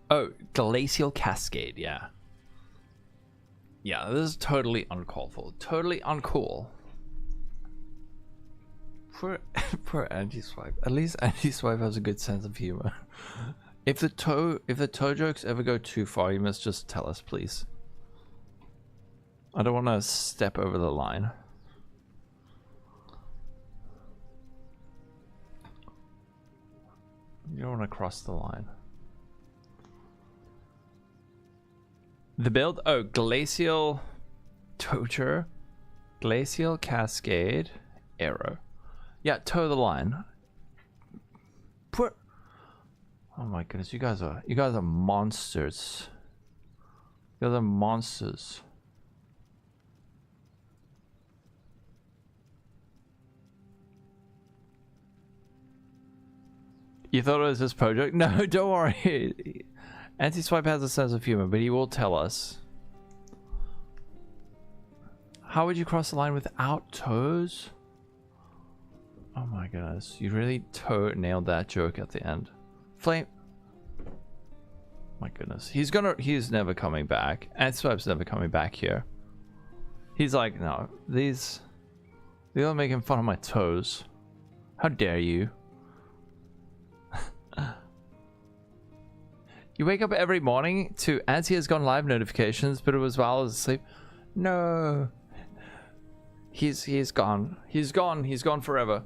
Oh, Glacial Cascade, yeah. Yeah, this is totally uncalled for. Totally uncool. Poor Anti-Swipe. At least Anti-Swipe has a good sense of humor. If the toe jokes ever go too far, you must just tell us, please. I don't want to step over the line. You don't want to cross the line. The build? Oh, Glacial Torture, Glacial Cascade, Arrow. Yeah, toe the line. Poor. Oh my goodness, you guys are monsters. You guys are monsters. You thought it was this project? No, don't worry. Anti-Swipe has a sense of humor, but he will tell us. How would you cross the line without toes? Oh my goodness, you really nailed that joke at the end. Flame. My goodness, he's never coming back. Anti-Swipe's never coming back here. He's like, no, they're making fun of my toes. How dare you? You wake up every morning to Anti has gone live notifications, but it was while I was asleep. No. He's gone. He's gone forever.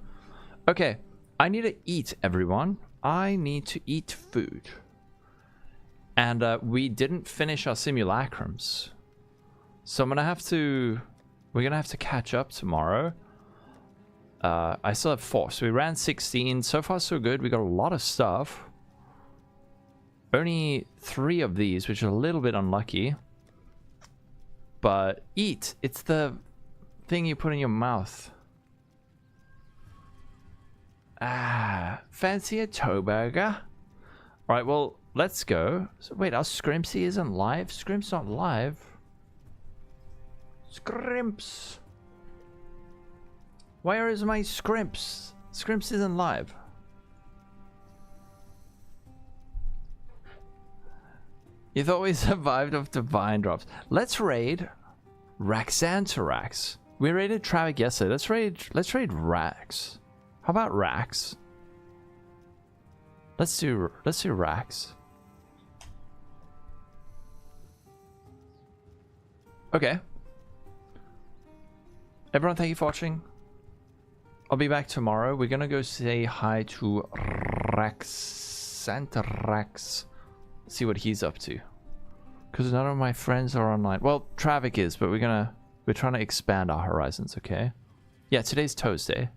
Okay, I need to eat, everyone. I need to eat food. And we didn't finish our simulacrums. So we're gonna have to catch up tomorrow. I still have 4, so we ran 16. So far so good. We got a lot of stuff. Only 3 of these, which are a little bit unlucky. But eat. It's the thing you put in your mouth. Ah, fancy a toe burger? Alright, well, let's go. So, wait, our Scrimpsy isn't live? Scrimp's not live. Scrimps. Where is my Scrimps? Scrimps isn't live. You thought we survived off divine drops. Let's raid Raxantarax. We raided Travic yesterday. Let's raid Rax. How about Rax? Let's do Rax. Okay. Everyone, thank you for watching. I'll be back tomorrow. We're gonna go say hi to Raxantarax. See what he's up to, because none of my friends are online. Well, Travic is, but we're trying to expand our horizons. Okay, yeah, today's Tuesday.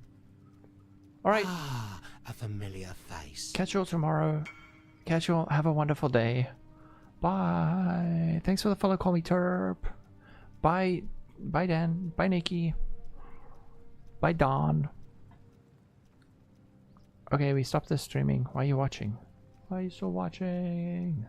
All right, a familiar face. catch you all tomorrow. Catch you all. Have a wonderful day. Bye. Thanks for the follow. Call me Terp. Bye Dan. Bye Nikki. Bye Don. Okay, we stopped the streaming. Why are you watching? Why are you still watching?